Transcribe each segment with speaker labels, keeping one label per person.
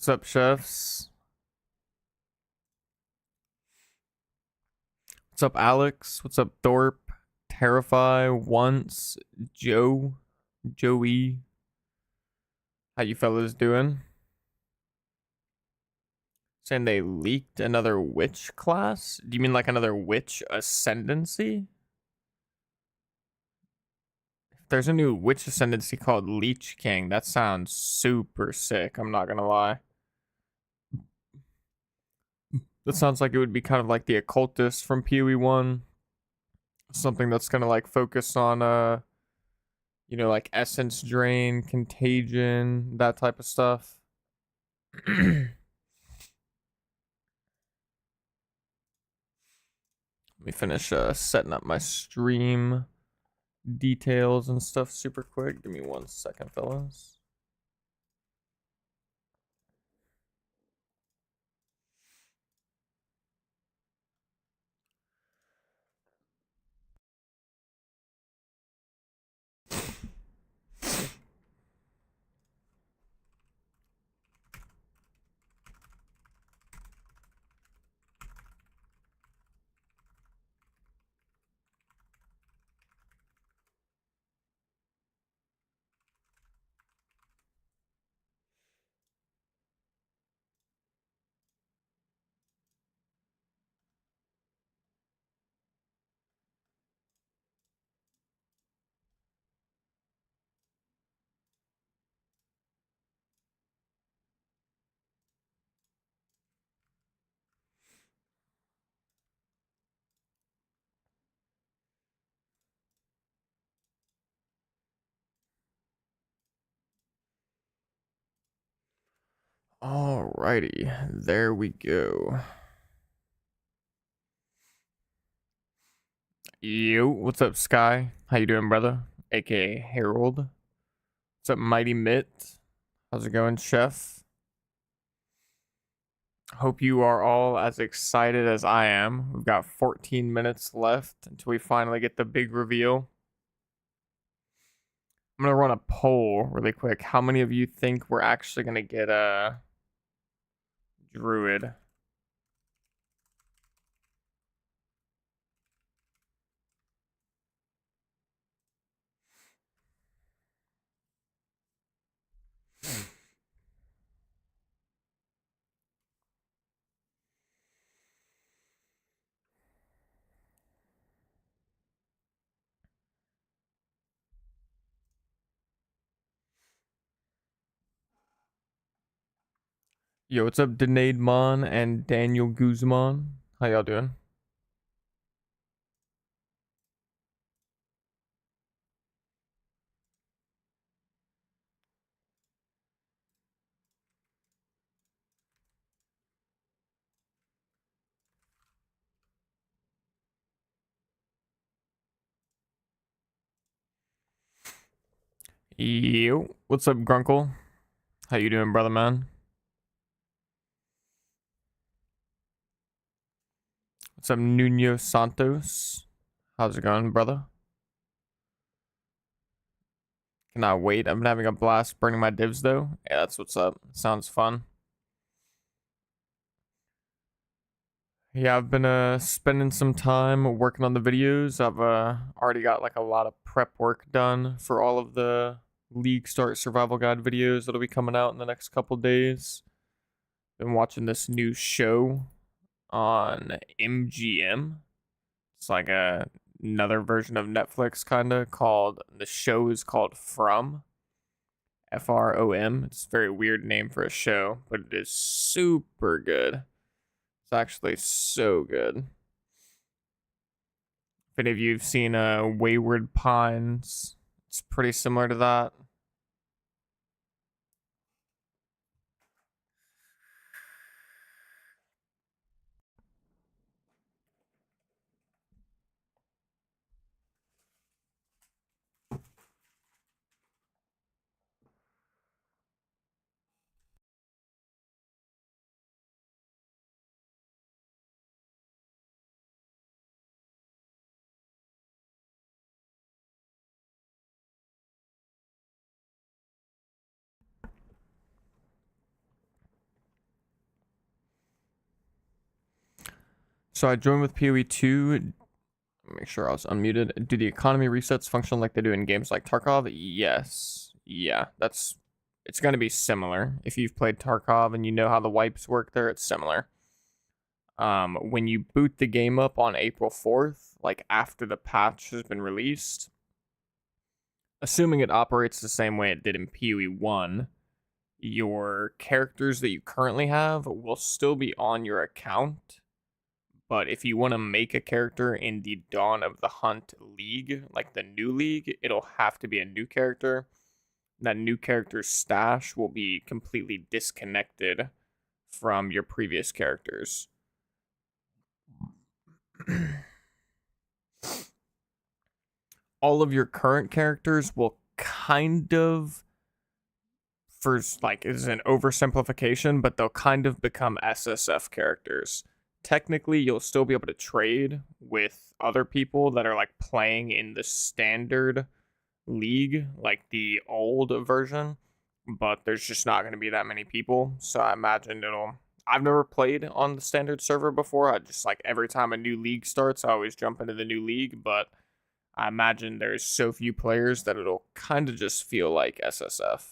Speaker 1: What's up, chefs? What's up, Alex? What's up, Thorpe? Terrify, Once, Joey. How you fellas doing? Saying they leaked another witch class? Do you mean like another witch ascendancy? If there's a new witch ascendancy called Leech King, that sounds super sick, I'm not gonna lie. That sounds like it would be kind of like the occultist from POE 1. Something that's gonna like focus on like essence drain, contagion, that type of stuff. Let me finish setting up my stream details and stuff super quick. Give me 1 second, fellas. Alrighty, there we go. Yo, what's up, Sky? How you doing, brother? AKA Harold. What's up, Mighty Mitt? How's it going, Chef? Hope you are all as excited as I am. We've got 14 minutes left until we finally get the big reveal. I'm gonna run a poll really quick. How many of you think we're actually gonna get a druid? Yo, what's up, Denade Mon and Daniel Guzman? How y'all doing? Yo, what's up, Grunkle? How you doing, brother man? What's up, Nuno Santos? How's it going, brother? Cannot wait. I've been having a blast burning my divs, though. Yeah, that's what's up. Sounds fun. Yeah, I've been spending some time working on the videos. I've already got like a lot of prep work done for all of the League Start Survival Guide videos that'll be coming out in the next couple days. Been watching this new show on MGM. It's like another version of Netflix, kinda, called the show is called From. FROM. It's a very weird name for a show, but it is super good. It's actually so good. If any of you have seen Wayward Pines, it's pretty similar to that. So I joined with POE 2. Make sure I was unmuted. Do the economy resets function like they do in games like Tarkov? Yes. Yeah, it's going to be similar. If you've played Tarkov and you know how the wipes work there, it's similar. When you boot the game up on April 4th, like after the patch has been released, assuming it operates the same way it did in POE 1, your characters that you currently have will still be on your account. But if you want to make a character in the Dawn of the Hunt League, like the new league, it'll have to be a new character. That new character's stash will be completely disconnected from your previous characters. All of your current characters will kind of, first, like, this is an oversimplification, but they'll kind of become SSF characters. Technically, you'll still be able to trade with other people that are like playing in the standard league, like the old version, but there's just not going to be that many people. So I imagine I've never played on the standard server before. I just, like, every time a new league starts, I always jump into the new league, but I imagine there's so few players that it'll kind of just feel like SSF.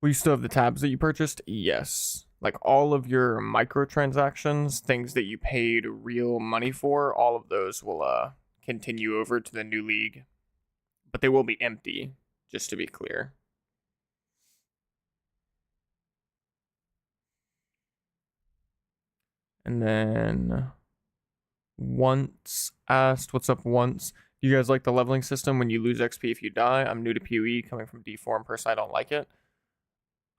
Speaker 1: Will you still have the tabs that you purchased? Yes. Like all of your microtransactions, things that you paid real money for, all of those will continue over to the new league. But they will be empty, just to be clear. And then Once asked, what's up Once? Do you guys like the leveling system when you lose XP if you die? I'm new to PoE, coming from D4 and personally I don't like it.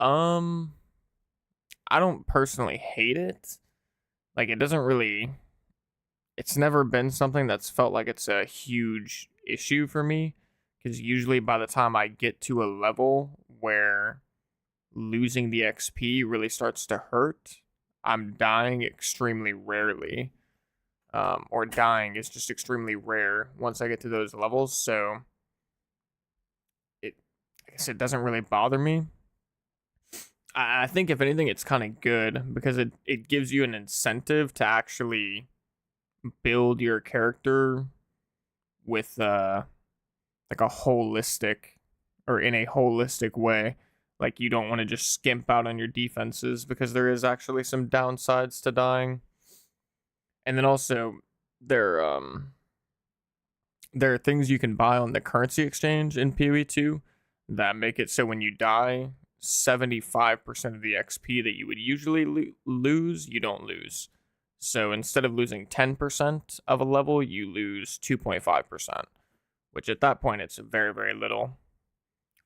Speaker 1: I don't personally hate it. Like, it doesn't really, it's never been something that's felt like it's a huge issue for me, because usually by the time I get to a level where losing the XP really starts to hurt, I'm dying extremely rarely. Or dying is just extremely rare once I get to those levels, so I guess it doesn't really bother me. I think if anything, it's kind of good because it gives you an incentive to actually build your character with like a holistic, or in a holistic way. Like, you don't want to just skimp out on your defenses because there is actually some downsides to dying. And then also there are things you can buy on the currency exchange in PoE 2 that make it so when you die, 75% of the XP that you would usually lose, you don't lose. So instead of losing 10% of a level, you lose 2.5%, which at that point it's very, very little.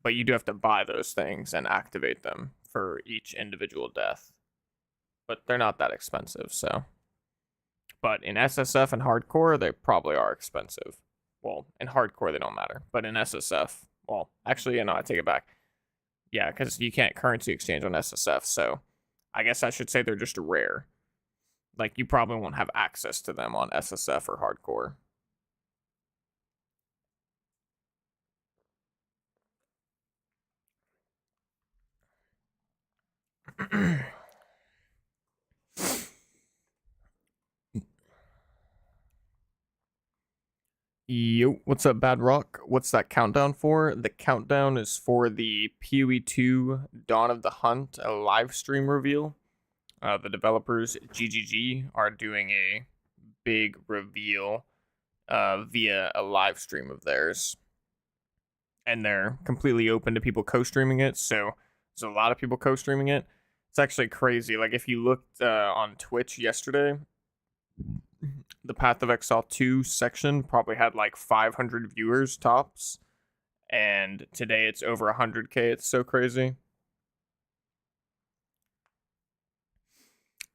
Speaker 1: But you do have to buy those things and activate them for each individual death. But they're not that expensive, so. But in SSF and hardcore, they probably are expensive. Well, in hardcore, they don't matter. But in SSF, well, actually, I take it back. Yeah, because you can't currency exchange on SSF, so I guess I should say they're just rare. Like, you probably won't have access to them on SSF or hardcore. Yo, what's up, Bad Rock? What's that countdown for? The countdown is for the PoE 2 Dawn of the Hunt, a live stream reveal. The developers, GGG, are doing a big reveal via a live stream of theirs. And they're completely open to people co-streaming it, so there's a lot of people co-streaming it. It's actually crazy. Like, if you looked on Twitch yesterday, the Path of Exile 2 section probably had like 500 viewers tops, and today it's over 100k. It's so crazy.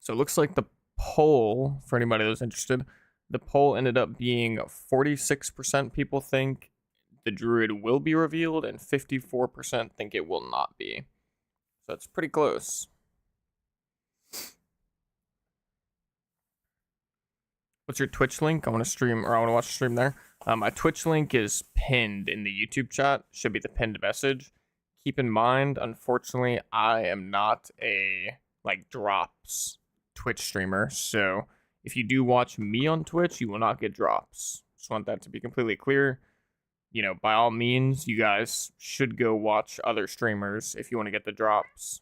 Speaker 1: So it looks like the poll, for anybody that's interested, the poll ended up being 46% people think the druid will be revealed and 54% think it will not be. So it's pretty close. What's your Twitch link? I want to stream, or I want to watch a stream there. My Twitch link is pinned in the YouTube chat. Should be the pinned message. Keep in mind, unfortunately, I am not a like drops Twitch streamer. So if you do watch me on Twitch, you will not get drops. Just want that to be completely clear. You know, by all means, you guys should go watch other streamers if you want to get the drops.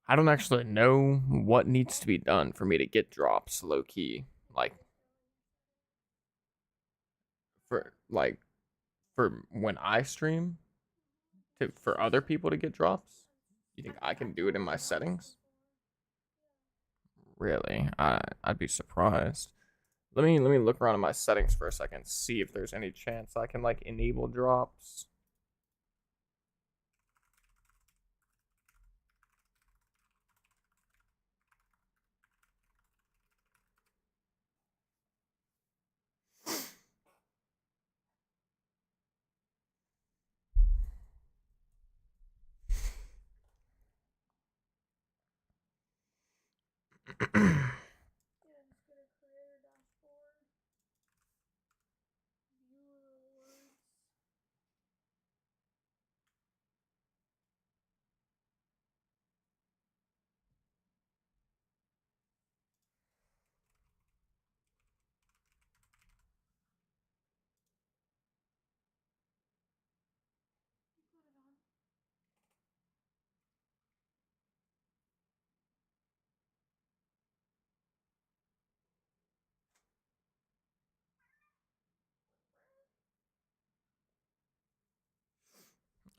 Speaker 1: I don't actually know what needs to be done for me to get drops low key. Like for like for when I stream for other people to get drops. You think I can do it in my settings? Really? I'd be surprised. Let me look around in my settings for a second, see if there's any chance I can like enable drops.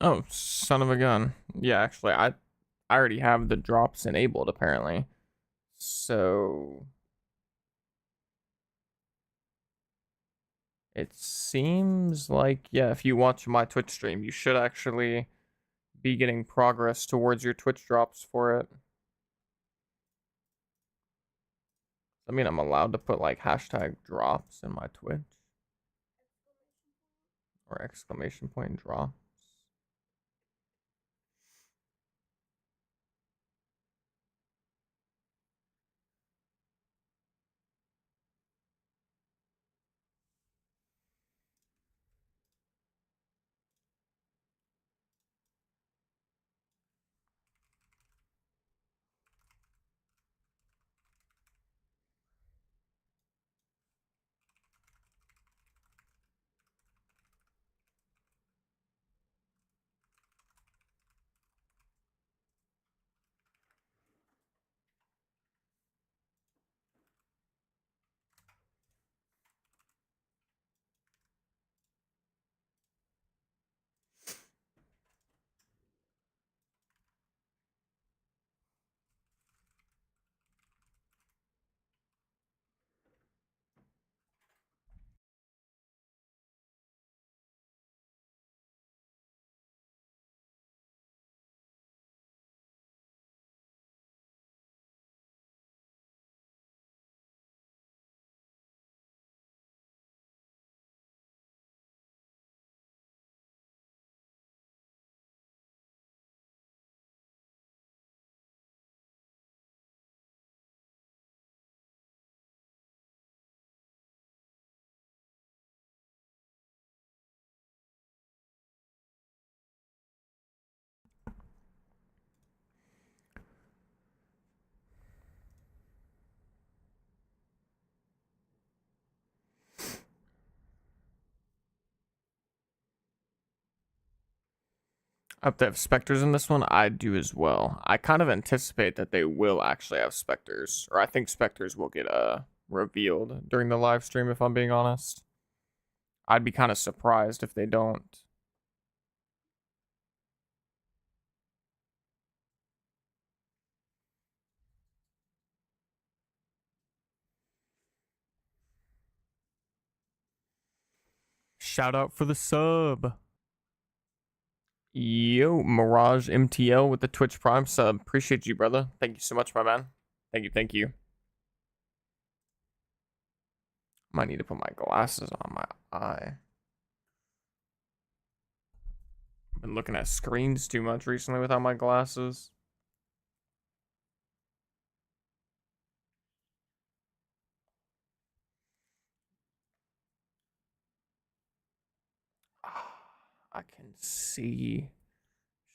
Speaker 1: Oh, son of a gun. Yeah, actually, I already have the drops enabled apparently. So it seems like, yeah, if you watch my Twitch stream, you should actually be getting progress towards your Twitch drops for it. I mean, I'm allowed to put like hashtag drops in my Twitch or exclamation point drops. If they have specters in this one, I do as well. I kind of anticipate that they will actually have specters, or I think specters will get revealed during the live stream. If I'm being honest, I'd be kind of surprised if they don't. Shout out for the sub. Yo, Mirage MTL with the Twitch Prime sub. Appreciate you, brother. Thank you so much, my man. Thank you, thank you. Might need to put my glasses on my eye. I've been looking at screens too much recently without my glasses. I can see.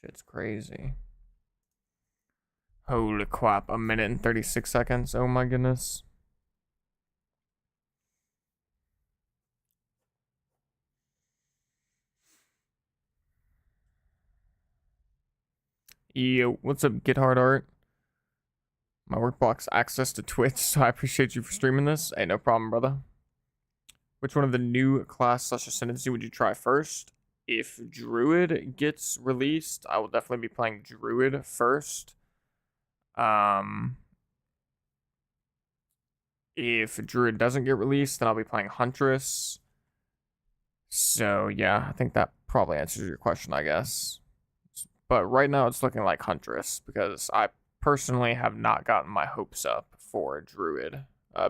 Speaker 1: Shit's crazy. Holy crap, 1 minute and 36 seconds. Oh my goodness. Yo, what's up, Get Hard Art? My work blocks access to Twitch, so I appreciate you for streaming this. Hey, no problem, brother. Which one of the new class / ascendancy would you try first? If Druid gets released, I will definitely be playing Druid first. If Druid doesn't get released, then I'll be playing Huntress. So yeah, I think that probably answers your question, I guess. But right now it's looking like Huntress because I personally have not gotten my hopes up for Druid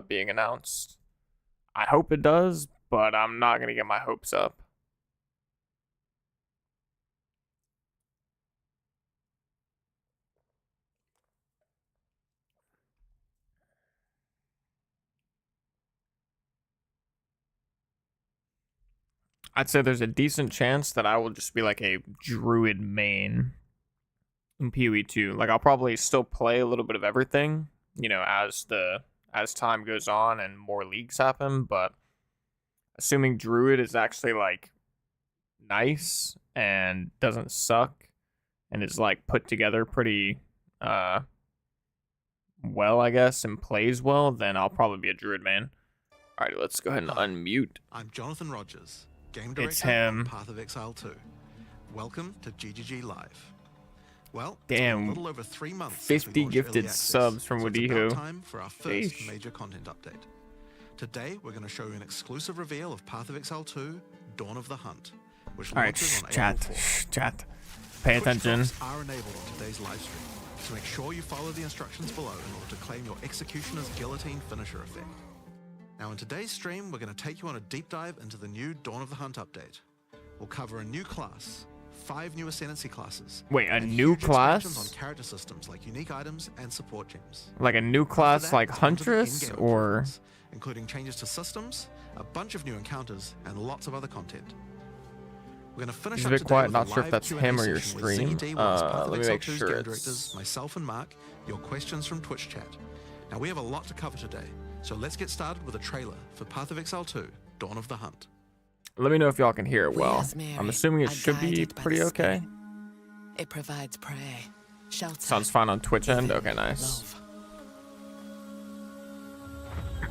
Speaker 1: being announced. I hope it does, but I'm not going to get my hopes up. I'd say there's a decent chance that I will just be like a Druid main in POE 2. Like I'll probably still play a little bit of everything, you know, as time goes on and more leagues happen, but assuming Druid is actually like nice and doesn't suck and is like put together pretty well, I guess, and plays well, then I'll probably be a Druid main. Alright, let's go ahead and unmute.
Speaker 2: I'm Jonathan Rogers, Game Director
Speaker 1: It's him.
Speaker 2: on Path of Exile 2. Welcome to GGG Live. Well,
Speaker 1: damn,
Speaker 2: a little over 3 months
Speaker 1: 50 gifted subs from
Speaker 2: so
Speaker 1: Wadihu.
Speaker 2: it's about time for our first
Speaker 1: Eesh.
Speaker 2: major content update. Today, we're going to show you an exclusive reveal of Path of Exile 2, Dawn of the Hunt, which launches on April 4th.
Speaker 1: Chat. Pay attention.
Speaker 2: Twitch drops are enabled on today's live stream, so make sure you follow the instructions below in order to claim your Executioner's Guillotine finisher effect. Now in today's stream, we're going to take you on a deep dive into the new Dawn of the Hunt update. We'll cover a new class, 5 new ascendancy classes.
Speaker 1: Wait, a
Speaker 2: and
Speaker 1: new
Speaker 2: huge expansions
Speaker 1: class?
Speaker 2: on character systems like unique items and support gems.
Speaker 1: Like a new
Speaker 2: After
Speaker 1: class
Speaker 2: that,
Speaker 1: like
Speaker 2: it's onto the
Speaker 1: Huntress,
Speaker 2: in-game
Speaker 1: or
Speaker 2: improvements, including changes to systems, a bunch of new encounters, and lots of other content. We're going to finish
Speaker 1: He's
Speaker 2: up
Speaker 1: a bit
Speaker 2: today
Speaker 1: quiet,
Speaker 2: with
Speaker 1: not
Speaker 2: a
Speaker 1: sure if
Speaker 2: live
Speaker 1: that's
Speaker 2: Q&A
Speaker 1: him or your
Speaker 2: session with
Speaker 1: stream.
Speaker 2: ZD whilst Path of
Speaker 1: Let me
Speaker 2: Exile
Speaker 1: make
Speaker 2: 2's
Speaker 1: sure
Speaker 2: game
Speaker 1: it's-
Speaker 2: directors, myself and Mark, your questions from Twitch chat. Now we have a lot to cover today, so let's get started with a trailer for Path of Exile 2, Dawn of the Hunt.
Speaker 1: let me know if y'all can hear it
Speaker 3: We
Speaker 1: well.
Speaker 3: Azmeri
Speaker 1: I'm assuming it
Speaker 3: are
Speaker 1: should be
Speaker 3: guided by
Speaker 1: pretty
Speaker 3: the
Speaker 1: okay.
Speaker 3: Spirit. It provides prey, shelter.
Speaker 1: Sounds fine on Twitch end.
Speaker 3: even
Speaker 1: Okay, nice.
Speaker 3: love.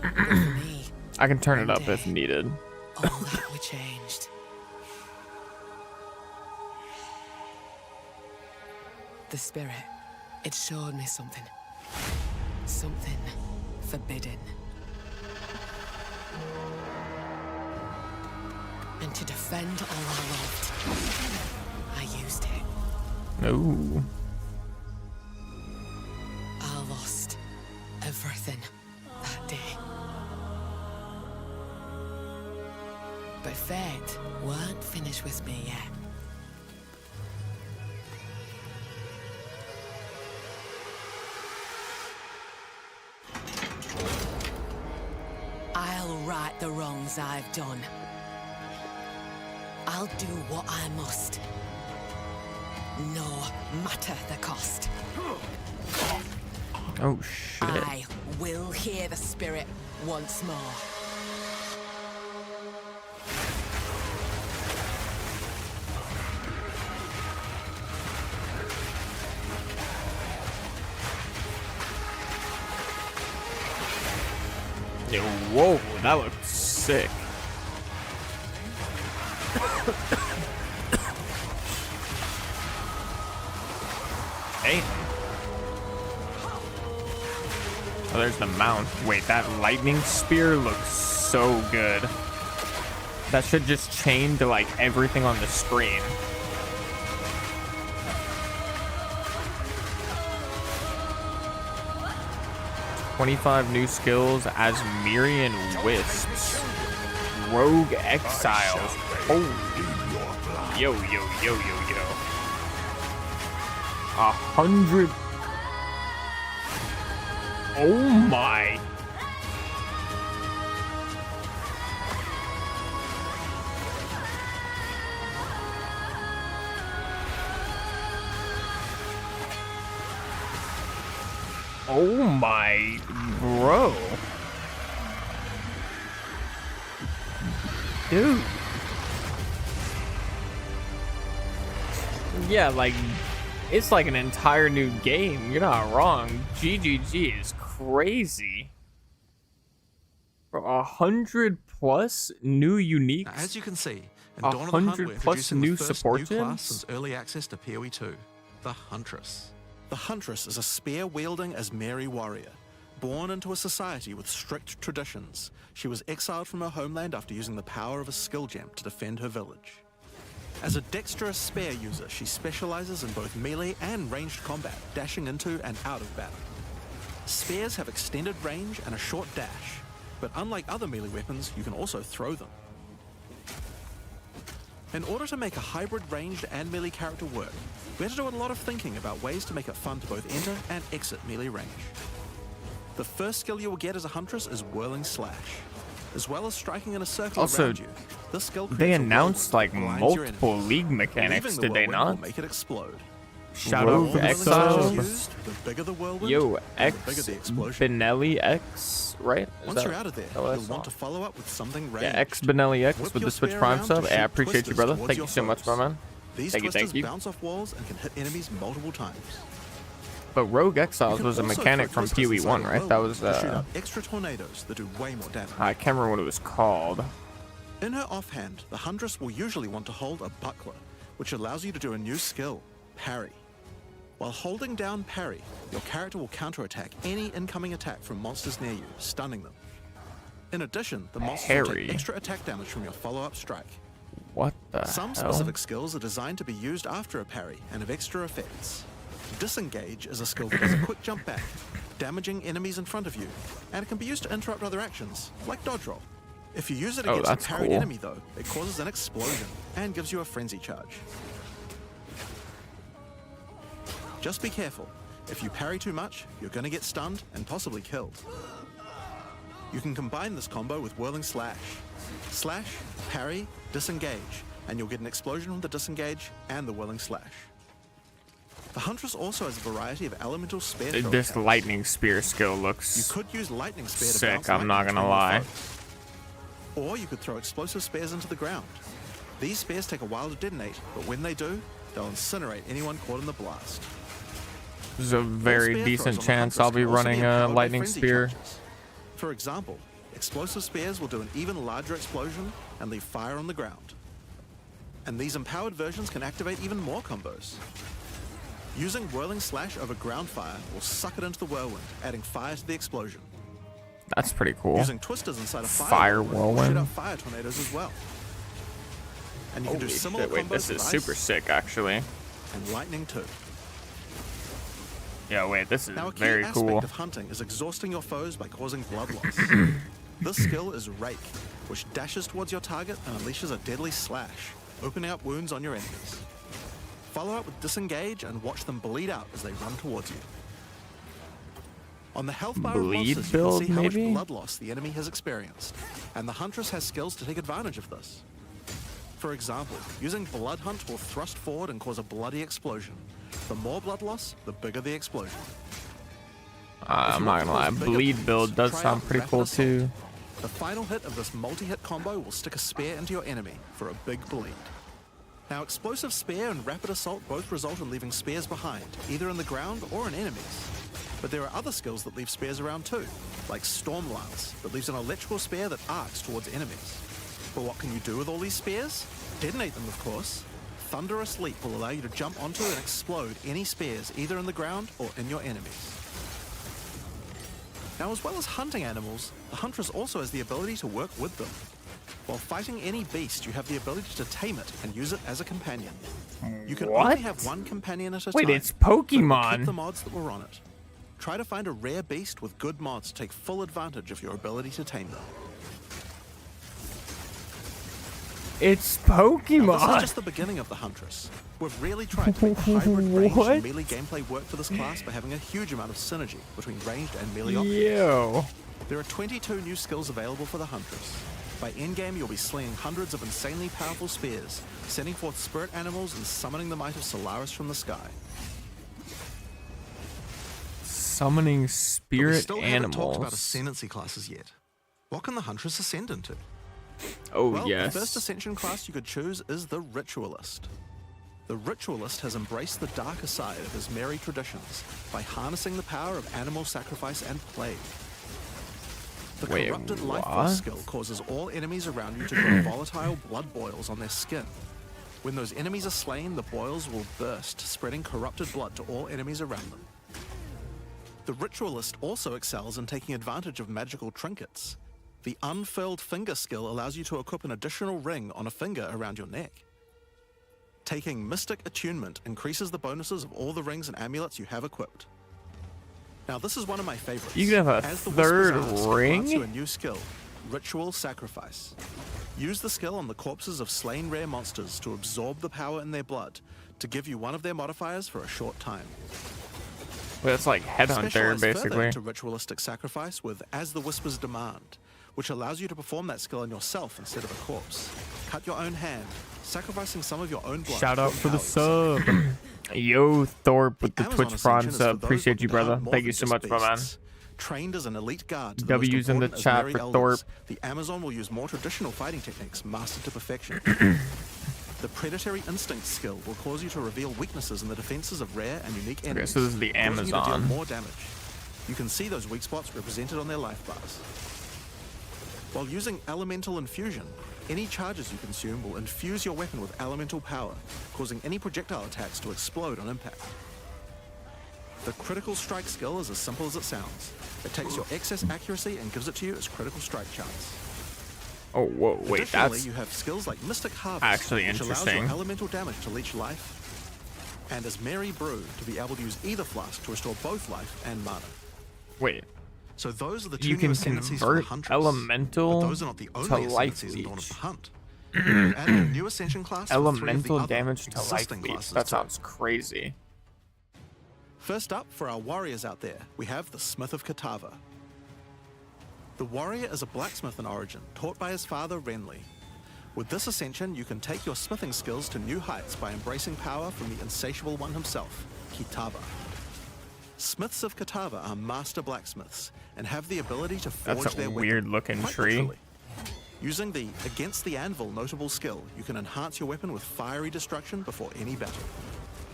Speaker 3: But for me,
Speaker 1: I can turn it
Speaker 3: one
Speaker 1: up if
Speaker 3: day,
Speaker 1: needed.
Speaker 3: all that were changed. The Spirit, it showed me something. Something forbidden. And to defend all I loved, I used it.
Speaker 1: No.
Speaker 3: I lost everything that day. But fate weren't finished with me yet. I'll right the wrongs I've done. I'll do what I must. No matter the cost.
Speaker 1: Oh shit.
Speaker 3: I will hear the Spirit once more.
Speaker 1: Yo, whoa, that looks sick. Hey. Oh, there's the mount. Wait, that lightning spear looks so good. That should just chain to like everything on the screen. "25 new skills, Azmeri Wisps. Rogue Exiles. Holy. Yo, yo, yo, yo, yo. 100. Oh my. Oh my, bro. Dude. Yeah, like, it's like an entire new game. You're not wrong. GGG is crazy. Bro, 100 plus new uniques.
Speaker 2: Now, as you can see, in
Speaker 1: A
Speaker 2: Dawn of the Hunt,
Speaker 1: 100
Speaker 2: we're
Speaker 1: plus
Speaker 2: introducing
Speaker 1: new
Speaker 2: the first
Speaker 1: support
Speaker 2: new class
Speaker 1: gems?
Speaker 2: since early access to POE 2, the Huntress. The Huntress is a spear-wielding Azmeri warrior. Born into a society with strict traditions, she was exiled from her homeland after using the power of a skill gem to defend her village. As a dexterous spear user, she specializes in both melee and ranged combat, dashing into and out of battle. Spears have extended range and a short dash, but unlike other melee weapons, you can also throw them. In order to make a hybrid ranged and melee character work, we had to do a lot of thinking about ways to make it fun to both enter and exit melee range. The first skill you will get as a Huntress is Whirling Slash. As well as striking in a circle
Speaker 1: Also,
Speaker 2: around you, this skill
Speaker 1: they
Speaker 2: creates a
Speaker 1: announced like
Speaker 2: whirlwind that blinds your
Speaker 1: multiple
Speaker 2: enemies.
Speaker 1: league mechanics,
Speaker 2: Leaving the
Speaker 1: did they
Speaker 2: whirlwind will
Speaker 1: not?
Speaker 2: make it explode.
Speaker 1: Shadow
Speaker 2: The
Speaker 1: of
Speaker 2: more
Speaker 1: Exile.
Speaker 2: whirling slash used, the bigger the whirlwind,
Speaker 1: Yo,
Speaker 2: and the bigger
Speaker 1: X
Speaker 2: the explosion.
Speaker 1: Benelli X, right? Is
Speaker 2: Once
Speaker 1: that-
Speaker 2: you're out of there,
Speaker 1: that what I
Speaker 2: you'll
Speaker 1: saw?
Speaker 2: want to follow up with something ranged.
Speaker 1: Yeah, X Benelli X
Speaker 2: Whip
Speaker 1: with
Speaker 2: your
Speaker 1: the Switch
Speaker 2: spear
Speaker 1: Prime
Speaker 2: around
Speaker 1: sub.
Speaker 2: to
Speaker 1: Hey, I
Speaker 2: shoot
Speaker 1: appreciate you,
Speaker 2: twisters
Speaker 1: brother.
Speaker 2: towards
Speaker 1: Thank you
Speaker 2: your
Speaker 1: so much, my
Speaker 2: foes.
Speaker 1: man.
Speaker 2: These
Speaker 1: Thank you,
Speaker 2: twisters
Speaker 1: thank you.
Speaker 2: bounce off walls and can hit enemies multiple times.
Speaker 1: But Rogue
Speaker 2: You
Speaker 1: Exiles
Speaker 2: can
Speaker 1: was a
Speaker 2: also
Speaker 1: mechanic
Speaker 2: throw
Speaker 1: from
Speaker 2: twisters
Speaker 1: POE
Speaker 2: inside
Speaker 1: 1,
Speaker 2: a
Speaker 1: right? That
Speaker 2: whirlwind
Speaker 1: was,
Speaker 2: to shoot out extra tornadoes that do way more damage.
Speaker 1: I can't remember what it was called.
Speaker 2: In her offhand, the Huntress will usually want to hold a buckler, which allows you to do a new skill, Parry. While holding down Parry, your character will counterattack any incoming attack from monsters near you, stunning them. In addition, the monsters will
Speaker 1: Parry.
Speaker 2: take extra attack damage from your follow-up strike.
Speaker 1: What the
Speaker 2: Some
Speaker 1: hell?
Speaker 2: specific skills are designed to be used after a parry and have extra effects. Disengage is a skill that does a quick jump back, damaging enemies in front of you, and it can be used to interrupt other actions, like dodge roll. If you use it
Speaker 1: Oh,
Speaker 2: against a
Speaker 1: that's
Speaker 2: parried
Speaker 1: cool.
Speaker 2: enemy though, it causes an explosion and gives you a frenzy charge. Just be careful. If you parry too much, you're going to get stunned and possibly killed. You can combine this combo with Whirling Slash. Slash, parry, disengage, and you'll get an explosion from the disengage and the Whirling Slash. The Huntress also has a variety of elemental spear throw
Speaker 1: This
Speaker 2: attacks.
Speaker 1: lightning spear skill
Speaker 2: You
Speaker 1: looks
Speaker 2: could use Lightning Spear to
Speaker 1: sick,
Speaker 2: bounce
Speaker 1: I'm not
Speaker 2: lightning
Speaker 1: gonna
Speaker 2: between your
Speaker 1: lie.
Speaker 2: foes. Or you could throw explosive spears into the ground. These spears take a while to detonate, but when they do, they'll incinerate anyone caught in the blast.
Speaker 1: There's a
Speaker 2: All
Speaker 1: very
Speaker 2: spear
Speaker 1: decent
Speaker 2: throws on the
Speaker 1: chance
Speaker 2: Huntress
Speaker 1: I'll be
Speaker 2: can also
Speaker 1: running a
Speaker 2: empowered by
Speaker 1: lightning
Speaker 2: frenzy
Speaker 1: spear.
Speaker 2: charges. For example, explosive spears will do an even larger explosion and leave fire on the ground. And these empowered versions can activate even more combos. Using Whirling Slash over ground fire will suck it into the whirlwind, adding fire to the explosion.
Speaker 1: That's pretty cool.
Speaker 2: Using twisters inside a
Speaker 1: Fire
Speaker 2: will shoot
Speaker 1: whirlwind.
Speaker 2: out fire tornadoes as well. And you can do
Speaker 1: Holy
Speaker 2: similar
Speaker 1: shit, wait,
Speaker 2: combos
Speaker 1: this
Speaker 2: with
Speaker 1: is
Speaker 2: ice
Speaker 1: super sick, actually.
Speaker 2: and lightning too.
Speaker 1: Yeah, wait, this is
Speaker 2: Now, a key
Speaker 1: very
Speaker 2: aspect
Speaker 1: cool.
Speaker 2: of hunting is exhausting your foes by causing blood loss. This skill is Rake, which dashes towards your target and unleashes a deadly slash, opening up wounds on your enemies. Follow up with Disengage and watch them bleed out as they run towards you. On the health bar of
Speaker 1: Bleed
Speaker 2: monsters,
Speaker 1: build,
Speaker 2: you can see how
Speaker 1: maybe?
Speaker 2: much blood loss the enemy has experienced, and the Huntress has skills to take advantage of this. For example, using Blood Hunt will thrust forward and cause a bloody explosion. The more blood loss, the bigger the explosion.
Speaker 1: I'm not gonna lie, bleed build does
Speaker 2: Try
Speaker 1: sound
Speaker 2: out
Speaker 1: pretty
Speaker 2: Rapid
Speaker 1: cool
Speaker 2: Assault.
Speaker 1: too.
Speaker 2: The final hit of this multi-hit combo will stick a spear into your enemy for a big bleed. Now, Explosive Spear and Rapid Assault both result in leaving spears behind, either in the ground or in enemies. But there are other skills that leave spears around too, like Storm Lance, that leaves an electrical spear that arcs towards enemies. But what can you do with all these spears? Detonate them, of course. Thunderous Leap will allow you to jump onto and explode any spears either in the ground or in your enemies. Now, as well as hunting animals, the Huntress also has the ability to work with them. While fighting any beast, you have the ability to tame it and use it as a companion. You can
Speaker 1: What?
Speaker 2: only have one companion at a
Speaker 1: Wait,
Speaker 2: time.
Speaker 1: it's
Speaker 2: but it will
Speaker 1: Pokemon.
Speaker 2: keep the mods that were on it. Try to find a rare beast with good mods to take full advantage of your ability to tame them.
Speaker 1: It's
Speaker 2: Now, this is
Speaker 1: Pokemon.
Speaker 2: just the beginning of the Huntress. We've really tried to make hybrid ranged
Speaker 1: What?
Speaker 2: and melee gameplay work for this class by having a huge amount of synergy between ranged and melee options.
Speaker 1: Yo.
Speaker 2: There are 22 new skills available for the Huntress. By endgame, you'll be slinging hundreds of insanely powerful spears, sending forth spirit animals and summoning the might of Solaris from the sky.
Speaker 1: Summoning
Speaker 2: But we
Speaker 1: spirit
Speaker 2: still haven't talked about
Speaker 1: animals.
Speaker 2: ascendancy classes yet. What can the Huntress ascend into?
Speaker 1: Oh,
Speaker 2: Well,
Speaker 1: yes.
Speaker 2: the first ascension class you could choose is the Ritualist. The Ritualist has embraced the darker side of Azmeri traditions by harnessing the power of animal sacrifice and plague. The
Speaker 1: Wait,
Speaker 2: Corrupted Life
Speaker 1: what?
Speaker 2: Force skill causes all enemies around you to grow volatile blood boils on their skin. When those enemies are slain, the boils will burst, spreading corrupted blood to all enemies around them. The Ritualist also excels in taking advantage of magical trinkets. The Unfurled Finger skill allows you to equip an additional ring on a finger around your neck. Taking Mystic Attunement increases the bonuses of all the rings and amulets you have equipped. Now this is one of my favorites.
Speaker 1: You can have a
Speaker 2: As the
Speaker 1: third
Speaker 2: Whispers ask, it
Speaker 1: ring?
Speaker 2: grants you a new skill, Ritual Sacrifice. Use the skill on the corpses of slain rare monsters to absorb the power in their blood, to give you one of their modifiers for a short time.
Speaker 1: Well, it's like Headhunter,
Speaker 2: Specialize further
Speaker 1: basically.
Speaker 2: into Ritualistic Sacrifice with As the Whispers Demand, which allows you to perform that skill on yourself instead of a corpse. Cut your own hand, sacrificing some of your own blood.
Speaker 1: Shout
Speaker 2: to
Speaker 1: out
Speaker 2: your
Speaker 1: for the
Speaker 2: powers.
Speaker 1: sub. Yo, Thorpe with the
Speaker 2: Amazon
Speaker 1: Twitch Prawn
Speaker 2: Ascension is
Speaker 1: sub.
Speaker 2: for those
Speaker 1: Appreciate
Speaker 2: looking
Speaker 1: you,
Speaker 2: to
Speaker 1: brother.
Speaker 2: hunt more
Speaker 1: Thank
Speaker 2: than
Speaker 1: you so
Speaker 2: just
Speaker 1: much, my man.
Speaker 2: beasts. Trained as an elite guard to the
Speaker 1: W's
Speaker 2: most
Speaker 1: in the
Speaker 2: important
Speaker 1: chat
Speaker 2: Azmeri
Speaker 1: for
Speaker 2: elders,
Speaker 1: Thorpe.
Speaker 2: the Amazon will use more traditional fighting techniques mastered to perfection. The Predatory Instinct skill will cause you to reveal weaknesses in the defenses of rare and unique enemies.
Speaker 1: so this is the
Speaker 2: causing you to deal
Speaker 1: Amazon.
Speaker 2: more damage. You can see those weak spots represented on their life bars. While using Elemental Infusion, any charges you consume will infuse your weapon with elemental power, causing any projectile attacks to explode on impact. The Critical Strike skill is as simple as it sounds. It takes your excess accuracy and gives it to you as critical strike chance.
Speaker 1: Oh, whoa, wait,
Speaker 2: Additionally,
Speaker 1: that's
Speaker 2: you have skills like Mystic Harvest,
Speaker 1: actually
Speaker 2: which allows
Speaker 1: interesting.
Speaker 2: your elemental damage to leech life, and Azmeri Brew to be able to use either flask to restore both life and mana.
Speaker 1: wait.
Speaker 2: So those are the two
Speaker 1: You
Speaker 2: new
Speaker 1: can
Speaker 2: ascendancies for the
Speaker 1: convert
Speaker 2: Huntress.
Speaker 1: elemental
Speaker 2: But those are not the
Speaker 1: to
Speaker 2: only
Speaker 1: life
Speaker 2: ascendancies in Dawn of
Speaker 1: leech.
Speaker 2: the Hunt. We've added a new ascension class for 3 of the
Speaker 1: Elemental
Speaker 2: other
Speaker 1: damage to life
Speaker 2: existing
Speaker 1: leech.
Speaker 2: classes
Speaker 1: That
Speaker 2: too.
Speaker 1: sounds crazy.
Speaker 2: First up, for our warriors out there, we have the Smith of Kitava. The warrior is a blacksmith in origin, taught by his father Renly. With this ascension, you can take your smithing skills to new heights by embracing power from the insatiable one himself, Kitava. Smiths of Kitava are master blacksmiths and have the ability to forge
Speaker 1: That's a
Speaker 2: their weapon,
Speaker 1: weird-looking
Speaker 2: quite
Speaker 1: tree.
Speaker 2: literally. Using the Against the Anvil notable skill, you can enhance your weapon with fiery destruction before any battle.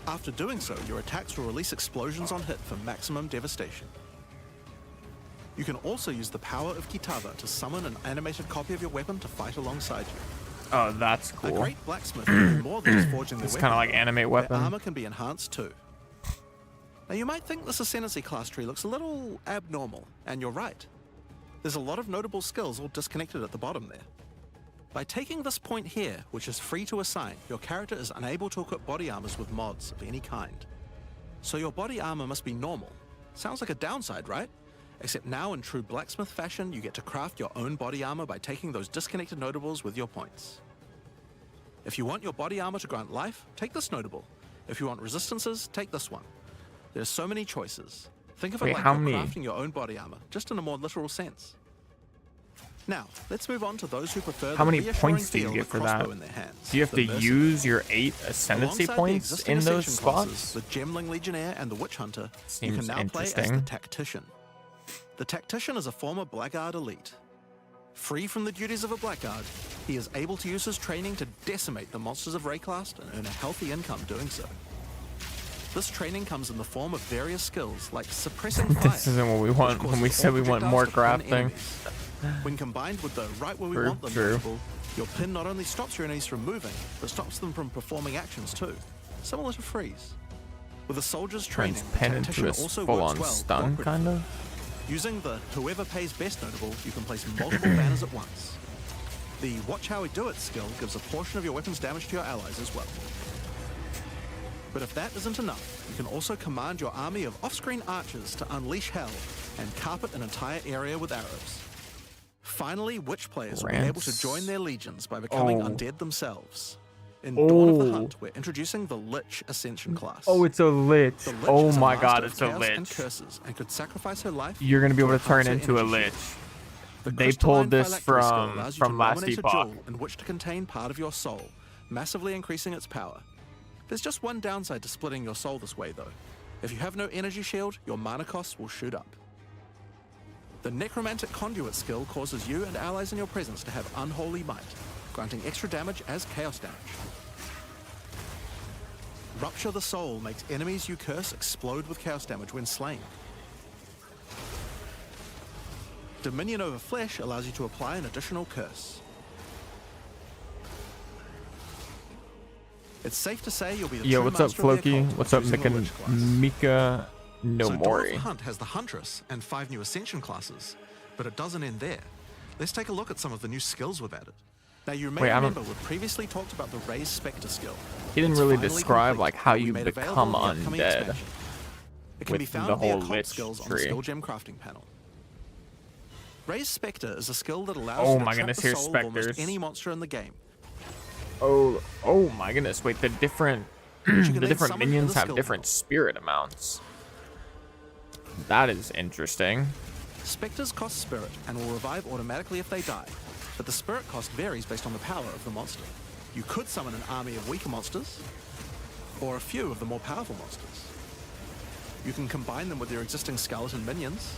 Speaker 2: After doing so, your attacks will release explosions on hit for maximum devastation. You can also use the power of Kitava to summon an animated copy of your weapon to fight alongside you.
Speaker 1: Oh, that's
Speaker 2: A
Speaker 1: cool.
Speaker 2: great blacksmith can do more than just forging their
Speaker 1: It's
Speaker 2: weapon.
Speaker 1: kinda like animate
Speaker 2: Their
Speaker 1: weapon.
Speaker 2: armor can be enhanced too. Now you might think this ascendancy class tree looks a little abnormal, and you're right. There's a lot of notable skills all disconnected at the bottom there. By taking this point here, which is free to assign, your character is unable to equip body armors with mods of any kind. So your body armor must be normal. Sounds like a downside, right? Except now in true blacksmith fashion, you get to craft your own body armor by taking those disconnected notables with your points. If you want your body armor to grant life, take this notable. If you want resistances, take this one. There's so many choices. Think of it
Speaker 1: Wait,
Speaker 2: like
Speaker 1: how
Speaker 2: you're
Speaker 1: many?
Speaker 2: crafting your own body armor, just in a more literal sense. Now, let's move on to those who prefer
Speaker 1: How
Speaker 2: the
Speaker 1: many
Speaker 2: reassuring
Speaker 1: points do you
Speaker 2: feel
Speaker 1: get
Speaker 2: of
Speaker 1: for
Speaker 2: crossbow
Speaker 1: that?
Speaker 2: in their hands,
Speaker 1: Do you have
Speaker 2: the
Speaker 1: to
Speaker 2: mercenary.
Speaker 1: use your 8 ascendancy
Speaker 2: Alongside the
Speaker 1: points
Speaker 2: existing
Speaker 1: in those
Speaker 2: ascension classes,
Speaker 1: spots?
Speaker 2: the Gemling Legionnaire and the Witch Hunter, you
Speaker 1: Seems
Speaker 2: can now play as the
Speaker 1: interesting.
Speaker 2: Tactician. The Tactician is a former Blackguard elite. Free from the duties of a Blackguard, he is able to use his training to decimate the monsters of Rayclast and earn a healthy income doing so. This training comes in the form of various skills like suppressing fire.
Speaker 1: This isn't what we
Speaker 2: which
Speaker 1: want when we
Speaker 2: causes
Speaker 1: said
Speaker 2: all
Speaker 1: we want
Speaker 2: projectiles
Speaker 1: more
Speaker 2: to pin
Speaker 1: crafting.
Speaker 2: enemies. When combined with the right where we
Speaker 1: True,
Speaker 2: want them
Speaker 1: true.
Speaker 2: notable, your pin not only stops your enemies from moving, but stops them from performing actions too, similar to freeze. With a soldier's training,
Speaker 1: Turns
Speaker 2: the
Speaker 1: pen into
Speaker 2: Tactician
Speaker 1: a
Speaker 2: also
Speaker 1: full-on
Speaker 2: works well
Speaker 1: stun,
Speaker 2: cooperatively.
Speaker 1: kind of.
Speaker 2: Using the whoever pays best notable, you can place multiple banners at once. The Watch How We Do It skill gives a portion of your weapon's damage to your allies as well. But if that isn't enough, you can also command your army of off-screen archers to unleash hell and carpet an entire area with arrows. Finally, witch players will be able to join their legions by becoming
Speaker 1: Oh.
Speaker 2: undead themselves. In Dawn of the
Speaker 1: Oh.
Speaker 2: Hunt, we're introducing the Lich Ascension class.
Speaker 1: Oh, it's a lich.
Speaker 2: The Lich
Speaker 1: Oh
Speaker 2: is a
Speaker 1: my
Speaker 2: master
Speaker 1: god,
Speaker 2: of
Speaker 1: it's a
Speaker 2: chaos and
Speaker 1: lich.
Speaker 2: curses, and could sacrifice her life
Speaker 1: You're gonna be able to
Speaker 2: enhance
Speaker 1: turn
Speaker 2: her
Speaker 1: into a
Speaker 2: energy
Speaker 1: lich.
Speaker 2: shield. The
Speaker 1: They
Speaker 2: crystalline
Speaker 1: pulled this
Speaker 2: phylactery skill allows you to
Speaker 1: from last
Speaker 2: nominate a
Speaker 1: epoch.
Speaker 2: jewel in which to contain part of your soul, massively increasing its power. There's just one downside to splitting your soul this way, though. If you have no energy shield, your mana costs will shoot up. The Necromantic Conduit skill causes you and allies in your presence to have Unholy Might, granting extra damage as chaos damage. Rupture the Soul makes enemies you curse explode with chaos damage when slain. Dominion over Flesh allows you to apply an additional curse. It's safe to say you'll be the
Speaker 1: Yo,
Speaker 2: true
Speaker 1: what's up,
Speaker 2: master of the
Speaker 1: Floki?
Speaker 2: occult
Speaker 1: What's up,
Speaker 2: using the Witch class.
Speaker 1: Mika no
Speaker 2: So Dawn of
Speaker 1: Mori?
Speaker 2: the Hunt has the Huntress and 5 new Ascension classes, but it doesn't end there. Let's take a look at some of the new skills we've added. Now you may remember we previously talked about the Raised Spectre skill.
Speaker 1: He didn't
Speaker 2: It's
Speaker 1: really
Speaker 2: finally
Speaker 1: describe
Speaker 2: complete.
Speaker 1: like how
Speaker 2: We
Speaker 1: you
Speaker 2: made available
Speaker 1: become
Speaker 2: in the upcoming
Speaker 1: undead
Speaker 2: expansion. It can
Speaker 1: with
Speaker 2: be found
Speaker 1: the
Speaker 2: in the
Speaker 1: whole
Speaker 2: occult
Speaker 1: lich
Speaker 2: skills on the
Speaker 1: tree.
Speaker 2: skill gem crafting panel. Raised Spectre is a skill that allows
Speaker 1: Oh
Speaker 2: you to
Speaker 1: my
Speaker 2: trap
Speaker 1: goodness,
Speaker 2: the
Speaker 1: here's
Speaker 2: soul of almost
Speaker 1: specters.
Speaker 2: any monster in the game.
Speaker 1: Oh my goodness! Wait, the different
Speaker 2: Which you can
Speaker 1: the
Speaker 2: then
Speaker 1: different
Speaker 2: summon
Speaker 1: minions
Speaker 2: with a
Speaker 1: have
Speaker 2: skill
Speaker 1: different
Speaker 2: panel.
Speaker 1: spirit amounts. That is interesting.
Speaker 2: Spectres cost spirit and will revive automatically if they die, but the spirit cost varies based on the power of the monster. You could summon an army of weaker monsters, or a few of the more powerful monsters. You can combine them with your existing skeleton minions,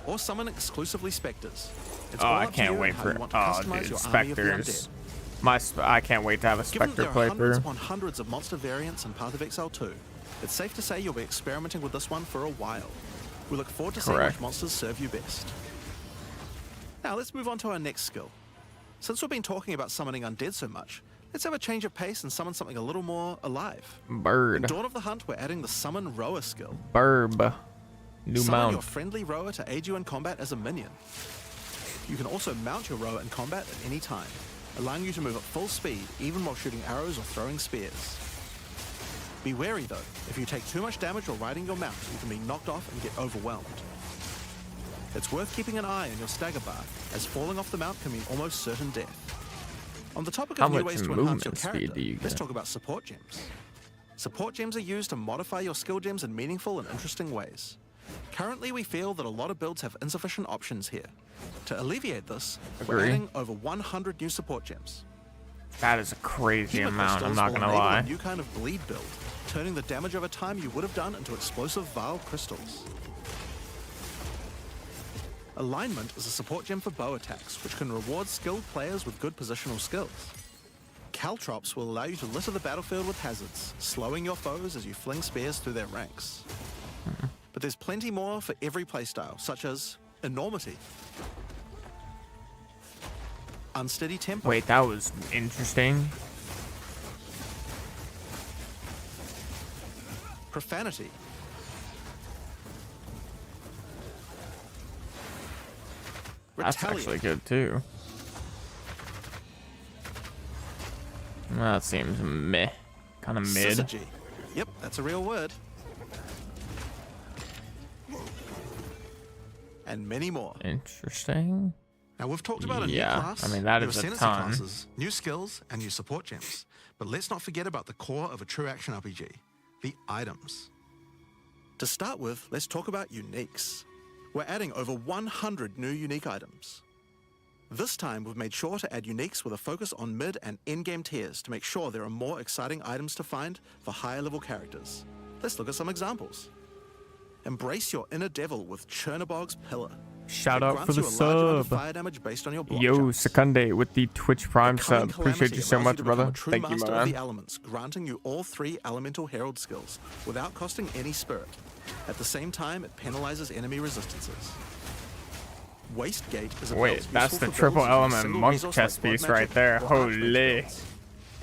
Speaker 2: or summon exclusively specters. It's
Speaker 1: Oh,
Speaker 2: all
Speaker 1: I
Speaker 2: up to
Speaker 1: can't
Speaker 2: you
Speaker 1: wait
Speaker 2: and how
Speaker 1: for
Speaker 2: you want to
Speaker 1: oh
Speaker 2: customize
Speaker 1: dude,
Speaker 2: your army of the
Speaker 1: specters.
Speaker 2: undead.
Speaker 1: I can't wait to have a
Speaker 2: Given
Speaker 1: specter
Speaker 2: that there are hundreds
Speaker 1: playthrough.
Speaker 2: upon hundreds of monster variants in Path of Exile 2, it's safe to say you'll be experimenting with this one for a while. We look forward to seeing
Speaker 1: Correct.
Speaker 2: which monsters serve you best. Now let's move on to our next skill. Since we've been talking about summoning undead so much, let's have a change of pace and summon something a little more alive. In
Speaker 1: Bird,
Speaker 2: Dawn of the Hunt, we're adding the Summon Rower skill.
Speaker 1: burb, new
Speaker 2: Summon
Speaker 1: mount.
Speaker 2: your friendly rower to aid you in combat as a minion. You can also mount your rower in combat at any time, allowing you to move at full speed even while shooting arrows or throwing spears. Be wary though, if you take too much damage while riding your mount, you can be knocked off and get overwhelmed. It's worth keeping an eye on your stagger bar, as falling off the mount can mean almost certain death. On the topic
Speaker 1: How
Speaker 2: of new
Speaker 1: much
Speaker 2: ways to enhance your
Speaker 1: movement speed
Speaker 2: character,
Speaker 1: do you
Speaker 2: let's
Speaker 1: get?
Speaker 2: talk about support gems. Support gems are used to modify your skill gems in meaningful and interesting ways. Currently, we feel that a lot of builds have insufficient options here. To alleviate this, we're
Speaker 1: Agree.
Speaker 2: adding over 100 new support gems.
Speaker 1: That is a crazy
Speaker 2: Healer
Speaker 1: amount. I'm
Speaker 2: crystals
Speaker 1: not
Speaker 2: will
Speaker 1: gonna
Speaker 2: enable
Speaker 1: lie.
Speaker 2: a new kind of bleed build, turning the damage over time you would have done into explosive vile crystals. Alignment is a support gem for bow attacks, which can reward skilled players with good positional skills. Caltrops will allow you to litter the battlefield with hazards, slowing your foes as you fling spears through their ranks. But there's plenty more for every playstyle, such as Enormity, Unsteady Tempo,
Speaker 1: Wait, that was interesting.
Speaker 2: Profanity,
Speaker 1: That's
Speaker 2: Retaliate,
Speaker 1: actually good too. That seems meh. Kind of mid.
Speaker 2: Syzygy. Yep, that's a real word. And many more.
Speaker 1: Interesting.
Speaker 2: Now we've talked about a
Speaker 1: Yeah,
Speaker 2: new class,
Speaker 1: I mean, that
Speaker 2: new
Speaker 1: is a
Speaker 2: ascendancy
Speaker 1: ton.
Speaker 2: classes, new skills, and new support gems. But let's not forget about the core of a true action RPG, the items. To start with, let's talk about uniques. We're adding over 100 new unique items. This time, we've made sure to add uniques with a focus on mid and endgame tiers to make sure there are more exciting items to find for higher level characters. Let's look at some examples. Embrace your inner devil with Chernobog's Pillar.
Speaker 1: Shout
Speaker 2: It
Speaker 1: out for
Speaker 2: grants
Speaker 1: the
Speaker 2: you a large amount of
Speaker 1: sub.
Speaker 2: fire damage based on your block
Speaker 1: Yo,
Speaker 2: jumps.
Speaker 1: Secunde with the Twitch Prime
Speaker 2: The Coming
Speaker 1: sub. Appreciate
Speaker 2: Calamity
Speaker 1: you so
Speaker 2: allows
Speaker 1: much,
Speaker 2: to become
Speaker 1: brother.
Speaker 2: a true
Speaker 1: Thank you,
Speaker 2: master of
Speaker 1: man.
Speaker 2: the elements, granting you all 3 Elemental Herald skills without costing any spirit. At the same time, it penalizes enemy resistances. Waste Gate is a
Speaker 1: Wait,
Speaker 2: belt
Speaker 1: that's
Speaker 2: useful
Speaker 1: the
Speaker 2: for
Speaker 1: triple
Speaker 2: builds using
Speaker 1: element
Speaker 2: single
Speaker 1: monk
Speaker 2: resource
Speaker 1: chest
Speaker 2: like blood
Speaker 1: piece right
Speaker 2: magic
Speaker 1: there.
Speaker 2: or archmage
Speaker 1: Holy.
Speaker 2: builds.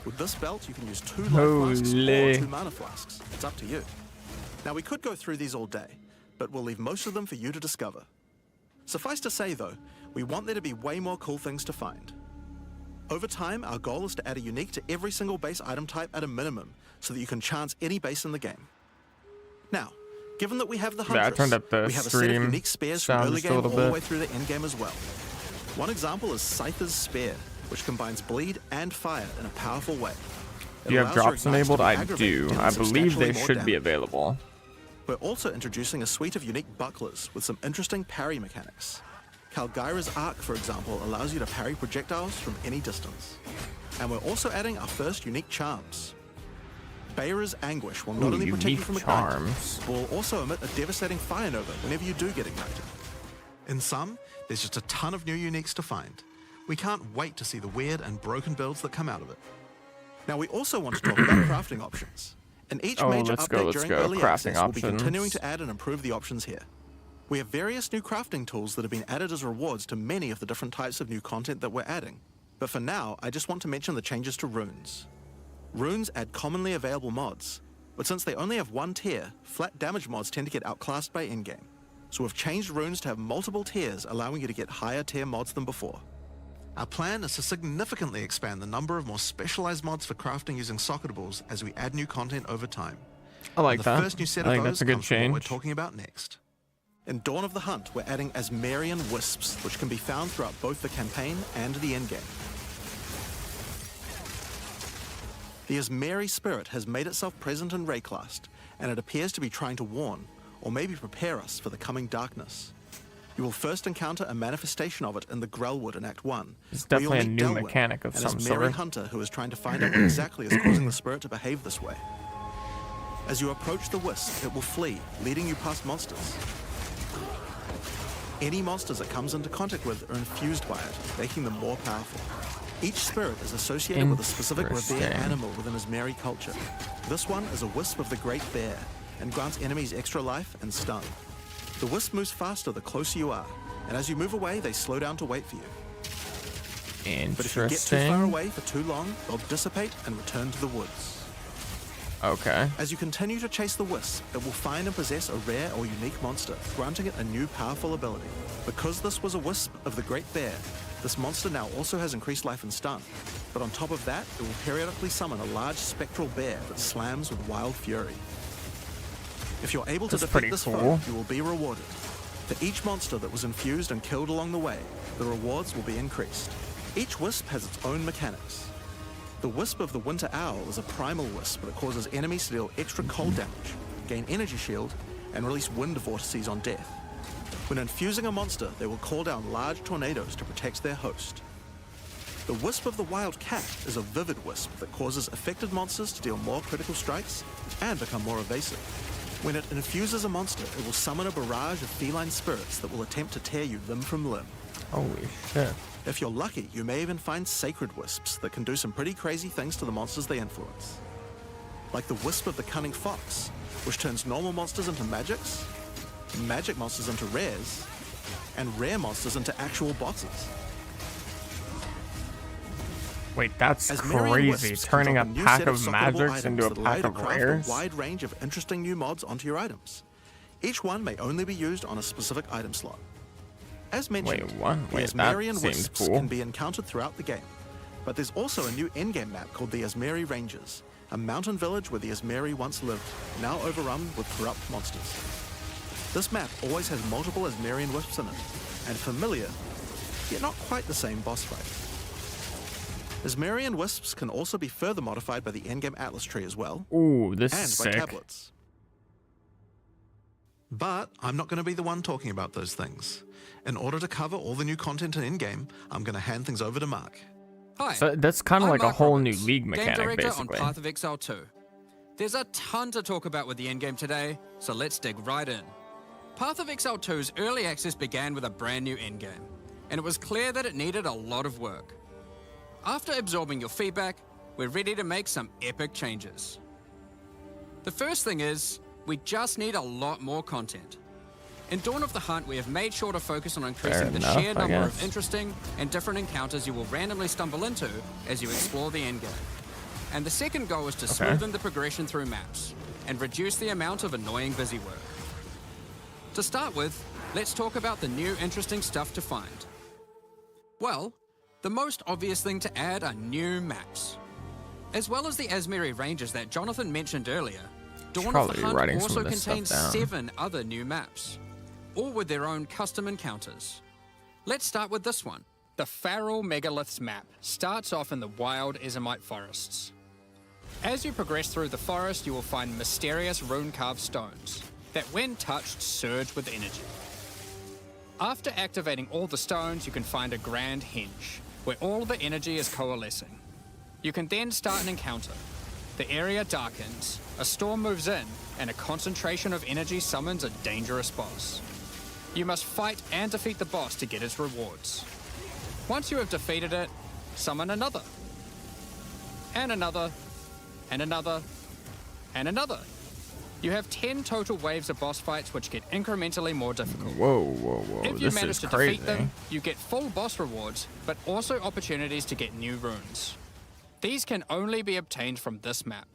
Speaker 2: With this belt, you can use 2 life flasks
Speaker 1: Holy.
Speaker 2: or 2 mana flasks. It's up to you. Now, we could go through these all day, but we'll leave most of them for you to discover. Suffice to say, though, we want there to be way more cool things to find. Over time, our goal is to add a unique to every single base item type at a minimum, so that you can chance any base in the game. Now, given that we have the
Speaker 1: Yeah, I
Speaker 2: Huntress,
Speaker 1: turned up the
Speaker 2: we have a set of
Speaker 1: stream
Speaker 2: unique spears from
Speaker 1: sound
Speaker 2: early
Speaker 1: just a
Speaker 2: game
Speaker 1: little
Speaker 2: all the
Speaker 1: bit.
Speaker 2: way through the end game as well. One example is Scyther's Spear, which combines bleed and fire in a powerful way. It
Speaker 1: Do you have
Speaker 2: allows your
Speaker 1: drops
Speaker 2: ignites to
Speaker 1: enabled?
Speaker 2: be
Speaker 1: I
Speaker 2: aggravated,
Speaker 1: do.
Speaker 2: dealing
Speaker 1: I believe they
Speaker 2: substantially more
Speaker 1: should be
Speaker 2: damage.
Speaker 1: available.
Speaker 2: We're also introducing a suite of unique bucklers with some interesting parry mechanics. Calgyra's Arc, for example, allows you to parry projectiles from any distance. And we're also adding our first unique charms. Bayra's Anguish will not
Speaker 1: Ooh,
Speaker 2: only protect you
Speaker 1: unique
Speaker 2: from ignite,
Speaker 1: charms.
Speaker 2: but will also emit a devastating fire nova whenever you do get ignited. In sum, there's just a ton of new uniques to find. We can't wait to see the weird and broken builds that come out of it. Now we also want to talk about crafting options. In each major update during early access, we'll be continuing to add and improve the options here. We have various new crafting tools that have been added as rewards to many of the different types of new content that we're adding. But for now, I just want to mention the changes to runes. Runes add commonly available mods, but since they only have one tier, flat damage mods tend to get outclassed by in-game. So we've changed runes to have multiple tiers, allowing you to get higher tier mods than before. Our plan is to significantly expand the number of more specialized mods for crafting using socketables as we add new content over time.
Speaker 1: I like
Speaker 2: and
Speaker 1: that.
Speaker 2: The first new set
Speaker 1: I
Speaker 2: of
Speaker 1: think
Speaker 2: those
Speaker 1: that's a good
Speaker 2: comes from what
Speaker 1: change.
Speaker 2: we're talking about next. In Dawn of the Hunt, we're adding Azmeri Wisps, which can be found throughout both the campaign and the endgame. The Azmeri spirit has made itself present in Rayclast, and it appears to be trying to warn, or maybe prepare us for the coming darkness. You will first encounter a manifestation of it in the Grellwood in Act 1.
Speaker 1: It's definitely a new
Speaker 2: Delwyn,
Speaker 1: mechanic of
Speaker 2: an
Speaker 1: some
Speaker 2: Azmeri
Speaker 1: sort.
Speaker 2: hunter who is trying to find out what exactly is causing the spirit to behave this way. As you approach the wisp, it will flee, leading you past monsters. Any monsters it comes into contact with are infused by it, making them more powerful. Each spirit is associated with a specific revered animal within Azmeri culture. This one is a wisp of the Great Bear, and grants enemies extra life and stun. The wisp moves faster the closer you are, and as you move away, they slow down to wait for you.
Speaker 1: Interesting.
Speaker 2: But if you get too far away for too long, they'll dissipate and return to the woods.
Speaker 1: Okay.
Speaker 2: As you continue to chase the wisp, it will find and possess a rare or unique monster, granting it a new powerful ability. Because this was a wisp of the Great Bear, this monster now also has increased life and stun. But on top of that, it will periodically summon a large spectral bear that slams with wild fury. If you're able to defeat this foe, you will be rewarded. For each monster that was infused and killed along the way, the rewards will be increased. Each wisp has its own mechanics. The Wisp of the Winter Owl is a primal wisp that causes enemies to deal extra cold damage, gain energy shield, and release wind vortices on death. When infusing a monster, they will call down large tornadoes to protect their host. The Wisp of the Wild Cat is a vivid wisp that causes affected monsters to deal more critical strikes and become more evasive. When it infuses a monster, it will summon a barrage of feline spirits that will attempt to tear you limb from limb.
Speaker 1: Holy shit.
Speaker 2: If you're lucky, you may even find sacred wisps that can do some pretty crazy things to the monsters they influence. Like the Wisp of the Cunning Fox, which turns normal monsters into magics, magic monsters into rares, and rare monsters into actual bosses.
Speaker 1: Wait, that's
Speaker 2: Azmeri
Speaker 1: crazy.
Speaker 2: Wisps
Speaker 1: Turning a
Speaker 2: can drop new
Speaker 1: pack
Speaker 2: set
Speaker 1: of
Speaker 2: socketable
Speaker 1: magics
Speaker 2: items
Speaker 1: into a
Speaker 2: that allow
Speaker 1: pack
Speaker 2: you to
Speaker 1: of
Speaker 2: craft
Speaker 1: rares?
Speaker 2: a wide range of interesting new mods onto your items. Each one may only be used on a specific item slot. As mentioned,
Speaker 1: Wait, what?
Speaker 2: the
Speaker 1: Wait, that
Speaker 2: Azmeri
Speaker 1: seems
Speaker 2: Wisps
Speaker 1: cool.
Speaker 2: can be encountered throughout the game. But there's also a new endgame map called the Azmeri Ranges, a mountain village where the Azmeri once lived, now overrun with corrupt monsters. This map always has multiple Azmeri Wisps in it, and familiar, yet not quite the same boss fight. Azmeri Wisps can also be further modified by the endgame Atlas tree as well,
Speaker 1: Ooh, this
Speaker 2: and
Speaker 1: is
Speaker 2: by
Speaker 1: sick.
Speaker 2: tablets. But I'm not going to be the one talking about those things. In order to cover all the new content in in-game, I'm going to hand things over to Mark.
Speaker 4: Hi,
Speaker 1: So that's kind of
Speaker 4: I'm
Speaker 1: like
Speaker 4: Mark
Speaker 1: a whole
Speaker 4: Roberts,
Speaker 1: new league
Speaker 4: Game
Speaker 1: mechanic,
Speaker 4: Director
Speaker 1: basically.
Speaker 4: on Path of Exile 2. There's a ton to talk about with the endgame today, so let's dig right in. Path of Exile 2's early access began with a brand new endgame, and it was clear that it needed a lot of work. After absorbing your feedback, we're ready to make some epic changes. The first thing is, we just need a lot more content. In Dawn of the Hunt, we have made sure to focus on increasing the sheer number of interesting and different encounters you will randomly stumble into as you explore the endgame. And the second goal is to smoothen the progression through maps and reduce the amount of annoying busy work. To start with, let's talk about the new interesting stuff to find. Well, the most obvious thing to add are new maps. As well as the Azmeri Ranges that Jonathan mentioned earlier, Dawn of the Hunt also contains 7 other new maps, all with their own custom encounters. Let's start with this one.
Speaker 5: The Feral Megaliths map starts off in the wild Ezomite forests. As you progress through the forest, you will find mysterious rune-carved stones that, when touched, surge with energy. After activating all the stones, you can find a grand henge, where all the energy is coalescing. You can then start an encounter. The area darkens, a storm moves in, and a concentration of energy summons a dangerous boss. You must fight and defeat the boss to get its rewards. Once you have defeated it, summon another. And another. And another. And another. You have 10 total waves of boss fights which get incrementally more difficult.
Speaker 1: Whoa.
Speaker 5: If you
Speaker 1: This
Speaker 5: manage
Speaker 1: is
Speaker 5: to
Speaker 1: crazy.
Speaker 5: defeat them, you get full boss rewards, but also opportunities to get new runes. These can only be obtained from this map.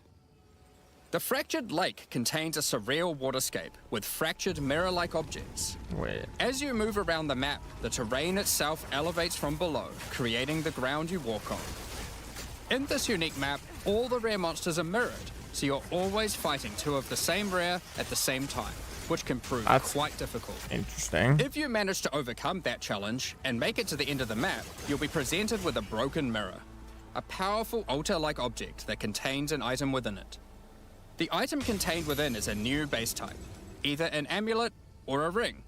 Speaker 5: The Fractured Lake contains a surreal waterscape with fractured mirror-like objects.
Speaker 1: Wait.
Speaker 5: As you move around the map, the terrain itself elevates from below, creating the ground you walk on. In this unique map, all the rare monsters are mirrored, so you're always fighting two of the same rare at the same time, which can prove quite difficult.
Speaker 1: Interesting.
Speaker 5: If you manage to overcome that challenge and make it to the end of the map, you'll be presented with a broken mirror, a powerful altar-like object that contains an item within it. The item contained within is a new base type, either an amulet or a ring,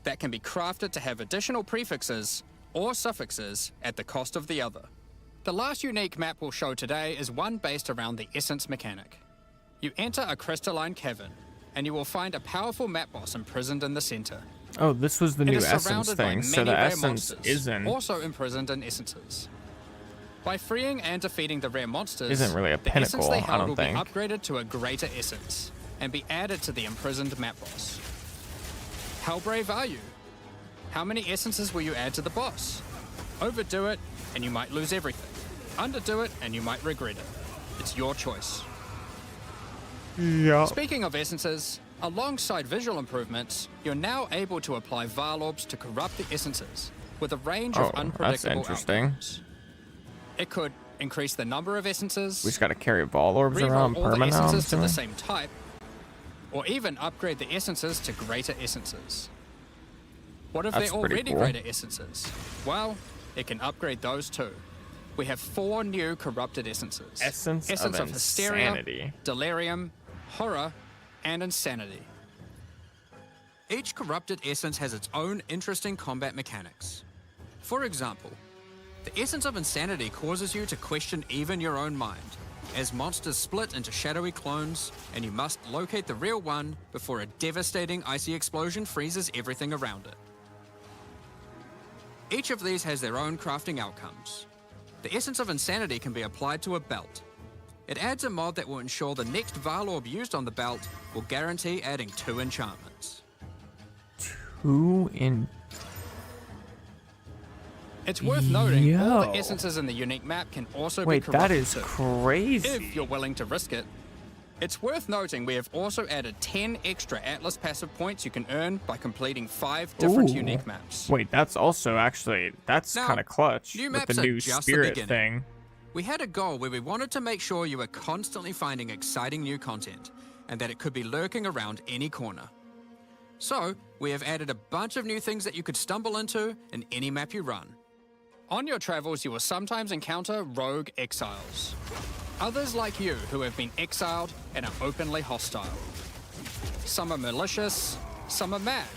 Speaker 5: that can be crafted to have additional prefixes or suffixes at the cost of the other. The last unique map we'll show today is one based around the essence mechanic. You enter a crystalline cavern, and you will find a powerful map boss imprisoned in the center.
Speaker 1: Oh, this was the
Speaker 5: It
Speaker 1: new
Speaker 5: is
Speaker 1: essence
Speaker 5: surrounded by
Speaker 1: thing, so
Speaker 5: many
Speaker 1: the
Speaker 5: rare
Speaker 1: essence
Speaker 5: monsters,
Speaker 1: isn't
Speaker 5: also imprisoned in essences. By freeing and defeating the rare monsters,
Speaker 1: Isn't really a
Speaker 5: the essence
Speaker 1: pinnacle,
Speaker 5: they
Speaker 1: I
Speaker 5: held
Speaker 1: don't
Speaker 5: will
Speaker 1: think.
Speaker 5: be upgraded to a greater essence and be added to the imprisoned map boss. How brave are you? How many essences will you add to the boss? Overdo it, and you might lose everything. Underdo it, and you might regret it. It's your choice.
Speaker 1: Yeah.
Speaker 5: Speaking of essences, alongside visual improvements, you're now able to apply Val Orbs to corrupt the essences with a range of
Speaker 1: that's
Speaker 5: unpredictable
Speaker 1: interesting.
Speaker 5: outcomes. It could increase the number of essences,
Speaker 1: We just gotta carry Vol Orbs
Speaker 5: reroll
Speaker 1: around
Speaker 5: all the
Speaker 1: permanent. I'm
Speaker 5: essences to the
Speaker 1: assuming?
Speaker 5: same type, or even upgrade the essences to greater essences. What if
Speaker 1: That's
Speaker 5: they're
Speaker 1: pretty
Speaker 5: already
Speaker 1: cool.
Speaker 5: greater essences? Well, it can upgrade those too. We have 4 new corrupted essences.
Speaker 1: Essence of
Speaker 5: Hysteria,
Speaker 1: Insanity.
Speaker 5: Delirium, Horror, and Insanity.
Speaker 4: Each corrupted essence has its own interesting combat mechanics. For example, the essence of Insanity causes you to question even your own mind, as monsters split into shadowy clones, and you must locate the real one before a devastating icy explosion freezes everything around it. Each of these has their own crafting outcomes. The essence of Insanity can be applied to a belt. It adds a mod that will ensure the next Val Orb used on the belt will guarantee adding 2 enchantments.
Speaker 1: Who in?
Speaker 5: It's worth noting all
Speaker 1: Yo.
Speaker 5: the essences in the unique map can also
Speaker 1: Wait,
Speaker 5: be
Speaker 1: that
Speaker 5: corrupted
Speaker 1: is
Speaker 5: too,
Speaker 1: crazy.
Speaker 5: if you're willing to risk it. It's worth noting we have also added 10 extra Atlas passive points you can earn by completing 5 different
Speaker 1: Ooh.
Speaker 5: unique maps.
Speaker 1: Wait, that's also actually that's
Speaker 4: Now,
Speaker 1: kind of clutch
Speaker 4: new
Speaker 1: with
Speaker 4: maps
Speaker 1: the
Speaker 4: are
Speaker 1: new
Speaker 4: just the
Speaker 1: spirit
Speaker 4: beginning.
Speaker 1: thing.
Speaker 4: We had a goal where we wanted to make sure you were constantly finding exciting new content, and that it could be lurking around any corner. So, we have added a bunch of new things that you could stumble into in any map you run.
Speaker 5: On your travels, you will sometimes encounter rogue exiles. Others like you who have been exiled and are openly hostile. Some are malicious, some are mad,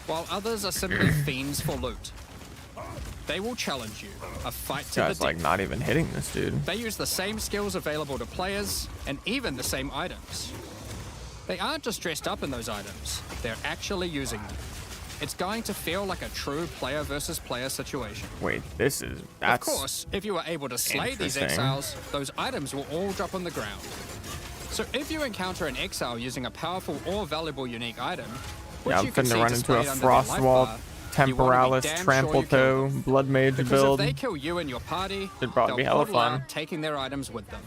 Speaker 5: while others are simply fiends for loot. They will challenge you, a fight to the
Speaker 1: Guy's like
Speaker 5: death.
Speaker 1: not even hitting this dude.
Speaker 5: They use the same skills available to players, and even the same items. They aren't just dressed up in those items, they're actually using them. It's going to feel like a true player versus player situation.
Speaker 1: Wait, that's
Speaker 5: Of course, if you are able to slay these
Speaker 1: interesting.
Speaker 5: exiles, those items will all drop on the ground. So if you encounter an exile using a powerful or valuable unique item, which
Speaker 1: Yeah, I'm
Speaker 5: you can
Speaker 1: finna
Speaker 5: see
Speaker 1: run into a
Speaker 5: displayed under their life
Speaker 1: Frostwall,
Speaker 5: bar, you wanna be
Speaker 1: Temporalis,
Speaker 5: damn sure
Speaker 1: Trample
Speaker 5: you kill
Speaker 1: Toe,
Speaker 5: them.
Speaker 1: Blood Mage
Speaker 5: Because
Speaker 1: build.
Speaker 5: if they kill you and your party,
Speaker 1: It'd probably
Speaker 5: they'll
Speaker 1: be hella
Speaker 5: portal out,
Speaker 1: fun.
Speaker 5: taking their items with them.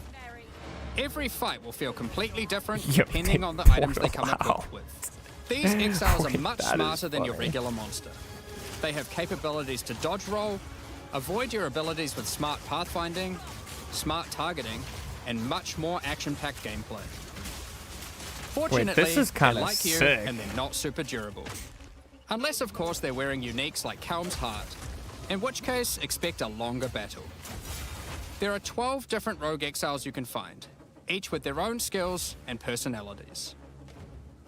Speaker 5: Every fight will feel completely different
Speaker 1: Yo,
Speaker 5: depending
Speaker 1: they
Speaker 5: on the items they come
Speaker 1: portal
Speaker 5: equipped with. These exiles are
Speaker 1: Wait,
Speaker 5: much
Speaker 1: that is
Speaker 5: smarter than your
Speaker 1: funny.
Speaker 5: regular monster. They have capabilities to dodge roll, avoid your abilities with smart pathfinding, smart targeting, and much more action-packed gameplay. Fortunately,
Speaker 1: this is
Speaker 5: they're
Speaker 1: kinda
Speaker 5: like you,
Speaker 1: sick.
Speaker 5: and they're not super durable. Unless, of course, they're wearing uniques like Calm's Heart, in which case, expect a longer battle. There are 12 different rogue exiles you can find, each with their own skills and personalities.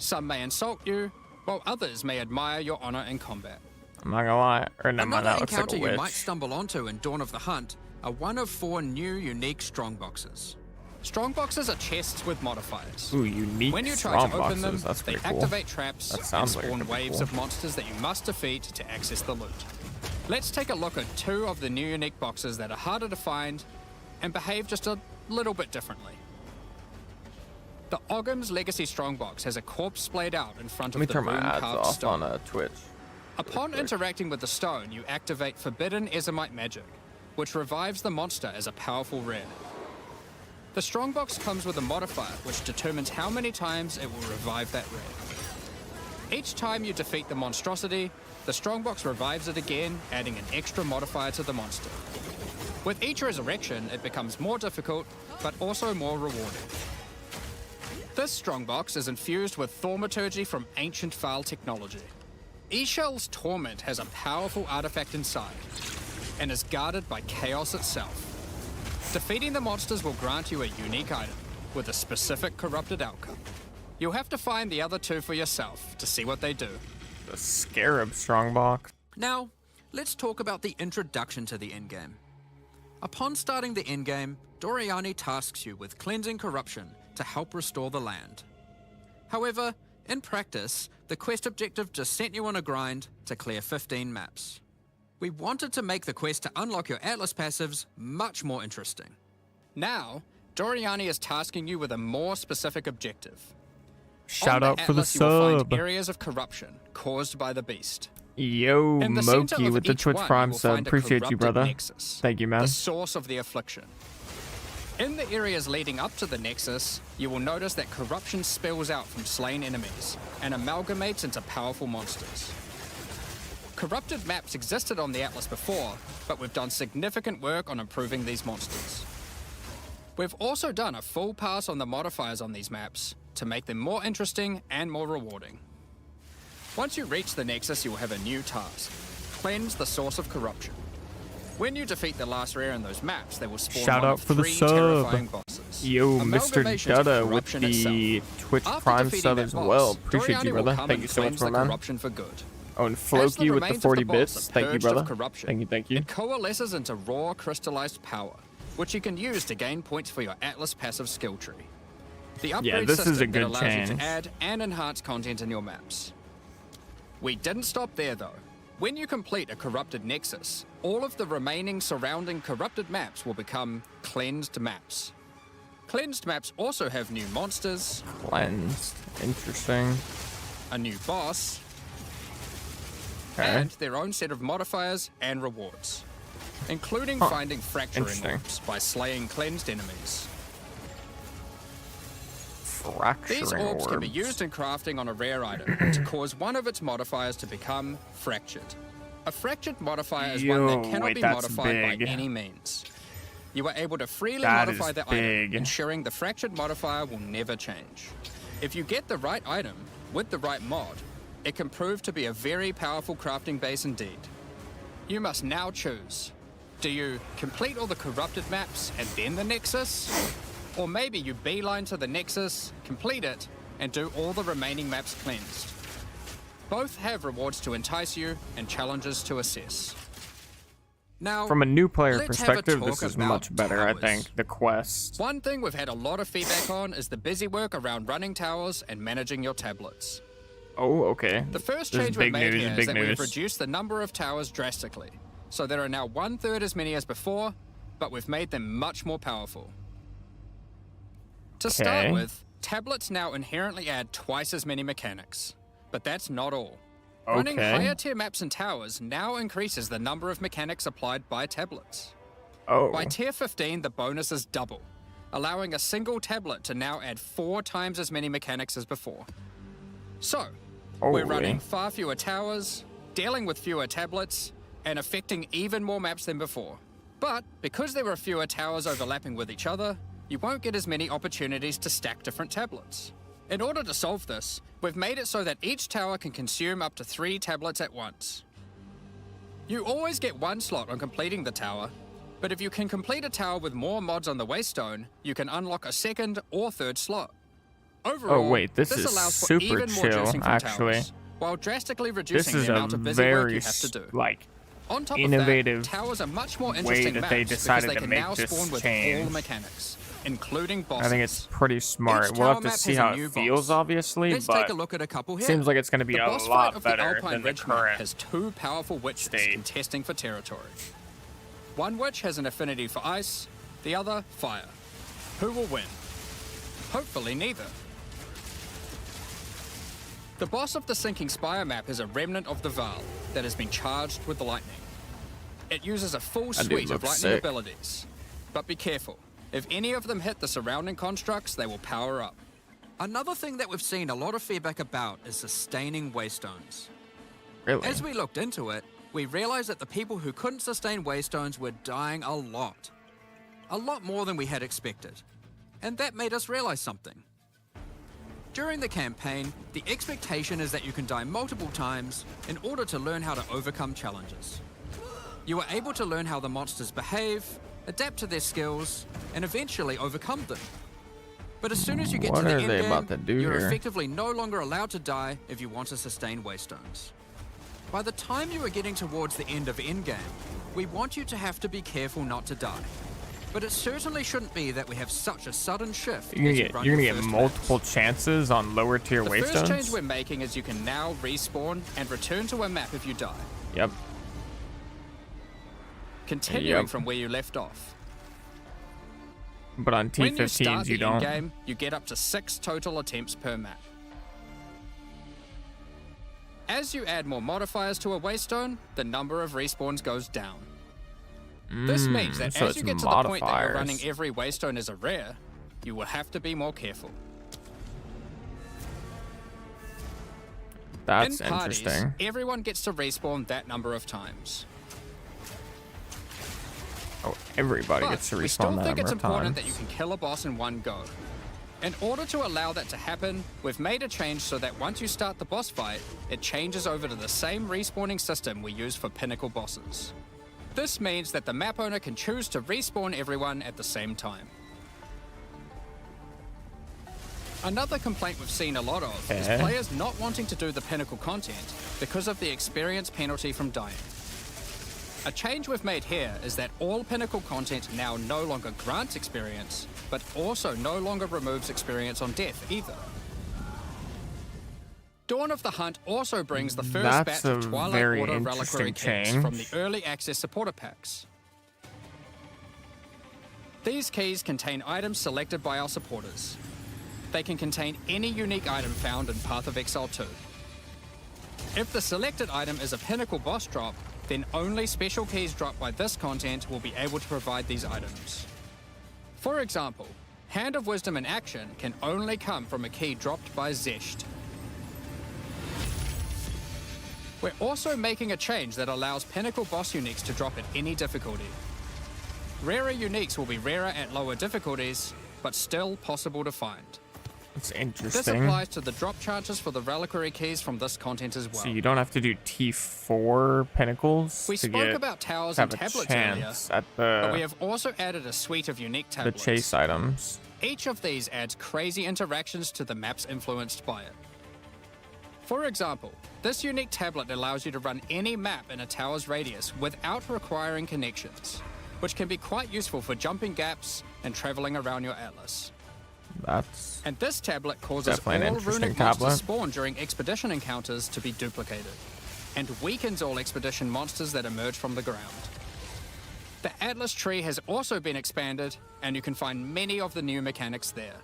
Speaker 5: Some may insult you, while others may admire your honor in combat.
Speaker 1: I'm not gonna lie. Or never mind,
Speaker 4: Another
Speaker 1: that looks like
Speaker 4: encounter
Speaker 1: a
Speaker 4: you might
Speaker 1: witch.
Speaker 4: stumble onto in Dawn of the Hunt are one of 4 new unique strongboxes.
Speaker 5: Strongboxes are chests with modifiers.
Speaker 1: Ooh, unique
Speaker 5: When you try
Speaker 1: strong
Speaker 5: to open them,
Speaker 1: boxes. That's
Speaker 5: they
Speaker 1: pretty cool.
Speaker 5: activate traps
Speaker 1: That
Speaker 5: and
Speaker 1: sounds like it
Speaker 5: spawn
Speaker 1: could be
Speaker 5: waves
Speaker 1: cool.
Speaker 5: of monsters that you must defeat to access the loot. Let's take a look at 2 of the new unique boxes that are harder to find and behave just a little bit differently. The Ogham's Legacy Strongbox has a corpse splayed out in front
Speaker 1: Let me
Speaker 5: of the
Speaker 1: turn my ads
Speaker 5: rune-carved
Speaker 1: off
Speaker 5: stone.
Speaker 1: on Twitch.
Speaker 5: Upon interacting with the stone, you activate Forbidden Azmeri magic, which revives the monster as a powerful rare. The Strongbox comes with a modifier which determines how many times it will revive that rare. Each time you defeat the monstrosity, the Strongbox revives it again, adding an extra modifier to the monster. With each resurrection, it becomes more difficult, but also more rewarding. This Strongbox is infused with thaumaturgy from ancient File technology. Eshel's Torment has a powerful artifact inside, and is guarded by chaos itself. Defeating the monsters will grant you a unique item, with a specific corrupted outcome. You'll have to find the other 2 for yourself to see what they do.
Speaker 1: The Scarab Strongbox.
Speaker 4: Now, let's talk about the introduction to the endgame. Upon starting the endgame, Doriani tasks you with cleansing corruption to help restore the land. However, in practice, the quest objective just sent you on a grind to clear 15 maps. We wanted to make the quest to unlock your Atlas passives much more interesting.
Speaker 5: Now, Doriani is tasking you with a more specific objective.
Speaker 1: Shout
Speaker 5: On
Speaker 1: out for the
Speaker 5: Atlas, you will
Speaker 1: sub.
Speaker 5: find areas of corruption caused by the beast.
Speaker 1: Yo,
Speaker 5: In the center
Speaker 1: Moki
Speaker 5: of
Speaker 1: with the
Speaker 5: each
Speaker 1: Twitch
Speaker 5: one,
Speaker 1: Prime
Speaker 5: you will
Speaker 1: sub.
Speaker 5: find a
Speaker 1: Appreciate you,
Speaker 5: corrupted
Speaker 1: brother.
Speaker 5: nexus,
Speaker 1: Thank you, man.
Speaker 5: the source of the affliction. In the areas leading up to the nexus, you will notice that corruption spills out from slain enemies and amalgamates into powerful monsters. Corrupted maps existed on the Atlas before, but we've done significant work on improving these monsters. We've also done a full pass on the modifiers on these maps to make them more interesting and more rewarding. Once you reach the Nexus, you'll have a new task: cleanse the source of corruption. When you defeat the last rare in those maps, they will spawn
Speaker 1: Shout
Speaker 5: one
Speaker 1: out
Speaker 5: of
Speaker 1: for the
Speaker 5: 3
Speaker 1: sub.
Speaker 5: terrifying bosses.
Speaker 1: Yo, Mr.
Speaker 5: Amalgamations of
Speaker 1: Dutta with
Speaker 5: corruption
Speaker 1: the
Speaker 5: itself.
Speaker 1: Twitch
Speaker 5: After
Speaker 1: Prime
Speaker 5: defeating
Speaker 1: sub
Speaker 5: that
Speaker 1: as
Speaker 5: boss,
Speaker 1: well. Appreciate
Speaker 5: Doriani
Speaker 1: you,
Speaker 5: will
Speaker 1: brother.
Speaker 5: come
Speaker 1: Thank
Speaker 5: and
Speaker 1: you so much,
Speaker 5: cleanse
Speaker 1: my
Speaker 5: the
Speaker 1: man.
Speaker 5: corruption for good.
Speaker 1: Oh, and
Speaker 5: As the
Speaker 1: Floki with the
Speaker 5: remains of
Speaker 1: 40
Speaker 5: boss
Speaker 1: bits.
Speaker 5: are
Speaker 1: Thank you,
Speaker 5: purged
Speaker 1: brother.
Speaker 5: of corruption,
Speaker 1: Thank you, thank you.
Speaker 5: It coalesces into raw crystallized power, which you can use to gain points for your Atlas passive skill tree. The upgrade
Speaker 1: this is a
Speaker 5: system that
Speaker 1: good
Speaker 5: allows you
Speaker 1: change.
Speaker 5: to add and enhance content in your maps. We didn't stop there though. When you complete a corrupted nexus, all of the remaining surrounding corrupted maps will become cleansed maps. Cleansed maps also have new monsters,
Speaker 1: Cleansed. Interesting.
Speaker 5: a new boss,
Speaker 1: Okay.
Speaker 5: and their own set of modifiers and rewards, including finding fracturing
Speaker 1: Interesting.
Speaker 5: orbs by slaying cleansed enemies.
Speaker 1: Fracturing
Speaker 5: These orbs can be
Speaker 1: orbs.
Speaker 5: used in crafting on a rare item to cause one of its modifiers to become fractured. A fractured modifier is one that
Speaker 1: Yo,
Speaker 5: cannot
Speaker 1: wait,
Speaker 5: be
Speaker 1: that's
Speaker 5: modified
Speaker 1: big.
Speaker 5: by any means. You are able to freely
Speaker 1: That
Speaker 5: modify
Speaker 1: is
Speaker 5: the
Speaker 1: big.
Speaker 5: item, ensuring the fractured modifier will never change. If you get the right item with the right mod, it can prove to be a very powerful crafting base indeed. You must now choose. Do you complete all the corrupted maps and then the Nexus? Or maybe you beeline to the Nexus, complete it, and do all the remaining maps cleansed. Both have rewards to entice you and challenges to assess.
Speaker 4: Now,
Speaker 1: From a new player
Speaker 4: let's have a
Speaker 1: perspective,
Speaker 4: talk
Speaker 1: this is
Speaker 4: about
Speaker 1: much better, I
Speaker 4: towers.
Speaker 1: think. The quest.
Speaker 5: One thing we've had a lot of feedback on is the busy work around running towers and managing your tablets.
Speaker 1: Oh, okay.
Speaker 5: The first
Speaker 1: This is
Speaker 5: change we've
Speaker 1: big
Speaker 5: made
Speaker 1: news,
Speaker 5: here is
Speaker 1: big
Speaker 5: that we've
Speaker 1: news.
Speaker 5: reduced the number of towers drastically. So there are now 1/3 as many as before, but we've made them much more powerful. To start
Speaker 1: Okay.
Speaker 5: with, tablets now inherently add twice as many mechanics. But that's not all. Running
Speaker 1: Okay.
Speaker 5: higher tier maps and towers now increases the number of mechanics applied by tablets.
Speaker 1: Oh.
Speaker 5: By tier 15, the bonus is double, allowing a single tablet to now add 4 times as many mechanics as before. So, we're
Speaker 1: Holy.
Speaker 5: running far fewer towers, dealing with fewer tablets, and affecting even more maps than before. But because there are fewer towers overlapping with each other, you won't get as many opportunities to stack different tablets. In order to solve this, we've made it so that each tower can consume up to 3 tablets at once. You always get 1 slot on completing the tower, but if you can complete a tower with more mods on the Waystone, you can unlock a 2nd or 3rd slot. Overall,
Speaker 1: Oh, wait, this is
Speaker 5: allows for
Speaker 1: super
Speaker 5: even more
Speaker 1: chill,
Speaker 5: juicing from
Speaker 1: actually.
Speaker 5: towers, while drastically
Speaker 1: This
Speaker 5: reducing
Speaker 1: is
Speaker 5: the
Speaker 1: a
Speaker 5: amount of busy work
Speaker 1: very,
Speaker 5: you have to do.
Speaker 1: like,
Speaker 5: On top
Speaker 1: innovative
Speaker 5: of that, towers are much more
Speaker 1: way
Speaker 5: interesting
Speaker 1: that
Speaker 5: maps
Speaker 1: they
Speaker 5: because
Speaker 1: decided
Speaker 5: they
Speaker 1: to
Speaker 5: can
Speaker 1: make
Speaker 5: now
Speaker 1: this
Speaker 5: spawn with all
Speaker 1: change.
Speaker 5: the mechanics. including bosses.
Speaker 1: I think it's pretty smart.
Speaker 4: Each
Speaker 1: We'll have
Speaker 4: tower
Speaker 1: to
Speaker 4: map
Speaker 1: see
Speaker 4: has a
Speaker 1: how
Speaker 4: new
Speaker 1: it feels,
Speaker 4: boss.
Speaker 1: obviously,
Speaker 4: Let's
Speaker 1: but
Speaker 4: take a look at a couple here.
Speaker 1: seems like it's going to be
Speaker 5: The
Speaker 1: a
Speaker 5: boss fight
Speaker 1: lot
Speaker 5: of the
Speaker 1: better
Speaker 5: Alpine
Speaker 1: than the
Speaker 5: Ridge map
Speaker 1: current.
Speaker 5: has 2 powerful witches
Speaker 1: state.
Speaker 5: contesting for territory. One witch has an affinity for ice, the other fire. Who will win? Hopefully neither. The boss of the Sinking Spire map is a remnant of the Val that has been charged with lightning. It uses a full
Speaker 1: That dude
Speaker 5: suite of
Speaker 1: looks
Speaker 5: lightning
Speaker 1: sick.
Speaker 5: abilities. But be careful. If any of them hit the surrounding constructs, they will power up.
Speaker 4: Another thing that we've seen a lot of feedback about is sustaining waystones.
Speaker 1: Really?
Speaker 4: As we looked into it, we realized that the people who couldn't sustain waystones were dying a lot. A lot more than we had expected. And that made us realize something. During the campaign, the expectation is that you can die multiple times in order to learn how to overcome challenges. You are able to learn how the monsters behave, adapt to their skills, and eventually overcome them. But as soon as you get
Speaker 1: What
Speaker 4: to the
Speaker 1: are
Speaker 4: end
Speaker 1: they
Speaker 4: game,
Speaker 1: about to do
Speaker 4: you're
Speaker 1: here?
Speaker 4: effectively no longer allowed to die if you want to sustain waystones. By the time you are getting towards the end of endgame, we want you to have to be careful not to die. But it certainly shouldn't be that we have such a sudden shift.
Speaker 1: You're
Speaker 4: as you
Speaker 1: gonna
Speaker 4: run
Speaker 1: get, you're
Speaker 4: your
Speaker 1: gonna get
Speaker 4: first
Speaker 1: multiple
Speaker 4: maps.
Speaker 1: chances on lower tier
Speaker 5: The first change
Speaker 1: waystones?
Speaker 5: we're making is you can now respawn and return to a map if you die,
Speaker 1: Yep.
Speaker 5: continuing
Speaker 1: Yep.
Speaker 5: from where you left off.
Speaker 1: But on
Speaker 5: When you start
Speaker 1: T15s,
Speaker 5: the
Speaker 1: you don't.
Speaker 5: game, you get up to 6 total attempts per map. As you add more modifiers to a waystone, the number of respawns goes down. This means that
Speaker 1: so
Speaker 5: as
Speaker 1: it's
Speaker 5: you get to the point that you're
Speaker 1: modifiers.
Speaker 5: running every waystone as a rare, you will have to be more careful.
Speaker 1: That's
Speaker 5: In parties,
Speaker 1: interesting.
Speaker 5: everyone gets to respawn that number of times.
Speaker 1: Oh, everybody
Speaker 5: But
Speaker 1: gets to
Speaker 5: we still
Speaker 1: respawn that
Speaker 5: think
Speaker 1: number
Speaker 5: it's
Speaker 1: of
Speaker 5: important
Speaker 1: times.
Speaker 5: that you can kill a boss in one go. In order to allow that to happen, we've made a change so that once you start the boss fight, it changes over to the same respawning system we use for pinnacle bosses. This means that the map owner can choose to respawn everyone at the same time. Another complaint we've seen a lot of is
Speaker 1: Okay.
Speaker 5: players not wanting to do the pinnacle content because of the experience penalty from dying. A change we've made here is that all pinnacle content now no longer grants experience, but also no longer removes experience on death either. Dawn of the Hunt also brings the first
Speaker 1: That's
Speaker 5: batch of
Speaker 1: a
Speaker 5: Twilight
Speaker 1: very
Speaker 5: Order reliquary
Speaker 1: interesting
Speaker 5: keys
Speaker 1: change.
Speaker 5: from the early access supporter packs. These keys contain items selected by our supporters. They can contain any unique item found in Path of Exile 2. If the selected item is a pinnacle boss drop, then only special keys dropped by this content will be able to provide these items. For example, Hand of Wisdom in action can only come from a key dropped by Zesht. We're also making a change that allows pinnacle boss uniques to drop at any difficulty. Rarer uniques will be rarer at lower difficulties, but still possible to find.
Speaker 1: It's
Speaker 5: This
Speaker 1: interesting.
Speaker 5: applies to the drop chances for the reliquary keys from this content as well.
Speaker 1: So you don't have to do T4 pinnacles
Speaker 5: We
Speaker 1: to
Speaker 5: spoke about towers
Speaker 1: to
Speaker 5: and
Speaker 1: have a
Speaker 5: tablets earlier,
Speaker 1: chance at
Speaker 5: but we
Speaker 1: the
Speaker 5: have also added a suite of unique
Speaker 1: the
Speaker 5: tablets.
Speaker 1: chase items.
Speaker 5: Each of these adds crazy interactions to the maps influenced by it. For example, this unique tablet allows you to run any map in a tower's radius without requiring connections, which can be quite useful for jumping gaps and traveling around your atlas.
Speaker 1: That's
Speaker 5: And this tablet causes
Speaker 1: Definitely an
Speaker 5: all
Speaker 1: interesting
Speaker 5: runic
Speaker 1: tablet.
Speaker 5: monsters spawned during expedition encounters to be duplicated, and weakens all expedition monsters that emerge from the ground. The Atlas tree has also been expanded, and you can find many of the new mechanics there,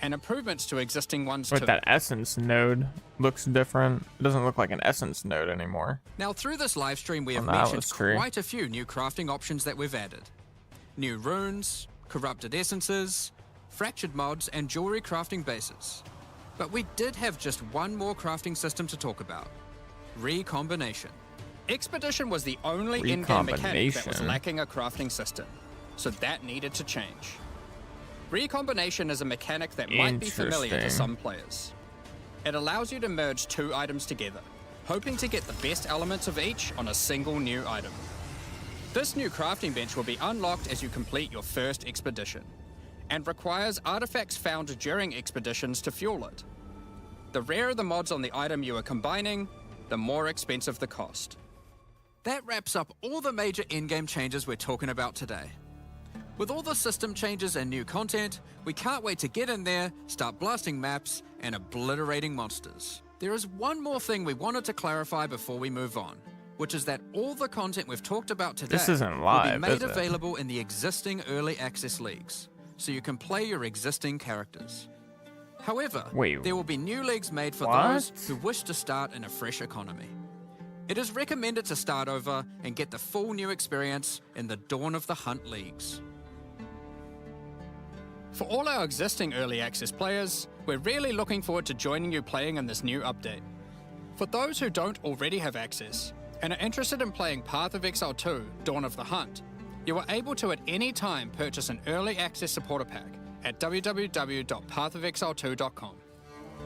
Speaker 5: and improvements to existing ones
Speaker 1: but
Speaker 5: too.
Speaker 1: that essence node looks different. It doesn't look like an essence node anymore.
Speaker 4: Now, through this live stream, we have
Speaker 1: On the
Speaker 4: mentioned
Speaker 1: Atlas tree.
Speaker 4: quite a few new crafting options that we've added. New runes, corrupted essences, fractured mods, and jewelry crafting bases. But we did have just one more crafting system to talk about. Recombination.
Speaker 5: Expedition was the only in-game mechanic that was
Speaker 1: Recombination.
Speaker 5: lacking a crafting system, so that needed to change. Recombination is a mechanic that might be familiar to
Speaker 1: Interesting.
Speaker 5: some players. It allows you to merge two items together, hoping to get the best elements of each on a single new item. This new crafting bench will be unlocked as you complete your first expedition, and requires artifacts found during expeditions to fuel it. The rarer the mods on the item you are combining, the more expensive the cost.
Speaker 4: That wraps up all the major in-game changes we're talking about today. With all the system changes and new content, we can't wait to get in there, start blasting maps, and obliterating monsters. There is one more thing we wanted to clarify before we move on, which is that all the content we've talked about today
Speaker 1: This isn't live,
Speaker 4: will be made
Speaker 1: is it?
Speaker 4: available in the existing early access leagues, so you can play your existing characters. However,
Speaker 1: Wait,
Speaker 4: there will be new leagues made for
Speaker 1: what?
Speaker 4: those who wish to start in a fresh economy. It is recommended to start over and get the full new experience in the Dawn of the Hunt leagues.
Speaker 5: For all our existing early access players, we're really looking forward to joining you playing in this new update. For those who don't already have access and are interested in playing Path of Exile 2, Dawn of the Hunt, you are able to at any time purchase an early access supporter pack at www.pathofexile2.com.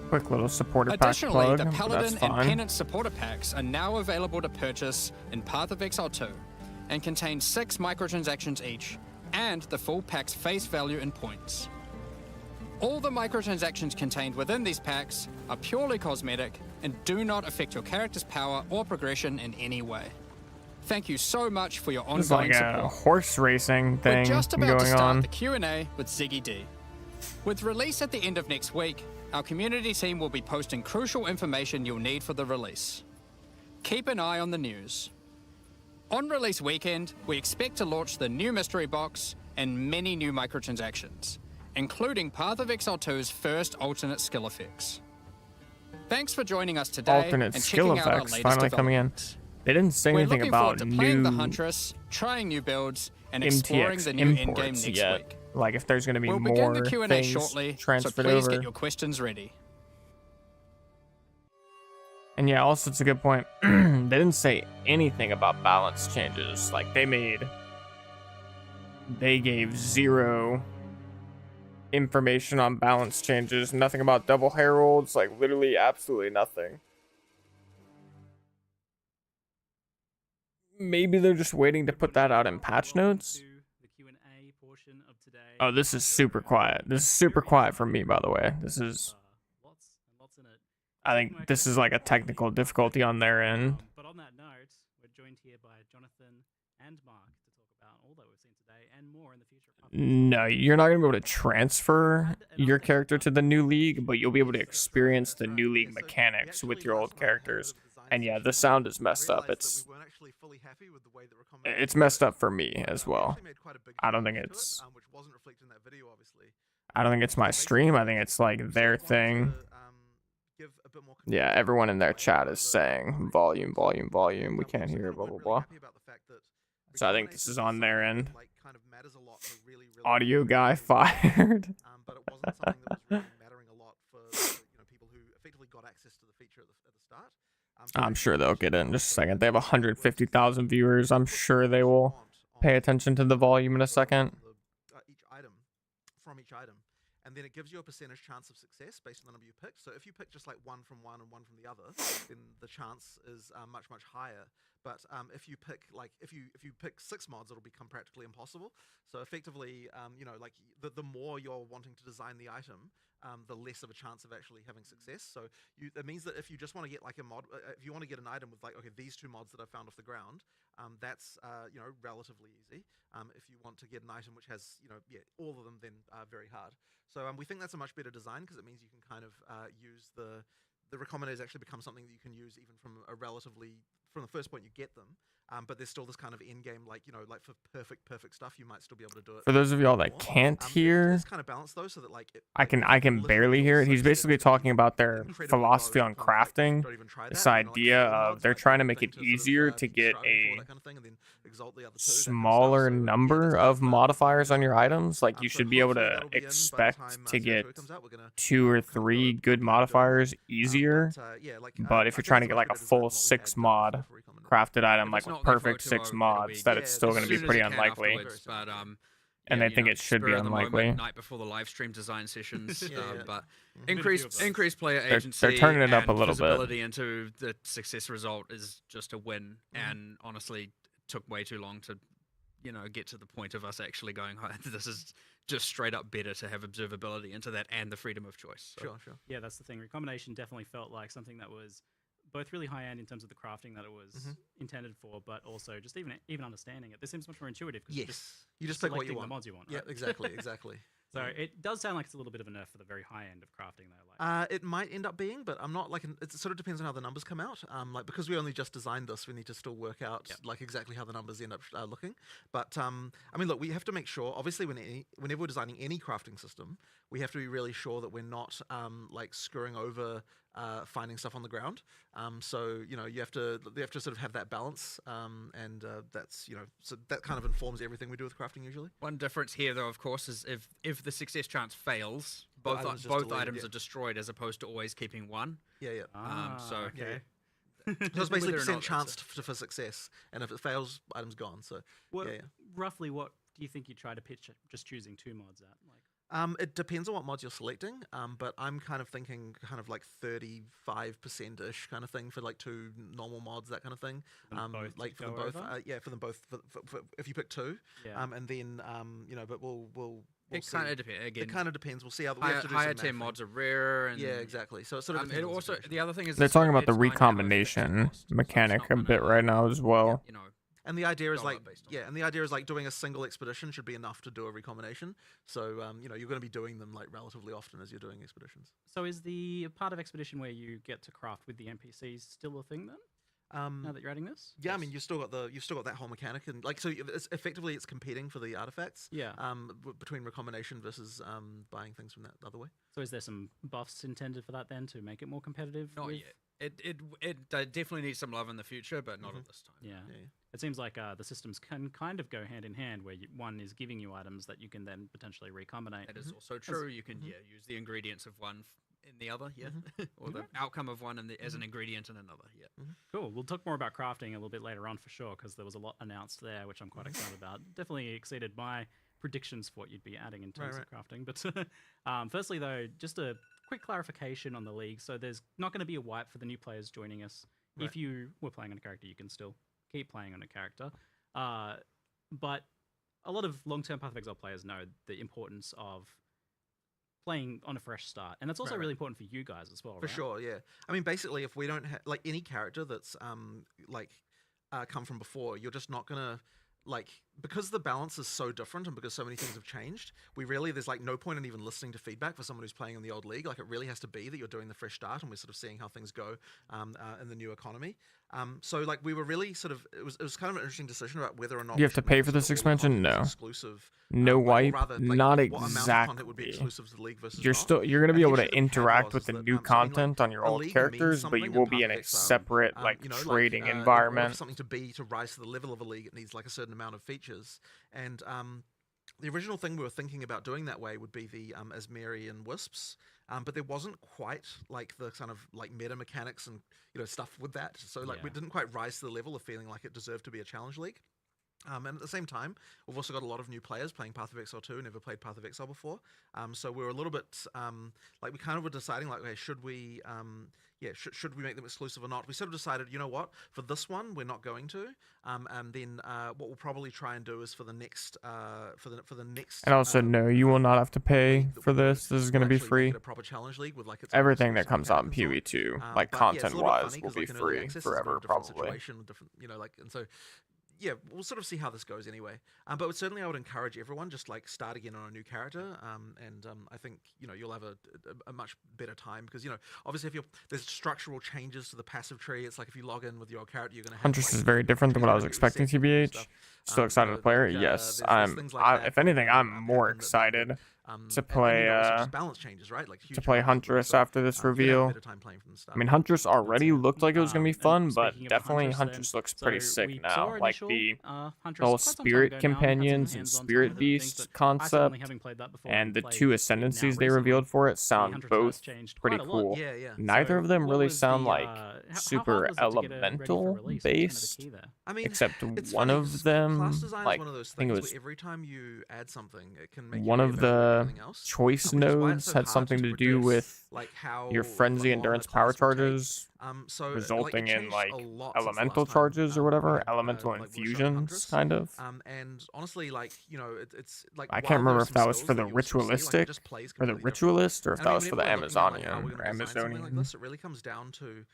Speaker 1: Quick little supporter pack
Speaker 5: Additionally,
Speaker 1: plug.
Speaker 5: the
Speaker 1: That's
Speaker 5: Paladin and
Speaker 1: fine.
Speaker 5: Penance supporter packs are now available to purchase in Path of Exile 2 and contain 6 microtransactions each and the full pack's face value in points. All the microtransactions contained within these packs are purely cosmetic and do not affect your character's power or progression in any way. Thank you so much for your
Speaker 1: It's
Speaker 5: ongoing
Speaker 1: like a
Speaker 5: support.
Speaker 1: horse racing
Speaker 5: We're
Speaker 1: thing
Speaker 5: just about to
Speaker 1: going
Speaker 5: start
Speaker 1: on.
Speaker 5: the Q&A with Ziggy D. With release at the end of next week, our community team will be posting crucial information you'll need for the release. Keep an eye on the news. On release weekend, we expect to launch the new mystery box and many new microtransactions, including Path of Exile 2's first alternate skill effects. Thanks for joining us today
Speaker 1: Alternate
Speaker 5: and
Speaker 1: skill
Speaker 5: checking out our
Speaker 1: effects
Speaker 5: latest
Speaker 1: finally coming in.
Speaker 5: developments.
Speaker 1: They didn't say
Speaker 5: We're
Speaker 1: anything
Speaker 5: looking
Speaker 1: about
Speaker 5: forward to playing
Speaker 1: new
Speaker 5: the Huntress, trying new builds, and exploring
Speaker 1: MTX
Speaker 5: the new endgame
Speaker 1: imports
Speaker 5: next
Speaker 1: yet.
Speaker 5: week.
Speaker 1: Like if there's going to be
Speaker 5: We'll
Speaker 1: more
Speaker 5: begin the Q&A
Speaker 1: things
Speaker 5: shortly, so
Speaker 1: transferred
Speaker 5: please
Speaker 1: over.
Speaker 5: get your questions ready.
Speaker 1: And yeah, also it's a good point. They didn't say anything about balance changes. Like they gave zero information on balance changes. Nothing about double heralds. Like literally absolutely nothing. Maybe they're just waiting to put that out in patch notes. Oh, this is super quiet. This is super quiet for me, by the way. This is... I think this is like a technical difficulty on their end.
Speaker 6: But on that note, we're joined here by Jonathan and Mark to talk about all that we've seen today and more in the future.
Speaker 1: No, you're not going to be able to transfer your character to the new league, but you'll be able to experience the new league mechanics with your old characters. And yeah, the sound is messed up. It's messed up for me as well. I don't think it's my stream. I think it's like their thing. Yeah, everyone in their chat is saying volume, volume, volume. We can't hear, blah, blah, blah. So I think this is on their end. Audio guy fired.
Speaker 2: But it wasn't something that was really mattering a lot for people who effectively got access to the feature at the start.
Speaker 1: I'm sure they'll get it in just a second. They have 150,000 viewers. I'm sure they will pay attention to the volume in a second.
Speaker 2: Each item, from each item. And then it gives you a percentage chance of success based on the number you pick. So if you pick just like one from one and one from the other, then the chance is much, much higher. But if you pick if you pick 6 mods, it'll become practically impossible. So effectively, like the more you're wanting to design the item, the less of a chance of actually having success. So it means that if you just want to get like a mod, if you want to get an item with like, okay, these 2 mods that I found off the ground, that's relatively easy. If you want to get an item which has all of them, then very hard. So we think that's a much better design because it means you can kind of use the recombinators actually become something that you can use even from from the first point you get them. But there's still this kind of end game, like for perfect stuff, you might still be able to do it.
Speaker 1: For those of y'all that can't hear,
Speaker 2: it's kind of balanced though, so that
Speaker 1: I can barely hear it. He's basically talking about their philosophy on crafting. This idea of they're trying to make it easier to get a smaller number of modifiers on your items. Like you should be able to expect to get 2 or 3 good modifiers easier. But if you're trying to get like a full 6 mod crafted item, like with perfect 6 mods, that it's still going to be pretty unlikely.
Speaker 4: But,
Speaker 1: And they think it should be unlikely.
Speaker 4: Night before the live stream design sessions, but increased player
Speaker 1: They're
Speaker 4: agency.
Speaker 1: turning it up a
Speaker 4: and
Speaker 1: little bit.
Speaker 4: visibility into the success result is just a win, and honestly, took way too long to, get to the point of us actually going, this is just straight up better to have observability into that and the freedom of choice. So.
Speaker 2: Sure.
Speaker 6: Yeah, that's the thing. Recombination definitely felt like something that was both really high end in terms of the crafting that it was intended for, but also just even understanding it. This seems much more intuitive because
Speaker 2: You just pick what you
Speaker 6: selecting
Speaker 2: want.
Speaker 6: the mods you want.
Speaker 2: Yeah,
Speaker 6: Right?
Speaker 2: exactly.
Speaker 6: So
Speaker 2: Yeah.
Speaker 6: it does sound like it's a little bit of a nerf for the very high end of crafting, though. Like,
Speaker 2: It might end up being, but I'm not like it sort of depends on how the numbers come out. Like because we only just designed this, we need to still work out like exactly how the numbers end up looking. But I mean, look, we have to make sure. Obviously, whenever we're designing any crafting system, we have to be really sure that we're not like screwing over finding stuff on the ground. So you have to sort of have that balance, and that's so that kind of informs everything we do with crafting usually.
Speaker 4: One difference here, though, of course, is if the success chance fails,
Speaker 2: items
Speaker 4: both
Speaker 2: just deleted,
Speaker 4: items
Speaker 2: yeah.
Speaker 4: are destroyed as opposed to always keeping one.
Speaker 2: Yeah.
Speaker 4: So
Speaker 6: okay.
Speaker 2: So it's
Speaker 4: Whether
Speaker 2: basically
Speaker 4: or
Speaker 2: percent
Speaker 4: not
Speaker 2: chance
Speaker 4: that's
Speaker 2: for success, and if it fails, item's gone. So
Speaker 6: What,
Speaker 2: yeah.
Speaker 6: Roughly, what do you think you try to pitch at just choosing 2 mods at? Like,
Speaker 2: It depends on what mods you're selecting, but I'm kind of thinking kind of like 35%-ish kind of thing for like 2 normal mods, that kind of thing.
Speaker 6: them both
Speaker 2: Like
Speaker 6: to
Speaker 2: for them
Speaker 6: go
Speaker 2: both,
Speaker 6: over?
Speaker 2: yeah, for them both. For if you pick 2,
Speaker 6: yeah.
Speaker 2: and then but we'll
Speaker 4: it
Speaker 2: see.
Speaker 4: kind of depends. Again,
Speaker 2: It kind of depends. We'll see how we have to do
Speaker 4: higher
Speaker 2: some
Speaker 4: tier
Speaker 2: mathing.
Speaker 4: mods are rare. And,
Speaker 2: Yeah, exactly. So it sort of
Speaker 4: it
Speaker 2: depends on the
Speaker 4: also
Speaker 2: situation.
Speaker 4: the other thing is
Speaker 1: They're
Speaker 4: it's
Speaker 1: talking
Speaker 4: not-
Speaker 1: about the
Speaker 4: it's fine to have a fixed
Speaker 1: recombination
Speaker 4: cost, so it's
Speaker 1: mechanic
Speaker 4: not
Speaker 1: a
Speaker 4: gonna,
Speaker 1: bit right now as well.
Speaker 4: You know,
Speaker 2: And the idea is
Speaker 4: dollar
Speaker 2: like,
Speaker 4: based on
Speaker 2: yeah, and the idea is like doing a single expedition should be enough to do a recombination. So you're going to be doing them like relatively often as you're doing expeditions.
Speaker 6: So is the part of Expedition where you get to craft with the NPCs still a thing then? Now that you're adding this?
Speaker 2: Yeah, I mean you've still got that whole mechanic, and like so it's effectively it's competing for the artifacts.
Speaker 6: Yeah.
Speaker 2: Between recombination versus buying things from that other way.
Speaker 6: So is there some buffs intended for that then to make it more competitive?
Speaker 4: not
Speaker 6: with-
Speaker 4: yet. It definitely needs some love in the future, but not at this time.
Speaker 6: Yeah.
Speaker 2: Yeah.
Speaker 6: It seems like the systems can kind of go hand in hand, where one is giving you items that you can then potentially recombinate.
Speaker 4: That is also true. You can use the ingredients of one in the other, or the outcome of one as an ingredient in another. Yeah.
Speaker 6: Cool. We'll talk more about crafting a little bit later on for sure, because there was a lot announced there, which I'm quite excited about. Definitely exceeded my predictions for what you'd be adding in terms of crafting. But firstly, though, just a quick clarification on the league. So there's not going to be a wipe for the new players joining us.
Speaker 2: Right.
Speaker 6: If you were playing on a character, you can still keep playing on a character. But a lot of long-term Path of Exile players know the importance of playing on a fresh start, and that's also really important for you guys as well.
Speaker 2: For
Speaker 6: right?
Speaker 2: sure, yeah. I mean, basically, if we don't have like any character that's come from before, you're just not gonna like because the balance is so different and because so many things have changed. There's like no point in even listening to feedback for someone who's playing in the old league. Like it really has to be that you're doing the fresh start, and we're sort of seeing how things go in the new economy. So like we were really sort of it was kind of an interesting decision about whether or not
Speaker 1: You
Speaker 2: we
Speaker 1: have to
Speaker 2: should
Speaker 1: pay
Speaker 2: make
Speaker 1: for
Speaker 2: sort
Speaker 1: this
Speaker 2: of all the
Speaker 1: expansion?
Speaker 2: content
Speaker 1: No.
Speaker 2: exclusive.
Speaker 1: No
Speaker 2: Or
Speaker 1: wipe,
Speaker 2: rather, like,
Speaker 1: not
Speaker 2: what amount of content would be
Speaker 1: exactly.
Speaker 2: exclusive to the league versus
Speaker 1: You're
Speaker 2: not.
Speaker 1: you're gonna be
Speaker 2: And
Speaker 1: able
Speaker 2: the
Speaker 1: to
Speaker 2: issue that we had
Speaker 1: interact
Speaker 2: was
Speaker 1: with the
Speaker 2: that,
Speaker 1: new
Speaker 2: so I mean, like,
Speaker 1: content on your
Speaker 2: a
Speaker 1: old
Speaker 2: league means
Speaker 1: characters, but you
Speaker 2: something
Speaker 1: will
Speaker 2: in
Speaker 1: be
Speaker 2: Path
Speaker 1: in
Speaker 2: of
Speaker 1: a
Speaker 2: Exile.
Speaker 1: separate like
Speaker 2: You know,
Speaker 1: trading
Speaker 2: in order for
Speaker 1: environment.
Speaker 2: something to rise to the level of a league, it needs like a certain amount of features. And the original thing we were thinking about doing that way would be the Azmeri Wisps, but there wasn't quite like the kind of like meta mechanics and stuff with that. So like we didn't quite rise to the level of feeling like it deserved to be a challenge league. And at the same time, we've also got a lot of new players playing Path of Exile 2 who never played Path of Exile before. So we're a little bit like we kind of were deciding like, okay, should we make them exclusive or not? We sort of decided, you know what, for this one we're not going to. And then what we'll probably try and do is for the next for the next.
Speaker 1: And also, no, you will not have to pay for this. This is going to be
Speaker 2: actually make
Speaker 1: free.
Speaker 2: it a proper challenge league with like its own
Speaker 1: Everything that
Speaker 2: exclusive
Speaker 1: comes out in
Speaker 2: mechanics
Speaker 1: POE 2,
Speaker 2: and so on.
Speaker 1: like
Speaker 2: But, yeah, it's a little bit
Speaker 1: content-wise,
Speaker 2: funny
Speaker 1: will
Speaker 2: 'cause,
Speaker 1: be
Speaker 2: like, in early
Speaker 1: free
Speaker 2: access, it's a bit of
Speaker 1: forever,
Speaker 2: a different
Speaker 1: probably.
Speaker 2: situation with different, and so. Yeah, we'll sort of see how this goes anyway. But certainly I would encourage everyone just like start again on a new character. And I think you'll have a much better time because obviously if there's structural changes to the passive tree. It's like if you log in with your old character, you're gonna have
Speaker 1: Huntress
Speaker 2: like,
Speaker 1: is very different than what I was
Speaker 2: 200%
Speaker 1: expecting, TBH.
Speaker 2: stuff.
Speaker 1: Still excited
Speaker 2: So,
Speaker 1: to play her?
Speaker 2: like,
Speaker 1: Yes,
Speaker 2: there's things like that
Speaker 1: if anything,
Speaker 2: that,
Speaker 1: I'm more
Speaker 2: happen that-
Speaker 1: excited to
Speaker 2: and
Speaker 1: play
Speaker 2: also just balance changes, right? Like huge
Speaker 1: to play
Speaker 2: balance changes,
Speaker 1: Huntress
Speaker 2: so,
Speaker 1: after this
Speaker 2: you're gonna have a
Speaker 1: reveal.
Speaker 2: better time playing from the start.
Speaker 1: I mean, Huntress already looked like it was gonna be
Speaker 6: And
Speaker 1: fun, but
Speaker 6: speaking of
Speaker 1: definitely
Speaker 6: Huntress
Speaker 1: Huntress
Speaker 6: then,
Speaker 1: looks pretty
Speaker 6: so we
Speaker 1: sick
Speaker 6: saw
Speaker 1: now. Like
Speaker 6: initial,
Speaker 1: the
Speaker 6: Huntress
Speaker 1: whole
Speaker 6: quite some time
Speaker 1: spirit
Speaker 6: ago now. I've had some
Speaker 1: companions and
Speaker 6: hands-on time
Speaker 1: spirit
Speaker 6: with other things,
Speaker 1: beast
Speaker 6: but I certainly
Speaker 1: concept
Speaker 6: haven't played that before
Speaker 1: and the
Speaker 6: played
Speaker 1: two
Speaker 6: it now
Speaker 1: ascendancies they
Speaker 6: recently.
Speaker 1: revealed for it
Speaker 6: The
Speaker 1: sound
Speaker 6: Huntress has
Speaker 1: both
Speaker 6: changed
Speaker 1: pretty
Speaker 6: quite a lot.
Speaker 1: cool.
Speaker 2: Yeah.
Speaker 1: Neither
Speaker 6: So
Speaker 1: of them
Speaker 6: what
Speaker 1: really
Speaker 6: was
Speaker 1: sound
Speaker 6: the,
Speaker 1: like
Speaker 6: how
Speaker 1: super
Speaker 6: hard was it to get it ready for
Speaker 1: elemental
Speaker 6: release? That's kind of the
Speaker 1: based,
Speaker 6: key there.
Speaker 2: I mean,
Speaker 1: except
Speaker 2: it's
Speaker 1: one
Speaker 2: funny,
Speaker 1: of
Speaker 2: 'cause
Speaker 1: them,
Speaker 2: class design
Speaker 1: like
Speaker 2: is one of those
Speaker 1: I think it
Speaker 2: things
Speaker 1: was
Speaker 2: where every time you add something, it can make
Speaker 1: one
Speaker 2: you
Speaker 1: of
Speaker 2: rethink about
Speaker 1: the
Speaker 2: everything else.
Speaker 1: choice
Speaker 2: Which is why it's
Speaker 1: nodes
Speaker 2: so
Speaker 1: had
Speaker 2: hard
Speaker 1: something to do
Speaker 2: predict,
Speaker 1: with
Speaker 2: like how
Speaker 1: your frenzy
Speaker 2: long
Speaker 1: endurance
Speaker 2: the
Speaker 1: power
Speaker 2: class will take.
Speaker 1: charges
Speaker 2: So like, it
Speaker 1: resulting in
Speaker 2: changed
Speaker 1: like
Speaker 2: a lot since the
Speaker 1: elemental
Speaker 2: last time,
Speaker 1: charges or
Speaker 2: we
Speaker 1: whatever,
Speaker 2: had,
Speaker 1: elemental
Speaker 2: like, workshop
Speaker 1: infusions,
Speaker 2: Huntress.
Speaker 1: kind of.
Speaker 2: And honestly, like it's like
Speaker 1: I
Speaker 2: while
Speaker 1: can't
Speaker 2: there
Speaker 1: remember
Speaker 2: are
Speaker 1: if
Speaker 2: some
Speaker 1: that was
Speaker 2: skills
Speaker 1: for the
Speaker 2: that you also see, like, it
Speaker 1: ritualistic
Speaker 2: just plays
Speaker 1: or the
Speaker 2: completely different.
Speaker 1: ritualist, or if
Speaker 2: And
Speaker 1: that
Speaker 2: I
Speaker 1: was
Speaker 2: mean,
Speaker 1: for the
Speaker 2: whenever we're looking at, like, how
Speaker 1: Amazonian
Speaker 2: we're
Speaker 1: or
Speaker 2: gonna design something like
Speaker 1: Amazonian.
Speaker 2: this, it really comes down to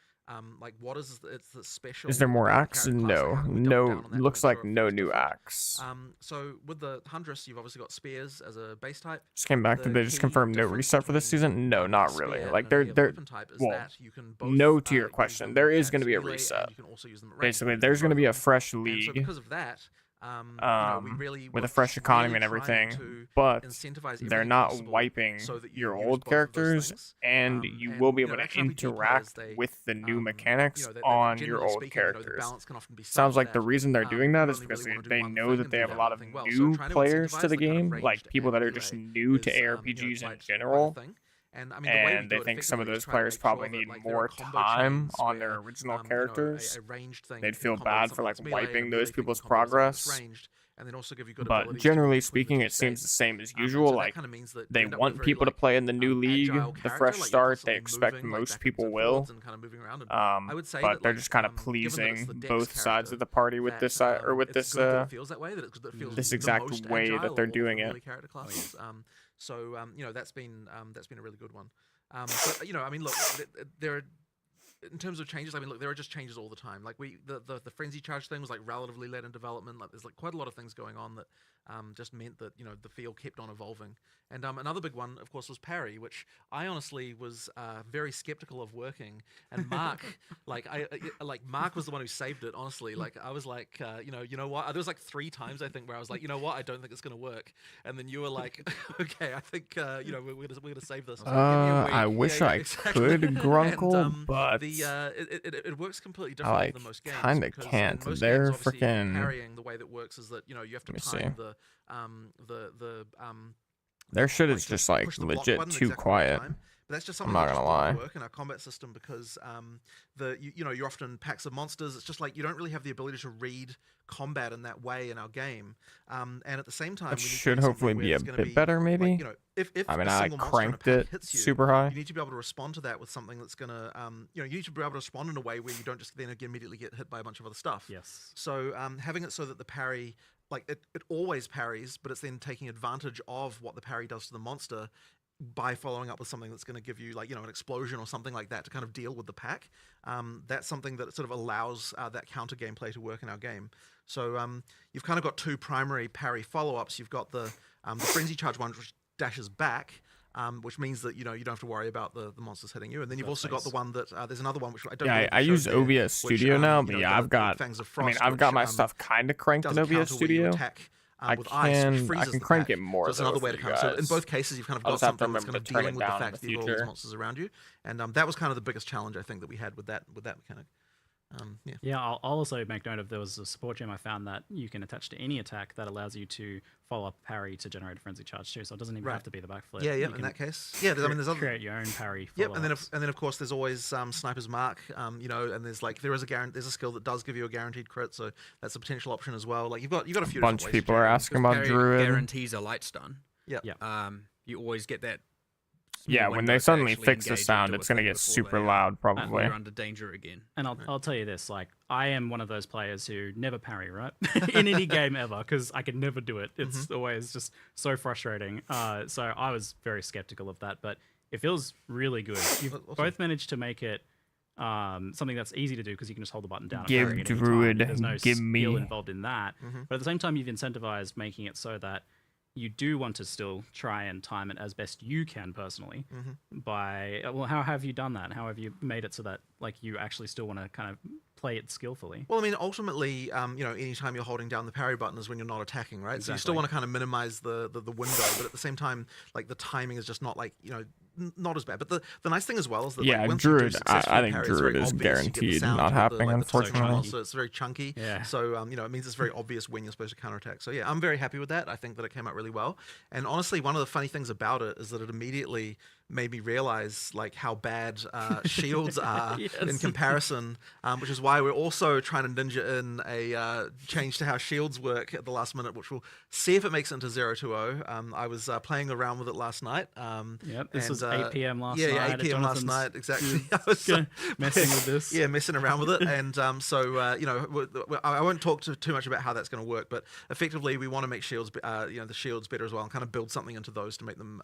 Speaker 2: Like what is it's the special?
Speaker 1: Is there more
Speaker 2: about the
Speaker 1: acts?
Speaker 2: character class,
Speaker 1: No,
Speaker 2: like, how can we double down
Speaker 1: no.
Speaker 2: on that to
Speaker 1: Looks
Speaker 2: make
Speaker 1: like
Speaker 2: sure it
Speaker 1: no
Speaker 2: feels
Speaker 1: new
Speaker 2: different?
Speaker 1: acts.
Speaker 2: So with the Huntress, you've obviously got spears as a base type.
Speaker 1: Just came back.
Speaker 2: The
Speaker 1: Did they just
Speaker 2: key
Speaker 1: confirm no
Speaker 2: difference
Speaker 1: reset for this
Speaker 2: between,
Speaker 1: season? No, not
Speaker 2: a
Speaker 1: really.
Speaker 2: spear
Speaker 1: Like
Speaker 2: and a
Speaker 1: they're
Speaker 2: melee weapon type is
Speaker 1: well,
Speaker 2: that you can both,
Speaker 1: no to your
Speaker 2: use
Speaker 1: question.
Speaker 2: them
Speaker 1: There is
Speaker 2: at
Speaker 1: going to be a
Speaker 2: melee, and
Speaker 1: reset.
Speaker 2: you can also use them at ranged
Speaker 1: Basically,
Speaker 2: weapons
Speaker 1: there's
Speaker 2: as
Speaker 1: going to be a
Speaker 2: well.
Speaker 1: fresh
Speaker 2: And so
Speaker 1: league.
Speaker 2: because of that, you know, we really
Speaker 1: With a
Speaker 2: were
Speaker 1: fresh
Speaker 2: just
Speaker 1: economy
Speaker 2: really
Speaker 1: and
Speaker 2: trying
Speaker 1: everything,
Speaker 2: to
Speaker 1: but
Speaker 2: incentivize
Speaker 1: they're
Speaker 2: everything
Speaker 1: not
Speaker 2: possible
Speaker 1: wiping
Speaker 2: so that you
Speaker 1: your
Speaker 2: use
Speaker 1: old
Speaker 2: both of those
Speaker 1: characters,
Speaker 2: things.
Speaker 1: and you
Speaker 2: And,
Speaker 1: will be
Speaker 2: you
Speaker 1: able
Speaker 2: know,
Speaker 1: to
Speaker 2: action RPG players,
Speaker 1: interact
Speaker 2: they,
Speaker 1: with the new
Speaker 2: you
Speaker 1: mechanics
Speaker 2: know,
Speaker 1: on your
Speaker 2: generally
Speaker 1: old
Speaker 2: speaking, you know, the
Speaker 1: characters.
Speaker 2: balance can often be such
Speaker 1: Sounds like the
Speaker 2: that,
Speaker 1: reason they're doing that
Speaker 2: you
Speaker 1: is
Speaker 2: only
Speaker 1: because
Speaker 2: really wanna do
Speaker 1: they
Speaker 2: one
Speaker 1: know
Speaker 2: thing
Speaker 1: that
Speaker 2: and
Speaker 1: they
Speaker 2: do
Speaker 1: have a
Speaker 2: that
Speaker 1: lot
Speaker 2: one
Speaker 1: of
Speaker 2: thing well. So
Speaker 1: new
Speaker 2: trying to
Speaker 1: players to
Speaker 2: incentivize
Speaker 1: the
Speaker 2: the kind of
Speaker 1: game,
Speaker 2: ranged
Speaker 1: like people that are
Speaker 2: and
Speaker 1: just
Speaker 2: melee
Speaker 1: new to
Speaker 2: is, you know,
Speaker 1: ARPGs in
Speaker 2: quite a
Speaker 1: general.
Speaker 2: thing. And I mean, the way we
Speaker 1: And
Speaker 2: do
Speaker 1: they
Speaker 2: it
Speaker 1: think some of
Speaker 2: effectively is
Speaker 1: those
Speaker 2: try to
Speaker 1: players
Speaker 2: make
Speaker 1: probably
Speaker 2: sure that,
Speaker 1: need
Speaker 2: like, there are
Speaker 1: more
Speaker 2: combo
Speaker 1: time
Speaker 2: chains
Speaker 1: on their
Speaker 2: where,
Speaker 1: original
Speaker 2: you know,
Speaker 1: characters.
Speaker 2: a ranged thing
Speaker 1: They'd
Speaker 2: can
Speaker 1: feel
Speaker 2: combo with
Speaker 1: bad for
Speaker 2: something
Speaker 1: like
Speaker 2: that's melee, and a
Speaker 1: wiping
Speaker 2: melee
Speaker 1: those
Speaker 2: thing can
Speaker 1: people's
Speaker 2: combo with something that's
Speaker 1: progress.
Speaker 2: ranged, and then also give you good
Speaker 1: But
Speaker 2: abilities to
Speaker 1: generally
Speaker 2: quickly
Speaker 1: speaking,
Speaker 2: switch
Speaker 1: it seems
Speaker 2: states.
Speaker 1: the same as
Speaker 2: And
Speaker 1: usual.
Speaker 2: so that
Speaker 1: Like
Speaker 2: kind of means that
Speaker 1: they
Speaker 2: you end up with
Speaker 1: want
Speaker 2: a very,
Speaker 1: people to
Speaker 2: like,
Speaker 1: play in the new league,
Speaker 2: agile
Speaker 1: the
Speaker 2: character,
Speaker 1: fresh
Speaker 2: like you're
Speaker 1: start. They
Speaker 2: constantly
Speaker 1: expect
Speaker 2: moving, like,
Speaker 1: most
Speaker 2: backwards
Speaker 1: people
Speaker 2: and
Speaker 1: will.
Speaker 2: forwards and kind of moving around. And I would say
Speaker 1: But
Speaker 2: that,
Speaker 1: they're
Speaker 2: like,
Speaker 1: just kind of
Speaker 2: given that it's the
Speaker 1: pleasing
Speaker 2: Dex
Speaker 1: both sides
Speaker 2: character,
Speaker 1: of the party with
Speaker 2: that,
Speaker 1: this or with
Speaker 2: it's
Speaker 1: this
Speaker 2: good that it feels that way, that it feels
Speaker 1: this
Speaker 2: the
Speaker 1: exact
Speaker 2: most
Speaker 1: way
Speaker 2: agile
Speaker 1: that they're
Speaker 2: of all
Speaker 1: doing
Speaker 2: the
Speaker 1: it.
Speaker 2: melee character classes. So you know, that's been a really good one. But you know, I mean, look, there are, in terms of changes, I mean, look, there are just changes all the time. Like the frenzy charge thing was like relatively late in development. Like there's like quite a lot of things going on that just meant that, you know, the field kept on evolving. And another big one, of course, was parry, which I honestly was very skeptical of working. And Mark, Mark was the one who saved it. Honestly, like I was like, you know what? There was like 3 times I think where I was like, you know what? I don't think it's gonna work. And then you were like, okay, I think you know we're gonna save this.
Speaker 1: I wish I could Grunkle,
Speaker 2: And,
Speaker 1: but
Speaker 2: it works completely differently
Speaker 1: like
Speaker 2: than most games.
Speaker 1: kinda
Speaker 2: because in
Speaker 1: can't.
Speaker 2: most
Speaker 1: They're
Speaker 2: games, obviously,
Speaker 1: frickin'.
Speaker 2: parrying. The way that works is that, you know, you have to
Speaker 1: Let me
Speaker 2: time
Speaker 1: see.
Speaker 2: the
Speaker 1: their shit is
Speaker 2: to
Speaker 1: just like
Speaker 2: push the block
Speaker 1: legit
Speaker 2: button
Speaker 1: too
Speaker 2: exactly right
Speaker 1: quiet.
Speaker 2: time. But that's just
Speaker 1: I'm
Speaker 2: something
Speaker 1: not
Speaker 2: that just
Speaker 1: gonna lie.
Speaker 2: doesn't work in our combat system because you know, you're often packs of monsters. It's just like you don't really have the ability to read combat in that way in our game. And at the same time,
Speaker 1: That
Speaker 2: we need to
Speaker 1: should
Speaker 2: make something
Speaker 1: hopefully
Speaker 2: where
Speaker 1: be a
Speaker 2: it's gonna
Speaker 1: bit better, maybe.
Speaker 2: Like, you know, if
Speaker 1: I mean,
Speaker 2: a
Speaker 1: I
Speaker 2: single monster in a
Speaker 1: cranked
Speaker 2: pack
Speaker 1: it
Speaker 2: hits you,
Speaker 1: super high.
Speaker 2: you need to be able to respond to that with something that's gonna, you know, you need to be able to respond in a way where you don't just then immediately get hit by a bunch of other stuff.
Speaker 6: Yes.
Speaker 2: So having it so that the parry, like it always parries, but it's then taking advantage of what the parry does to the monster by following up with something that's going to give you, like, you know, an explosion or something like that to kind of deal with the pack. That's something that sort of allows that counter gameplay to work in our game. So you've kind of got 2 primary parry follow-ups. You've got the frenzy charge one, which dashes back, which means that, you know, you don't have to worry about the monsters hitting you. And then you've also got the one that there's another one which I don't.
Speaker 1: Yeah, I use OBS Studio now, but yeah, I've got. I mean, I've got my stuff kind of cranked in OBS Studio.
Speaker 2: With ice, which
Speaker 1: I
Speaker 2: freezes
Speaker 1: can
Speaker 2: the
Speaker 1: crank
Speaker 2: pack.
Speaker 1: it more.
Speaker 2: So it's another way to kind of. So in both cases, you've kind of
Speaker 1: I'll
Speaker 2: got
Speaker 1: just have to
Speaker 2: something that's kind
Speaker 1: remember
Speaker 2: of
Speaker 1: to turn
Speaker 2: dealing
Speaker 1: it
Speaker 2: with the
Speaker 1: down in
Speaker 2: fact
Speaker 1: the
Speaker 2: that you've got all these
Speaker 1: future.
Speaker 2: monsters around you, and that was kind of the biggest challenge I think that we had with that mechanic.
Speaker 6: Yeah, I'll also make note of there was a support gem I found that you can attach to any attack that allows you to follow up parry to generate a frenzy charge too. So it doesn't even have to be the backflip.
Speaker 2: Yeah,
Speaker 6: You
Speaker 2: in
Speaker 6: can
Speaker 2: that case, yeah. I mean, there's other.
Speaker 6: create your own parry.
Speaker 2: Yep, and then
Speaker 6: follow-ups.
Speaker 2: of course there's always Sniper's Mark, you know, and there's like there's a skill that does give you a guaranteed crit, so that's a potential option as well. Like you've got a few.
Speaker 1: Bunch of
Speaker 2: different ways
Speaker 1: people
Speaker 2: to
Speaker 1: are
Speaker 2: jam.
Speaker 1: asking about
Speaker 4: Parry
Speaker 1: Druid.
Speaker 4: guarantees a light stun.
Speaker 2: Yeah.
Speaker 4: You always get that.
Speaker 1: Yeah,
Speaker 4: small
Speaker 1: when
Speaker 4: window
Speaker 1: they
Speaker 4: to
Speaker 1: suddenly
Speaker 4: actually
Speaker 1: fix the
Speaker 4: engage
Speaker 1: sound,
Speaker 4: into a
Speaker 1: it's gonna
Speaker 4: thing
Speaker 1: get
Speaker 4: before
Speaker 1: super
Speaker 4: they,
Speaker 1: loud, probably.
Speaker 4: You're under danger again.
Speaker 6: And I'll tell you this, like, I am one of those players who never parry, right? In any game ever, because I can never do it. It's always just so frustrating. So I was very skeptical of that, but it feels really good. You've both managed to make it something that's easy to do because you can just hold the button down.
Speaker 1: Give
Speaker 6: and parry at any
Speaker 1: Druid,
Speaker 6: time. There's no
Speaker 1: give
Speaker 6: skill
Speaker 1: me.
Speaker 6: involved in that. But at the same time, you've incentivized making it so that you do want to still try and time it as best you can personally. By how have you done that? How have you made it so that like you actually still want to kind of play it skillfully?
Speaker 2: Well, I mean, ultimately, you know, anytime you're holding down the parry button is when you're not attacking, right? So you still want to kind of minimize the window, but at the same time, like the timing is just not like, you know, not as bad. But the nice thing as well is that
Speaker 1: Yeah,
Speaker 2: like, once you do
Speaker 1: Druid,
Speaker 2: successfully
Speaker 1: I think
Speaker 2: parry, it's
Speaker 1: Druid
Speaker 2: very
Speaker 1: is
Speaker 2: obvious. You get the
Speaker 1: guaranteed
Speaker 2: sound,
Speaker 1: not
Speaker 2: you get
Speaker 1: happening,
Speaker 2: the tone
Speaker 1: unfortunately.
Speaker 2: so it's very chunky.
Speaker 6: Yeah.
Speaker 2: So you know, it means it's very obvious when you're supposed to counterattack. So yeah, I'm very happy with that. I think that it came out really well. And honestly, one of the funny things about it is that it immediately made me realize like how bad shields are in comparison, which is why we're also trying to ninja in a change to how shields work at the last minute, which we'll see if it makes it into 020. I was playing around with it last night.
Speaker 6: This was 8 p.m. last night.
Speaker 2: Yeah, 8 p.m. last night, exactly. I was
Speaker 6: messing with this.
Speaker 2: Yeah, messing around with it. And so, you know, I won't talk too much about how that's going to work, but effectively we want to make shields, you know, the shields better as well and kind of build something into those to make them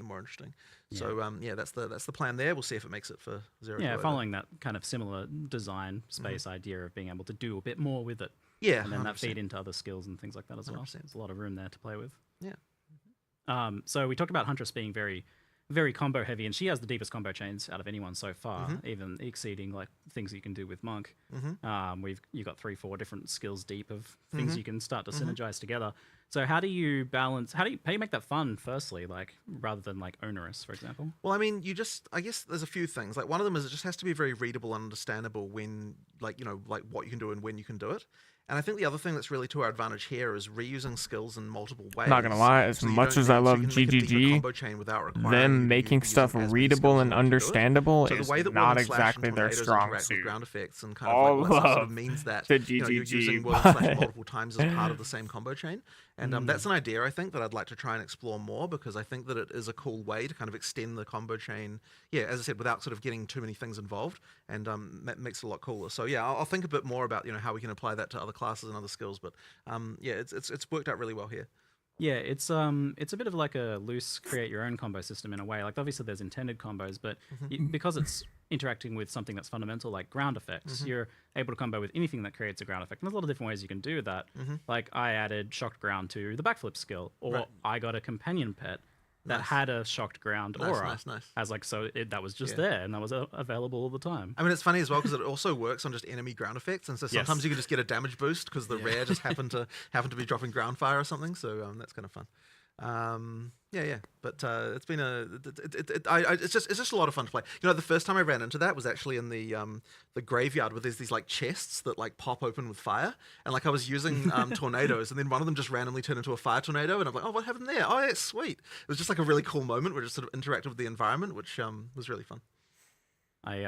Speaker 2: more interesting. So yeah, that's the plan there. We'll see if it makes it for 0
Speaker 6: Yeah,
Speaker 2: to
Speaker 6: following that kind of similar design space idea of being able to do a bit more with it.
Speaker 2: Yeah,
Speaker 6: And then that
Speaker 2: 100%.
Speaker 6: feed into other skills and things like that as well.
Speaker 2: 100%.
Speaker 6: There's a lot of room there to play with.
Speaker 2: Yeah.
Speaker 6: So we talked about Huntress being very, very combo heavy, and she has the deepest combo chains out of anyone so far, even exceeding like things you can do with Monk. You got 3-4 different skills deep of things you can start to synergize together. So how do you balance? How do you make that fun? Firstly, like rather than like onerous, for example.
Speaker 2: Well, I mean, I guess there's a few things. Like one of them is it just has to be very readable and understandable when, like what you can do and when you can do it. And I think the other thing that's really to our advantage here is reusing skills in multiple ways.
Speaker 1: Not gonna lie, as much as I love GGG, them making stuff readable and understandable is not exactly their strong suit.
Speaker 2: Ground effects and
Speaker 1: All
Speaker 2: sort
Speaker 1: love
Speaker 2: of means that
Speaker 1: the
Speaker 2: you're using
Speaker 1: GGG,
Speaker 2: World Slash multiple times as part of the same combo chain. And that's an idea I think that I'd like to try and explore more, because I think that it is a cool way to kind of extend the combo chain. Yeah, as I said, without sort of getting too many things involved, and that makes it a lot cooler. So yeah, I'll think a bit more about how we can apply that to other classes and other skills. But yeah, it's worked out really well here.
Speaker 6: Yeah, it's a bit of like a loose create your own combo system in a way. Like obviously there's intended combos, but because it's interacting with something that's fundamental like ground effects, you're able to combo with anything that creates a ground effect. And there's a lot of different ways you can do that. Like I added shocked ground to the backflip skill, or I got a companion pet that had a shocked ground aura.
Speaker 2: Nice.
Speaker 6: As like that was just there and that was available all the time.
Speaker 2: I mean, it's funny as well because it also works on just enemy ground effects, and so sometimes you can just get a damage boost because the rare just happened to be dropping ground fire or something. So that's kind of fun. Yeah. But it's been it's just a lot of fun to play. The first time I ran into that was actually in the graveyard where there's these like chests that like pop open with fire, and like I was using tornadoes, and then one of them just randomly turned into a fire tornado, and I'm like, oh, what happened there? Oh, yeah, sweet. It was just like a really cool moment where it just sort of interacted with the environment, which was really fun.
Speaker 6: It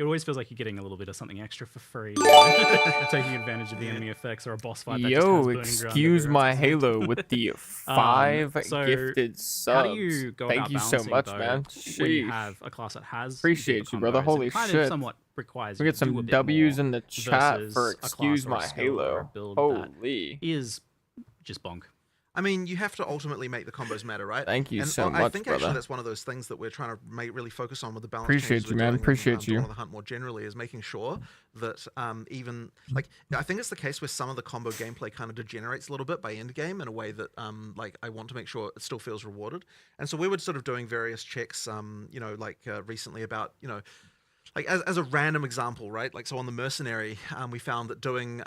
Speaker 6: always feels like you're getting a little bit of something extra for free, taking advantage of the enemy effects or a boss fight.
Speaker 1: Yo, excuse my Halo with the 5 gifted subs.
Speaker 6: How do you go
Speaker 1: Thank
Speaker 6: about
Speaker 1: you so
Speaker 6: balancing,
Speaker 1: much,
Speaker 6: though,
Speaker 1: man.
Speaker 6: when you have a class that has
Speaker 1: Appreciate you, brother.
Speaker 6: combos,
Speaker 1: Holy
Speaker 6: it kind
Speaker 1: shit.
Speaker 6: of somewhat requires
Speaker 1: We
Speaker 6: you
Speaker 1: get
Speaker 6: to do a
Speaker 1: some
Speaker 6: bit
Speaker 1: W's
Speaker 6: more
Speaker 1: in the chat
Speaker 6: versus
Speaker 1: for
Speaker 6: a class
Speaker 1: excuse
Speaker 6: or a
Speaker 1: my
Speaker 6: skill or a
Speaker 1: Halo.
Speaker 6: build
Speaker 1: Holy.
Speaker 6: that is just bonk.
Speaker 2: I mean, you have to ultimately make the combos matter, right?
Speaker 1: Thank you
Speaker 2: and
Speaker 1: so
Speaker 2: I
Speaker 1: much,
Speaker 2: think
Speaker 1: brother.
Speaker 2: actually that's one of those things that we're trying to really focus on with the balance.
Speaker 1: Appreciate
Speaker 2: changes
Speaker 1: you,
Speaker 2: we're
Speaker 1: man.
Speaker 2: doing
Speaker 1: Appreciate
Speaker 2: in,
Speaker 1: you.
Speaker 2: Dawn of the Hunt more generally is making sure that even like I think it's the case where some of the combo gameplay kind of degenerates a little bit by end game in a way that like I want to make sure it still feels rewarded. And so we were sort of doing various checks, recently about like as a random example, right? Like so on the mercenary, we found that doing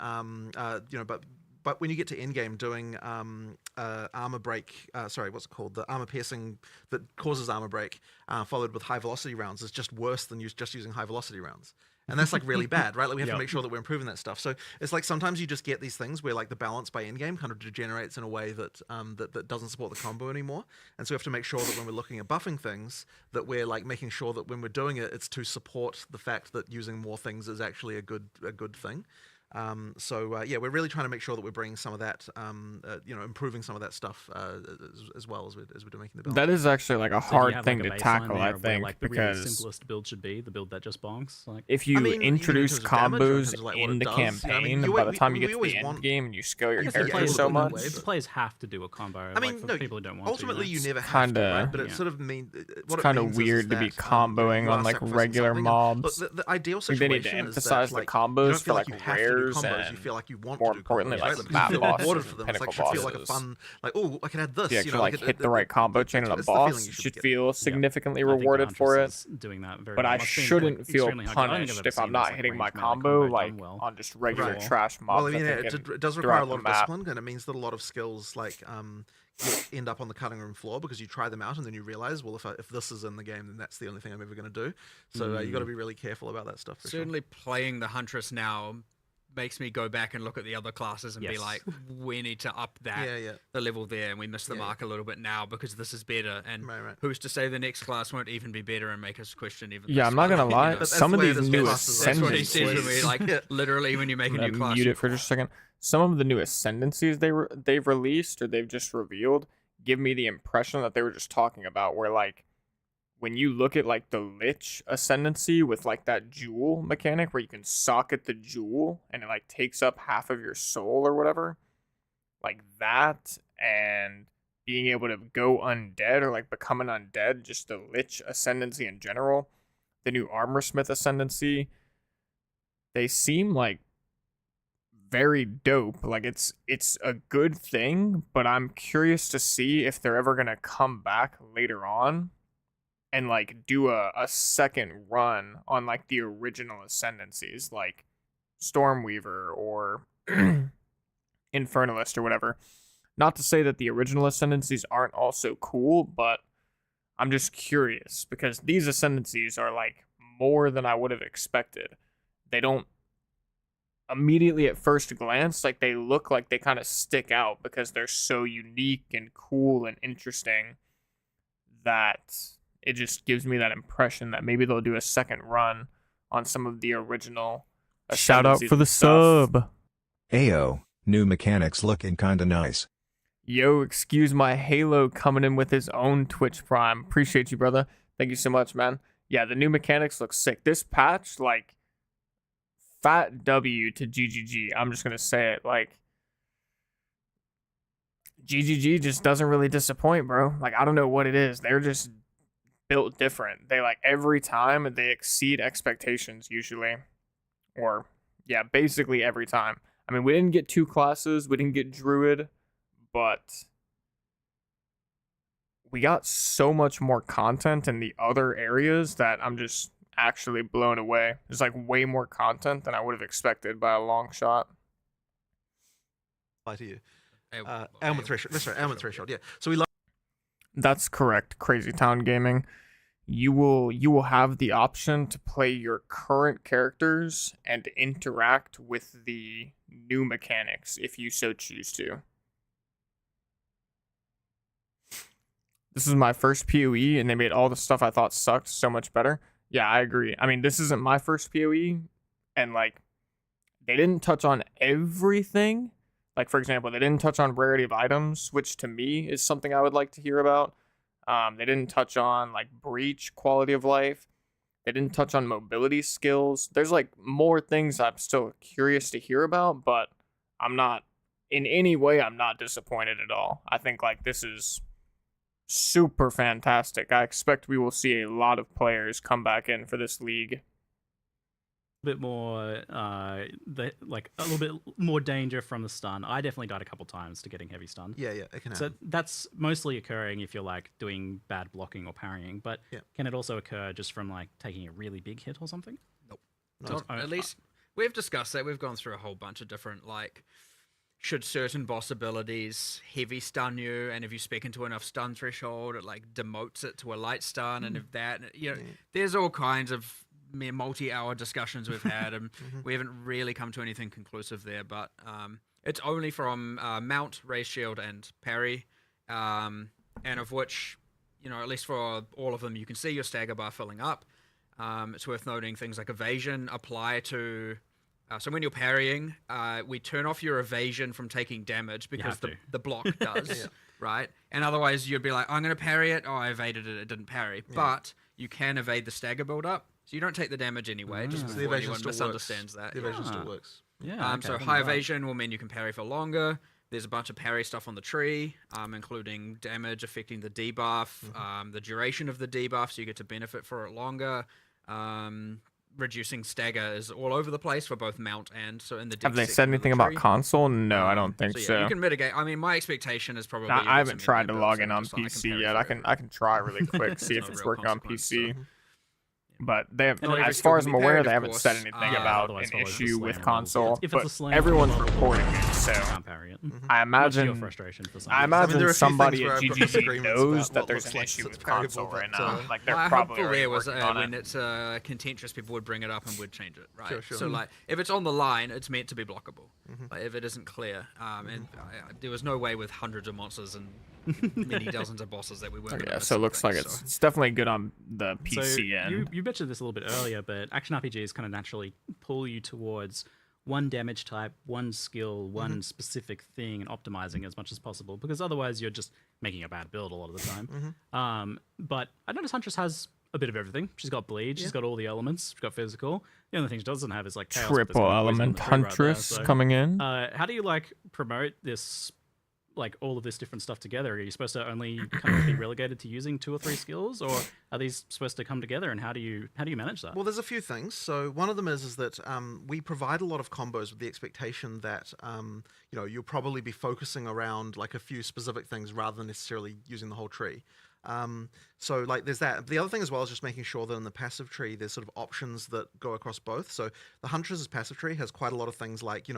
Speaker 2: but when you get to endgame, doing armor break, what's it called? The armor piercing that causes armor break, followed with high velocity rounds, is just worse than just using high velocity rounds. And that's like really bad, right? Like we have to make sure that we're improving that stuff. So it's like sometimes you just get these things where like the balance by endgame kind of degenerates in a way that that doesn't support the combo anymore. And so we have to make sure that when we're looking at buffing things, that we're like making sure that when we're doing it, it's to support the fact that using more things is actually a good thing. We're really trying to make sure that we're bringing some of that, improving some of that stuff as well as we're making the build.
Speaker 1: That is actually like a hard
Speaker 6: have,
Speaker 1: thing
Speaker 6: like, a
Speaker 1: to
Speaker 6: baseline
Speaker 1: tackle,
Speaker 6: there
Speaker 1: I
Speaker 6: of where,
Speaker 1: think,
Speaker 6: like, the really
Speaker 1: because
Speaker 6: simplest build should be the build that just bonks. Like,
Speaker 1: if you
Speaker 2: even in
Speaker 1: introduce
Speaker 2: terms of damage or in
Speaker 1: combos
Speaker 2: terms of, like, what
Speaker 1: in
Speaker 2: it
Speaker 1: the
Speaker 2: does,
Speaker 1: campaign, by the time you get to
Speaker 2: always
Speaker 1: the end
Speaker 2: want-
Speaker 1: game and you scale your
Speaker 6: I guess
Speaker 1: character
Speaker 2: players
Speaker 1: so
Speaker 2: will
Speaker 1: much,
Speaker 2: way, but-
Speaker 6: players have to do a combo.
Speaker 2: I mean,
Speaker 6: like, for
Speaker 2: no,
Speaker 6: people who don't want
Speaker 2: ultimately
Speaker 6: to.
Speaker 2: you never have
Speaker 1: kinda-
Speaker 2: to, right? But it
Speaker 6: yeah.
Speaker 2: sort of means
Speaker 1: it's kind of weird to be comboing on like regular mobs.
Speaker 2: Look, the ideal
Speaker 1: Like,
Speaker 2: situation
Speaker 1: they need to
Speaker 2: is
Speaker 1: emphasize
Speaker 2: that,
Speaker 1: the
Speaker 2: like,
Speaker 1: combos
Speaker 2: you don't
Speaker 1: for
Speaker 2: feel
Speaker 1: like
Speaker 2: you have to do
Speaker 1: rares
Speaker 2: combos,
Speaker 1: and
Speaker 2: you feel like you want
Speaker 1: more
Speaker 2: to do
Speaker 1: importantly,
Speaker 2: combos,
Speaker 1: like,
Speaker 2: right? Because
Speaker 1: map
Speaker 2: you feel
Speaker 1: bosses
Speaker 2: rewarded
Speaker 1: and
Speaker 2: for them. It's like
Speaker 1: pinnacle
Speaker 2: should feel like a
Speaker 1: bosses.
Speaker 2: fun, like, oh, I can add this.
Speaker 1: If you actually like
Speaker 2: it-
Speaker 1: hit the right combo chain on a
Speaker 2: it's the feeling
Speaker 1: boss,
Speaker 2: you
Speaker 1: you
Speaker 2: should
Speaker 1: should
Speaker 2: get.
Speaker 1: feel significantly
Speaker 6: I think
Speaker 1: rewarded for it.
Speaker 6: Huntress is doing that very
Speaker 1: But
Speaker 6: well.
Speaker 1: I
Speaker 6: I've seen
Speaker 1: shouldn't feel
Speaker 6: extremely high- I don't think I've
Speaker 1: punished
Speaker 6: ever
Speaker 1: if I'm
Speaker 6: seen
Speaker 1: not
Speaker 6: this, like,
Speaker 1: hitting my
Speaker 6: ranged melee
Speaker 1: combo
Speaker 6: done
Speaker 1: like
Speaker 6: well.
Speaker 1: on just regular
Speaker 2: Right.
Speaker 1: trash mobs.
Speaker 2: Well, I mean,
Speaker 1: that
Speaker 2: it
Speaker 1: taken
Speaker 2: does require a
Speaker 1: throughout
Speaker 2: lot
Speaker 1: the
Speaker 2: of
Speaker 1: map.
Speaker 2: discipline, and it means that a lot of skills like end up on the cutting room floor because you try them out and then you realize, well, if this is in the game, then that's the only thing I'm ever going to do. So you got to be really careful about that stuff. For
Speaker 4: Certainly playing the Huntress now makes me go back and look at the other classes and be
Speaker 6: Yes.
Speaker 4: like, we need to up that
Speaker 2: Yeah.
Speaker 4: the level there, and we missed the
Speaker 2: Yeah.
Speaker 4: mark a little bit now because this is better. And
Speaker 2: Right.
Speaker 4: who's to say the next class won't even be better and make us question even?
Speaker 1: Yeah,
Speaker 4: this
Speaker 1: I'm not gonna
Speaker 4: one,
Speaker 1: lie.
Speaker 4: you know?
Speaker 2: That's
Speaker 1: Some
Speaker 2: the
Speaker 1: of
Speaker 2: way it
Speaker 1: these
Speaker 2: is
Speaker 1: new
Speaker 2: with classes.
Speaker 4: That's what he
Speaker 1: ascendancies.
Speaker 4: says to me, like
Speaker 2: Yeah.
Speaker 4: literally when you make a
Speaker 1: I'm
Speaker 4: new
Speaker 1: gonna
Speaker 4: class.
Speaker 1: mute it for just a second. Some of the new ascendancies they've released or they've just revealed give me the impression that they were just talking about where like when you look at like the Lich ascendancy with like that jewel mechanic where you can socket the jewel and it like takes up half of your soul or whatever, like that, and being able to go undead or like become an undead, just the Lich ascendancy in general, the new Armorsmith ascendancy, they seem like very dope. Like it's a good thing, but I'm curious to see if they're ever gonna come back later on and like do a second run on like the original ascendancies, like Stormweaver or Infernalist or whatever. Not to say that the original ascendancies aren't also cool, but I'm just curious because these ascendancies are like more than I would have expected. They don't immediately at first glance, like they look like they kind of stick out because they're so unique and cool and interesting that it just gives me that impression that maybe they'll do a second run on some of the original.
Speaker 7: Shout out for the
Speaker 1: stuff.
Speaker 7: sub.
Speaker 8: Ayo, new mechanics looking kinda nice.
Speaker 1: Yo, excuse my Halo coming in with his own Twitch Prime. Appreciate you, brother. Thank you so much, man. Yeah, the new mechanics look sick. This patch, like, fat W to GGG. I'm just going to say it. Like, GGG just doesn't really disappoint, bro. Like, I don't know what it is. They're just built different. They, like, every time, they exceed expectations, usually. Or, yeah, basically every time. I mean, we didn't get 2 classes. We didn't get Druid. But we got so much more content in the other areas that I'm just actually blown away. There's like way more content than I would have expected by a long shot.
Speaker 2: To you. Ailment Threshold. That's right, Ailment Threshold, yeah. So we
Speaker 1: That's correct, Crazy Town Gaming. You will have the option to play your current characters and interact with the new mechanics if you so choose to. This is my first POE, and they made all the stuff I thought sucked so much better. Yeah, I agree. I mean, this isn't my first POE, and, like, they didn't touch on everything. Like, for example, they didn't touch on rarity of items, which to me is something I would like to hear about. They didn't touch on, like, breach, quality of life. They didn't touch on mobility skills. There's, like, more things I'm still curious to hear about, but I'm not, in any way, I'm not disappointed at all. I think, like, this is super fantastic. I expect we will see a lot of players come back in for this league.
Speaker 6: A bit more, like a little bit more danger from the stun. I definitely died a couple times to getting heavy stun.
Speaker 2: Yeah, it can happen.
Speaker 6: So that's mostly occurring if you're like doing bad blocking or parrying. But can it also occur just from like taking a really big hit or something?
Speaker 4: Nope. Not, at least we've discussed that. We've gone through a whole bunch of different like. Should certain boss abilities heavy stun you, and if you speak into enough stun threshold, it like demotes it to a light stun, and if that, you know, there's all kinds of multi-hour discussions we've had, and we haven't really come to anything conclusive there. But it's only from mount, raise shield, and parry, and of which, you know, at least for all of them, you can see your stagger bar filling up. It's worth noting things like evasion apply to. So when you're parrying, we turn off your evasion from taking damage because the block does, right? And otherwise you'd be like, I'm going to parry it. Oh, I evaded it. It didn't parry. Yeah. But you can evade the stagger build-up, so you don't take the damage anyway, just before anyone misunderstands that.
Speaker 2: The evasion still works.
Speaker 6: Yeah.
Speaker 4: So high evasion will mean you can parry for longer. There's a bunch of parry stuff on the tree, including damage affecting the debuff, the duration of the debuff, so you get to benefit for it longer. Reducing stagger is all over the place for both mount and so in the.
Speaker 1: Have they said anything about console? No, I don't think so.
Speaker 4: You can mitigate. I mean, my expectation is probably.
Speaker 1: I haven't tried to log in on PC yet. I can try really quick, see if it's working on PC. But they have, as far as I'm aware, they haven't said anything about an issue with console. But everyone's reporting it, so I imagine somebody at GGG knows that there's an issue with console right now. Like they're probably already working on it.
Speaker 4: When it's contentious, people would bring it up and would change it, right? So like, if it's on the line, it's meant to be blockable. Like, if it isn't clear, and there was no way with hundreds of monsters and many dozens of bosses that we weren't.
Speaker 1: Yeah, so it looks like it's definitely good on the PC end.
Speaker 6: You mentioned this a little bit earlier, but action RPGs kind of naturally pull you towards one damage type, one skill, one specific thing, and optimizing as much as possible, because otherwise you're just making a bad build a lot of the time. But I notice Huntress has a bit of everything. She's got bleed, she's got all the elements, she's got physical. The only thing she doesn't have is like chaos.
Speaker 1: Triple element Huntress coming in.
Speaker 6: How do you like promote this like all of this different stuff together? Are you supposed to only kind of be relegated to using 2 or 3 skills, or are these supposed to come together? And how do you manage that?
Speaker 2: Well, there's a few things. So one of them is that we provide a lot of combos with the expectation that you'll probably be focusing around like a few specific things rather than necessarily using the whole tree. So like there's that. The other thing as well is just making sure that in the passive tree there's sort of options that go across both. So the Huntress's passive tree has quite a lot of things like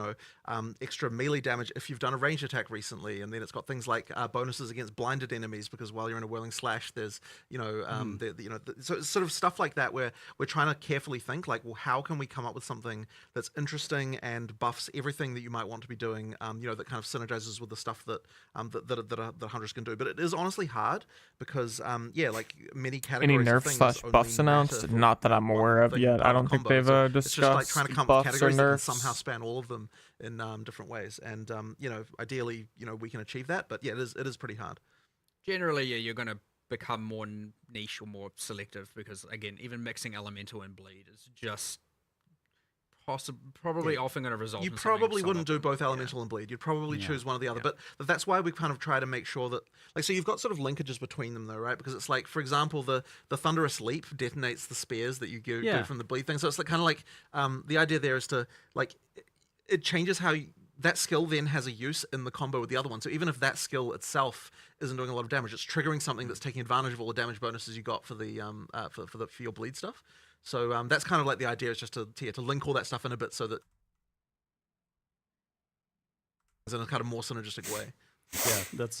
Speaker 2: extra melee damage if you've done a ranged attack recently, and then it's got things like bonuses against blinded enemies because while you're in a whirling slash there's so it's sort of stuff like that where we're trying to carefully think like, well, how can we come up with something that's interesting and buffs everything that you might want to be doing, that kind of synergizes with the stuff that the Huntress can do. But it is honestly hard because like many categories
Speaker 1: Any
Speaker 2: of
Speaker 1: nerf
Speaker 2: things
Speaker 1: /
Speaker 2: only
Speaker 1: buffs announced?
Speaker 2: matter for
Speaker 1: Not that I'm
Speaker 2: one
Speaker 1: aware of
Speaker 2: thing
Speaker 1: yet.
Speaker 2: per
Speaker 1: I don't think
Speaker 2: combo.
Speaker 1: they've
Speaker 2: So it's
Speaker 1: discussed
Speaker 2: just like trying to come up with
Speaker 1: buffs or
Speaker 2: categories that can
Speaker 1: nerfs.
Speaker 2: somehow span all of them in different ways. And ideally, we can achieve that. But yeah, it is pretty hard.
Speaker 5: Generally, yeah, you're going to become more niche or more selective because, again, even mixing elemental and bleed is just probably often going to result
Speaker 2: You
Speaker 5: in something
Speaker 2: probably wouldn't do
Speaker 5: suboptimal.
Speaker 2: both elemental and bleed. You'd probably
Speaker 6: Yeah.
Speaker 2: choose one or the other.
Speaker 6: Yeah.
Speaker 2: But that's why we kind of try to make sure that, like, so you've got sort of linkages between them, though, right? Because it's like, for example, the thunderous leap detonates the spears that you do from the bleed thing. So it's like kind of like the idea there is to like it changes how that skill then has a use in the combo with the other one. So even if that skill itself isn't doing a lot of damage, it's triggering something that's taking advantage of all the damage bonuses you got for the for your bleed stuff. So that's kind of like the idea, is just to link all that stuff in a bit so that in a kind of more synergistic way.
Speaker 6: Yeah, that's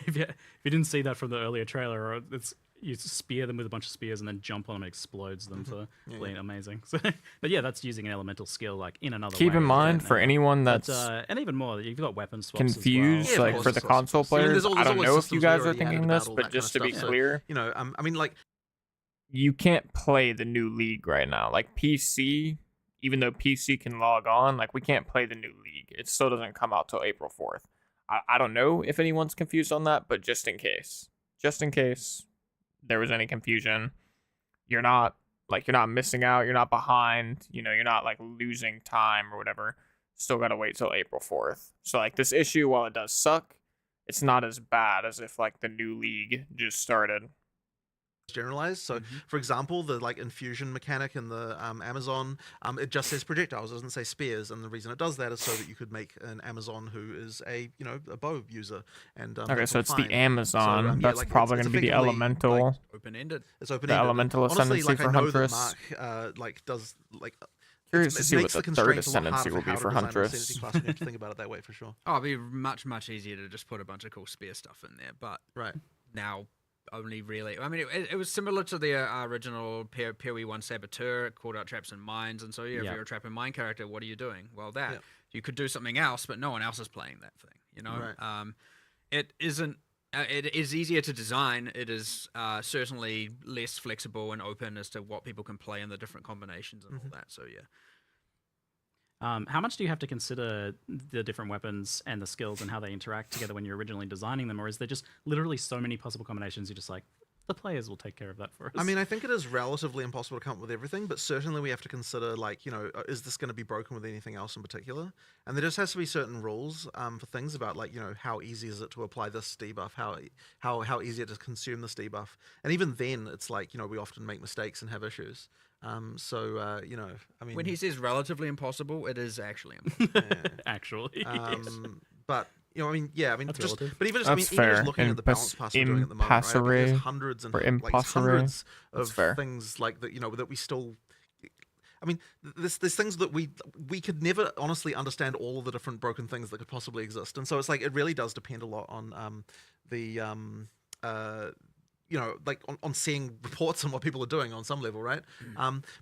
Speaker 6: if you didn't see that from the earlier trailer, or it's you spear them with a bunch of spears and then jump on them and explodes them for bleed. Amazing. So, but yeah, that's using an elemental skill like in another way.
Speaker 1: Keep in mind for anyone that's
Speaker 6: and even more, you've got weapon swaps
Speaker 1: confused,
Speaker 6: as well.
Speaker 2: Yeah, of
Speaker 1: like
Speaker 2: course,
Speaker 1: for
Speaker 2: of
Speaker 1: the
Speaker 2: course, of
Speaker 1: console
Speaker 2: course. I mean,
Speaker 1: players.
Speaker 2: there's
Speaker 1: I don't
Speaker 2: always
Speaker 1: know if
Speaker 2: systems
Speaker 1: you
Speaker 2: we
Speaker 1: guys are
Speaker 2: already added
Speaker 1: thinking
Speaker 2: about
Speaker 1: this,
Speaker 2: all
Speaker 1: but
Speaker 2: that
Speaker 1: just
Speaker 2: kind
Speaker 1: to
Speaker 2: of
Speaker 1: be
Speaker 2: stuff. So,
Speaker 1: clear,
Speaker 2: I mean, like,
Speaker 1: you can't play the new league right now. Like PC, even though PC can log on, like we can't play the new league. It still doesn't come out till April 4th. I don't know if anyone's confused on that, but just in case there was any confusion, you're not missing out, you're not behind, you're not like losing time or whatever. Still gotta wait till April 4th. So like this issue, while it does suck, it's not as bad as if like the new league just started.
Speaker 2: generalized. So, for example, the like infusion mechanic in the Amazon, it just says projectiles, it doesn't say spears, and the reason it does that is so that you could make an Amazon who is a bow user. And
Speaker 1: Okay, so it's
Speaker 2: fine.
Speaker 1: the Amazon.
Speaker 2: So,
Speaker 1: That's
Speaker 2: like,
Speaker 1: probably
Speaker 2: it's
Speaker 1: going to be the
Speaker 2: effectively,
Speaker 1: elemental.
Speaker 2: like,
Speaker 5: Open-ended.
Speaker 2: It's open
Speaker 1: The
Speaker 2: ended.
Speaker 1: elemental
Speaker 2: Honestly,
Speaker 1: ascendancy
Speaker 2: like,
Speaker 1: for
Speaker 2: I know
Speaker 1: Huntress.
Speaker 2: that Mark does like.
Speaker 1: Curious to
Speaker 2: It
Speaker 1: see what
Speaker 2: makes
Speaker 1: the
Speaker 2: constraints
Speaker 1: third
Speaker 2: a lot
Speaker 1: ascendancy
Speaker 2: harder
Speaker 1: will be
Speaker 2: how
Speaker 1: for
Speaker 2: to design an
Speaker 1: Huntress.
Speaker 2: ascendancy class when you have to think about it that way for sure.
Speaker 5: Oh, it'd be much easier to just put a bunch of cool spear stuff in there, but
Speaker 2: Right.
Speaker 5: now only really. I mean, it was similar to the original POE 1 Saboteur. It called out traps and mines, and so if you're a trap and mine character, what are you doing? Well, you could do something else, but no one else is playing that thing.
Speaker 2: Right.
Speaker 5: It isn't. It is easier to design. It is certainly less flexible and open as to what people can play in the different combinations and all that. So yeah.
Speaker 6: How much do you have to consider the different weapons and the skills and how they interact together when you're originally designing them, or is there just literally so many possible combinations you're just like, the players will take care of that for us?
Speaker 2: I mean, I think it is relatively impossible to come up with everything, but certainly we have to consider, like, is this going to be broken with anything else in particular? And there just has to be certain rules for things about, like, how easy is it to apply this debuff, how easy it is to consume this debuff. And even then, it's like, we often make mistakes and have issues. I mean...
Speaker 5: When he says relatively impossible, it is actually impossible.
Speaker 6: Actually, yes.
Speaker 2: But... I mean,
Speaker 6: That's
Speaker 2: just
Speaker 6: relative.
Speaker 2: but even
Speaker 1: That's
Speaker 2: even
Speaker 1: fair.
Speaker 2: just looking at the balance pass we're doing at the moment, right?
Speaker 1: Impassery
Speaker 2: There's hundreds and
Speaker 1: or
Speaker 2: like
Speaker 1: impassery.
Speaker 2: hundreds
Speaker 1: That's
Speaker 2: of
Speaker 1: fair.
Speaker 2: things like that, that we still. I mean, there's things that we could never honestly understand all of the different broken things that could possibly exist, and so it's like it really does depend a lot on like on seeing reports on what people are doing on some level, right?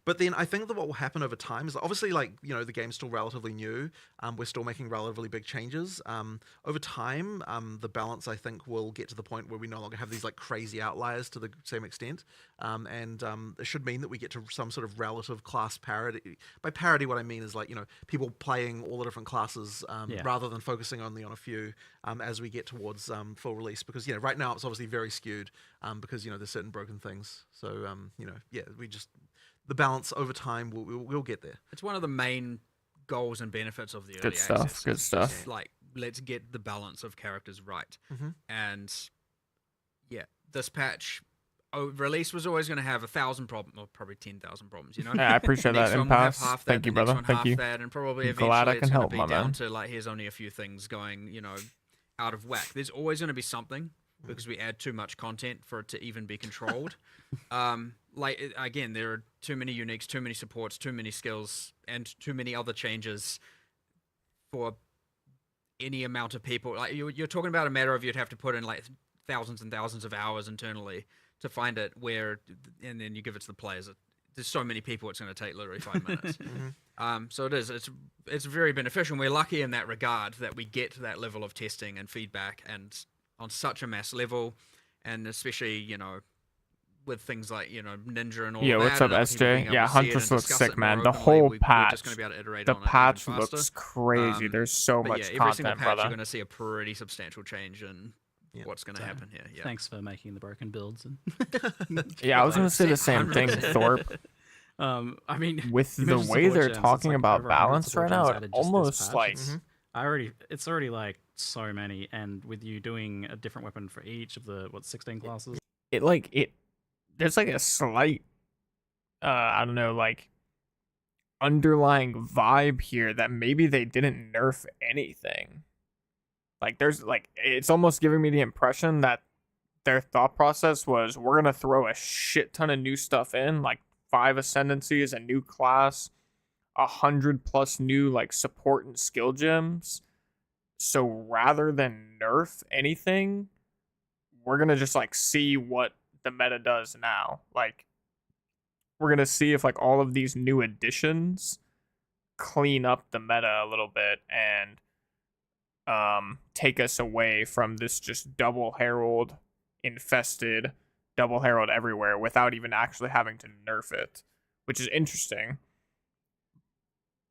Speaker 2: But then I think that what will happen over time is obviously, like, the game's still relatively new. We're still making relatively big changes. Over time, the balance, I think, will get to the point where we no longer have these like crazy outliers to the same extent. And it should mean that we get to some sort of relative class parity. By parity, what I mean is like, people playing all the different classes rather than focusing only on a few as we get towards full release. Because, right now it's obviously very skewed. Because there's certain broken things, so the balance over time we'll get there.
Speaker 5: It's one of the main goals and benefits of the early
Speaker 1: Good stuff.
Speaker 5: access.
Speaker 1: Good
Speaker 5: It's
Speaker 1: stuff.
Speaker 5: just, like
Speaker 4: let's get the balance of characters right.
Speaker 2: Mhm.
Speaker 4: And yeah, this patch release was always going to have 1,000 problems, or probably 10,000 problems. You know,
Speaker 1: Yeah, I appreciate
Speaker 4: Next
Speaker 1: that,
Speaker 4: one will have
Speaker 1: Impasse.
Speaker 4: half that,
Speaker 1: Thank you,
Speaker 4: the next
Speaker 1: brother.
Speaker 4: one
Speaker 1: Thank
Speaker 4: half
Speaker 1: you.
Speaker 4: that, and probably
Speaker 1: I'm
Speaker 4: eventually
Speaker 1: glad I
Speaker 4: it's
Speaker 1: can
Speaker 4: going
Speaker 1: help,
Speaker 4: to
Speaker 1: my
Speaker 4: be down
Speaker 1: man.
Speaker 4: to like here's only a few things going, you know, out of whack. There's always going to be something because we add too much content for it to even be controlled. Again, there are too many uniques, too many supports, too many skills, and too many other changes for any amount of people. Like you're talking about a matter of you'd have to put in like thousands and thousands of hours internally to find it and then you give it to the players. There's so many people, it's going to take literally 5 minutes. So it's very beneficial. And we're lucky in that regard that we get to that level of testing and feedback and on such a mass level, and especially, you know, with things like, you know, Ninja and all
Speaker 1: Yeah,
Speaker 4: of that.
Speaker 1: what's up,
Speaker 4: and other people being
Speaker 1: SJ?
Speaker 4: able
Speaker 1: Yeah,
Speaker 4: to see it
Speaker 1: Huntress
Speaker 4: and
Speaker 1: looks
Speaker 4: discuss
Speaker 1: sick,
Speaker 4: it more
Speaker 1: man. The
Speaker 4: openly.
Speaker 1: whole
Speaker 4: We're
Speaker 1: patch,
Speaker 4: just going to be able to iterate
Speaker 1: the
Speaker 4: on it even
Speaker 1: patch
Speaker 4: faster.
Speaker 1: looks crazy. There's so
Speaker 4: But
Speaker 1: much
Speaker 4: yeah, every single
Speaker 1: content,
Speaker 4: patch
Speaker 1: brother.
Speaker 4: you're going to see a pretty substantial change in what's going to happen here. Yeah.
Speaker 6: Thanks for making the broken builds. And
Speaker 1: Yeah, I was gonna say the same thing,
Speaker 4: 100%.
Speaker 1: Thorpe.
Speaker 6: I mean,
Speaker 1: With
Speaker 6: you
Speaker 1: the
Speaker 6: mentioned
Speaker 1: way
Speaker 6: support
Speaker 1: they're
Speaker 6: gems, it's
Speaker 1: talking
Speaker 6: like
Speaker 1: about
Speaker 6: over 100
Speaker 1: balance
Speaker 6: support
Speaker 1: right now,
Speaker 6: gems
Speaker 1: it
Speaker 6: added just this
Speaker 1: almost
Speaker 6: patch.
Speaker 1: like
Speaker 6: It's already like so many, and with you doing a different weapon for each of the 16 classes.
Speaker 1: there's like a slight I don't know, like underlying vibe here that maybe they didn't nerf anything. Like there's like it's almost giving me the impression that their thought process was we're gonna throw a shit ton of new stuff in, like 5 ascendancies, a new class, 100+ new like support and skill gems. So rather than nerf anything, we're gonna just like see what the meta does now. Like we're gonna see if like all of these new additions clean up the meta a little bit and take us away from this just double herald infested, double herald everywhere without even actually having to nerf it, which is interesting.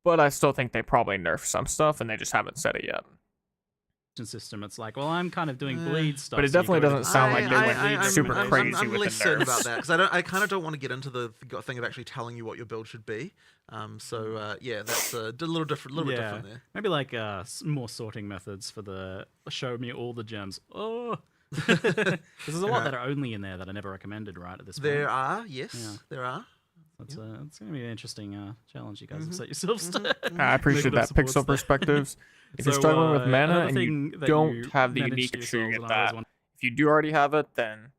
Speaker 1: But I still think they probably nerf some stuff and they just haven't said it yet.
Speaker 6: System, it's like, well, I'm kind of doing bleed stuff.
Speaker 1: But it
Speaker 6: so you
Speaker 1: definitely
Speaker 6: go to
Speaker 1: doesn't
Speaker 6: the
Speaker 1: sound
Speaker 6: bleed
Speaker 1: like they went
Speaker 6: recommendation
Speaker 1: super crazy
Speaker 2: I'm
Speaker 1: with
Speaker 2: less
Speaker 1: the
Speaker 2: certain
Speaker 1: nerfs.
Speaker 2: about that because I kind of don't want to get into the thing of actually telling you what your build should be. Yeah, that's a little different, bit different there.
Speaker 6: Maybe like more sorting methods for the show me all the gems. Oh, there's a lot that are only in there that I never recommended. Right at this point,
Speaker 2: There are, yes,
Speaker 6: Yeah.
Speaker 2: there are.
Speaker 6: It's going to be an interesting challenge you guys have set yourselves to.
Speaker 1: I appreciate
Speaker 6: Make
Speaker 1: that
Speaker 6: enough
Speaker 1: pixel
Speaker 6: supports there.
Speaker 1: perspective. If you're
Speaker 6: So,
Speaker 1: struggling with mana
Speaker 6: another
Speaker 1: and you
Speaker 6: thing that
Speaker 1: don't
Speaker 6: you
Speaker 1: have the
Speaker 6: managed
Speaker 1: unique,
Speaker 6: to
Speaker 1: make sure you
Speaker 6: yourselves,
Speaker 1: get
Speaker 6: and I always
Speaker 1: that.
Speaker 6: want-
Speaker 1: If you do already have it, then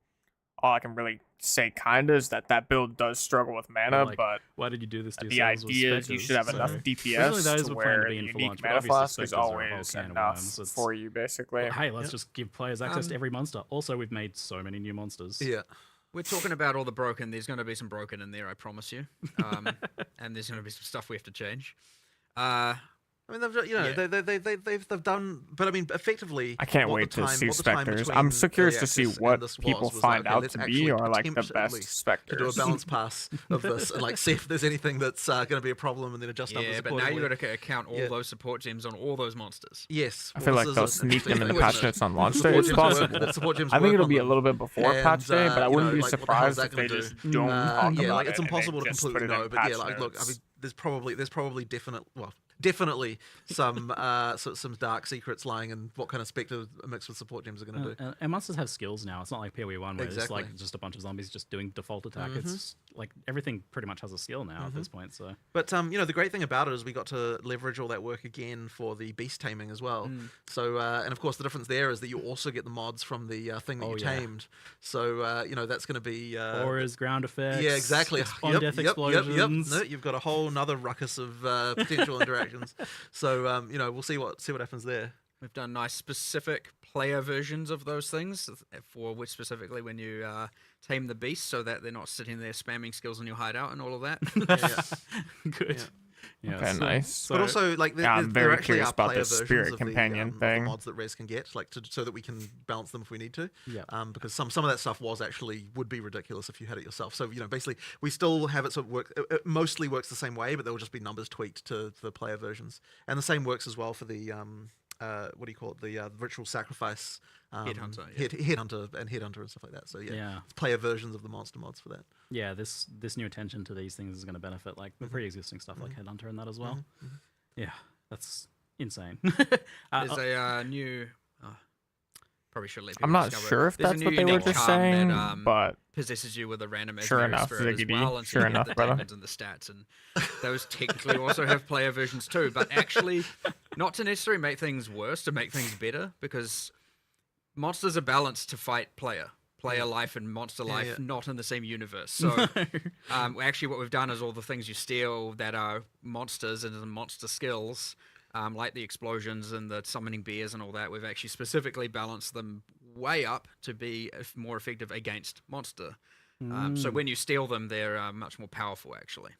Speaker 1: all I can really say kinda is that build does struggle with mana,
Speaker 6: like,
Speaker 1: but
Speaker 6: why did you do this to
Speaker 1: the
Speaker 6: yourselves with
Speaker 1: idea is you
Speaker 6: specters?
Speaker 1: should have
Speaker 6: So-
Speaker 1: enough
Speaker 6: Originally
Speaker 1: DPS
Speaker 6: those
Speaker 1: to
Speaker 6: were planned to
Speaker 1: where
Speaker 6: be
Speaker 1: the
Speaker 6: in full
Speaker 1: unique
Speaker 6: launch, but
Speaker 1: mana
Speaker 6: obviously
Speaker 1: flask is
Speaker 6: specters are a whole
Speaker 1: always
Speaker 6: can of
Speaker 1: enough
Speaker 6: worms. It's-
Speaker 1: for you, basically.
Speaker 6: Hey, let's just give players access to every monster. Also, we've made so many new monsters.
Speaker 2: Yeah.
Speaker 4: We're talking about all the broken. There's going to be some broken in there, I promise you. And there's going to be some stuff we have to change.
Speaker 2: I mean, they've done, but I mean, effectively.
Speaker 1: I can't
Speaker 2: what
Speaker 1: wait
Speaker 2: the
Speaker 1: to
Speaker 2: time-
Speaker 1: see
Speaker 2: what the time
Speaker 1: specters.
Speaker 2: between
Speaker 1: I'm so curious
Speaker 2: early
Speaker 1: to see
Speaker 2: access and
Speaker 1: what
Speaker 2: this
Speaker 1: people
Speaker 2: was
Speaker 1: find
Speaker 2: like,
Speaker 1: out
Speaker 2: let's
Speaker 1: to
Speaker 2: actually
Speaker 1: be are like the
Speaker 2: attempt at
Speaker 1: best
Speaker 2: least
Speaker 1: specters.
Speaker 2: to do a balance pass of this and like see if there's anything that's going to be a problem and then adjust numbers
Speaker 4: Yeah, but now
Speaker 2: accordingly.
Speaker 4: you've got to count all those support gems on all those monsters.
Speaker 2: Yes,
Speaker 1: I feel
Speaker 2: well,
Speaker 1: like
Speaker 2: this
Speaker 1: they'll
Speaker 2: is an
Speaker 1: sneak them in the
Speaker 2: interesting
Speaker 1: patch
Speaker 2: thing.
Speaker 1: notes on launch day.
Speaker 2: Support
Speaker 1: It's
Speaker 2: gems work-
Speaker 1: possible.
Speaker 2: that support gems
Speaker 1: I think
Speaker 2: work
Speaker 1: it'll
Speaker 2: on
Speaker 1: be a
Speaker 2: them.
Speaker 1: little bit before
Speaker 2: And,
Speaker 1: patch day, but I
Speaker 2: you
Speaker 1: wouldn't
Speaker 2: know,
Speaker 1: be
Speaker 2: like, what the hell is
Speaker 1: surprised
Speaker 2: that
Speaker 1: if they
Speaker 2: gonna
Speaker 1: just
Speaker 2: do?
Speaker 1: don't talk
Speaker 2: Yeah,
Speaker 1: about
Speaker 2: like
Speaker 1: it
Speaker 2: it's
Speaker 1: and they
Speaker 2: impossible to
Speaker 1: just
Speaker 2: completely
Speaker 1: put it in
Speaker 2: know, but yeah,
Speaker 1: patch
Speaker 2: like look, I
Speaker 1: notes.
Speaker 2: mean, there's probably definitely some some dark secrets lying in what kind of spectre mixed with support gems are going to do.
Speaker 6: And monsters have skills now. It's not like POE 1 where it's
Speaker 2: Exactly.
Speaker 6: like just a bunch of zombies just doing default attack. It's like everything pretty much has a skill now at this point. So
Speaker 2: But you know, the great thing about it is we got to leverage all that work again for the beast taming as well. So and of course the difference there is that you also get the mods from the thing that you tamed. So you know, that's going to be
Speaker 6: auras, ground effects.
Speaker 2: yeah, exactly.
Speaker 6: Spawn death explosions.
Speaker 2: No, you've got a whole nother ruckus of potential interactions. So you know, we'll see what happens there.
Speaker 4: We've done nice specific player versions of those things for which specifically when you tame the beast, so that they're not sitting there spamming skills in your hideout and all of that.
Speaker 6: Good. Yeah,
Speaker 1: Okay, nice.
Speaker 2: But also, like,
Speaker 1: Yeah, I'm
Speaker 2: there
Speaker 1: very
Speaker 2: actually
Speaker 1: curious
Speaker 2: are
Speaker 1: about
Speaker 2: player
Speaker 1: this
Speaker 2: versions
Speaker 1: spirit
Speaker 2: of
Speaker 1: companion
Speaker 2: of the
Speaker 1: thing.
Speaker 2: mods that Res can get, like, so that we can balance them if we need to.
Speaker 6: Yeah.
Speaker 2: Because some of that stuff would be ridiculous if you had it yourself. So you know, basically, we still have it sort of work. It mostly works the same way, but there will just be numbers tweaked to the player versions, and the same works as well for the what do you call it? The ritual sacrifice.
Speaker 4: Headhunter, yeah.
Speaker 2: Headhunter and stuff like that. So yeah, it's player versions of the monster mods for that.
Speaker 6: Yeah, this new attention to these things is going to benefit like the pre-existing stuff like Headhunter and that as well. Yeah, that's insane.
Speaker 4: There's a new. Probably should let people
Speaker 1: I'm not
Speaker 4: discover it.
Speaker 1: sure if
Speaker 4: There's a
Speaker 1: that's
Speaker 4: new
Speaker 1: what they were
Speaker 4: unique
Speaker 1: just
Speaker 4: charm
Speaker 1: saying,
Speaker 4: that,
Speaker 1: but
Speaker 4: possesses you with a random
Speaker 1: Sure
Speaker 4: Azmeri
Speaker 1: enough,
Speaker 4: spirit as
Speaker 1: Ziggity.
Speaker 4: well, and
Speaker 1: Sure
Speaker 4: so you
Speaker 1: enough,
Speaker 4: get the
Speaker 1: brother.
Speaker 4: demons and the stats, and those technically also have player versions too. But actually, not to necessarily make things worse, to make things better, because monsters are balanced to fight player life and monster life, not in the same universe. So, actually, what we've done is all the things you steal that are monsters and the monster skills. Like the explosions and the summoning bears and all that, we've actually specifically balanced them way up to be more effective against monster. So when you steal them, they're much more powerful, actually.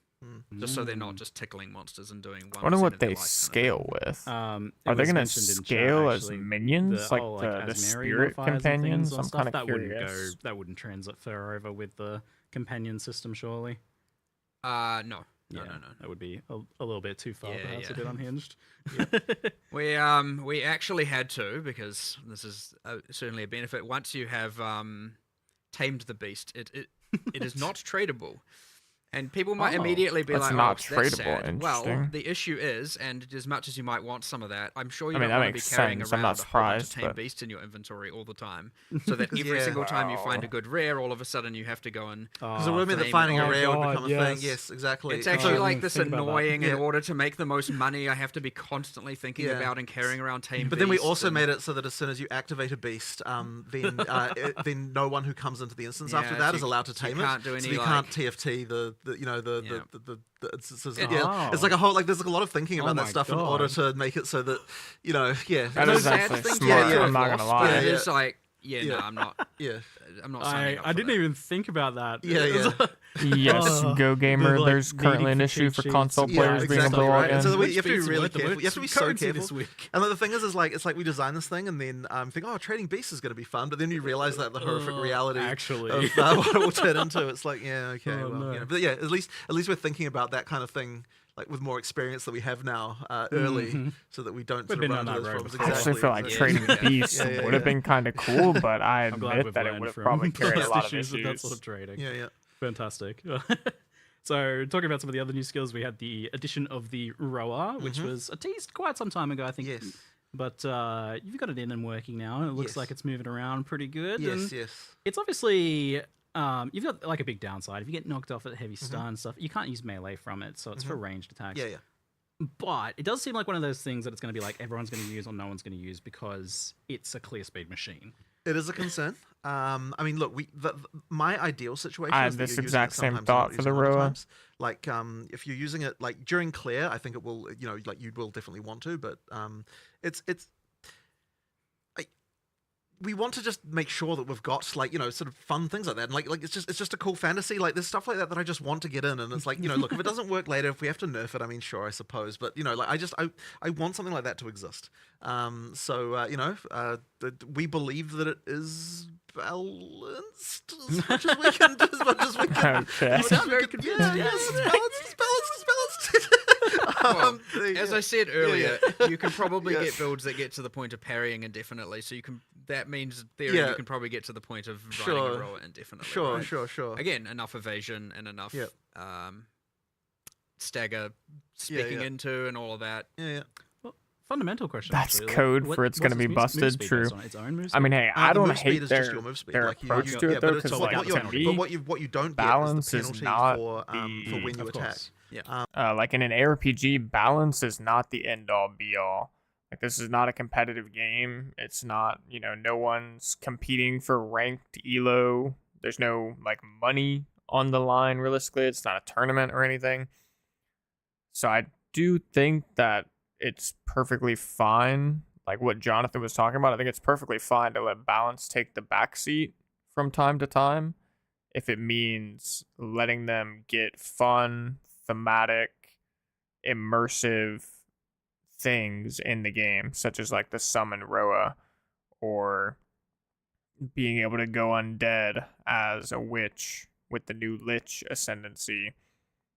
Speaker 4: Just so they're not just tickling monsters and doing 1%
Speaker 1: I wonder what
Speaker 4: of their
Speaker 1: they
Speaker 4: life kind of
Speaker 1: scale
Speaker 4: thing.
Speaker 1: with.
Speaker 6: It
Speaker 1: Are they
Speaker 6: was
Speaker 1: going to
Speaker 6: mentioned in chat,
Speaker 1: scale as
Speaker 6: actually,
Speaker 1: minions, like
Speaker 6: whole,
Speaker 1: the
Speaker 6: Azmeri
Speaker 1: spirit
Speaker 6: modifiers and things
Speaker 1: companions?
Speaker 6: on
Speaker 1: I'm
Speaker 6: stuff,
Speaker 1: kind of
Speaker 6: that wouldn't
Speaker 1: curious.
Speaker 6: that wouldn't transfer over with the companion system, surely.
Speaker 4: No. No.
Speaker 6: That would be a little bit too far,
Speaker 4: Yeah,
Speaker 6: perhaps
Speaker 4: yeah.
Speaker 6: a bit unhinged.
Speaker 4: We actually had to, because this is certainly a benefit. Once you have tamed the beast, it is not tradable. And people might immediately be
Speaker 1: That's
Speaker 4: like,
Speaker 1: not
Speaker 4: "Oh, that's
Speaker 1: tradable.
Speaker 4: sad." Well,
Speaker 1: Interesting.
Speaker 4: the issue is, and as much as you might want some of that, I'm sure you
Speaker 1: I mean,
Speaker 4: don't
Speaker 1: that
Speaker 4: want to be
Speaker 1: makes
Speaker 4: carrying
Speaker 1: sense. I'm
Speaker 4: around
Speaker 1: not
Speaker 4: a whole bunch of
Speaker 1: surprised,
Speaker 4: tame
Speaker 1: but-
Speaker 4: beasts in your inventory all the time, so that every
Speaker 2: Yeah.
Speaker 4: single time you
Speaker 1: Wow.
Speaker 4: find a good rare, all of a sudden you have to go and.
Speaker 2: Because it would mean that
Speaker 4: flame
Speaker 2: finding
Speaker 4: it.
Speaker 2: a
Speaker 6: Oh
Speaker 2: rare would
Speaker 6: God,
Speaker 2: become a
Speaker 6: yes.
Speaker 2: thing. Yes, exactly.
Speaker 4: It's actually
Speaker 6: Oh,
Speaker 4: like this
Speaker 6: think about that.
Speaker 4: annoying. In
Speaker 2: Yeah.
Speaker 4: order to make the most money, I have to be constantly thinking
Speaker 2: Yeah.
Speaker 4: about and carrying around tame.
Speaker 2: But then we
Speaker 4: beasts
Speaker 2: also
Speaker 4: and-
Speaker 2: made it so that as soon as you activate a beast, then no one who comes into the instance after
Speaker 4: Yeah,
Speaker 2: that
Speaker 4: so
Speaker 2: is
Speaker 4: you-
Speaker 2: allowed to
Speaker 4: so you
Speaker 2: tame it.
Speaker 4: can't do
Speaker 2: so
Speaker 4: any,
Speaker 2: you
Speaker 4: like-
Speaker 2: can't TFT the
Speaker 6: Yeah.
Speaker 2: it's like a whole there's like a lot of thinking about
Speaker 6: Oh
Speaker 2: that
Speaker 6: my
Speaker 2: stuff in order
Speaker 6: God.
Speaker 2: to make it so that
Speaker 1: That
Speaker 4: Those
Speaker 1: is
Speaker 4: bad
Speaker 1: actually
Speaker 4: things
Speaker 1: smart.
Speaker 4: you could
Speaker 1: I'm not
Speaker 4: have
Speaker 1: gonna
Speaker 4: lost, but
Speaker 1: lie.
Speaker 4: it
Speaker 2: Yeah.
Speaker 4: is like, no,
Speaker 2: Yeah.
Speaker 4: I'm not signing
Speaker 6: I
Speaker 4: up for
Speaker 6: didn't
Speaker 4: that.
Speaker 6: even think about that.
Speaker 2: Yeah, yeah.
Speaker 1: Yes,
Speaker 6: Oh,
Speaker 1: Go Gamer.
Speaker 6: like,
Speaker 1: There's currently an
Speaker 6: needing for
Speaker 1: issue for
Speaker 6: cheat
Speaker 1: console
Speaker 6: sheets.
Speaker 1: players being able
Speaker 2: exactly,
Speaker 1: to log
Speaker 2: right?
Speaker 1: in.
Speaker 2: And so
Speaker 6: Which
Speaker 2: you have to be
Speaker 6: beats
Speaker 2: really
Speaker 6: worth the
Speaker 2: careful. You have to be so
Speaker 6: currency
Speaker 2: careful.
Speaker 6: this week.
Speaker 2: And then the thing is like it's like we design this thing and then think, oh, trading beasts is going to be fun, but then you realize that the horrific reality
Speaker 6: actually.
Speaker 2: of what it will turn into. It's like, yeah, okay,
Speaker 6: Oh,
Speaker 2: well,
Speaker 6: no.
Speaker 2: you know. But yeah, at least we're thinking about that kind of thing. Like with more experience that we have now, early, so that we don't
Speaker 6: We've
Speaker 2: sort of
Speaker 6: been
Speaker 2: run
Speaker 6: down
Speaker 2: into
Speaker 6: that
Speaker 2: those
Speaker 6: road
Speaker 2: problems.
Speaker 6: before.
Speaker 1: I actually feel like
Speaker 2: exactly.
Speaker 1: trading beasts
Speaker 2: Yeah, yeah,
Speaker 1: would have
Speaker 2: yeah.
Speaker 1: been kind of cool, but I
Speaker 6: I'm glad
Speaker 1: admit
Speaker 6: we've
Speaker 1: that it
Speaker 6: learned
Speaker 1: would have
Speaker 6: from
Speaker 1: probably carried a
Speaker 6: past
Speaker 1: lot of
Speaker 6: issues with that
Speaker 1: issues.
Speaker 6: sort of trading.
Speaker 2: Yeah, yeah.
Speaker 6: Fantastic. So, talking about some of the other new skills, we had the addition of the Roar, which was teased quite some time ago, I think.
Speaker 2: Yes.
Speaker 6: But you've got it in and working now, and it looks
Speaker 2: Yes.
Speaker 6: like it's moving around pretty good.
Speaker 2: Yes,
Speaker 6: and
Speaker 2: yes.
Speaker 6: it's obviously you've got like a big downside. If you get knocked off at heavy stun stuff, you can't use melee from it, so it's for ranged attacks.
Speaker 2: Yeah, yeah.
Speaker 6: But it does seem like one of those things that it's going to be like everyone's going to use or no one's going to use because it's a clear speed machine.
Speaker 2: It is a concern. I mean, look, my ideal situation
Speaker 1: I
Speaker 2: is
Speaker 1: had
Speaker 2: that
Speaker 1: this
Speaker 2: you're
Speaker 1: exact
Speaker 2: using it
Speaker 1: same
Speaker 2: sometimes and
Speaker 1: thought
Speaker 2: not
Speaker 1: for the
Speaker 2: using it other
Speaker 1: Roa.
Speaker 2: times. Like, if you're using it like during clear, I think it will, like you will definitely want to, but we want to just make sure that we've got like sort of fun things like that, and like it's just a cool fantasy. Like there's stuff like that I just want to get in, and it's like look, if it doesn't work later, if we have to nerf it, I mean sure, I suppose, but like I want something like that to exist. We believe that it is balanced as much as we can. As much as we can.
Speaker 1: Okay.
Speaker 2: As much as we
Speaker 4: very
Speaker 2: can-
Speaker 4: convinced,
Speaker 2: Yeah,
Speaker 4: yes.
Speaker 2: it's balanced. It's balanced. It's balanced.
Speaker 4: Well,
Speaker 2: Yeah.
Speaker 4: as I said earlier, you can probably
Speaker 2: Yeah.
Speaker 4: get builds that get to the point of parrying indefinitely. So you can. That means in theory
Speaker 2: Yeah.
Speaker 4: you can probably get to the point of riding
Speaker 2: Sure.
Speaker 4: a rower indefinitely.
Speaker 2: Sure,
Speaker 4: right?
Speaker 2: sure.
Speaker 4: Again, enough evasion and enough
Speaker 2: Yep.
Speaker 4: stagger speaking
Speaker 2: yeah.
Speaker 4: into and all of that.
Speaker 2: Yeah.
Speaker 6: Fundamental question.
Speaker 1: That's
Speaker 6: actually.
Speaker 1: code
Speaker 6: what-
Speaker 1: for it's
Speaker 6: what's
Speaker 1: gonna be
Speaker 6: its move
Speaker 1: busted,
Speaker 6: speed
Speaker 1: true.
Speaker 6: based on? Its own move
Speaker 1: I mean,
Speaker 6: speed?
Speaker 1: hey, I
Speaker 2: The
Speaker 1: don't
Speaker 2: move speed
Speaker 1: hate
Speaker 2: is
Speaker 1: their
Speaker 2: just your move speed.
Speaker 1: their
Speaker 2: Like,
Speaker 1: approach to it
Speaker 2: but
Speaker 1: though,
Speaker 2: it's
Speaker 1: because
Speaker 2: what
Speaker 1: like
Speaker 2: you're-
Speaker 1: to me,
Speaker 2: what you don't
Speaker 1: balance
Speaker 2: get
Speaker 1: is
Speaker 2: is the
Speaker 1: not
Speaker 2: penalty for when you
Speaker 6: Of
Speaker 2: attack.
Speaker 6: course.
Speaker 1: like in an ARPG, balance is not the end all be all. Like this is not a competitive game. It's not, no one's competing for ranked elo. There's no like money on the line realistically. It's not a tournament or anything. So I do think that it's perfectly fine. Like what Jonathan was talking about, I think it's perfectly fine to let balance take the backseat from time to time if it means letting them get fun, thematic, immersive things in the game, such as like the summon Roa or being able to go undead as a witch with the new Lich ascendancy,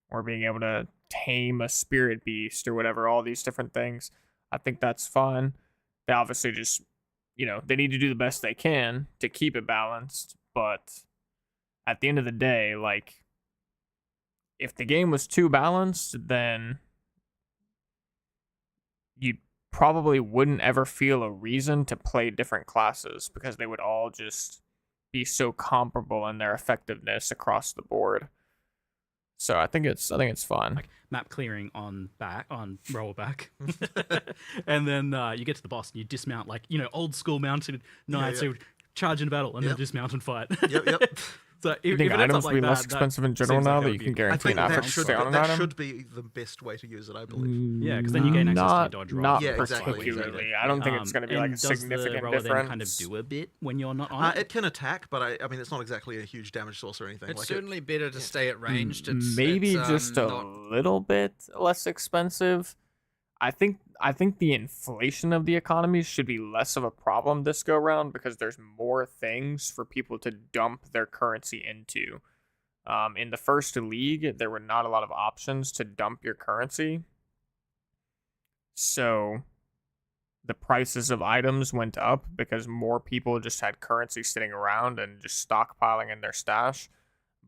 Speaker 1: or being able to tame a spirit beast or whatever, all these different things. I think that's fine. They obviously just, they need to do the best they can to keep it balanced, but at the end of the day, like, if the game was too balanced, then probably wouldn't ever feel a reason to play different classes because they would all just be so comparable in their effectiveness across the board. So I think it's fun.
Speaker 6: Like map clearing on rollback, and then you get to the boss and you dismount like old school mounted knights who charge into battle and then dismount and fight.
Speaker 2: Yep.
Speaker 6: So
Speaker 1: You think items will be less expensive in general now that you can guarantee an average stay on an item?
Speaker 2: That should be the best way to use it, I believe.
Speaker 6: Yeah, because then you gain access to your dodge roll.
Speaker 1: Not
Speaker 2: exactly.
Speaker 1: particularly. I don't think it's going to be like a significant
Speaker 6: does the roller
Speaker 1: difference.
Speaker 6: then kind of do a bit when you're not on it?
Speaker 2: It can attack, but I mean, it's not exactly a huge damage source or anything.
Speaker 4: It's certainly better to stay at ranged.
Speaker 1: Maybe
Speaker 4: it's,
Speaker 1: just a little bit less expensive. I think the inflation of the economy should be less of a problem this go round because there's more things for people to dump their currency into. In the first league, there were not a lot of options to dump your currency. So the prices of items went up because more people just had currency sitting around and just stockpiling in their stash.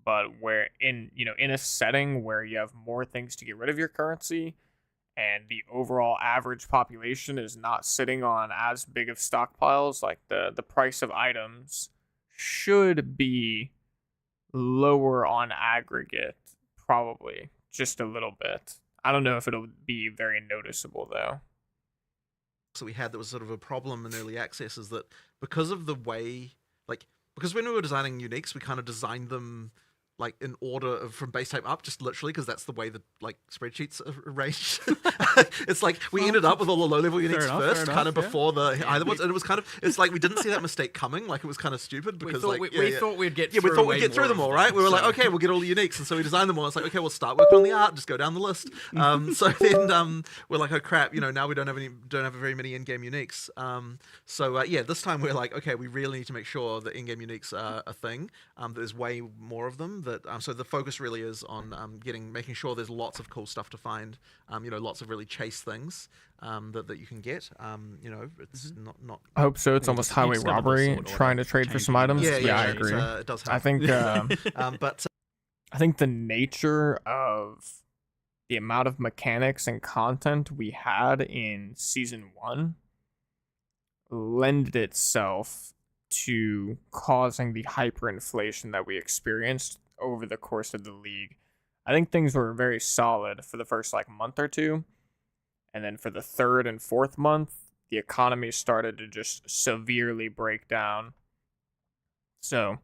Speaker 1: But where in a setting where you have more things to get rid of your currency and the overall average population is not sitting on as big of stockpiles, like the price of items should be lower on aggregate, probably just a little bit. I don't know if it'll be very noticeable though.
Speaker 2: So we had that was sort of a problem in early access is that because of the way, because when we were designing uniques, we kind of designed them like in order of from base type up, just literally because that's the way the spreadsheets are arranged. It's like we ended up with all the low level uniques first, kind of before the higher ones, and it was kind of we didn't see that mistake coming. Like it was kind of stupid because
Speaker 4: we thought we'd get
Speaker 2: we thought we'd get through them all, right? We were like, okay, we'll get all the uniques, and so we designed them all. It's like, okay, we'll start working on the art, just go down the list. So then we're like, oh crap, now we don't have very many in-game uniques. This time we're like, okay, we really need to make sure that in-game uniques are a thing. There's way more of them. So the focus really is on making sure there's lots of cool stuff to find. Lots of really chase things that you can get. It's not.
Speaker 1: I hope so. It's almost highway robbery, trying to trade for some items.
Speaker 2: Yeah,
Speaker 1: I agree.
Speaker 2: It does help.
Speaker 1: I think.
Speaker 2: But
Speaker 1: I think the nature of the amount of mechanics and content we had in season 1 lended itself to causing the hyperinflation that we experienced over the course of the league. I think things were very solid for the first month or two, and then for the third and fourth month, the economy started to just severely break down. So,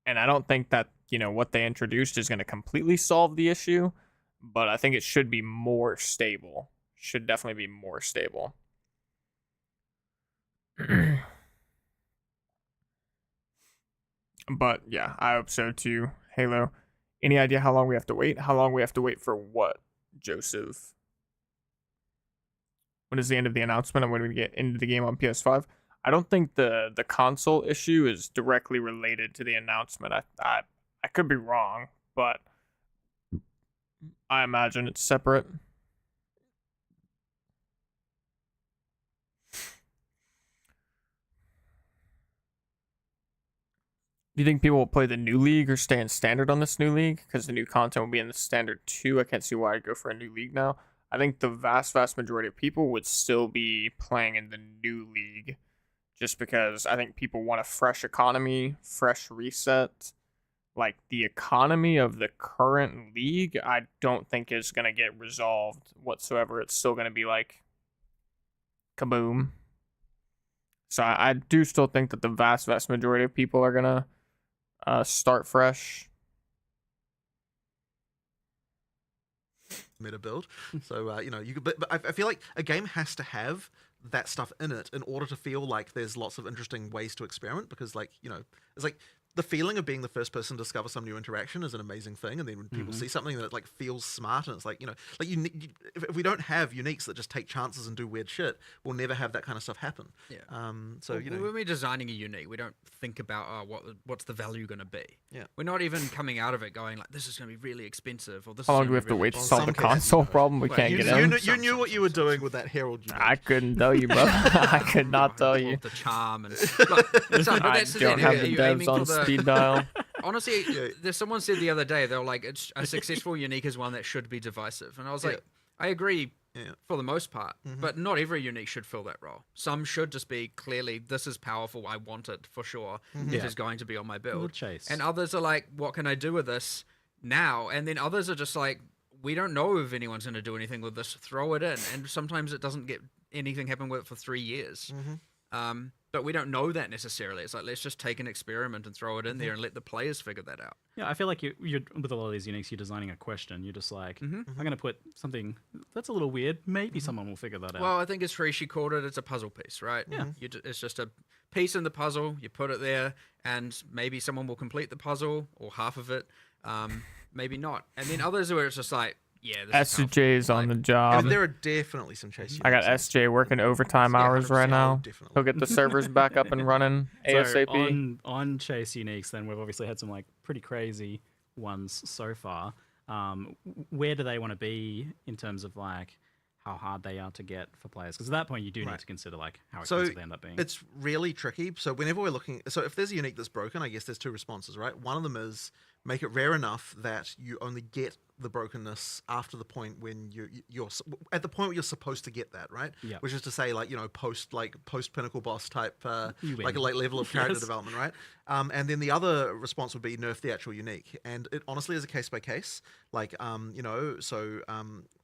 Speaker 1: and I don't think that what they introduced is going to completely solve the issue, but I think it should be more stable. Should definitely be more stable. But yeah, I hope so too. Halo. Any idea how long we have to wait? How long we have to wait for what, Joseph? When is the end of the announcement and when we get into the game on PS5? I don't think the console issue is directly related to the announcement. I could be wrong, but I imagine it's separate. Do you think people will play the new league or stay in standard on this new league? Because the new content will be in the standard 2. I can't see why I'd go for a new league now. I think the vast majority of people would still be playing in the new league. Just because I think people want a fresh economy, fresh reset. Like, the economy of the current league, I don't think is going to get resolved whatsoever. It's still going to be like, kaboom. So I do still think that the vast majority of people are going to start fresh.
Speaker 2: Meta build. So you could, but I feel like a game has to have that stuff in it in order to feel like there's lots of interesting ways to experiment, because it's like the feeling of being the first person to discover some new interaction is an amazing thing, and then when people see something that feels smart, and it's if we don't have uniques that just take chances and do weird shit, we'll never have that kind of stuff happen. When
Speaker 4: we're designing a unique, we don't think about what's the value going to be.
Speaker 2: Yeah,
Speaker 4: we're not even coming out of it going like, this is going to be really expensive, or this.
Speaker 1: How long do we have to wait to solve the console problem? We can't get in.
Speaker 2: You knew what you were doing with that Herald unique.
Speaker 1: I couldn't tell you, bro. I could not tell you.
Speaker 4: The charm and
Speaker 1: I don't have the devs on speed dial.
Speaker 4: Honestly, there's someone said the other day, they were like, a successful unique is one that should be divisive. And I was like, I agree for the most part. But not every unique should fill that role. Some should just be clearly, this is powerful, I want it for sure. It is going to be on my build.
Speaker 6: Chase.
Speaker 4: And others are like, what can I do with this now? And then others are just like, we don't know if anyone's going to do anything with this, throw it in. And sometimes it doesn't get anything happen with it for 3 years. But we don't know that necessarily. It's like, let's just take an experiment and throw it in there and let the players figure that out.
Speaker 6: Yeah, I feel like you're with a lot of these uniques, you're designing a question. You're just like, I'm going to put something that's a little weird. Maybe someone will figure that out.
Speaker 4: Well, I think as Rishi called it, it's a puzzle piece, right?
Speaker 6: Yeah.
Speaker 4: It's just a piece in the puzzle. You put it there, and maybe someone will complete the puzzle or half of it. Maybe not. And then others where it's just like, yeah, this is
Speaker 1: SJ's on the job.
Speaker 2: And there are definitely some chase.
Speaker 1: I got SJ working overtime hours right now.
Speaker 2: Definitely.
Speaker 1: He'll get the servers back up and running ASAP.
Speaker 6: So on Chase uniques, then we've obviously had some like pretty crazy ones so far. Where do they want to be in terms of like how hard they are to get for players? Because at that point, you do need to consider like how expensive they end up being.
Speaker 2: It's really tricky. So whenever we're looking, so if there's a unique that's broken, I guess there's two responses, right? One of them is make it rare enough that you only get the brokenness after the point when you're at the point where you're supposed to get that, right?
Speaker 6: Yeah.
Speaker 2: Which is to say, like, you know, post pinnacle boss type, like a late level of character development, right? And then the other response would be nerf the actual unique, and it honestly is a case by case. Like, you know, so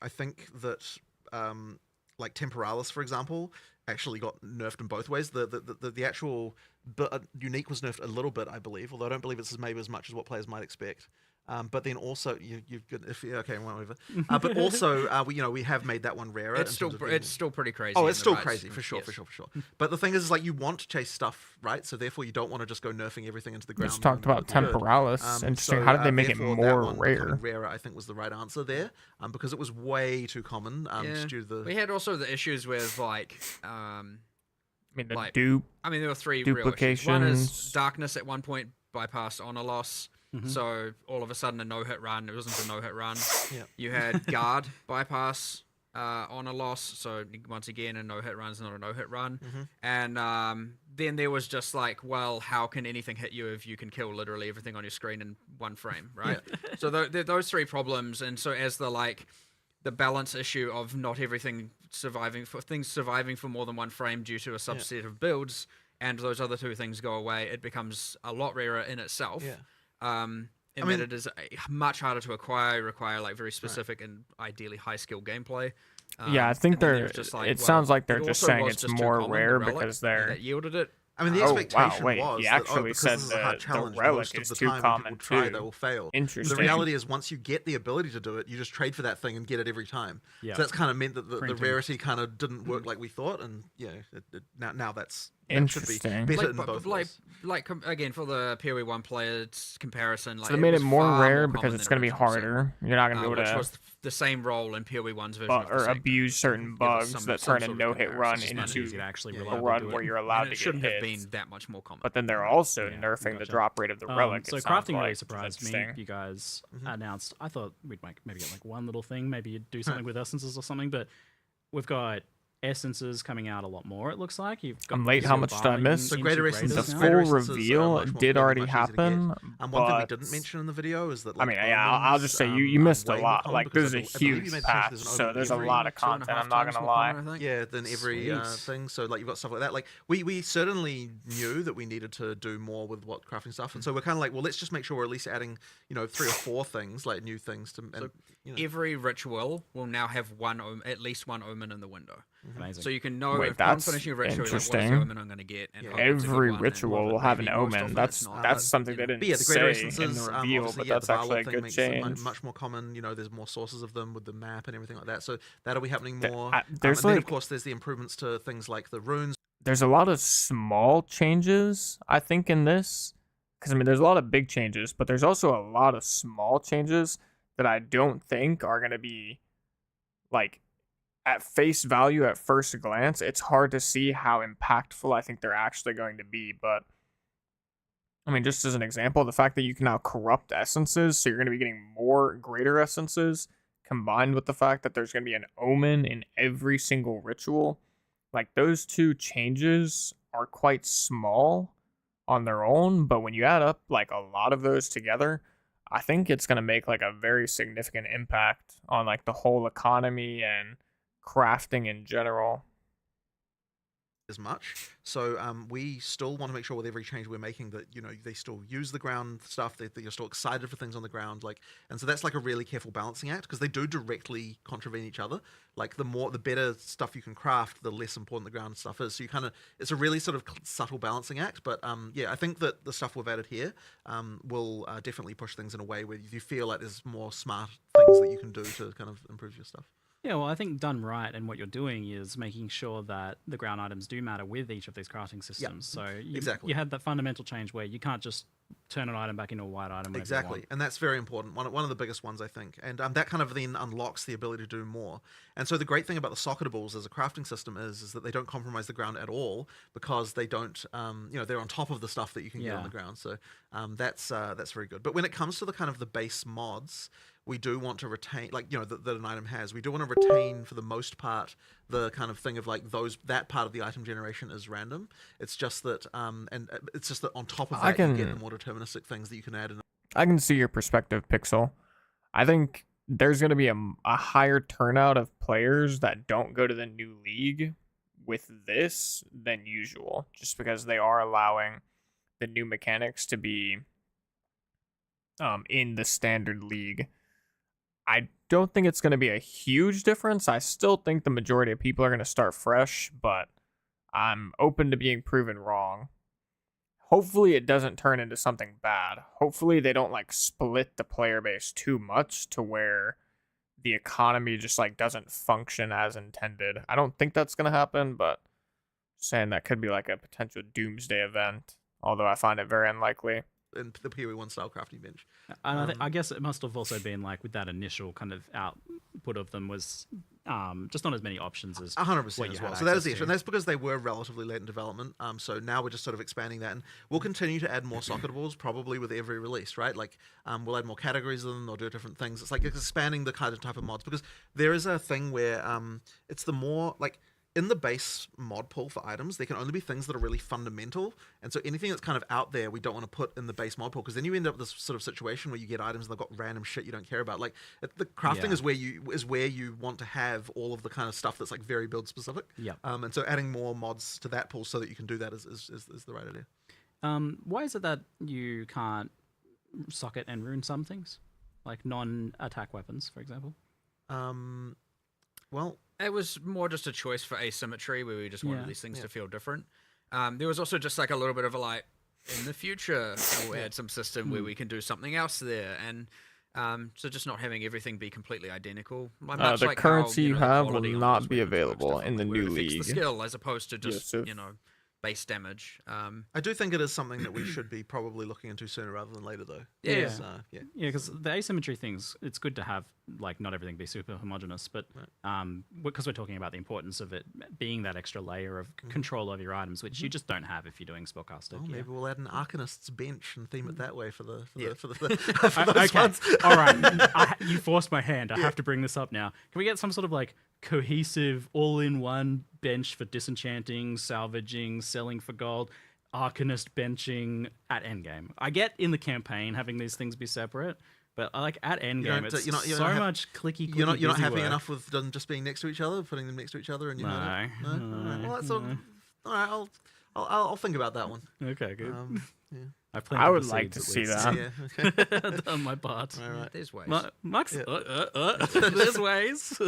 Speaker 2: I think that like Temporalis, for example, actually got nerfed in both ways. The actual unique was nerfed a little bit, I believe, although I don't believe it's maybe as much as what players might expect. But then also you've got whatever. But also we have made that one rarer.
Speaker 4: It's still pretty crazy.
Speaker 2: Oh, it's still crazy for sure. But the thing is like you want to chase stuff, right? So therefore you don't want to just go nerfing everything into the ground.
Speaker 1: Just talked about Temporalis. Interesting. How did they make it more rare?
Speaker 2: Rarer, I think, was the right answer there, because it was way too common. Just due to the...
Speaker 4: We had also the issues with like.
Speaker 1: I mean, the
Speaker 4: like,
Speaker 1: dupe.
Speaker 4: I mean, there were three real issues. One is darkness at one point bypassed honor loss. So all of a sudden a no-hit run. It wasn't a no-hit run.
Speaker 2: Yeah.
Speaker 4: You had guard bypass honor loss. So once again, a no-hit run is not a no-hit run. And then there was just like, well, how can anything hit you if you can kill literally everything on your screen in one frame, right? So those three problems. And so as the balance issue of not everything surviving for more than one frame due to a subset of builds, and those other two things go away, it becomes a lot rarer in itself. That it is much harder to require like very specific and ideally high skill gameplay.
Speaker 1: I think they're.
Speaker 4: Just like,
Speaker 1: it sounds like they're
Speaker 4: it
Speaker 1: just
Speaker 4: also
Speaker 1: saying
Speaker 4: was
Speaker 1: it's
Speaker 4: just too
Speaker 1: more
Speaker 4: common,
Speaker 1: rare
Speaker 4: the relic,
Speaker 1: because they're.
Speaker 4: that yielded it.
Speaker 2: I mean, the
Speaker 1: Oh,
Speaker 2: expectation
Speaker 1: wow, wait,
Speaker 2: was
Speaker 1: he
Speaker 2: that,
Speaker 1: actually
Speaker 2: because
Speaker 1: said
Speaker 2: this is a hard
Speaker 1: the
Speaker 2: challenge,
Speaker 1: relic
Speaker 2: most of
Speaker 1: is
Speaker 2: the
Speaker 1: too
Speaker 2: time
Speaker 1: common
Speaker 2: people try,
Speaker 1: too.
Speaker 2: they will fail.
Speaker 1: Interesting.
Speaker 2: The reality is once you get the ability to do it, you just trade for that thing and get it every time.
Speaker 6: Yeah.
Speaker 2: So that's kind of meant that the rarity kind of didn't work like we thought, and now that's that should be
Speaker 1: Interesting.
Speaker 2: better in both ways.
Speaker 4: Again, for the POE 1 players comparison, like
Speaker 1: So they made it
Speaker 4: was
Speaker 1: more
Speaker 4: far
Speaker 1: rare
Speaker 4: more
Speaker 1: because
Speaker 4: common
Speaker 1: it's
Speaker 4: than
Speaker 1: going to be
Speaker 4: originally said.
Speaker 1: harder. You're not going to be able
Speaker 4: Which
Speaker 1: to
Speaker 4: was the same role in POE 1's version of the
Speaker 1: or
Speaker 4: sector.
Speaker 1: abuse certain
Speaker 4: Give us
Speaker 1: bugs
Speaker 4: some
Speaker 1: that
Speaker 4: sort
Speaker 1: turn a
Speaker 4: of
Speaker 1: no-hit run
Speaker 4: comparison.
Speaker 6: It's
Speaker 1: into
Speaker 6: easy to actually
Speaker 1: a
Speaker 6: reliably
Speaker 1: run
Speaker 6: do
Speaker 1: where
Speaker 6: it.
Speaker 1: you're allowed
Speaker 4: And
Speaker 1: to
Speaker 4: it
Speaker 1: get
Speaker 4: shouldn't have
Speaker 1: hits.
Speaker 4: been that much more common.
Speaker 1: But then they're also
Speaker 6: Yeah,
Speaker 1: nerfing the
Speaker 6: gotcha.
Speaker 1: drop rate of the relic.
Speaker 6: So
Speaker 1: it sounds
Speaker 6: crafting
Speaker 1: like,
Speaker 6: really
Speaker 1: which is
Speaker 6: surprised me.
Speaker 1: interesting.
Speaker 6: You guys announced. I thought we'd maybe get like one little thing. Maybe you'd do something with essences or something. But we've got essences coming out a lot more. It looks like you've got
Speaker 1: I'm late. How much did I miss?
Speaker 2: So greater
Speaker 1: The
Speaker 2: essences
Speaker 1: full
Speaker 2: greater essences are
Speaker 1: reveal
Speaker 2: much more
Speaker 1: did
Speaker 2: common,
Speaker 1: already
Speaker 2: much easier to get.
Speaker 1: happen.
Speaker 2: One thing we
Speaker 1: but-
Speaker 2: didn't mention in the video is that
Speaker 1: I
Speaker 2: like,
Speaker 1: mean, I'll just say you
Speaker 2: are
Speaker 1: missed a
Speaker 2: way more
Speaker 1: lot.
Speaker 2: common
Speaker 1: Like this is
Speaker 2: because
Speaker 1: a
Speaker 2: I believe you
Speaker 1: huge
Speaker 2: made the
Speaker 1: patch,
Speaker 2: changes in
Speaker 1: so there's a
Speaker 2: every
Speaker 1: lot of
Speaker 4: 2.5
Speaker 1: content. I'm not
Speaker 4: times
Speaker 1: gonna
Speaker 4: more
Speaker 1: lie.
Speaker 4: common, I think.
Speaker 2: Yeah, than every
Speaker 6: Sweet.
Speaker 2: thing. So like you've got stuff like that. Like we certainly knew that we needed to do more with what crafting stuff, and so we're kind of like, well, let's just make sure we're at least adding 3 or 4 things, like new things to. And,
Speaker 4: Every ritual will now have at least one omen in the window.
Speaker 6: Amazing.
Speaker 4: So you can know
Speaker 1: Wait,
Speaker 4: if I'm
Speaker 1: that's
Speaker 4: finishing a ritual, like, what's
Speaker 1: interesting.
Speaker 4: the omen I'm going to get. And
Speaker 2: Yeah.
Speaker 4: hope it's a good
Speaker 1: Every
Speaker 4: one, and
Speaker 1: ritual
Speaker 4: love it.
Speaker 1: will have an
Speaker 4: Maybe most
Speaker 1: omen.
Speaker 4: of it,
Speaker 1: That's
Speaker 4: it's not.
Speaker 1: that's something they
Speaker 2: But
Speaker 1: didn't
Speaker 2: yeah, the greater
Speaker 1: say in
Speaker 2: essences,
Speaker 1: the reveal,
Speaker 2: obviously,
Speaker 1: but
Speaker 2: yeah,
Speaker 1: that's
Speaker 2: the
Speaker 1: actually a
Speaker 2: Varlock thing
Speaker 1: good
Speaker 2: makes it
Speaker 1: change.
Speaker 2: much more common. There's more sources of them with the map and everything like that. So that'll be happening more.
Speaker 1: There's
Speaker 2: and then, of
Speaker 1: like-
Speaker 2: course, there's the improvements to things like the runes.
Speaker 1: There's a lot of small changes, I think, in this. Because, I mean, there's a lot of big changes, but there's also a lot of small changes that I don't think are going to be, like, at face value at first glance. It's hard to see how impactful I think they're actually going to be. But, I mean, just as an example, the fact that you can now corrupt essences, so you're going to be getting more greater essences, combined with the fact that there's going to be an omen in every single ritual. Like, those two changes are quite small on their own, but when you add up, like, a lot of those together, I think it's going to make, like, a very significant impact on, like, the whole economy and crafting in general.
Speaker 2: As much. So we still want to make sure with every change we're making that, you know, they still use the ground stuff, that you're still excited for things on the ground, like, and so that's like a really careful balancing act, because they do directly contravene each other. Like the better stuff you can craft, the less important the ground stuff is. So you kind of, it's a really sort of subtle balancing act. But yeah, I think that the stuff we've added here will definitely push things in a way where you feel like there's more smart things that you can do to kind of improve your stuff.
Speaker 6: Yeah, well, I think done right, and what you're doing is making sure that the ground items do matter with each of these crafting systems. So
Speaker 2: exactly.
Speaker 6: You had that fundamental change where you can't just turn an item back into a white item.
Speaker 2: Exactly, and that's very important. One of the biggest ones, I think, and that kind of then unlocks the ability to do more. And so the great thing about the socketables as a crafting system is that they don't compromise the ground at all, because they don't, you know, they're on top of the stuff that you can get on the ground. So that's very good. But when it comes to the kind of the base mods, we do want to retain, like, you know, that an item has. We do want to retain, for the most part, the kind of thing of like that part of the item generation is random. It's just that, and it's just that on top of that, you get the more deterministic things that you can add in.
Speaker 1: I can see your perspective, Pixel. I think there's going to be a higher turnout of players that don't go to the new league with this than usual, just because they are allowing the new mechanics to be in the standard league. I don't think it's going to be a huge difference. I still think the majority of people are going to start fresh, but I'm open to being proven wrong. Hopefully it doesn't turn into something bad. Hopefully they don't like split the player base too much to where the economy just like doesn't function as intended. I don't think that's going to happen, but saying that could be like a potential doomsday event, although I find it very unlikely.
Speaker 2: In the POE 1 style crafting bench.
Speaker 6: And I guess it must have also been like with that initial kind of output of them was just not as many options as
Speaker 2: 100% as well. So that is the issue, and that's because they were relatively late in development. So now we're just sort of expanding that, and we'll continue to add more socketables probably with every release, right? Like we'll add more categories of them, or do different things. It's like expanding the kind of type of mods, because there is a thing where it's the more like, in the base mod pool for items, there can only be things that are really fundamental, and so anything that's kind of out there, we don't want to put in the base mod pool, because then you end up with this sort of situation where you get items and they've got random shit you don't care about. Like the crafting is where you want to have all of the kind of stuff that's like very build specific.
Speaker 6: Yeah.
Speaker 2: And so adding more mods to that pool so that you can do that is the right idea.
Speaker 6: Why is it that you can't socket and ruin some things, like non-attack weapons, for example?
Speaker 2: Well,
Speaker 4: it was more just a choice for asymmetry, where we just wanted these things to feel different. There was also just like a little bit of a like, in the future, we'll add some system where we can do something else there. And so just not having everything be completely identical.
Speaker 1: The
Speaker 4: like
Speaker 1: currency
Speaker 4: how,
Speaker 1: you
Speaker 4: the
Speaker 1: have will
Speaker 4: quality on
Speaker 1: not
Speaker 4: those
Speaker 1: be
Speaker 4: weapons works
Speaker 1: available in the
Speaker 4: differently,
Speaker 1: new
Speaker 4: where it affects
Speaker 1: league.
Speaker 4: the skill as opposed to just,
Speaker 1: Yes,
Speaker 4: you know, base damage.
Speaker 2: I do think it is something that we should be probably looking into sooner rather than later, though.
Speaker 6: Yeah, because the asymmetry things, it's good to have like not everything be super homogenous, but because we're talking about the importance of it being that extra layer of control over your items, which you just don't have if you're doing spellcaster.
Speaker 2: Oh, maybe we'll add an Arcanist's bench and theme it that way for those
Speaker 6: okay.
Speaker 2: ones.
Speaker 6: All right, you forced my hand. I have to bring this up now. Can we get some sort of like cohesive, all-in-one bench for disenchanting, salvaging, selling for gold, Arcanist benching at endgame? I get in the campaign having these things be separate, but like at endgame, it's so much clicky.
Speaker 2: You're not happy
Speaker 6: work.
Speaker 2: enough with them just being next to each other, putting them next to each other, and you know. No. All right. Well, that's all right. I'll think about that one.
Speaker 6: Okay, good.
Speaker 1: I would like to see that.
Speaker 2: Yeah. Okay.
Speaker 6: On my part.
Speaker 2: All right.
Speaker 4: There's ways.
Speaker 6: Max, there's ways.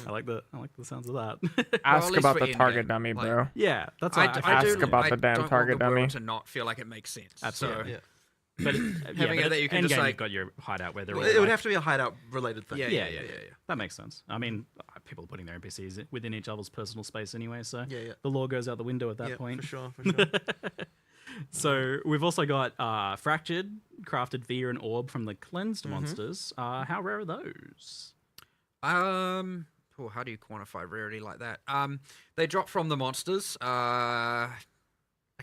Speaker 6: I like the sounds of that.
Speaker 1: Ask
Speaker 4: least
Speaker 1: about
Speaker 4: for
Speaker 1: the target
Speaker 4: endgame,
Speaker 1: dummy,
Speaker 4: like,
Speaker 1: bro.
Speaker 6: Yeah, that's
Speaker 4: I
Speaker 6: what
Speaker 1: ask about the damn target dummy.
Speaker 4: To not feel like it makes sense.
Speaker 6: Absolutely.
Speaker 4: So,
Speaker 6: But
Speaker 4: having it that you can just
Speaker 6: endgame,
Speaker 4: like
Speaker 6: you've got your hideout where they're all
Speaker 2: It would
Speaker 6: like,
Speaker 2: have to be a hideout related thing.
Speaker 4: Yeah.
Speaker 6: that makes sense. I mean, people are putting their NPCs within each other's personal space anyway, so
Speaker 2: Yeah.
Speaker 6: the law goes out the window at that point.
Speaker 2: For sure.
Speaker 6: So we've also got Fractured, crafted via an orb from the cleansed monsters. How rare are those?
Speaker 4: how do you quantify rarity like that? They drop from the monsters. I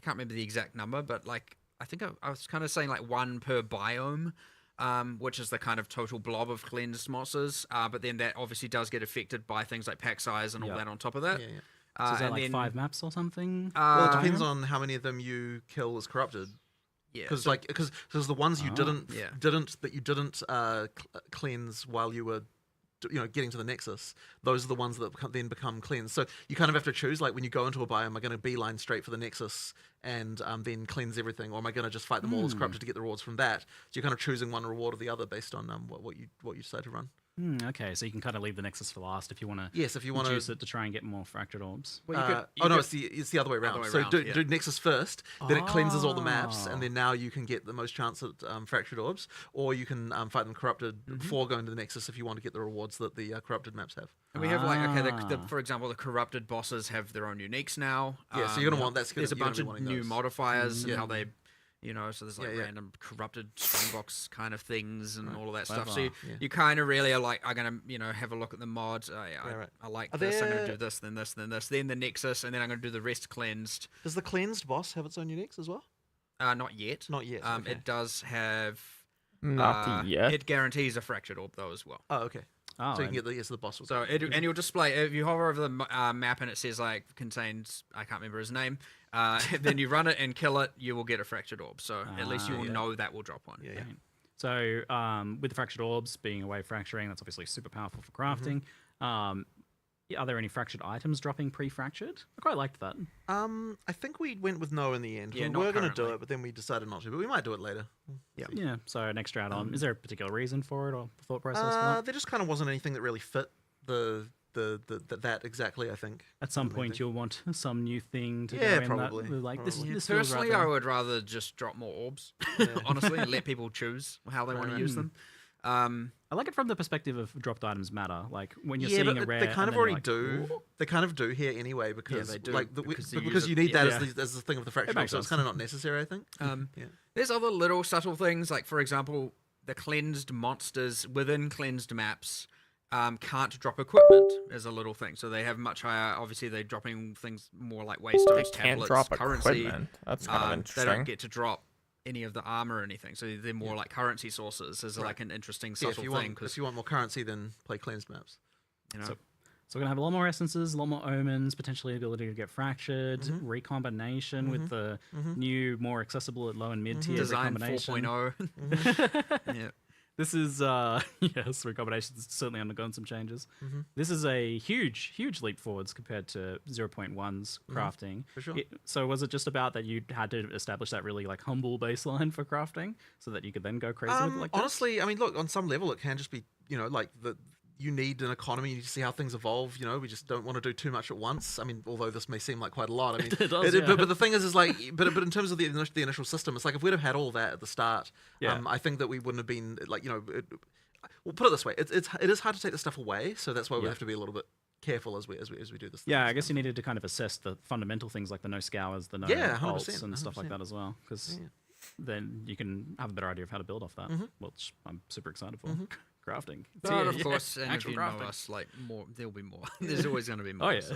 Speaker 4: can't remember the exact number, but like I think I was kind of saying like 1 per biome, which is the kind of total blob of cleansed monsters. But then that obviously does get affected by things like pack size and all that on top of that.
Speaker 2: Yeah.
Speaker 6: So is that like 5 maps or something?
Speaker 2: Well, it depends on how many of them you kill as corrupted.
Speaker 4: Yeah,
Speaker 2: Because the ones you didn't
Speaker 4: yeah.
Speaker 2: cleanse while you were getting to the Nexus, those are the ones that then become cleansed. So you kind of have to choose, like when you go into a biome, am I going to beeline straight for the Nexus and then cleanse everything, or am I going to just fight them all as corrupted to get the rewards from that? So you're kind of choosing one reward or the other based on what you decide to run.
Speaker 6: Okay, so you can kind of leave the Nexus for last if you want to.
Speaker 2: Yes, if you want to
Speaker 6: use it to try and get more fractured orbs.
Speaker 2: Well, it's the other way around. Do Nexus first, then it cleanses all the maps, and then now you can get the most chance at fractured orbs, or you can fight them corrupted before going to the Nexus if you want to get the rewards that the corrupted maps have.
Speaker 7: And we have for example, the corrupted bosses have their own uniques now.
Speaker 2: Yeah, so you're gonna want
Speaker 7: There's a bunch of new modifiers and how they. So there's like
Speaker 2: Yeah.
Speaker 7: random corrupted strongbox kind of things and all of that stuff. So you kind of really are like, I'm going to, have a look at the mods. I like this. I'm going to do this, then this, then this, then the Nexus, and then I'm going to do the rest cleansed.
Speaker 2: Does the cleansed boss have its own uniques as well?
Speaker 7: Not yet.
Speaker 2: Not yet. Okay.
Speaker 7: It does have.
Speaker 1: Not yet.
Speaker 7: It guarantees a fractured orb though as well.
Speaker 2: Oh, okay.
Speaker 6: Oh,
Speaker 2: So you can get the boss.
Speaker 7: So and you'll display if you hover over the map and it says like contains, I can't remember his name. Then you run it and kill it, you will get a fractured orb. So at least you will know that will drop one.
Speaker 2: Yeah.
Speaker 6: So with the fractured orbs being a way of fracturing, that's obviously super powerful for crafting. Are there any fractured items dropping pre-fractured? I quite liked that.
Speaker 2: I think we went with no in the end.
Speaker 7: Yeah,
Speaker 2: we were going to do it, but then we decided not to. But we might do it later.
Speaker 6: Yeah. So an extra add-on. Is there a particular reason for it or thought process for that?
Speaker 2: There just kind of wasn't anything that really fit that exactly. I think
Speaker 6: At some point, you'll want some new thing to
Speaker 2: Yeah,
Speaker 6: go in
Speaker 2: probably.
Speaker 6: that, like this.
Speaker 2: Probably.
Speaker 6: This feels
Speaker 7: Personally,
Speaker 6: right
Speaker 7: I
Speaker 6: there.
Speaker 7: would rather just drop more orbs, honestly, and let people choose how they want to use them.
Speaker 6: I like it from the perspective of dropped items matter. Like when you're
Speaker 2: yeah,
Speaker 6: seeing
Speaker 2: but
Speaker 6: a rare,
Speaker 2: they kind
Speaker 6: and
Speaker 2: of
Speaker 6: then
Speaker 2: already
Speaker 6: you're like,
Speaker 2: do.
Speaker 6: "Ooh."
Speaker 2: They kind of do here anyway because
Speaker 7: they do,
Speaker 2: because
Speaker 7: because
Speaker 2: you need that
Speaker 6: Yeah.
Speaker 2: as the thing of the fracture.
Speaker 6: makes
Speaker 2: So it's
Speaker 6: sense.
Speaker 2: kind of not necessary. I think.
Speaker 7: There's other little subtle things, like for example, the cleansed monsters within cleansed maps can't drop equipment as a little thing. So they have much higher. Obviously, they're dropping things more like
Speaker 1: They
Speaker 7: waystones,
Speaker 1: can't
Speaker 7: tablets,
Speaker 1: drop
Speaker 7: currency.
Speaker 1: equipment. That's kind of
Speaker 7: They
Speaker 1: interesting.
Speaker 7: don't get to drop any of the armor or anything. So they're more like currency sources. As like an interesting
Speaker 2: Yeah,
Speaker 7: subtle thing.
Speaker 2: if you want more currency, then play cleansed maps.
Speaker 6: So we're gonna have a lot more essences, a lot more omens, potentially ability to get fractured, recombination with the new, more accessible at low and mid tier
Speaker 7: Design
Speaker 6: recombination.
Speaker 7: 4.0. Yeah.
Speaker 6: This is yes, recombination's certainly undergone some changes. This is a huge leap forwards compared to 0.1's crafting.
Speaker 2: For sure.
Speaker 6: So was it just about that you had to establish that really like humble baseline for crafting so that you could then go crazy with it like this?
Speaker 2: Honestly, I mean, look, on some level, it can just be, like you need an economy. You need to see how things evolve. We just don't want to do too much at once. I mean, although this may seem like quite a lot. I mean,
Speaker 6: It does, yeah.
Speaker 2: but the thing is like, but in terms of the initial system, it's like if we'd have had all that at the start, I think that we wouldn't have been like, we'll put it this way: it is hard to take the stuff away. So that's why we have to be a little bit careful as we do this.
Speaker 6: Yeah, I guess you needed to kind of assess the fundamental things like the no scours, the no
Speaker 2: 100%,
Speaker 6: ults, and stuff like
Speaker 2: 100%.
Speaker 6: that as well, because then you can have a better idea of how to build off that, which I'm super excited for. Crafting.
Speaker 7: But of course, and if
Speaker 6: actual
Speaker 7: you know
Speaker 6: crafting.
Speaker 7: us, like more, there'll be more. There's always going to be more.
Speaker 6: Oh yeah.
Speaker 7: so.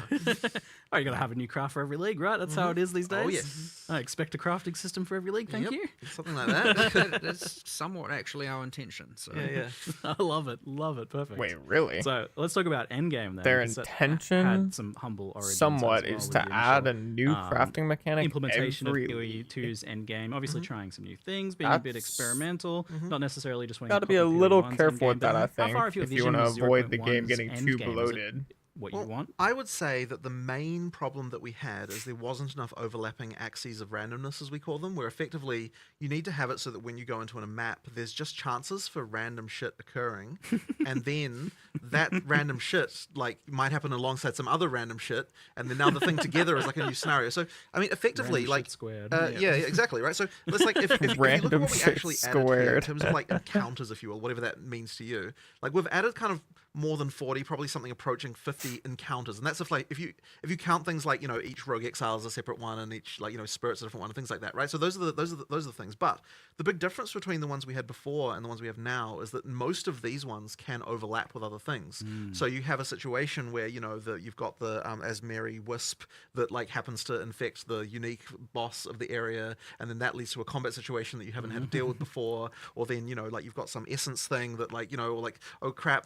Speaker 6: Oh, you gotta have a new craft for every league, right? That's how it is these days.
Speaker 2: Oh, yes.
Speaker 6: I expect a crafting system for every league. Thank
Speaker 2: Yep,
Speaker 6: you.
Speaker 2: something like that.
Speaker 7: That's somewhat actually our intention. So
Speaker 2: yeah.
Speaker 6: I love it. Love it. Perfect.
Speaker 1: Wait, really?
Speaker 6: So let's talk about endgame then.
Speaker 1: Their
Speaker 6: because that
Speaker 1: intention
Speaker 6: had some humble origins
Speaker 1: somewhat
Speaker 6: as well
Speaker 1: is
Speaker 6: with
Speaker 1: to
Speaker 6: the
Speaker 1: add a
Speaker 6: initial,
Speaker 1: new crafting mechanic
Speaker 6: implementation
Speaker 1: every
Speaker 6: of POE
Speaker 1: league.
Speaker 6: 2's endgame. Obviously, trying some new things, being a bit
Speaker 1: That's-
Speaker 6: experimental, not necessarily just wanting
Speaker 1: Got to
Speaker 6: to
Speaker 1: be a
Speaker 6: copy
Speaker 1: little
Speaker 6: POE 1's
Speaker 1: careful with
Speaker 6: endgame.
Speaker 1: that, I
Speaker 6: How
Speaker 1: think,
Speaker 6: far have your
Speaker 1: if you
Speaker 6: vision
Speaker 1: want to
Speaker 6: with
Speaker 1: avoid the game
Speaker 6: 0.1's
Speaker 1: getting too
Speaker 6: endgame? Is it
Speaker 1: bloated.
Speaker 6: what you want?
Speaker 2: I would say that the main problem that we had is there wasn't enough overlapping axes of randomness, as we call them, where effectively you need to have it so that when you go into a map, there's just chances for random shit occurring, and then that random shit like might happen alongside some other random shit, and then now the thing together is like a new scenario. So I mean, effectively,
Speaker 6: Random
Speaker 2: like
Speaker 6: shit squared.
Speaker 2: yeah, exactly, right. So it's like if you look at
Speaker 1: Random
Speaker 2: what we
Speaker 1: shit
Speaker 2: actually added here in
Speaker 1: squared.
Speaker 2: terms of like encounters, if you will, whatever that means to you, like we've added kind of more than 40, probably something approaching 50 encounters, and that's if you count things like each rogue exile is a separate one, and each spirit's a different one, and things like that, right? So those are the things. But the big difference between the ones we had before and the ones we have now is that most of these ones can overlap with other things. So you have a situation where you've got the Azmeri Wisp that like happens to infect the unique boss of the area, and then that leads to a combat situation that you haven't had to deal with before, or then like you've got some essence thing that or like, oh crap,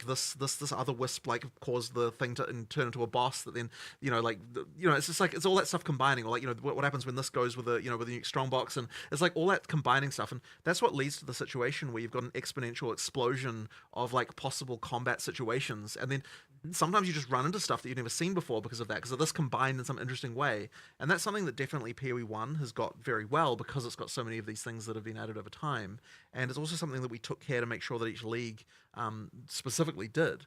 Speaker 2: the this other wisp like caused the thing to turn into a boss that then it's just like it's all that stuff combining, or like what happens when this goes with with a unique strongbox, and it's like all that combining stuff, and that's what leads to the situation where you've got an exponential explosion of like possible combat situations, and then sometimes you just run into stuff that you've never seen before because of that, because of this combined in some interesting way. And that's something that definitely PoE 1 has got very well, because it's got so many of these things that have been added over time. And it's also something that we took care to make sure that each league specifically did.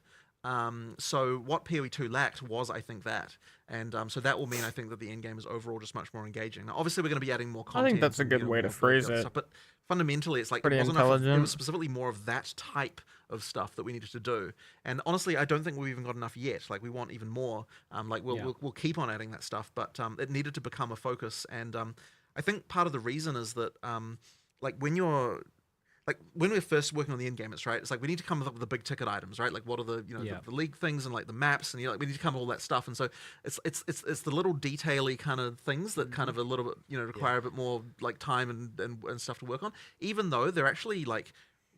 Speaker 2: So what PoE 2 lacked was, I think, that. And so that will mean, I think, that the end game is overall just much more engaging. Now, obviously, we're going to be adding more content.
Speaker 1: I think that's a
Speaker 2: and,
Speaker 1: good way to
Speaker 2: more
Speaker 1: phrase it.
Speaker 2: stuff, but fundamentally, it's like
Speaker 1: Pretty
Speaker 2: it wasn't enough
Speaker 1: intelligent.
Speaker 2: it was specifically more of that type of stuff that we needed to do. And honestly, I don't think we've even got enough yet. Like, we want even more. We'll keep on adding that stuff, but it needed to become a focus. And I think part of the reason is that when we're first working on the end game, it's like we need to come up with the big ticket items, right? Like, what are the the league things, and like the maps, and we need to come up with all that stuff. And so it's the little detaily kind of things that kind of a little bit require a bit more like time and stuff to work on, even though they're actually like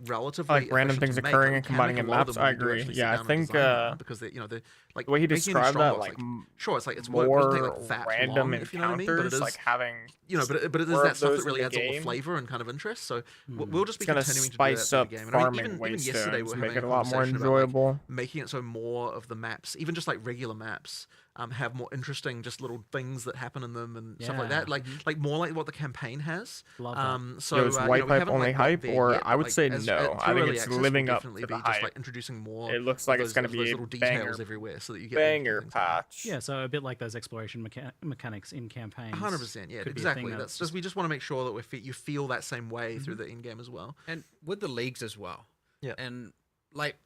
Speaker 2: relatively
Speaker 1: like random
Speaker 2: efficient
Speaker 1: things
Speaker 2: to make.
Speaker 1: occurring
Speaker 2: Like,
Speaker 1: and
Speaker 2: we can
Speaker 1: combining
Speaker 2: make
Speaker 1: in
Speaker 2: a lot of
Speaker 1: maps.
Speaker 2: them
Speaker 1: I
Speaker 2: when we do
Speaker 1: agree.
Speaker 2: actually sit
Speaker 1: Yeah, I
Speaker 2: down and
Speaker 1: think
Speaker 2: design them, because they're they're like
Speaker 1: the way he
Speaker 2: making a
Speaker 1: described that,
Speaker 2: strongbox,
Speaker 1: like
Speaker 2: sure, it's like it's work. It doesn't take like that
Speaker 1: random
Speaker 2: long, if you know what I mean. But it
Speaker 1: encounters,
Speaker 2: is
Speaker 1: like having
Speaker 2: but it is
Speaker 1: more
Speaker 2: that
Speaker 1: of
Speaker 2: stuff
Speaker 1: those
Speaker 2: that really
Speaker 1: in the
Speaker 2: adds all the
Speaker 1: game.
Speaker 2: flavor and kind of interest. So we'll just be
Speaker 1: It's gonna
Speaker 2: continuing to do that
Speaker 1: spice
Speaker 2: through
Speaker 1: up
Speaker 2: the game. And I mean,
Speaker 1: farming
Speaker 2: even yesterday
Speaker 1: waystones,
Speaker 2: we're
Speaker 1: make
Speaker 2: having
Speaker 1: it a
Speaker 2: a
Speaker 1: lot more
Speaker 2: conversation about, like,
Speaker 1: enjoyable.
Speaker 2: making it so more of the maps, even just like regular maps, have more interesting just little things that happen in them and stuff like that. Like more like what the campaign has.
Speaker 6: Love that.
Speaker 2: So
Speaker 1: Is
Speaker 2: we
Speaker 1: white hype
Speaker 2: haven't,
Speaker 1: only
Speaker 2: like, got
Speaker 1: hype,
Speaker 2: there
Speaker 1: or
Speaker 2: yet,
Speaker 1: I would
Speaker 2: like,
Speaker 1: say
Speaker 2: as-
Speaker 1: no.
Speaker 2: through
Speaker 1: I think
Speaker 2: early
Speaker 1: it's
Speaker 2: access, we'll
Speaker 1: living up
Speaker 2: definitely
Speaker 1: to the
Speaker 2: be just
Speaker 1: hype.
Speaker 2: like introducing more.
Speaker 1: It looks
Speaker 2: of
Speaker 1: like it's
Speaker 2: those-
Speaker 1: gonna
Speaker 2: of
Speaker 1: be
Speaker 2: those
Speaker 1: a
Speaker 2: little details
Speaker 1: banger-
Speaker 2: everywhere, so that you get
Speaker 1: banger
Speaker 2: things like that.
Speaker 1: patch.
Speaker 6: Yeah, so a bit like those exploration mechanics in campaigns.
Speaker 2: 100%, yeah,
Speaker 6: could be a thing
Speaker 2: exactly.
Speaker 6: that's
Speaker 2: That's just we just want to make sure that you feel that same way through the end game as well.
Speaker 7: And with the leagues as well.
Speaker 2: Yeah.
Speaker 7: And like,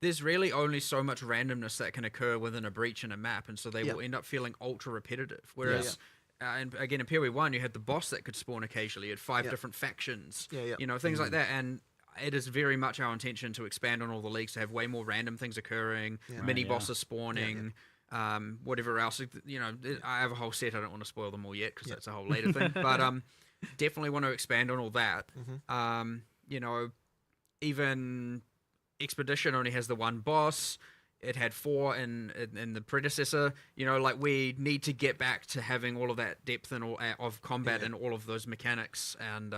Speaker 7: there's really only so much randomness that can occur within a breach in a map, and so they will end up feeling ultra repetitive. Whereas, and again, in PoE 1, you had the boss that could spawn occasionally. You had 5 different factions. Things like that. And it is very much our intention to expand on all the leagues, to have way more random things occurring, mini bosses spawning. Whatever else, I have a whole set. I don't want to spoil them all yet, because that's a whole later thing. But definitely want to expand on all that. Even Expedition only has the one boss. It had 4 in the predecessor. We need to get back to having all of that depth and all of combat and all of those mechanics, and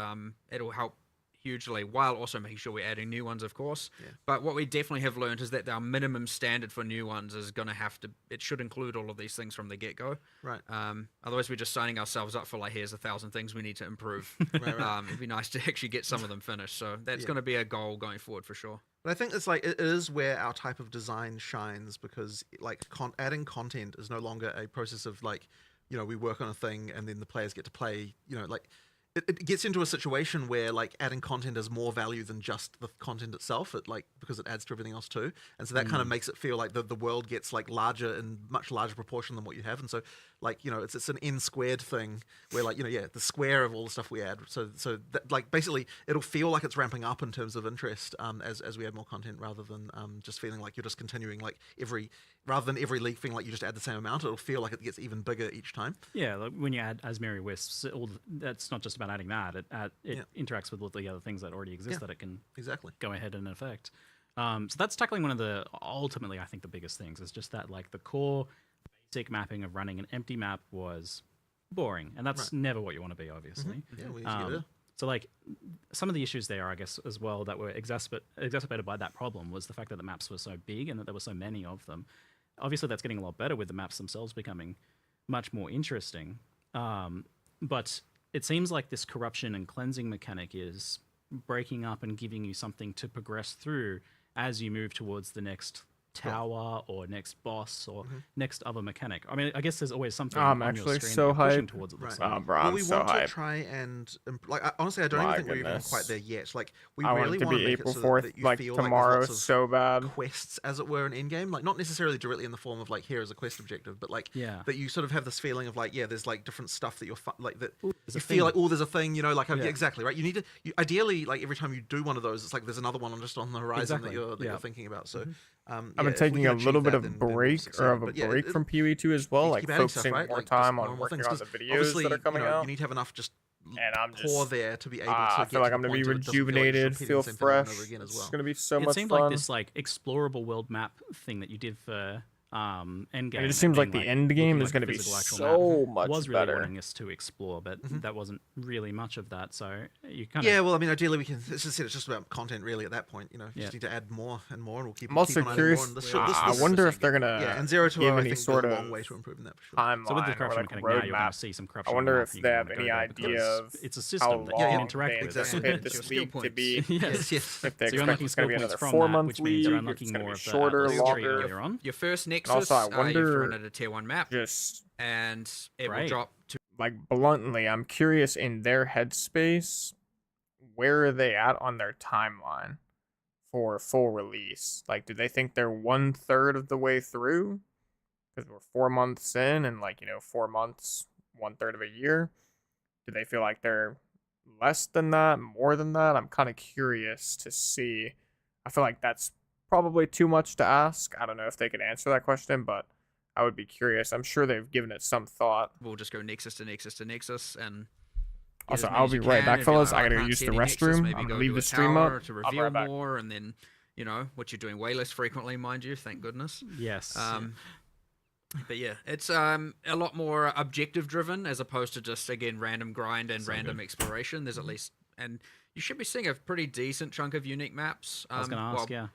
Speaker 7: it'll help hugely, while also making sure we're adding new ones, of course. But what we definitely have learned is that our minimum standard for new ones is going to it should include all of these things from the get-go.
Speaker 2: Right.
Speaker 7: Otherwise, we're just signing ourselves up for, like, here's 1,000 things we need to improve. It'd be nice to actually get some of them finished. So that's going to be a goal going forward for sure.
Speaker 2: But I think it's like it is where our type of design shines, because like adding content is no longer a process of like, we work on a thing and then the players get to play, like it gets into a situation where like adding content has more value than just the content itself, because it adds to everything else too. And so that kind of makes it feel like the world gets like larger in much larger proportion than what you have. And so like, it's an n squared thing where like, the square of all the stuff we add. So that, like, basically it'll feel like it's ramping up in terms of interest as we add more content, rather than just feeling like you're just continuing like rather than every league thing, like you just add the same amount. It'll feel like it gets even bigger each time.
Speaker 6: Yeah, like when you add Azmeri Wisps, that's not just about adding that. It interacts with all the other things that already exist that it can go ahead and affect. So that's tackling one of the, ultimately, I think the biggest things is just that, like, the core basic mapping of running an empty map was boring, and that's never what you want to be, obviously.
Speaker 2: Yeah, we need to get it.
Speaker 6: So, like, some of the issues there, I guess, as well, that were exacerbated by that problem was the fact that the maps were so big and that there were so many of them. Obviously, that's getting a lot better with the maps themselves becoming much more interesting. But it seems like this corruption and cleansing mechanic is breaking up and giving you something to progress through as you move towards the next tower or next boss or next other mechanic. I mean, I guess there's always something on
Speaker 1: actually
Speaker 6: your screen
Speaker 1: so
Speaker 6: that you're pushing
Speaker 1: hyped.
Speaker 6: towards it.
Speaker 2: Right.
Speaker 1: Oh, bro,
Speaker 2: Well,
Speaker 1: I'm
Speaker 2: we
Speaker 1: so
Speaker 2: want
Speaker 1: hyped.
Speaker 2: to try and honestly, I don't
Speaker 1: My
Speaker 2: even think we're even
Speaker 1: goodness.
Speaker 2: quite there yet. Like, we
Speaker 1: I want
Speaker 2: really
Speaker 1: it to
Speaker 2: want
Speaker 1: be
Speaker 2: to make
Speaker 1: April
Speaker 2: it so
Speaker 1: 4th,
Speaker 2: that you
Speaker 1: like
Speaker 2: feel
Speaker 1: tomorrow,
Speaker 2: like there's lots of
Speaker 1: so bad.
Speaker 2: quests, as it were, in endgame. Like, not necessarily directly in the form of like, here is a quest objective, but like that you sort of have this feeling of like, there's like different stuff that you're like that.
Speaker 6: There's
Speaker 2: You
Speaker 6: a
Speaker 2: feel
Speaker 6: thing.
Speaker 2: like, there's a thing, like exactly right. You need to ideally, like, every time you do one of those, it's like there's another one just on the horizon that you're thinking about. So
Speaker 1: I've been taking a little bit of break from PoE2 as well, like
Speaker 2: keep adding stuff,
Speaker 1: focusing
Speaker 2: right?
Speaker 1: more
Speaker 2: Like,
Speaker 1: time
Speaker 2: just
Speaker 1: on
Speaker 2: more
Speaker 1: working
Speaker 2: things,
Speaker 1: on the
Speaker 2: 'cause
Speaker 1: videos
Speaker 2: obviously,
Speaker 1: that are coming out.
Speaker 2: You need to have enough just
Speaker 1: And I'm
Speaker 2: core
Speaker 1: just,
Speaker 2: there to be able to
Speaker 1: I
Speaker 2: get
Speaker 1: feel like
Speaker 2: to
Speaker 1: I'm
Speaker 2: the
Speaker 1: gonna be
Speaker 2: point of it doesn't feel like it's
Speaker 1: rejuvenated,
Speaker 2: repeating
Speaker 1: feel
Speaker 2: the same thing over and
Speaker 1: fresh.
Speaker 2: over again as
Speaker 1: It's
Speaker 2: well.
Speaker 1: gonna be so
Speaker 6: It
Speaker 1: much
Speaker 6: seemed
Speaker 1: fun.
Speaker 6: like this like explorable world map thing that you did for Endgame.
Speaker 1: And it just seems like the end game is going to be so much
Speaker 6: was really
Speaker 1: better.
Speaker 6: wanting us to explore, but that wasn't really much of that. So you kind
Speaker 2: Yeah,
Speaker 6: of
Speaker 2: well, I mean, ideally we can. As I said, it's just about content, really. At that point, you know, you
Speaker 6: Yeah.
Speaker 2: just need to add more and more, and we'll keep.
Speaker 1: I'm also
Speaker 2: keep on adding
Speaker 1: curious.
Speaker 2: More. And
Speaker 1: I wonder if they're gonna
Speaker 2: yeah, and 0 to
Speaker 1: give
Speaker 2: 0, I
Speaker 1: any
Speaker 2: think
Speaker 1: sort
Speaker 2: there's
Speaker 1: of
Speaker 2: a long way to improve in that for sure.
Speaker 1: timeline
Speaker 6: so with the
Speaker 1: or
Speaker 6: corruption
Speaker 1: like
Speaker 6: mechanic now, you're going
Speaker 1: roadmap.
Speaker 6: to see some
Speaker 1: I
Speaker 6: corruption.
Speaker 1: wonder
Speaker 6: on the
Speaker 1: if
Speaker 6: map,
Speaker 1: they
Speaker 6: and
Speaker 1: have
Speaker 6: you're
Speaker 1: any
Speaker 6: gonna go there
Speaker 1: idea
Speaker 6: because
Speaker 1: of
Speaker 6: it's a
Speaker 1: how
Speaker 6: system that you
Speaker 1: long
Speaker 6: can interact
Speaker 1: they
Speaker 6: with.
Speaker 1: anticipate this
Speaker 2: Skill
Speaker 1: league to
Speaker 2: points.
Speaker 1: be.
Speaker 6: Yes.
Speaker 2: Yes.
Speaker 1: If they
Speaker 6: So you're
Speaker 1: expect
Speaker 6: unlocking
Speaker 1: it's going to be
Speaker 6: skill
Speaker 1: another
Speaker 6: points from that,
Speaker 1: 4-month
Speaker 6: which means
Speaker 1: league,
Speaker 6: you're
Speaker 1: if it's
Speaker 6: unlocking
Speaker 1: going to
Speaker 6: more
Speaker 1: be
Speaker 6: of the
Speaker 1: shorter,
Speaker 6: atlas tree
Speaker 1: longer.
Speaker 6: earlier on.
Speaker 7: Your first Nexus,
Speaker 1: Also, I
Speaker 7: you're
Speaker 1: wonder
Speaker 7: thrown at a tier 1 map,
Speaker 1: Just
Speaker 7: and it will
Speaker 6: Great.
Speaker 7: drop to
Speaker 1: like bluntly, I'm curious in their headspace, where are they at on their timeline for full release? Like, do they think they're 1/3 of the way through? Because we're 4 months in, and 4 months, 1/3 of a year. Do they feel like they're less than that, more than that? I'm kind of curious to see. I feel like that's probably too much to ask. I don't know if they could answer that question, but I would be curious. I'm sure they've given it some thought.
Speaker 7: we'll just go Nexus to Nexus to Nexus, and get
Speaker 1: Also,
Speaker 7: as many
Speaker 1: I'll
Speaker 7: as
Speaker 1: be
Speaker 7: you
Speaker 1: right
Speaker 7: can.
Speaker 1: back,
Speaker 7: If you're
Speaker 1: fellas.
Speaker 7: like,
Speaker 1: I gotta
Speaker 7: can't
Speaker 1: use
Speaker 7: see
Speaker 1: the
Speaker 7: any Nexus,
Speaker 1: restroom.
Speaker 7: maybe
Speaker 1: I'm
Speaker 7: go
Speaker 1: gonna leave
Speaker 7: to
Speaker 1: the
Speaker 7: a
Speaker 1: stream
Speaker 7: tower
Speaker 1: up.
Speaker 7: to
Speaker 1: I'll be
Speaker 7: reveal
Speaker 1: right back.
Speaker 7: more, and then what you're doing way less frequently, mind you. Thank goodness.
Speaker 6: Yes.
Speaker 7: But yeah, it's a lot more objective driven as opposed to just again random grind and random exploration. There's at least, and you should be seeing a pretty decent chunk of unique maps.
Speaker 6: I was going to ask, yeah.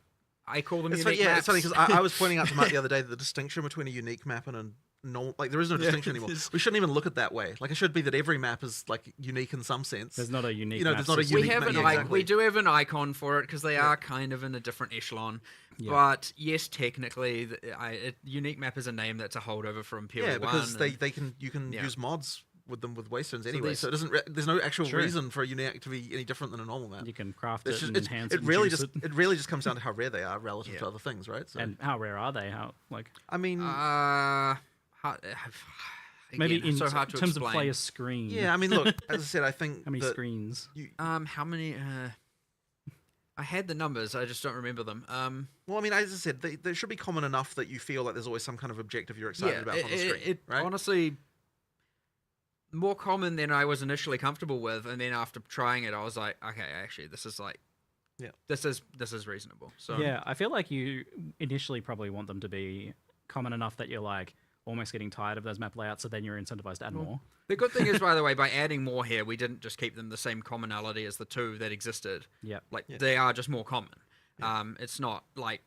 Speaker 7: I call them
Speaker 2: It's
Speaker 7: unique
Speaker 2: funny,
Speaker 7: maps.
Speaker 2: it's funny because I was pointing out to Mark the other day that the distinction between a unique map and a normal, like there is no distinction anymore. We shouldn't even look at it that way. Like it should be that every map is like unique in some sense.
Speaker 6: There's not a unique
Speaker 2: You know,
Speaker 6: map
Speaker 2: there's not a
Speaker 6: system.
Speaker 7: we
Speaker 2: unique
Speaker 7: have
Speaker 2: map.
Speaker 7: an
Speaker 2: Yeah,
Speaker 7: icon.
Speaker 2: exactly.
Speaker 7: We do have an icon for it because they are kind of in a different echelon.
Speaker 6: Yeah.
Speaker 7: But yes, technically, unique map is a name that's a holdover from POE 1.
Speaker 2: Yeah, because
Speaker 7: and
Speaker 2: you can
Speaker 7: yeah.
Speaker 2: use mods with them with waystones anyway.
Speaker 7: these-
Speaker 2: So it doesn't. There's no actual
Speaker 6: True.
Speaker 2: reason for a unique to be any different than a normal map.
Speaker 6: You can craft
Speaker 2: It's
Speaker 6: it
Speaker 2: just,
Speaker 6: and
Speaker 2: it's,
Speaker 6: enhance
Speaker 2: it
Speaker 6: it and
Speaker 2: really
Speaker 6: juice
Speaker 2: just
Speaker 6: it.
Speaker 2: it really just comes down to how rare they are relative
Speaker 7: Yeah.
Speaker 2: to other things, right? So
Speaker 6: And how rare are they? How like
Speaker 2: I mean,
Speaker 6: maybe
Speaker 7: again,
Speaker 6: in
Speaker 7: so hard to
Speaker 6: terms
Speaker 7: explain.
Speaker 6: of player screen?
Speaker 2: yeah. I mean, look, as I said, I think
Speaker 6: How many
Speaker 2: that
Speaker 6: screens?
Speaker 7: How many? I had the numbers. I just don't remember them.
Speaker 2: Well, I mean, as I said, they should be common enough that you feel like there's always some kind of objective you're excited about on the screen, right?
Speaker 7: Honestly, more common than I was initially comfortable with, and then after trying it, I was like, okay, actually, this is like,
Speaker 2: Yeah.
Speaker 7: this is reasonable. So
Speaker 6: Yeah, I feel like you initially probably want them to be common enough that you're like almost getting tired of those map layouts, so then you're incentivized to add more.
Speaker 7: The good thing is, by the way, by adding more here, we didn't just keep them the same commonality as the two that existed.
Speaker 6: Yep.
Speaker 7: Like they are just more common. It's not like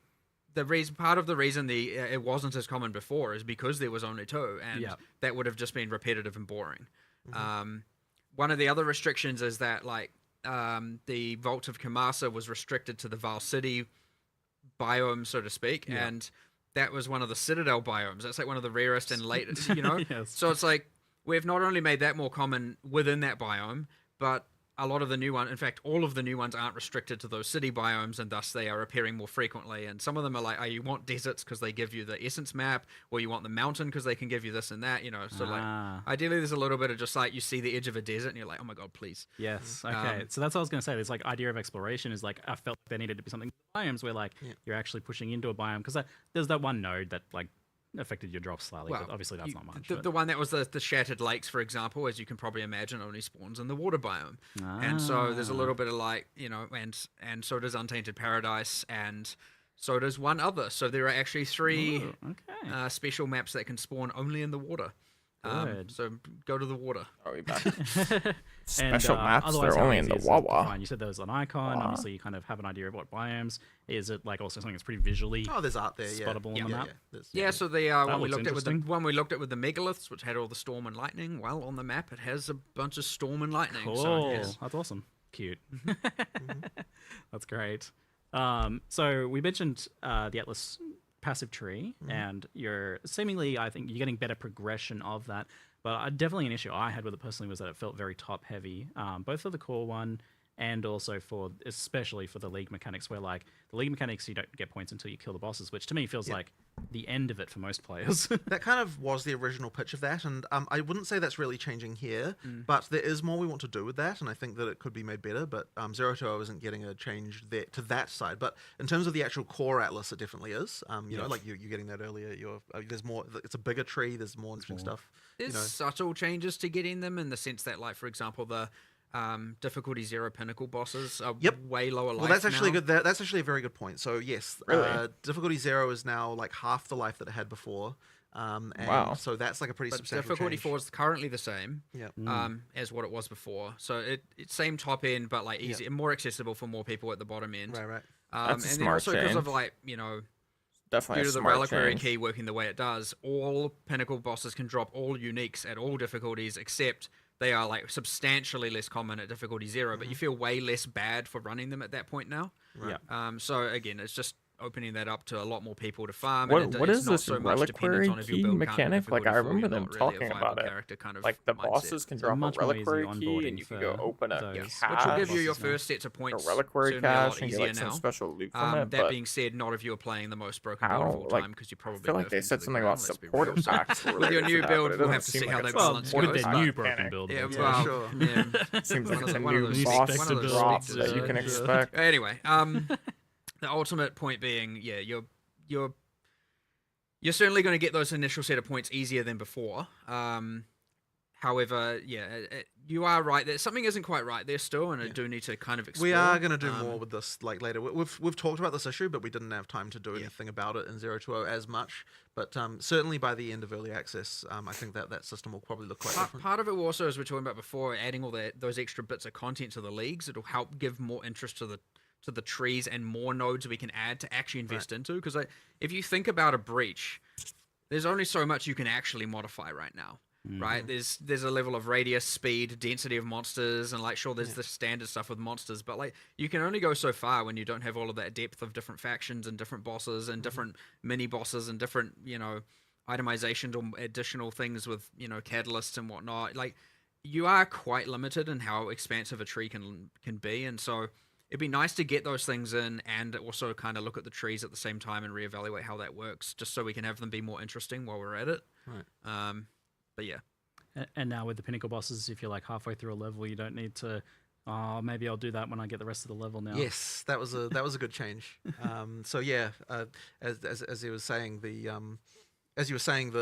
Speaker 7: the reason. Part of the reason it wasn't as common before is because there was only two, and
Speaker 6: Yep.
Speaker 7: that would have just been repetitive and boring. One of the other restrictions is that the Vault of Kamasa was restricted to the Val City biome, so to speak, and that was one of the Citadel biomes. That's like one of the rarest and latest, you know?
Speaker 6: Yes.
Speaker 7: So it's like we've not only made that more common within that biome, but a lot of the new ones, in fact, all of the new ones aren't restricted to those city biomes, and thus they are appearing more frequently. And some of them are like, you want deserts because they give you the essence map, or you want the mountain because they can give you this and that, you know? So like, ideally there's a little bit of just like, you see the edge of a desert and you're like, oh my God, please.
Speaker 6: Yes. Okay. So that's what I was going to say. This like idea of exploration is like I felt there needed to be something biomes where like you're actually pushing into a biome because there's that one node that like affected your drops slightly, but obviously that's not much.
Speaker 7: The one that was the Shattered Lakes, for example, as you can probably imagine, only spawns in the water biome. And so there's a little bit of like, you know, and so does Untainted Paradise, and so does one other. So there are actually three special maps that can spawn only in the water.
Speaker 6: Good.
Speaker 7: So go to the water.
Speaker 1: Are we back?
Speaker 6: And,
Speaker 1: Special maps,
Speaker 6: otherwise,
Speaker 1: they're
Speaker 6: how
Speaker 1: only in
Speaker 6: easy
Speaker 1: the
Speaker 6: is it to
Speaker 1: Wawa.
Speaker 6: find? You said there was an icon. Obviously, you kind of have an idea of what biomes. Is it like also something that's pretty visually
Speaker 2: Oh, there's art there, yeah.
Speaker 6: spottable on the map?
Speaker 2: There's-
Speaker 7: Yeah, so the
Speaker 6: That
Speaker 7: one we
Speaker 6: looks
Speaker 7: looked at with the
Speaker 6: interesting.
Speaker 7: one we looked at with the megaliths, which had all the storm and lightning. Well, on the map, it has a bunch of storm and lightning.
Speaker 6: Cool.
Speaker 7: So yes.
Speaker 6: That's awesome. Cute. That's great. So we mentioned the Atlas passive tree, and you're seemingly, I think, you're getting better progression of that. But definitely an issue I had with it personally was that it felt very top heavy, both for the core one and also for especially for the league mechanics, where like the league mechanics you don't get points until you kill the bosses, which to me feels like the end of it for most players.
Speaker 2: That kind of was the original pitch of that, and I wouldn't say that's really changing here, but there is more we want to do with that, and I think that it could be made better, but 0-2-0 isn't getting a change there to that side. But in terms of the actual core Atlas, it definitely is. You know, like you're getting that earlier. There's more. It's a bigger tree. There's more interesting stuff.
Speaker 7: There's subtle changes to getting them in the sense that, like, for example, the difficulty 0 pinnacle bosses are way lower life.
Speaker 2: Well, that's actually
Speaker 7: now.
Speaker 2: good. That's actually a very good point. So yes,
Speaker 1: Really?
Speaker 2: difficulty 0 is now like half the life that it had before. And
Speaker 1: Wow.
Speaker 2: So that's like a pretty
Speaker 7: But
Speaker 2: substantial
Speaker 7: difficulty
Speaker 2: change.
Speaker 7: 4 is currently the same
Speaker 2: Yeah.
Speaker 7: as what it was before. So it's same top end, but like easy, more accessible for more people at the bottom end.
Speaker 2: Right.
Speaker 1: That's a
Speaker 7: and then
Speaker 1: smart
Speaker 7: also because of
Speaker 1: change.
Speaker 7: like, you know,
Speaker 1: Definitely
Speaker 7: due
Speaker 1: a
Speaker 7: to the
Speaker 1: smart
Speaker 7: reliquary
Speaker 1: change.
Speaker 7: key working the way it does, all pinnacle bosses can drop all uniques at all difficulties, except they are like substantially less common at difficulty 0, but you feel way less bad for running them at that point now.
Speaker 2: Right.
Speaker 7: So again, it's just opening that up to a lot more people to farm.
Speaker 1: What,
Speaker 7: and
Speaker 1: what
Speaker 7: it's
Speaker 1: is
Speaker 7: not
Speaker 1: this
Speaker 7: so much dependent
Speaker 1: reliquary
Speaker 7: on if your
Speaker 1: key
Speaker 7: build can't do
Speaker 1: mechanic? Like, I
Speaker 7: difficulty 4,
Speaker 1: remember
Speaker 7: you're
Speaker 1: them
Speaker 7: not really
Speaker 1: talking
Speaker 7: a viable
Speaker 1: about it.
Speaker 7: character kind of
Speaker 1: Like, the
Speaker 7: mindset.
Speaker 1: bosses can
Speaker 6: It's a
Speaker 1: drop a
Speaker 6: much more easy
Speaker 1: reliquary key,
Speaker 6: onboarding
Speaker 1: and you can go
Speaker 6: for
Speaker 1: open a
Speaker 6: those.
Speaker 7: Yes,
Speaker 1: cache.
Speaker 7: which will give you your
Speaker 6: bosses now.
Speaker 7: first sets of
Speaker 1: a
Speaker 7: points.
Speaker 1: reliquary
Speaker 7: certainly a lot
Speaker 1: cache and get
Speaker 7: easier
Speaker 1: like some
Speaker 7: now.
Speaker 1: special loot from it.
Speaker 7: That
Speaker 1: But
Speaker 7: being said, not if you're playing the most broken
Speaker 1: how?
Speaker 7: build of all
Speaker 1: Like,
Speaker 7: time, because you probably
Speaker 1: I feel like
Speaker 7: nerfed
Speaker 1: they
Speaker 7: into
Speaker 1: said
Speaker 7: the
Speaker 1: something
Speaker 7: ground,
Speaker 1: about
Speaker 7: let's be
Speaker 1: supporter
Speaker 7: real.
Speaker 1: packs.
Speaker 7: With your new
Speaker 1: related to that,
Speaker 7: build,
Speaker 1: but it
Speaker 7: we'll
Speaker 1: doesn't
Speaker 7: have to
Speaker 1: seem
Speaker 7: see
Speaker 1: like
Speaker 7: how
Speaker 1: it's
Speaker 7: they
Speaker 1: a
Speaker 7: balance
Speaker 1: supporter
Speaker 7: goes,
Speaker 6: With their
Speaker 7: but-
Speaker 6: new
Speaker 1: pack
Speaker 6: broken
Speaker 1: mechanic.
Speaker 6: build.
Speaker 7: Yeah,
Speaker 6: but,
Speaker 7: well,
Speaker 2: sure.
Speaker 7: yeah.
Speaker 1: Seems like it's a
Speaker 7: one of
Speaker 1: new
Speaker 7: those
Speaker 1: boss
Speaker 7: one of those
Speaker 1: drop
Speaker 7: specs,
Speaker 1: that you can
Speaker 6: yeah.
Speaker 1: expect.
Speaker 7: Anyway, the ultimate point being, yeah, you're certainly going to get those initial set of points easier than before. However, you are right that something isn't quite right there still, and I do need to kind of explore.
Speaker 2: We are going to do more with this like later. We've talked about this issue, but we didn't have time to do anything about it in 0-2-0 as much. But certainly by the end of early access, I think that system will probably look quite different.
Speaker 7: Part of it also, as we were talking about before, adding all those extra bits of content to the leagues, it'll help give more interest to the trees and more nodes we can add to actually invest into. Because if you think about a breach, there's only so much you can actually modify right now. Right, there's a level of radius, speed, density of monsters, and like sure there's the standard stuff with monsters, but like you can only go so far when you don't have all of that depth of different factions and different bosses and different mini bosses and different itemizations or additional things with catalysts and whatnot. Like you are quite limited in how expansive a tree can be, and so it'd be nice to get those things in and also kind of look at the trees at the same time and reevaluate how that works, just so we can have them be more interesting while we're at it.
Speaker 2: Right.
Speaker 7: But yeah.
Speaker 6: And now with the pinnacle bosses, if you're like halfway through a level, you don't need to. Maybe I'll do that when I get the rest of the level now.
Speaker 2: Yes, that was a good change. So yeah, as he was saying, as you were saying,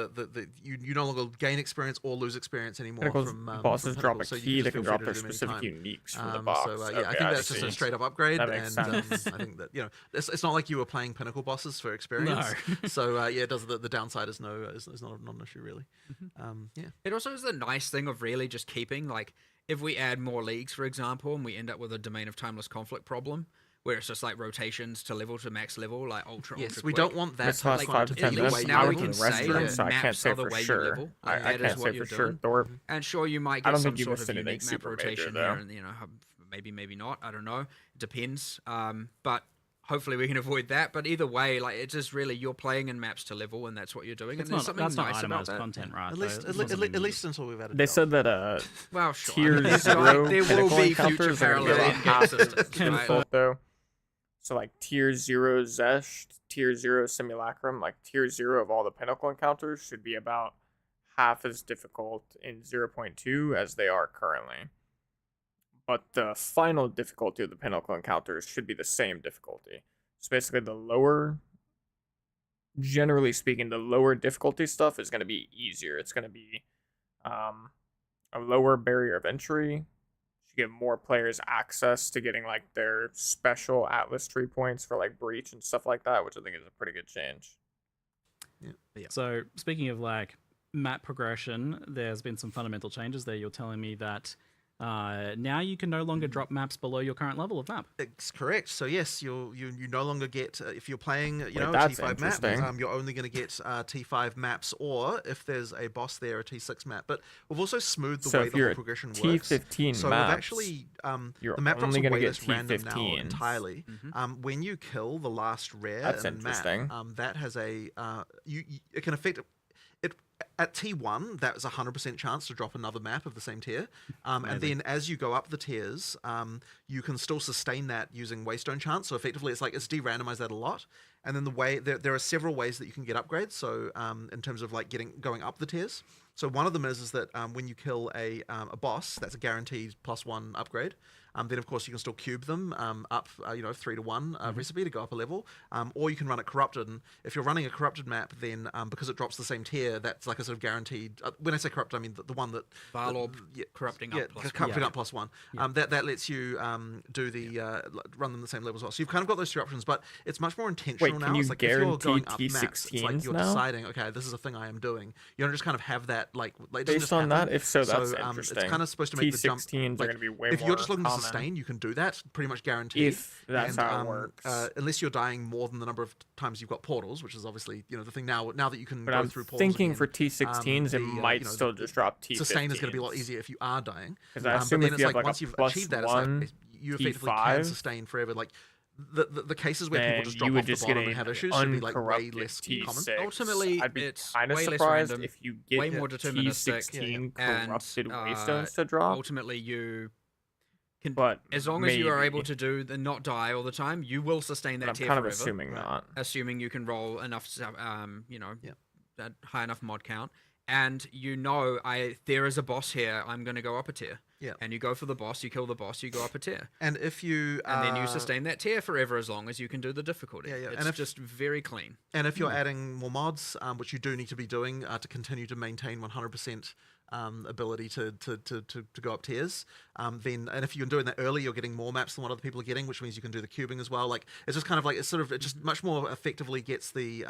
Speaker 2: you no longer gain experience or lose experience anymore
Speaker 1: Pinnacles
Speaker 2: from
Speaker 1: bosses
Speaker 2: from
Speaker 1: drop a
Speaker 2: Pinnacles, so you
Speaker 1: key
Speaker 2: just
Speaker 1: that can
Speaker 2: feel
Speaker 1: drop
Speaker 2: free
Speaker 1: their
Speaker 2: to do them
Speaker 1: specific
Speaker 2: anytime.
Speaker 1: uniques from the box.
Speaker 2: So yeah, I
Speaker 1: Okay,
Speaker 2: think that's just
Speaker 1: see.
Speaker 2: a straight up upgrade,
Speaker 1: That makes
Speaker 2: and
Speaker 1: sense.
Speaker 2: I think that it's not like you were playing Pinnacle bosses for experience.
Speaker 6: No.
Speaker 2: So yeah, it does the downside is not an issue really. Yeah.
Speaker 7: It also is the nice thing of really just keeping, like, if we add more leagues, for example, and we end up with a Domain of Timeless Conflict problem, where it's just like rotations to max level, like ultra
Speaker 2: Yes,
Speaker 7: ultra
Speaker 2: we
Speaker 7: quick.
Speaker 2: don't want that.
Speaker 1: This lasts
Speaker 2: like,
Speaker 1: 5 to
Speaker 2: at
Speaker 1: 10
Speaker 2: least
Speaker 1: minutes.
Speaker 7: way
Speaker 2: now
Speaker 7: now
Speaker 1: I
Speaker 7: we
Speaker 1: was
Speaker 7: can
Speaker 1: in the
Speaker 7: say
Speaker 1: restroom,
Speaker 7: that
Speaker 1: so I can't
Speaker 7: maps
Speaker 1: say
Speaker 7: are the
Speaker 1: for
Speaker 7: way you
Speaker 1: sure.
Speaker 7: level,
Speaker 1: I
Speaker 7: that is
Speaker 1: can't
Speaker 7: what
Speaker 1: say
Speaker 7: you're
Speaker 1: for sure.
Speaker 7: doing.
Speaker 1: Thor,
Speaker 7: And sure, you might
Speaker 1: I
Speaker 7: get
Speaker 1: don't
Speaker 7: some
Speaker 1: think you
Speaker 7: sort
Speaker 1: missed
Speaker 7: of
Speaker 1: anything
Speaker 7: unique map
Speaker 1: super major,
Speaker 7: rotation
Speaker 1: though.
Speaker 7: here, and maybe not. I don't know. It depends. But hopefully we can avoid that. But either way, like it's just really you're playing in maps to level, and that's what you're doing.
Speaker 6: It's
Speaker 7: and there's
Speaker 6: not,
Speaker 7: something
Speaker 6: that's not
Speaker 7: nice about
Speaker 6: itemized
Speaker 7: that.
Speaker 6: content, right?
Speaker 2: At
Speaker 6: though?
Speaker 2: least,
Speaker 6: It's
Speaker 2: at,
Speaker 6: not something
Speaker 2: at least until we've added.
Speaker 1: they
Speaker 2: Delve.
Speaker 1: said that
Speaker 7: Well, sure.
Speaker 1: tier
Speaker 7: There's
Speaker 1: zero
Speaker 7: like, there will
Speaker 1: pinnacle
Speaker 7: be future
Speaker 1: encounters are gonna be
Speaker 7: parallel
Speaker 1: like
Speaker 7: in-game
Speaker 1: half
Speaker 7: systems, right?
Speaker 1: default though. So like tier 0 Zesh, tier 0 Simulacrum, like tier 0 of all the pinnacle encounters should be about half as difficult in 0.2 as they are currently. But the final difficulty of the pinnacle encounters should be the same difficulty. So basically generally speaking, the lower difficulty stuff is going to be easier. It's going to be a lower barrier of entry. Give more players access to getting like their special Atlas tree points for like breach and stuff like that, which I think is a pretty good change.
Speaker 2: Yeah.
Speaker 6: So speaking of like map progression, there's been some fundamental changes there. You're telling me that now you can no longer drop maps below your current level of map.
Speaker 2: It's correct. So yes, you no longer get if you're playing a
Speaker 1: that's
Speaker 2: T5 map,
Speaker 1: interesting.
Speaker 2: you're only going to get T5 maps, or if there's a boss there, a T6 map. But we've also smoothed the
Speaker 1: So
Speaker 2: way
Speaker 1: if
Speaker 2: the
Speaker 1: you're
Speaker 2: whole
Speaker 1: a
Speaker 2: progression works.
Speaker 1: T15
Speaker 2: So
Speaker 1: maps,
Speaker 2: we've actually
Speaker 1: you're
Speaker 2: the map drops
Speaker 1: only
Speaker 2: are
Speaker 1: gonna
Speaker 2: way
Speaker 1: get
Speaker 2: less random now
Speaker 1: T15s.
Speaker 2: entirely. When you kill the last rare
Speaker 1: That's
Speaker 2: in the map,
Speaker 1: interesting.
Speaker 2: that has a it can affect. At T1, that was a 100% chance to drop another map of the same tier. And then as you go up the tiers, you can still sustain that using Waystone chance. So effectively, it's de-randomized that a lot. And then there are several ways that you can get upgrades. So in terms of like going up the tiers. So one of them is that when you kill a boss, that's a guaranteed +1 upgrade. Then of course you can still cube them up, 3-to-1 recipe to go up a level, or you can run it corrupted. And if you're running a corrupted map, then because it drops the same tier, that's like a sort of guaranteed. When I say corrupted, I mean the one that
Speaker 7: Varlorb corrupting up +1.
Speaker 2: Corrupting up +1. That lets you do the run them the same level as well. So you've kind of got those 2 options, but it's much more intentional
Speaker 1: Wait,
Speaker 2: now.
Speaker 1: can you
Speaker 2: It's like if you're
Speaker 1: guarantee
Speaker 2: going up maps, it's like
Speaker 1: T16s
Speaker 2: you're
Speaker 1: now?
Speaker 2: deciding, okay, this is a thing I am doing. You don't just kind of have that it doesn't
Speaker 1: Based
Speaker 2: just
Speaker 1: on
Speaker 2: happen.
Speaker 1: that, if so, that's interesting.
Speaker 2: It's kind of supposed to make the jump.
Speaker 1: T16s are going to be way
Speaker 2: If
Speaker 1: more
Speaker 2: you're just looking to
Speaker 1: common.
Speaker 2: sustain, you can do that pretty much guaranteed.
Speaker 1: If that's how it works.
Speaker 2: Unless you're dying more than the number of times you've got portals, which is obviously the thing now that you can
Speaker 1: But
Speaker 2: go
Speaker 1: I'm
Speaker 2: through portals.
Speaker 1: thinking
Speaker 2: again,
Speaker 1: for T16s, it might still just drop T15s.
Speaker 2: Sustain is going to be a lot easier if you are dying.
Speaker 1: Because I assume
Speaker 2: but
Speaker 1: if
Speaker 2: then
Speaker 1: you
Speaker 2: it's
Speaker 1: have
Speaker 2: once
Speaker 1: a
Speaker 2: you've achieved that, it's
Speaker 1: +1
Speaker 2: like you effectively
Speaker 1: T5,
Speaker 2: can sustain forever. Like the cases where
Speaker 1: then
Speaker 2: people just
Speaker 1: you
Speaker 2: drop
Speaker 1: would
Speaker 2: off the
Speaker 1: just
Speaker 2: bottom
Speaker 1: get
Speaker 2: and have
Speaker 1: an
Speaker 2: issues should be like way
Speaker 1: uncorrupted
Speaker 2: less common.
Speaker 1: T6.
Speaker 7: Ultimately,
Speaker 1: I'd be
Speaker 7: it's
Speaker 1: kind of
Speaker 7: way less
Speaker 1: surprised
Speaker 7: random,
Speaker 1: if you get
Speaker 7: way more deterministic,
Speaker 1: T16
Speaker 7: and,
Speaker 1: corrupted waystones to drop.
Speaker 7: Ultimately, you can,
Speaker 1: But
Speaker 7: as long as you are able
Speaker 1: maybe.
Speaker 7: to do the not die all the time, you will sustain that
Speaker 1: But I'm
Speaker 7: tier
Speaker 1: kind of
Speaker 7: forever.
Speaker 1: assuming not.
Speaker 7: Assuming you can roll enough, that high enough mod count, and there is a boss here. I'm going to go up a tier.
Speaker 2: Yeah.
Speaker 7: And you go for the boss, you kill the boss, you go up a tier,
Speaker 2: And if you
Speaker 7: and then you sustain that tier forever as long as you can do the difficulty.
Speaker 2: Yeah, yeah.
Speaker 7: It's
Speaker 2: And if-
Speaker 7: just very clean.
Speaker 2: And if you're adding more mods, which you do need to be doing to continue to maintain 100% ability to go up tiers, then and if you're doing that early, you're getting more maps than what other people are getting, which means you can do the cubing as well. Like it's just kind of like it just much more effectively gets the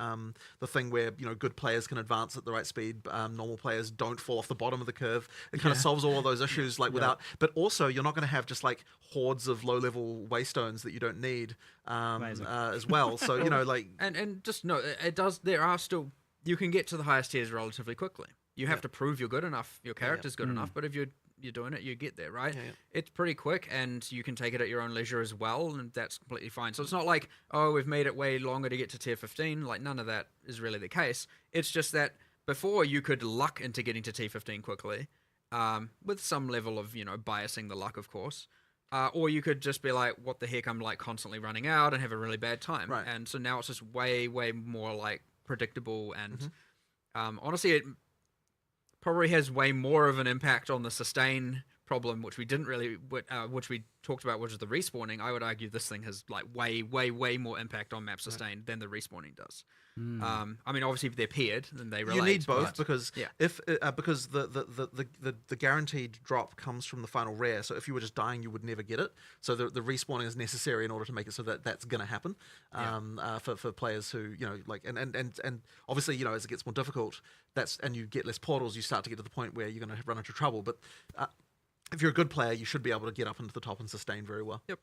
Speaker 2: thing where good players can advance at the right speed, normal players don't fall off the bottom of the curve. It kind of solves all of those issues without, but also you're not going to have just like hordes of low level waystones that you don't need as well. So
Speaker 7: And just know it does. There are still you can get to the highest tiers relatively quickly. You have to prove you're good enough, your character's good enough, but if you're doing it, you get there, right? It's pretty quick, and you can take it at your own leisure as well, and that's completely fine. So it's not like, oh, we've made it way longer to get to tier 15. Like, none of that is really the case. It's just that before you could luck into getting to T15 quickly, with some level of, biasing the luck, of course. Or you could just be like, what the heck, I'm like constantly running out and have a really bad time.
Speaker 2: Right.
Speaker 7: And so now it's just way, way more like predictable, and honestly, it probably has way more of an impact on the sustain problem, which we didn't really, which we talked about, which is the respawning. I would argue this thing has like way, way, way more impact on map sustain than the respawning does. I mean, obviously, if they're paired, then they relate.
Speaker 2: you need both
Speaker 7: but-
Speaker 2: because if because the guaranteed drop comes from the final rare. So if you were just dying, you would never get it. So the respawning is necessary in order to make it so that that's going to happen for players who and obviously as it gets more difficult, and you get less portals, you start to get to the point where you're going to run into trouble. But if you're a good player, you should be able to get up into the top and sustain very well.
Speaker 7: Yep.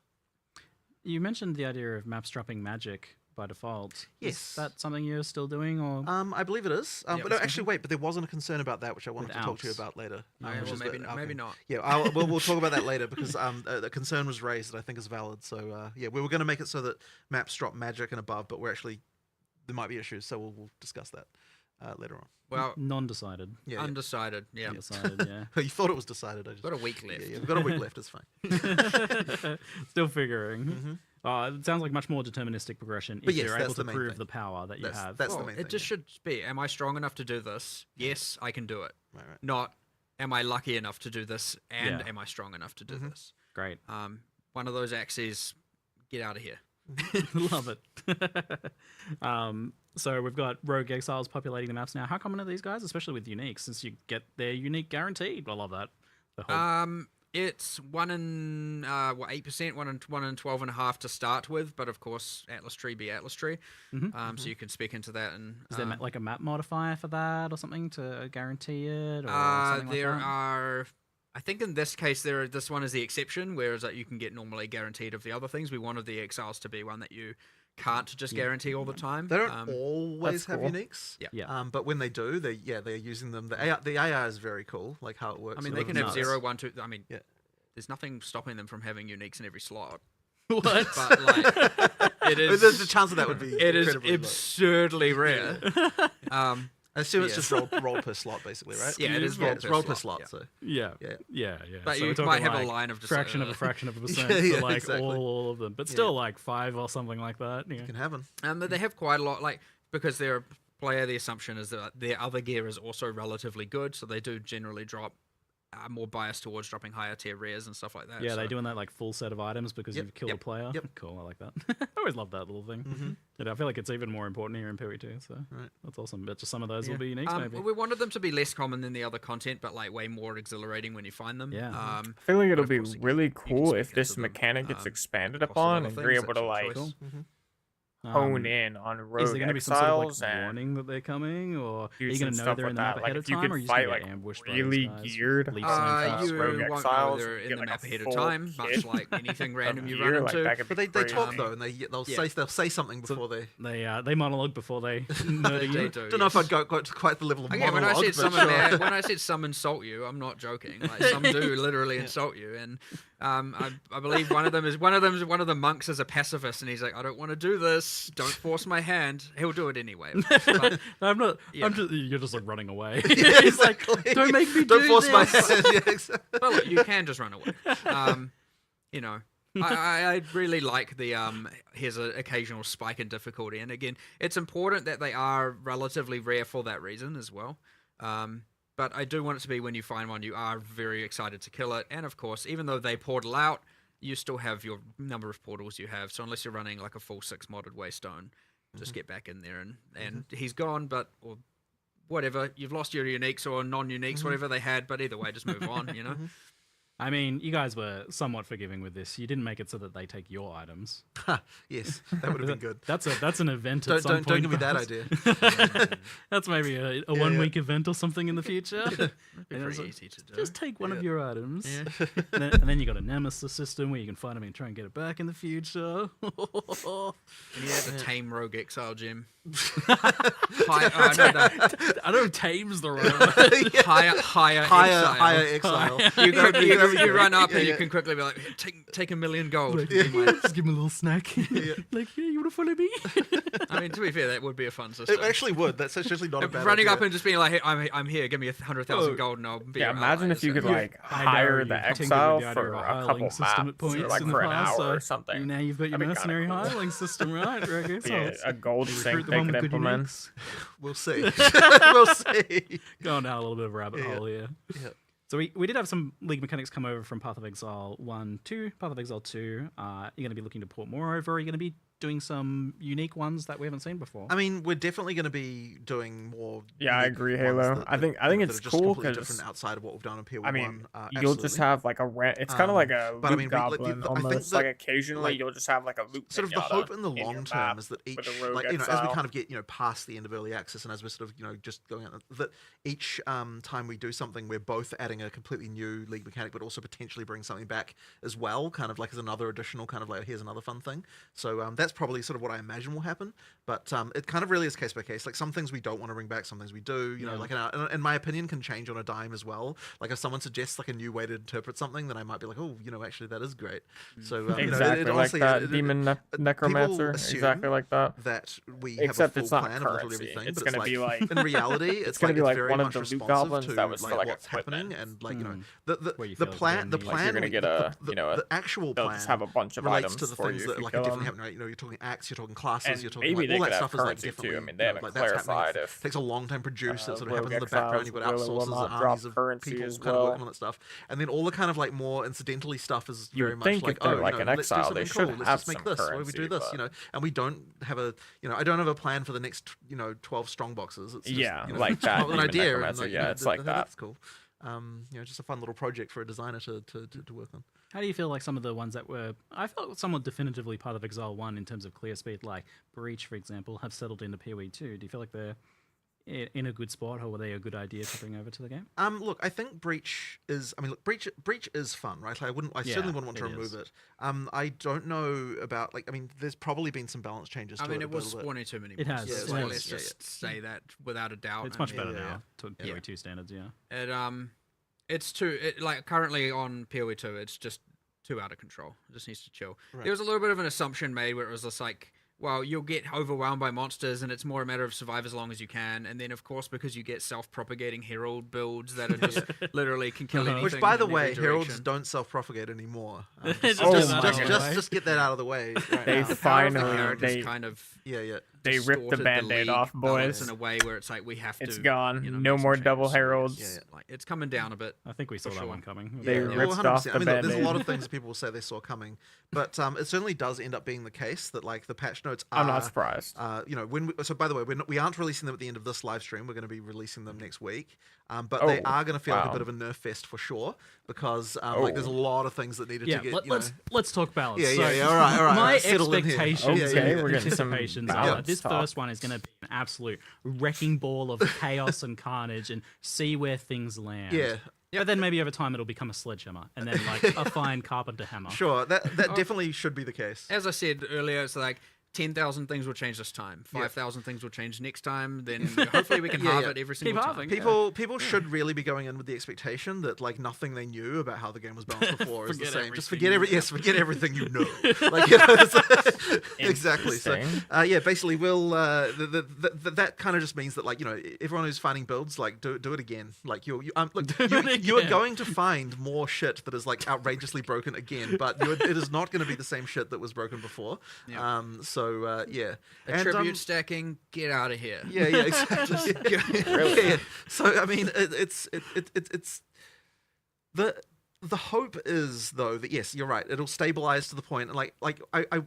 Speaker 6: You mentioned the idea of maps dropping magic by default.
Speaker 2: Yes.
Speaker 6: Is that something you're still doing, or
Speaker 2: I believe it is. But no, actually, wait. But there wasn't a concern about that, which I wanted
Speaker 6: With
Speaker 2: to talk to you
Speaker 6: Alps.
Speaker 2: about later.
Speaker 7: Okay,
Speaker 2: which
Speaker 7: well,
Speaker 2: is
Speaker 7: maybe
Speaker 2: the-
Speaker 7: maybe
Speaker 2: okay.
Speaker 7: not.
Speaker 2: Yeah, we'll talk about that later because the concern was raised that I think is valid. So we were going to make it so that maps drop magic and above, but there might be issues, so we'll discuss that later on.
Speaker 7: Well,
Speaker 6: non-decided?
Speaker 2: Yeah,
Speaker 7: undecided. Yeah.
Speaker 6: Undecided, yeah.
Speaker 2: You thought it was decided. I just
Speaker 7: Got a week left.
Speaker 2: Yeah, we've got a week left. It's fine.
Speaker 6: Still figuring. It sounds like much more deterministic progression if
Speaker 2: But yes,
Speaker 6: you're
Speaker 2: that's
Speaker 6: able to
Speaker 2: the main
Speaker 6: prove
Speaker 2: thing.
Speaker 6: the power that you have.
Speaker 2: That's
Speaker 7: Well,
Speaker 2: the main
Speaker 7: it
Speaker 2: thing.
Speaker 7: just should be, am I strong enough to do this? Yes, I can do it.
Speaker 2: Right.
Speaker 7: Not, am I lucky enough to do this, and
Speaker 6: Yeah.
Speaker 7: am I strong enough to do this?
Speaker 6: Great.
Speaker 7: One of those axes, get out of here.
Speaker 6: Love it. So we've got rogue exiles populating the maps now. How common are these guys, especially with unique, since you get their unique guaranteed? I love that. The whole
Speaker 7: It's 1 in 8%, 1 in 12.5 to start with, but of course Atlas tree be Atlas tree. So you can speak into that. And
Speaker 6: is there like a map modifier for that or something to guarantee it? Or something
Speaker 7: there
Speaker 6: like that?
Speaker 7: are. I think in this case, this one is the exception, whereas you can get normally guaranteed of the other things. We wanted the exiles to be one that you can't just guarantee all the time.
Speaker 2: They don't always have
Speaker 1: cool.
Speaker 2: uniques.
Speaker 6: Yeah.
Speaker 2: But when they do, they're using them. The AI is very cool, like how it works.
Speaker 7: I mean,
Speaker 2: with
Speaker 7: they can
Speaker 2: them.
Speaker 7: have
Speaker 6: nuts.
Speaker 7: 0, 1, 2. I mean,
Speaker 2: Yeah.
Speaker 7: there's nothing stopping them from having uniques in every slot.
Speaker 6: What?
Speaker 7: But like, it is.
Speaker 2: There's a chance that would be.
Speaker 7: It is
Speaker 2: incredibly low.
Speaker 7: absurdly rare.
Speaker 2: I assume it's
Speaker 7: Yes.
Speaker 2: just roll per slot, basically, right?
Speaker 7: Yeah, it is
Speaker 2: Yeah,
Speaker 7: roll
Speaker 2: it's
Speaker 7: per
Speaker 2: roll per
Speaker 7: slot,
Speaker 2: slot.
Speaker 7: yeah.
Speaker 2: So
Speaker 6: Yeah.
Speaker 7: But
Speaker 6: So
Speaker 7: you
Speaker 6: we're talking
Speaker 7: might have a
Speaker 6: like
Speaker 7: line of just
Speaker 6: fraction of a fraction of a percent
Speaker 2: Yeah,
Speaker 6: for like
Speaker 2: exactly.
Speaker 6: all of them, but
Speaker 2: Yeah.
Speaker 6: still like 5 or something like that. Yeah.
Speaker 2: it can happen.
Speaker 7: But they have quite a lot, like, because they're a player, the assumption is that their other gear is also relatively good, so they do generally drop more biased towards dropping higher tier rares and stuff like that.
Speaker 6: Yeah,
Speaker 7: so.
Speaker 6: they're doing that like full set of items because
Speaker 2: Yep,
Speaker 6: you've killed
Speaker 2: yep,
Speaker 6: a player.
Speaker 2: yep.
Speaker 6: Cool, I like that. I always love that little thing. And I feel like it's even more important here in PoE 2, so
Speaker 2: Right.
Speaker 6: that's awesome. Bet just some of those will be unique, maybe.
Speaker 7: We wanted them to be less common than the other content, but like way more exhilarating when you find them.
Speaker 6: Yeah.
Speaker 1: I feel like it'll
Speaker 7: of
Speaker 1: be
Speaker 7: course, you can-
Speaker 1: really
Speaker 7: you can
Speaker 1: cool
Speaker 7: speak
Speaker 1: if
Speaker 7: into
Speaker 1: this
Speaker 7: them,
Speaker 1: mechanic gets expanded
Speaker 7: across a lot
Speaker 1: upon
Speaker 7: of
Speaker 1: and you're
Speaker 7: things,
Speaker 1: able to
Speaker 7: that's your
Speaker 1: like
Speaker 7: choice.
Speaker 1: hone in on rogue
Speaker 6: Is there going to be some sort of
Speaker 1: exiles
Speaker 6: like
Speaker 1: and
Speaker 6: warning that they're coming, or are
Speaker 1: do
Speaker 6: you going to
Speaker 1: some
Speaker 6: know
Speaker 1: stuff
Speaker 6: they're in
Speaker 1: with
Speaker 6: the map
Speaker 1: that.
Speaker 6: ahead
Speaker 1: Like
Speaker 6: of
Speaker 1: if you
Speaker 6: time,
Speaker 1: could
Speaker 6: or are you
Speaker 1: fight
Speaker 6: just
Speaker 1: like
Speaker 6: going to get ambushed by those
Speaker 1: really
Speaker 6: guys,
Speaker 1: geared
Speaker 6: leaks and stuff?
Speaker 7: You
Speaker 1: rogue
Speaker 7: won't know
Speaker 1: exiles,
Speaker 7: they're in
Speaker 1: get,
Speaker 7: the
Speaker 1: like,
Speaker 7: map
Speaker 1: a
Speaker 7: ahead of
Speaker 1: full
Speaker 7: time, much
Speaker 1: kit
Speaker 7: like anything random you
Speaker 1: gear,
Speaker 7: run
Speaker 1: like,
Speaker 7: into.
Speaker 1: that could be
Speaker 2: But they talk
Speaker 1: crazy.
Speaker 2: though, and they'll
Speaker 7: Yeah.
Speaker 2: say something before they.
Speaker 6: They monologue before they murder
Speaker 7: They
Speaker 6: you.
Speaker 7: do,
Speaker 2: Don't know if
Speaker 7: yes.
Speaker 2: I'd go to quite the level of
Speaker 7: Again, when I
Speaker 2: monologue,
Speaker 7: said
Speaker 2: but sure.
Speaker 7: when I said some insult you, I'm not joking. Like some do literally insult you, and I believe one of the monks is a pacifist, and he's like, I don't want to do this. Don't force my hand. He'll do it anyway. But,
Speaker 6: I'm not.
Speaker 7: Yeah.
Speaker 6: I'm just. You're just like running away.
Speaker 2: Yeah,
Speaker 6: He's like,
Speaker 2: exactly.
Speaker 6: don't make me
Speaker 2: Don't
Speaker 6: do
Speaker 2: force my
Speaker 6: this."
Speaker 2: hand. Yeah, exactly.
Speaker 7: but look, you can just run away. You know. I really like the here's an occasional spike in difficulty, and again, it's important that they are relatively rare for that reason as well. But I do want it to be when you find one, you are very excited to kill it, and of course, even though they portal out, you still have your number of portals you have. So unless you're running like a full 6 modded Waystone, just get back in there and he's gone, or whatever, you've lost your uniques or non-uniques, whatever they had, but either way, just move on, you know.
Speaker 6: I mean, you guys were somewhat forgiving with this. You didn't make it so that they take your items.
Speaker 2: Yes, that would have been good.
Speaker 6: That's an event. At some
Speaker 2: Don't
Speaker 6: point,
Speaker 2: give me that
Speaker 6: guys.
Speaker 2: idea.
Speaker 6: That's maybe a 1 week event or something in the future.
Speaker 7: It'd be
Speaker 6: And
Speaker 7: pretty
Speaker 6: it's like,
Speaker 7: easy to do.
Speaker 6: just take one of your items.
Speaker 7: Yeah.
Speaker 6: And then you got a nemesis system where you can find them and try and get it back in the future.
Speaker 7: And you have to tame Rogue Exile Gem. Higher
Speaker 6: I don't tame's the right word.
Speaker 7: Higher Exile.
Speaker 2: exile.
Speaker 7: You run up and you can quickly be like, take $1 million gold.
Speaker 6: Just give me a little snack. Like, yeah, you want to follow me?
Speaker 7: I mean, to be fair, that would be a fun system.
Speaker 2: It actually would. That's actually not a bad
Speaker 7: Running
Speaker 2: idea.
Speaker 7: up and just being like, hey, I'm here, give me 100,000 gold and I'll be
Speaker 1: Yeah,
Speaker 7: your
Speaker 1: imagine
Speaker 7: ally.
Speaker 1: if you could
Speaker 7: So-
Speaker 1: like
Speaker 6: I know
Speaker 1: hire
Speaker 6: you've
Speaker 1: the
Speaker 6: tinkered with
Speaker 1: exile
Speaker 6: the idea
Speaker 1: for
Speaker 6: of
Speaker 1: a
Speaker 6: hireling
Speaker 1: couple
Speaker 6: system at
Speaker 1: maps,
Speaker 6: points
Speaker 1: or like
Speaker 6: in the
Speaker 1: for an
Speaker 6: past,
Speaker 1: hour or
Speaker 6: so
Speaker 1: something.
Speaker 6: Now you've got your
Speaker 1: That'd be kinda
Speaker 6: mercenary
Speaker 1: cool.
Speaker 6: hireling system, right? Rogue
Speaker 1: Yeah,
Speaker 6: Exile.
Speaker 1: a gold
Speaker 6: Recruit
Speaker 1: sync
Speaker 6: the
Speaker 1: they
Speaker 6: one
Speaker 1: could
Speaker 6: with good
Speaker 1: implement.
Speaker 6: uniques.
Speaker 2: We'll see. We'll see.
Speaker 6: Going down a little bit of a rabbit hole here.
Speaker 2: Yeah.
Speaker 6: So we did have some league mechanics come over from Path of Exile 1 to Path of Exile 2. You're going to be looking to port more over. Are you going to be doing some unique ones that we haven't seen before?
Speaker 2: I mean, we're definitely going to be doing more.
Speaker 1: Yeah, I
Speaker 2: unique
Speaker 1: agree,
Speaker 2: ones
Speaker 1: Halo.
Speaker 2: that-
Speaker 1: I think
Speaker 2: that
Speaker 1: it's
Speaker 2: are just
Speaker 1: cool
Speaker 2: completely
Speaker 1: 'cause,
Speaker 2: different outside of what we've done in POE
Speaker 1: I mean,
Speaker 2: 1.
Speaker 1: you'll just have like it's kind of like a
Speaker 2: but I
Speaker 1: loot
Speaker 2: mean,
Speaker 1: goblin
Speaker 2: I think
Speaker 1: almost.
Speaker 2: that,
Speaker 1: Like occasionally
Speaker 2: like,
Speaker 1: you'll just have like a loot.
Speaker 2: sort of the
Speaker 1: pinata
Speaker 2: hope in the
Speaker 1: in your
Speaker 2: long
Speaker 1: map
Speaker 2: term is that each,
Speaker 1: with a rogue
Speaker 2: like, as we
Speaker 1: exile.
Speaker 2: kind of get, past the end of early access, and as we're sort of, just going out, that each time we do something, we're both adding a completely new league mechanic, but also potentially bring something back as well, kind of like as another additional kind of like, here's another fun thing. So that's probably sort of what I imagine will happen. But it kind of really is case by case. Like some things we don't want to bring back, some things we do. Like and my opinion can change on a dime as well. Like if someone suggests like a new way to interpret something, then I might be like, oh, actually that is great. So
Speaker 1: Exactly like
Speaker 2: honestly,
Speaker 1: that demon necromancer.
Speaker 2: assume
Speaker 1: Exactly like that.
Speaker 2: that we
Speaker 1: Except
Speaker 2: have a
Speaker 1: it's
Speaker 2: full
Speaker 1: not
Speaker 2: plan of
Speaker 1: currency.
Speaker 2: everything.
Speaker 1: It's
Speaker 2: but
Speaker 1: gonna be like
Speaker 2: in reality, it's
Speaker 1: gonna
Speaker 2: like
Speaker 1: be like
Speaker 2: very
Speaker 1: one of
Speaker 2: much
Speaker 1: the loot
Speaker 2: responsive
Speaker 1: goblins
Speaker 2: to
Speaker 1: that was for,
Speaker 2: like
Speaker 1: like,
Speaker 2: what's happening,
Speaker 1: equipment.
Speaker 2: and like
Speaker 6: Where you
Speaker 2: the
Speaker 6: feel
Speaker 2: plan
Speaker 6: the
Speaker 2: the
Speaker 6: need.
Speaker 2: plan
Speaker 1: You're gonna get
Speaker 2: the actual
Speaker 1: they'll
Speaker 2: plan
Speaker 1: just have a bunch of
Speaker 2: relates
Speaker 1: items
Speaker 2: to the
Speaker 1: for
Speaker 2: things
Speaker 1: you
Speaker 2: that
Speaker 1: if you
Speaker 2: like
Speaker 1: kill
Speaker 2: are definitely
Speaker 1: them.
Speaker 2: happening, right? You're talking acts, you're talking classes,
Speaker 1: And
Speaker 2: you're talking
Speaker 1: maybe
Speaker 2: like
Speaker 1: they
Speaker 2: all
Speaker 1: could
Speaker 2: that
Speaker 1: have
Speaker 2: stuff is like
Speaker 1: currency, too.
Speaker 2: definitely.
Speaker 1: I mean, they haven't
Speaker 2: like that's happening.
Speaker 1: clarified
Speaker 2: It
Speaker 1: if,
Speaker 2: takes a long time to produce. It sort of
Speaker 1: rogue
Speaker 2: happens in the background.
Speaker 1: exiles
Speaker 2: You've got
Speaker 1: will or will
Speaker 2: outsources,
Speaker 1: not
Speaker 2: and
Speaker 1: drop
Speaker 2: armies of
Speaker 1: currency
Speaker 2: people
Speaker 1: as
Speaker 2: kind of
Speaker 1: well.
Speaker 2: working on that stuff, and then all the kind of like more incidentally stuff is
Speaker 1: You
Speaker 2: very
Speaker 1: would
Speaker 2: much
Speaker 1: think
Speaker 2: like,
Speaker 1: if they're
Speaker 2: oh,
Speaker 1: like an
Speaker 2: let's do
Speaker 1: exile, they
Speaker 2: something
Speaker 1: should
Speaker 2: cool.
Speaker 1: have
Speaker 2: Let's just make
Speaker 1: some
Speaker 2: this. Why do we do
Speaker 1: currency,
Speaker 2: this?
Speaker 1: but-
Speaker 2: And we don't have a, I don't have a plan for the next, 12 strong boxes. It's just,
Speaker 1: Yeah, like that,
Speaker 2: An
Speaker 1: demon
Speaker 2: idea, and
Speaker 1: necromancer,
Speaker 2: like,
Speaker 1: yeah, it's like that.
Speaker 2: That's cool. Just a fun little project for a designer to work on.
Speaker 6: How do you feel like some of the ones that were, I felt somewhat definitively part of Exile 1 in terms of clear speed, like Breach, for example, have settled into PoE 2? Do you feel like they're in a good spot, or were they a good idea to bring over to the game?
Speaker 2: Look, I think Breach is. I mean, look, Breach is fun, right? I certainly wouldn't want to remove it. I don't know about like. I mean, there's probably been some balance changes.
Speaker 7: I
Speaker 2: to
Speaker 7: mean,
Speaker 2: it
Speaker 7: it was
Speaker 2: a little bit.
Speaker 7: spawning too many
Speaker 6: It has,
Speaker 7: monsters.
Speaker 6: it
Speaker 7: Like,
Speaker 6: has.
Speaker 7: let's just say that without a doubt.
Speaker 6: It's
Speaker 7: I
Speaker 6: much
Speaker 7: mean,
Speaker 6: better
Speaker 2: yeah,
Speaker 6: now to PoE 2 standards, yeah.
Speaker 7: It's too like currently on PoE 2, it's just too out of control. It just needs to chill.
Speaker 2: Right.
Speaker 7: There was a little bit of an assumption made where it was just like well, you'll get overwhelmed by monsters, and it's more a matter of survive as long as you can. And then, of course, because you get self-propagating herald builds that are just literally can kill anything.
Speaker 2: Which, by the
Speaker 7: in every
Speaker 2: way, heralds
Speaker 7: direction.
Speaker 2: don't self-propagate anymore.
Speaker 6: Just
Speaker 1: Oh
Speaker 6: get
Speaker 1: my
Speaker 6: that out of the
Speaker 1: God.
Speaker 6: way.
Speaker 2: Just get that out of the way. Right
Speaker 1: They
Speaker 2: now.
Speaker 7: The power of the
Speaker 1: finally-
Speaker 7: characters
Speaker 1: they-
Speaker 7: kind of
Speaker 2: Yeah.
Speaker 1: They ripped the
Speaker 7: distorted
Speaker 1: band-aid
Speaker 7: league
Speaker 1: off,
Speaker 7: balance
Speaker 1: boys.
Speaker 7: in a way where it's like we have to.
Speaker 1: It's gone.
Speaker 7: you know,
Speaker 1: No
Speaker 7: make some
Speaker 1: more
Speaker 7: changes.
Speaker 1: double
Speaker 7: So,
Speaker 1: heralds.
Speaker 7: Yeah, like it's coming down a bit.
Speaker 6: I think we saw
Speaker 7: For
Speaker 6: that
Speaker 7: sure.
Speaker 6: one coming.
Speaker 1: They
Speaker 2: Yeah,
Speaker 1: ripped off the
Speaker 2: I mean, look, there's a
Speaker 1: Band-Aid.
Speaker 2: lot of things that people will say they saw coming, but it certainly does end up being the case that like the patch notes are.
Speaker 1: I'm not surprised.
Speaker 2: You know, so by the way, we aren't releasing them at the end of this live stream. We're going to be releasing them next week. But they
Speaker 1: Oh,
Speaker 2: are going to feel like a
Speaker 1: wow.
Speaker 2: bit of a nerf fest for sure because like there's a lot of things that needed
Speaker 6: Yeah,
Speaker 2: to get.
Speaker 6: let's talk balance.
Speaker 2: Yeah,
Speaker 6: So
Speaker 2: yeah, yeah. All right.
Speaker 6: My
Speaker 2: Settle in here.
Speaker 6: expectations,
Speaker 2: Yeah,
Speaker 1: Okay,
Speaker 2: yeah,
Speaker 1: we're getting some
Speaker 6: anticipations are
Speaker 1: balance
Speaker 6: that this
Speaker 1: talk.
Speaker 6: first one is going to be an absolute wrecking ball of chaos and carnage, and see where things land.
Speaker 2: Yeah.
Speaker 6: But then maybe over time it'll become a sledgehammer, and then like a fine carpenter hammer.
Speaker 2: Sure, that definitely should be the case.
Speaker 7: As I said earlier, it's like 10,000 things will change this time. 5,000 things will change next time. Then hopefully we can halve it every single time.
Speaker 6: halving.
Speaker 2: People should really be going in with the expectation that like nothing they knew about how the game was balanced before is the
Speaker 6: Forget
Speaker 2: same. Just
Speaker 6: everything
Speaker 2: forget everything you know. Like you know, exactly. So
Speaker 1: Interesting.
Speaker 2: yeah, basically we'll that kind of just means that like you know everyone who's finding builds like do it again. Like you are going to find more shit that is like outrageously broken again, but it is not going to be the same shit that was broken before.
Speaker 7: Yeah.
Speaker 2: Yeah.
Speaker 7: Attribute stacking, get out of here.
Speaker 2: Yeah, exactly. Yeah. So I mean, it's the hope is though that yes, you're right. It'll stabilize to the point like I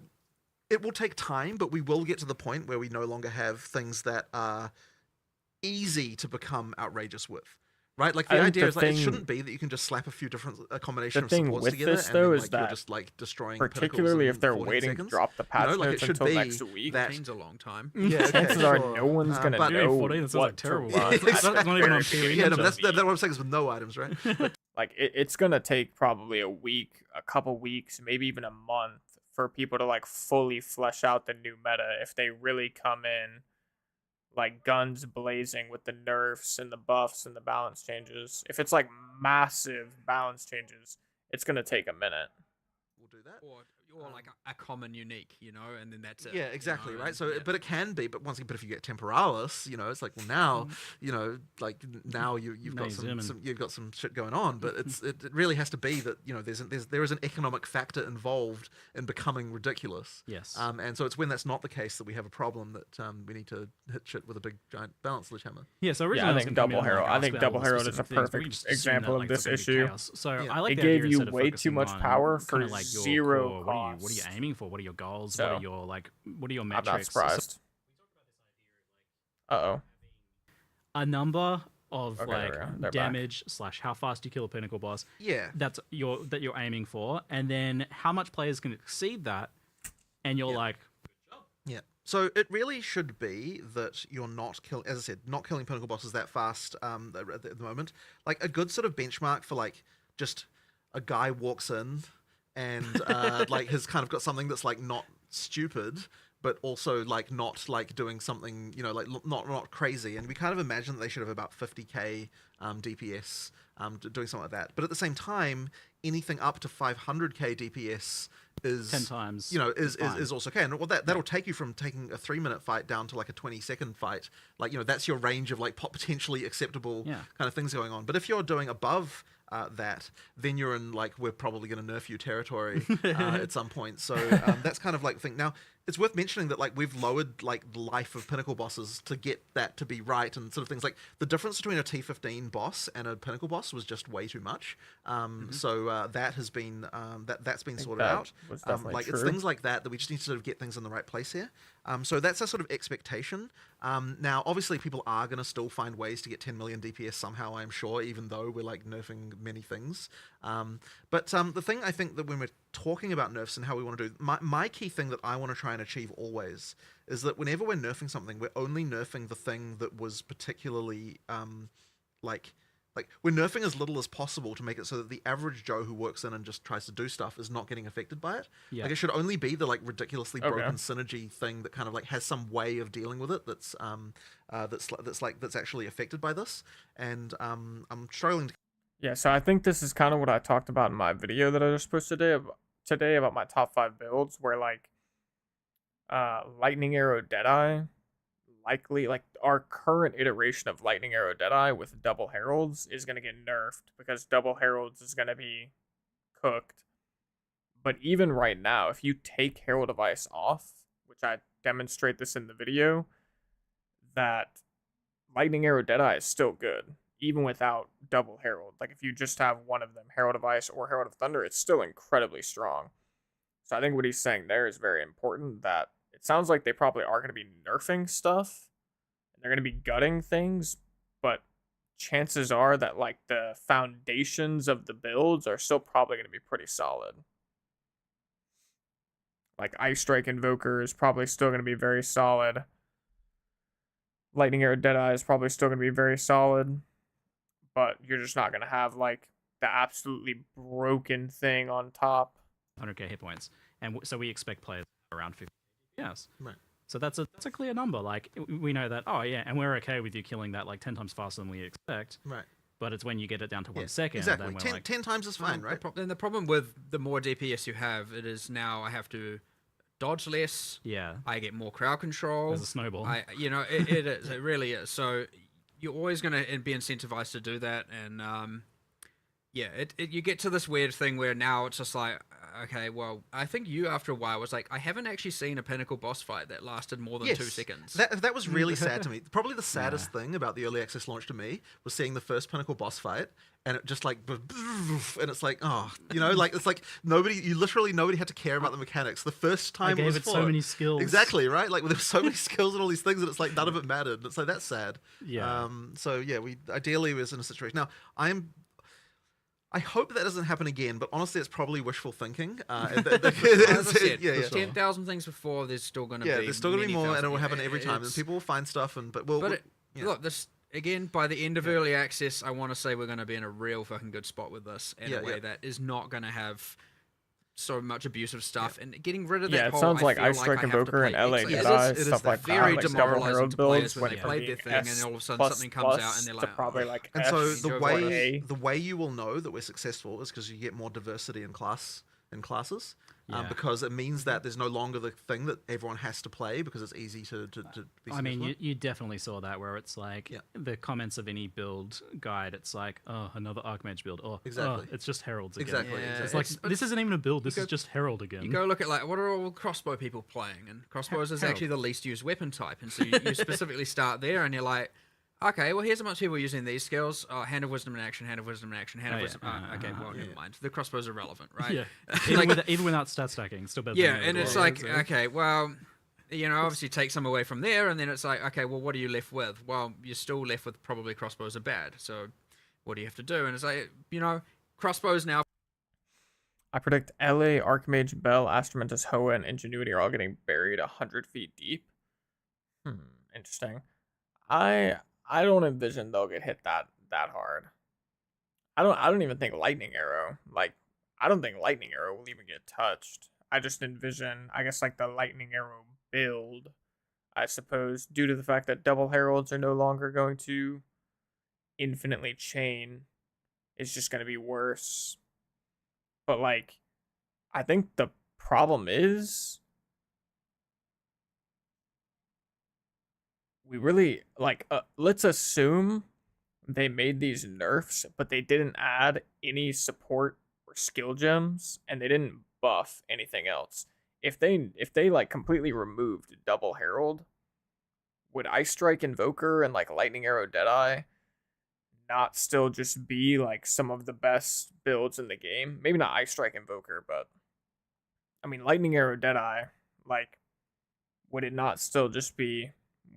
Speaker 2: it will take time, but we will get to the point where we no longer have things that are easy to become outrageous with. Right, like the
Speaker 1: I think
Speaker 2: idea
Speaker 1: the
Speaker 2: is like it
Speaker 1: thing-
Speaker 2: shouldn't be that you can just slap a few different combination
Speaker 1: The
Speaker 2: of
Speaker 1: thing
Speaker 2: supports
Speaker 1: with
Speaker 2: together
Speaker 1: this,
Speaker 2: and
Speaker 1: though,
Speaker 2: then,
Speaker 1: is
Speaker 2: like, you're
Speaker 1: that
Speaker 2: just like destroying pinnacles
Speaker 1: Particularly
Speaker 2: in
Speaker 1: if they're
Speaker 2: 14
Speaker 1: waiting
Speaker 2: seconds.
Speaker 1: to drop the patch
Speaker 2: like, it
Speaker 1: notes
Speaker 2: should
Speaker 1: until
Speaker 2: be
Speaker 1: next week.
Speaker 2: that-
Speaker 7: 14's a long time.
Speaker 2: Yeah, okay,
Speaker 1: Chances are
Speaker 2: sure.
Speaker 1: no one's gonna
Speaker 2: but-
Speaker 1: know
Speaker 6: 14, that sounds
Speaker 1: what
Speaker 6: like
Speaker 1: to
Speaker 6: terrible.
Speaker 1: run.
Speaker 6: That's not even on POE.
Speaker 2: Yeah, no, but
Speaker 6: Ninja.
Speaker 2: that's what I'm saying is with no items, right?
Speaker 1: Like it's gonna take probably a week, a couple weeks, maybe even a month for people to like fully flesh out the new meta if they really come in like guns blazing with the nerfs and the buffs and the balance changes. If it's like massive balance changes, it's gonna take a minute.
Speaker 2: We'll do that.
Speaker 7: Or like a common unique, you know, and then that's it.
Speaker 2: Yeah,
Speaker 7: you
Speaker 2: exactly,
Speaker 7: know,
Speaker 2: right?
Speaker 7: and-
Speaker 2: So,
Speaker 7: yeah.
Speaker 2: but it can be, but once again, but if you get temporalis, you know, it's like, well, now, you know, like now you've got
Speaker 6: Amazing.
Speaker 2: some you've got some shit going on, but it really has to be that you know there is an economic factor involved in becoming ridiculous.
Speaker 6: Yes.
Speaker 2: And so it's when that's not the case that we have a problem that we need to hit shit with a big giant balance sledgehammer.
Speaker 6: Yeah, so
Speaker 1: Yeah,
Speaker 6: originally
Speaker 1: I
Speaker 6: I was
Speaker 1: think
Speaker 6: gonna come
Speaker 1: Double
Speaker 6: in and,
Speaker 1: Herald-
Speaker 6: like,
Speaker 1: I
Speaker 6: ask
Speaker 1: think
Speaker 6: about
Speaker 1: Double
Speaker 6: all the
Speaker 1: Herald is a
Speaker 6: specific things, but we
Speaker 1: perfect
Speaker 6: just assumed
Speaker 1: example
Speaker 6: that,
Speaker 1: of
Speaker 6: like,
Speaker 1: this
Speaker 6: it's gonna be
Speaker 1: issue.
Speaker 6: chaos. So
Speaker 2: Yeah.
Speaker 6: I like
Speaker 1: It
Speaker 6: the
Speaker 1: gave
Speaker 6: idea
Speaker 1: you
Speaker 6: instead of
Speaker 1: way too
Speaker 6: focusing
Speaker 1: much
Speaker 6: on
Speaker 1: power for
Speaker 6: kinda like your
Speaker 1: zero
Speaker 6: core, what are you
Speaker 1: cost.
Speaker 6: aiming for? What are your goals?
Speaker 1: So,
Speaker 6: what are your like? What are your
Speaker 1: I'm
Speaker 6: metrics?
Speaker 1: not surprised. Uh-oh.
Speaker 6: A number of
Speaker 1: Okay, there we go.
Speaker 6: like
Speaker 1: They're back.
Speaker 6: damage / how fast you kill a pinnacle boss.
Speaker 2: Yeah.
Speaker 6: That you're aiming for, and then how much players can exceed that, and you're like,
Speaker 2: Yeah. So it really should be that you're not killing, as I said, not killing pinnacle bosses that fast at the moment. Like a good sort of benchmark for like just a guy walks in and like has kind of got something that's like not stupid, but also like not like doing something, you know, like not crazy. And we kind of imagine that they should have about 50k DPS doing something like that. But at the same time, anything up to 500k DPS is
Speaker 6: 10 times,
Speaker 2: you know,
Speaker 6: is fine.
Speaker 2: is also okay. And well, that'll take you from taking a 3-minute fight down to like a 20-second fight. Like, you know, that's your range of like potentially acceptable
Speaker 6: Yeah.
Speaker 2: kind of things going on. But if you're doing above that, then you're in like we're probably going to nerf you territory at some point. So that's kind of like the thing. Now, it's worth mentioning that like we've lowered like the life of pinnacle bosses to get that to be right, and sort of things like the difference between a T15 boss and a pinnacle boss was just way too much. So that has been that's been sorted
Speaker 1: that
Speaker 2: out.
Speaker 1: was definitely
Speaker 2: Like it's
Speaker 1: true.
Speaker 2: things like that we just need to sort of get things in the right place here. So that's a sort of expectation. Now, obviously, people are going to still find ways to get 10 million DPS somehow, I'm sure, even though we're like nerfing many things. But the thing I think that when we're talking about nerfs and how we want to do, my key thing that I want to try and achieve always is that whenever we're nerfing something, we're only nerfing the thing that was particularly like we're nerfing as little as possible to make it so that the average Joe who works in and just tries to do stuff is not getting affected by it.
Speaker 6: Yeah.
Speaker 2: Like it should only be the like ridiculously
Speaker 1: Okay.
Speaker 2: broken synergy thing that kind of like has some way of dealing with it that's actually affected by this. And I'm struggling to.
Speaker 1: Yeah, so I think this is kind of what I talked about in my video that I just posted today about my top 5 builds, where like Lightning Arrow Deadeye, likely, like, our current iteration of Lightning Arrow Deadeye with double heralds is going to get nerfed because double heralds is going to be cooked. But even right now, if you take Herald of Ice off, which I demonstrate this in the video, that Lightning Arrow Deadeye is still good, even without double Herald. Like, if you just have one of them, Herald of Ice or Herald of Thunder, it's still incredibly strong. So I think what he's saying there is very important, that it sounds like they probably are going to be nerfing stuff, and they're going to be gutting things, but chances are that, like, the foundations of the builds are still probably going to be pretty solid. Like, Ice Strike Invoker is probably still going to be very solid. Lightning Arrow Deadeye is probably still going to be very solid. But you're just not going to have, like, the absolutely broken thing on top.
Speaker 6: 100k hit points. And so we expect players around 50. Yes.
Speaker 2: Right.
Speaker 6: So that's a clear number. Like, we know that, oh, yeah, and we're okay with you killing that, like, 10 times faster than we expect.
Speaker 2: Right.
Speaker 6: But it's when you get it down to 1 second.
Speaker 2: Exactly.
Speaker 6: Then we're
Speaker 2: 10,
Speaker 6: like,
Speaker 2: 10 times is fine, right?
Speaker 7: Then the problem with the more DPS you have, it is now I have to dodge less.
Speaker 6: yeah,
Speaker 7: I get more crowd control.
Speaker 6: there's a snowball.
Speaker 7: It is. It really is. So you're always going to be incentivized to do that, and you get to this weird thing where now it's just like, okay, well, I think you after a while was like, I haven't actually seen a Pinnacle boss fight that lasted more than 2 seconds.
Speaker 2: That was really sad to me. Probably the saddest thing about the early access launch to me was seeing the first Pinnacle boss fight, and it just like, and it's like, oh, like, it's like nobody had to care about the mechanics. The first time
Speaker 6: gave
Speaker 2: it was
Speaker 6: it so
Speaker 2: fought.
Speaker 6: many skills.
Speaker 2: Exactly, right? Like, there were so many skills and all these things, and it's like none of it mattered. It's like, that's sad.
Speaker 6: Yeah.
Speaker 2: So yeah, we ideally was in a situation. Now, I hope that doesn't happen again, but honestly, it's probably wishful thinking.
Speaker 7: As I said,
Speaker 2: yeah.
Speaker 7: 10,000 things before, there's still going to be
Speaker 2: there's still going to be
Speaker 7: many
Speaker 2: more, and
Speaker 7: thousand.
Speaker 2: it will happen every time, and people will find stuff,
Speaker 7: Look, this again, by the end of early access, I want to say we're going to be in a real fucking good spot with this in a way that is not going to have so much abusive stuff, and getting rid of that.
Speaker 1: Yeah, it
Speaker 7: whole,
Speaker 1: sounds like
Speaker 7: feel
Speaker 1: Ice Strike
Speaker 7: I have to
Speaker 1: Invoker
Speaker 7: play
Speaker 1: and LA
Speaker 7: Exile.
Speaker 1: Deadeye,
Speaker 2: it is
Speaker 1: stuff
Speaker 2: that
Speaker 1: like
Speaker 7: very
Speaker 1: that, like double
Speaker 7: demoralizing
Speaker 1: herald
Speaker 7: to players
Speaker 1: builds
Speaker 7: when
Speaker 1: went
Speaker 7: they
Speaker 1: from
Speaker 7: played their
Speaker 1: being
Speaker 7: thing and
Speaker 1: S
Speaker 7: then all of a sudden
Speaker 1: plus
Speaker 7: something comes out
Speaker 1: plus
Speaker 7: and they're
Speaker 1: to
Speaker 7: like,
Speaker 1: probably
Speaker 7: oh.
Speaker 1: like
Speaker 2: And
Speaker 1: S
Speaker 2: so
Speaker 7: go
Speaker 2: the way you will know that we're successful is because you get more diversity in classes. Because it means that there's no longer the thing that everyone has to play because it's easy to be
Speaker 6: I mean,
Speaker 2: successful.
Speaker 6: you definitely saw that where it's like the comments of any build guide. It's like, oh, another Archmage build. Oh,
Speaker 2: Exactly.
Speaker 6: it's just Heralds again.
Speaker 2: Exactly.
Speaker 7: Yeah,
Speaker 6: It's like this isn't even a build. This
Speaker 7: go-
Speaker 6: is just Herald again.
Speaker 7: You go look at like what are all crossbow people playing, and crossbows is actually the least used weapon type, and so you specifically start there, and you're like, okay, well here's how much people are using these skills. Oh, hand of wisdom in action, hand of wisdom in action, hand of wisdom. Okay, well never mind. The crossbows are relevant, right?
Speaker 6: Yeah, even without stat stacking, it's still better.
Speaker 7: Yeah,
Speaker 6: than
Speaker 7: and
Speaker 6: Herald
Speaker 7: it's
Speaker 6: as
Speaker 7: like,
Speaker 6: well, so.
Speaker 7: okay, well, obviously take some away from there, and then it's like, okay, well, what are you left with? Well, you're still left with probably crossbows are bad. So, what do you have to do? And it's like, crossbows now.
Speaker 1: I predict LA, Archmage, Bell, Astromantis, Hoa, and Ingenuity are all getting buried 100 feet deep. Interesting. I don't envision they'll get hit that hard. I don't even think Lightning Arrow, I don't think Lightning Arrow will even get touched. I just envision, I guess, like the Lightning Arrow build, I suppose, due to the fact that double heralds are no longer going to infinitely chain, it's just going to be worse. But like, I think the problem is we really let's assume they made these nerfs, but they didn't add any support or skill gems, and they didn't buff anything else. If they like completely removed double herald, would Ice Strike Invoker and like Lightning Arrow Deadeye not still just be like some of the best builds in the game? Maybe not Ice Strike Invoker, but I mean Lightning Arrow Deadeye, like, would it not still just be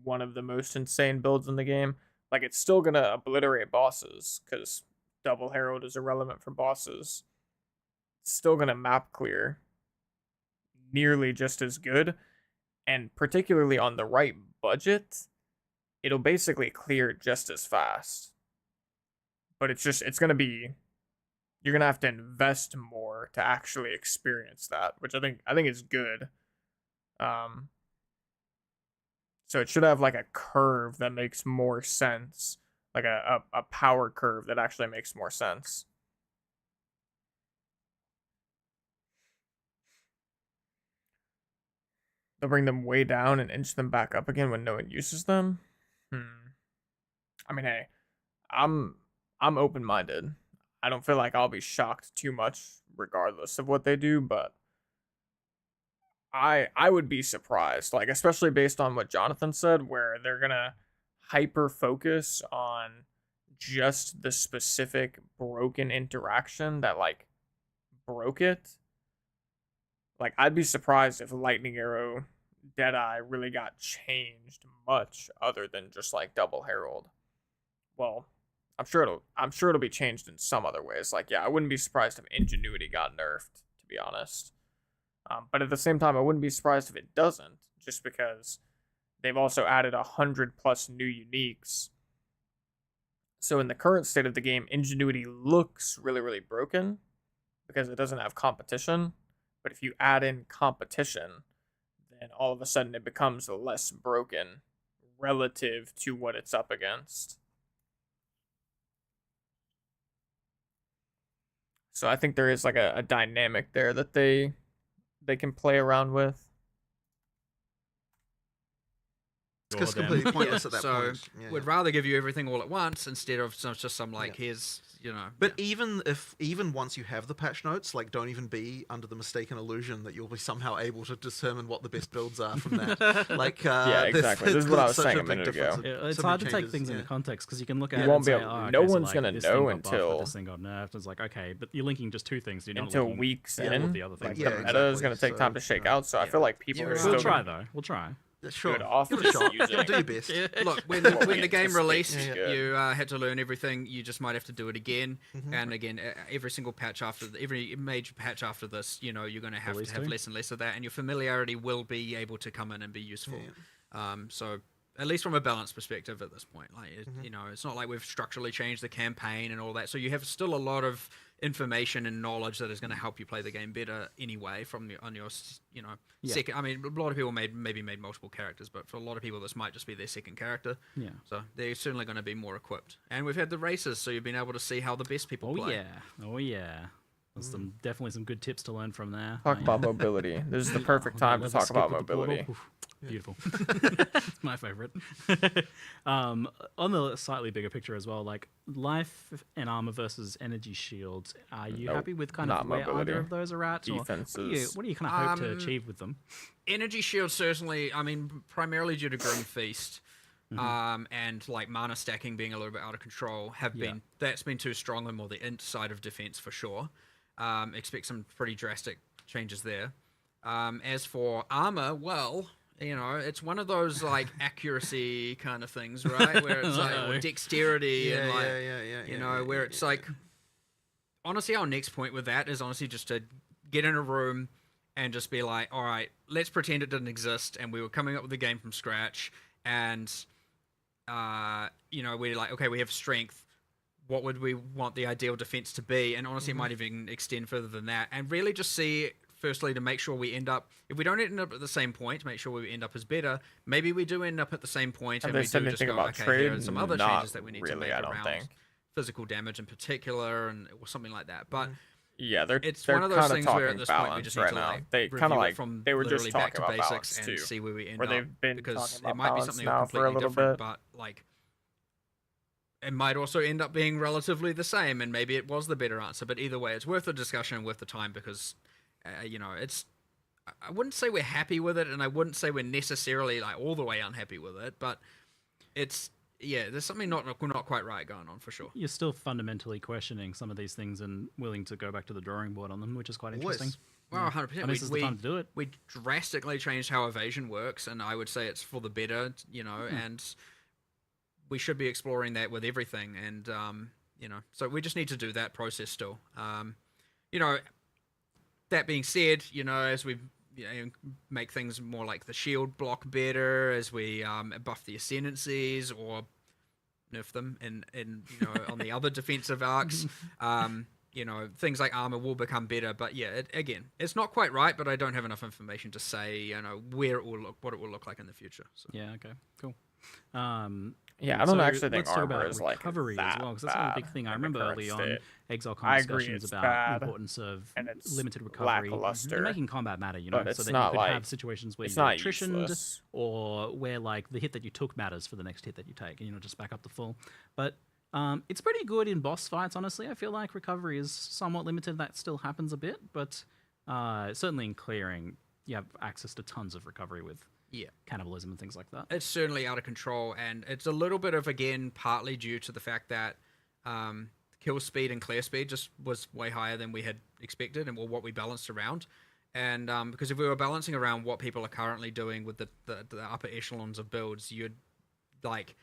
Speaker 1: one of the most insane builds in the game? Like, it's still gonna obliterate bosses because double herald is irrelevant for bosses. It's still gonna map clear nearly just as good, and particularly on the right budget, it'll basically clear just as fast. But it's gonna be, you're gonna have to invest more to actually experience that, which I think is good. So it should have like a curve that makes more sense, like a power curve that actually makes more sense. they'll bring them way down and inch them back up again when no one uses them. I mean, hey, I'm open-minded. I don't feel like I'll be shocked too much regardless of what they do, but I would be surprised, like especially based on what Jonathan said, where they're gonna hyper focus on just the specific broken interaction that like broke it. Like I'd be surprised if Lightning Arrow Deadeye really got changed much other than just like Double Herald. Well, I'm sure it'll be changed in some other ways. Like yeah, I wouldn't be surprised if Ingenuity got nerfed, to be honest. But at the same time, I wouldn't be surprised if it doesn't, just because they've also added 100+ new uniques. So in the current state of the game, Ingenuity looks really, really broken because it doesn't have competition. But if you add in competition, then all of a sudden it becomes less broken relative to what it's up against. So I think there is like a dynamic there that they can play around with.
Speaker 2: It's just completely pointless at that
Speaker 7: So
Speaker 2: point. Yeah,
Speaker 7: we'd rather give you everything all at once instead of just some like here's
Speaker 2: But even once you have the patch notes, like don't even be under the mistaken illusion that you'll be somehow able to determine what the best builds are from that. Like
Speaker 1: yeah, exactly. This is what I was saying a minute ago.
Speaker 6: It's hard to take things into context because you can look at
Speaker 1: You won't
Speaker 6: it
Speaker 1: be
Speaker 6: and
Speaker 1: able.
Speaker 6: say, oh,
Speaker 1: No
Speaker 6: okay, so,
Speaker 1: one's
Speaker 6: like,
Speaker 1: gonna
Speaker 6: this
Speaker 1: know
Speaker 6: thing got buffed,
Speaker 1: until
Speaker 6: but this thing got nerfed. It's like okay, but you're linking just two things. You're not
Speaker 1: until
Speaker 6: linking
Speaker 1: weeks
Speaker 6: all
Speaker 1: in.
Speaker 6: of the other things.
Speaker 1: Like
Speaker 2: Yeah,
Speaker 1: the meta is
Speaker 2: exactly.
Speaker 1: gonna take time to shake out. So I feel like people are still
Speaker 6: We'll try
Speaker 1: gonna
Speaker 6: though. We'll try.
Speaker 2: Sure,
Speaker 1: good off
Speaker 2: give it a
Speaker 1: just
Speaker 2: shot.
Speaker 1: using-
Speaker 2: Do your best.
Speaker 7: Look, when
Speaker 1: What we
Speaker 7: the game
Speaker 1: anticipate
Speaker 7: released,
Speaker 1: is good.
Speaker 7: you had to learn everything. You just might have to do it again, and again, every single patch after every major patch after this, you're going to have
Speaker 6: Release
Speaker 7: to have
Speaker 6: two.
Speaker 7: less and less of that, and your familiarity will be able to come in and be useful. So at least from a balance perspective at this point, like it's not like we've structurally changed the campaign and all that. So you have still a lot of information and knowledge that is going to help you play the game better anyway. On your second. I mean, a lot of people maybe made multiple characters, but for a lot of people, this might just be their second character.
Speaker 6: Yeah.
Speaker 7: So they're certainly going to be more equipped. And we've had the races, so you've been able to see how the best people play.
Speaker 6: Oh yeah. There's definitely some good tips to learn from there.
Speaker 1: Talk about mobility. This is the perfect time to
Speaker 6: Level
Speaker 1: talk
Speaker 6: skip
Speaker 1: about
Speaker 6: with the portal.
Speaker 1: mobility.
Speaker 6: Oof, beautiful. It's my favorite. On the slightly bigger picture as well, like life and armor versus energy shields. Are you
Speaker 1: Nope,
Speaker 6: happy with kind
Speaker 1: not
Speaker 6: of where
Speaker 1: mobility.
Speaker 6: either of those are at? Or
Speaker 1: Defenses.
Speaker 6: what do you kind of hope to achieve with them?
Speaker 7: Energy shield certainly, I mean, primarily due to Green Feast. And like mana stacking being a little bit out of control that's been too strong on more the int side of defense for sure. Expect some pretty drastic changes there. As for armor, well, it's one of those like accuracy kind of things, right? Where it's like or dexterity and like where it's like honestly our next point with that is honestly just to get in a room and just be like, all right, let's pretend it didn't exist and we were coming up with the game from scratch and we're like, okay, we have strength. What would we want the ideal defense to be? And honestly, it might even extend further than that. And really just see, firstly, to make sure we end up, if we don't end up at the same point, to make sure we end up as better, maybe we do end up at the same point
Speaker 1: Have
Speaker 7: and
Speaker 1: they
Speaker 7: we
Speaker 1: said
Speaker 7: do just
Speaker 1: anything
Speaker 7: go,
Speaker 1: about
Speaker 7: okay,
Speaker 1: trade?
Speaker 7: here are some other
Speaker 1: Not
Speaker 7: changes that we need to
Speaker 1: really,
Speaker 7: make
Speaker 1: I don't
Speaker 7: around
Speaker 1: think.
Speaker 7: physical damage in particular or something like that. But
Speaker 1: Yeah, they're
Speaker 7: it's
Speaker 1: they're
Speaker 7: one of those
Speaker 1: kind of
Speaker 7: things where at
Speaker 1: talking
Speaker 7: this point we
Speaker 1: balance
Speaker 7: just
Speaker 1: right
Speaker 7: need to
Speaker 1: now.
Speaker 7: like
Speaker 1: They
Speaker 7: review
Speaker 1: kind of
Speaker 7: it
Speaker 1: like
Speaker 7: from
Speaker 1: they were just
Speaker 7: literally back
Speaker 1: talking
Speaker 7: to
Speaker 1: about
Speaker 7: basics
Speaker 1: balance
Speaker 7: and
Speaker 1: too,
Speaker 7: see where we end
Speaker 1: where
Speaker 7: up.
Speaker 1: they've been
Speaker 7: Because
Speaker 1: talking
Speaker 7: it
Speaker 1: about
Speaker 7: might be
Speaker 1: balance
Speaker 7: something
Speaker 1: now for a
Speaker 7: completely
Speaker 1: little
Speaker 7: different,
Speaker 1: bit.
Speaker 7: but like it might also end up being relatively the same, and maybe it was the better answer. But either way, it's worth the discussion and worth the time because, it's. I wouldn't say we're happy with it, and I wouldn't say we're necessarily like all the way unhappy with it. But it's there's something not quite right going on for sure.
Speaker 6: You're still fundamentally questioning some of these things and willing to go back to the drawing board on them, which is quite interesting.
Speaker 7: Well, 100%.
Speaker 6: I mean, this is the time to do it.
Speaker 7: We drastically changed how evasion works, and I would say it's for the better, and we should be exploring that with everything. And, so we just need to do that process still. That being said, as we make things more like the shield block better, as we buff the ascendancies or nerf them in on the other defensive arcs, things like armor will become better. But yeah, it's not quite right, but I don't have enough information to say, where it will look, what it will look like in the future. So.
Speaker 6: Yeah. Okay. Cool.
Speaker 1: Yeah, I don't
Speaker 6: So
Speaker 1: actually think
Speaker 6: let's talk
Speaker 1: armor
Speaker 6: about
Speaker 1: is like
Speaker 6: recovery
Speaker 1: that
Speaker 6: as well, because that's one
Speaker 1: bad
Speaker 6: big thing. I
Speaker 1: in the
Speaker 6: remember
Speaker 1: current
Speaker 6: early on
Speaker 1: state.
Speaker 6: ExileCon
Speaker 1: I agree
Speaker 6: discussions
Speaker 1: it's
Speaker 6: about
Speaker 1: bad,
Speaker 6: the importance of
Speaker 1: and it's
Speaker 6: limited recovery
Speaker 1: lackluster,
Speaker 6: and making combat matter, you know,
Speaker 1: but
Speaker 6: so
Speaker 1: it's
Speaker 6: that you
Speaker 1: not
Speaker 6: could
Speaker 1: like
Speaker 6: have situations where
Speaker 1: it's
Speaker 6: you
Speaker 1: not
Speaker 6: get attritioned
Speaker 1: useless.
Speaker 6: or where like the hit that you took matters for the next hit that you take, and you know, just back up the full. But it's pretty good in boss fights, honestly. I feel like recovery is somewhat limited. That still happens a bit, but certainly in clearing, you have access to tons of recovery with cannibalism and things like that.
Speaker 7: It's certainly out of control, and it's a little bit of, again, partly due to the fact that kill speed and clear speed just was way higher than we had expected and what we balanced around. And because if we were balancing around what people are currently doing with the upper echelons of builds, you'd like,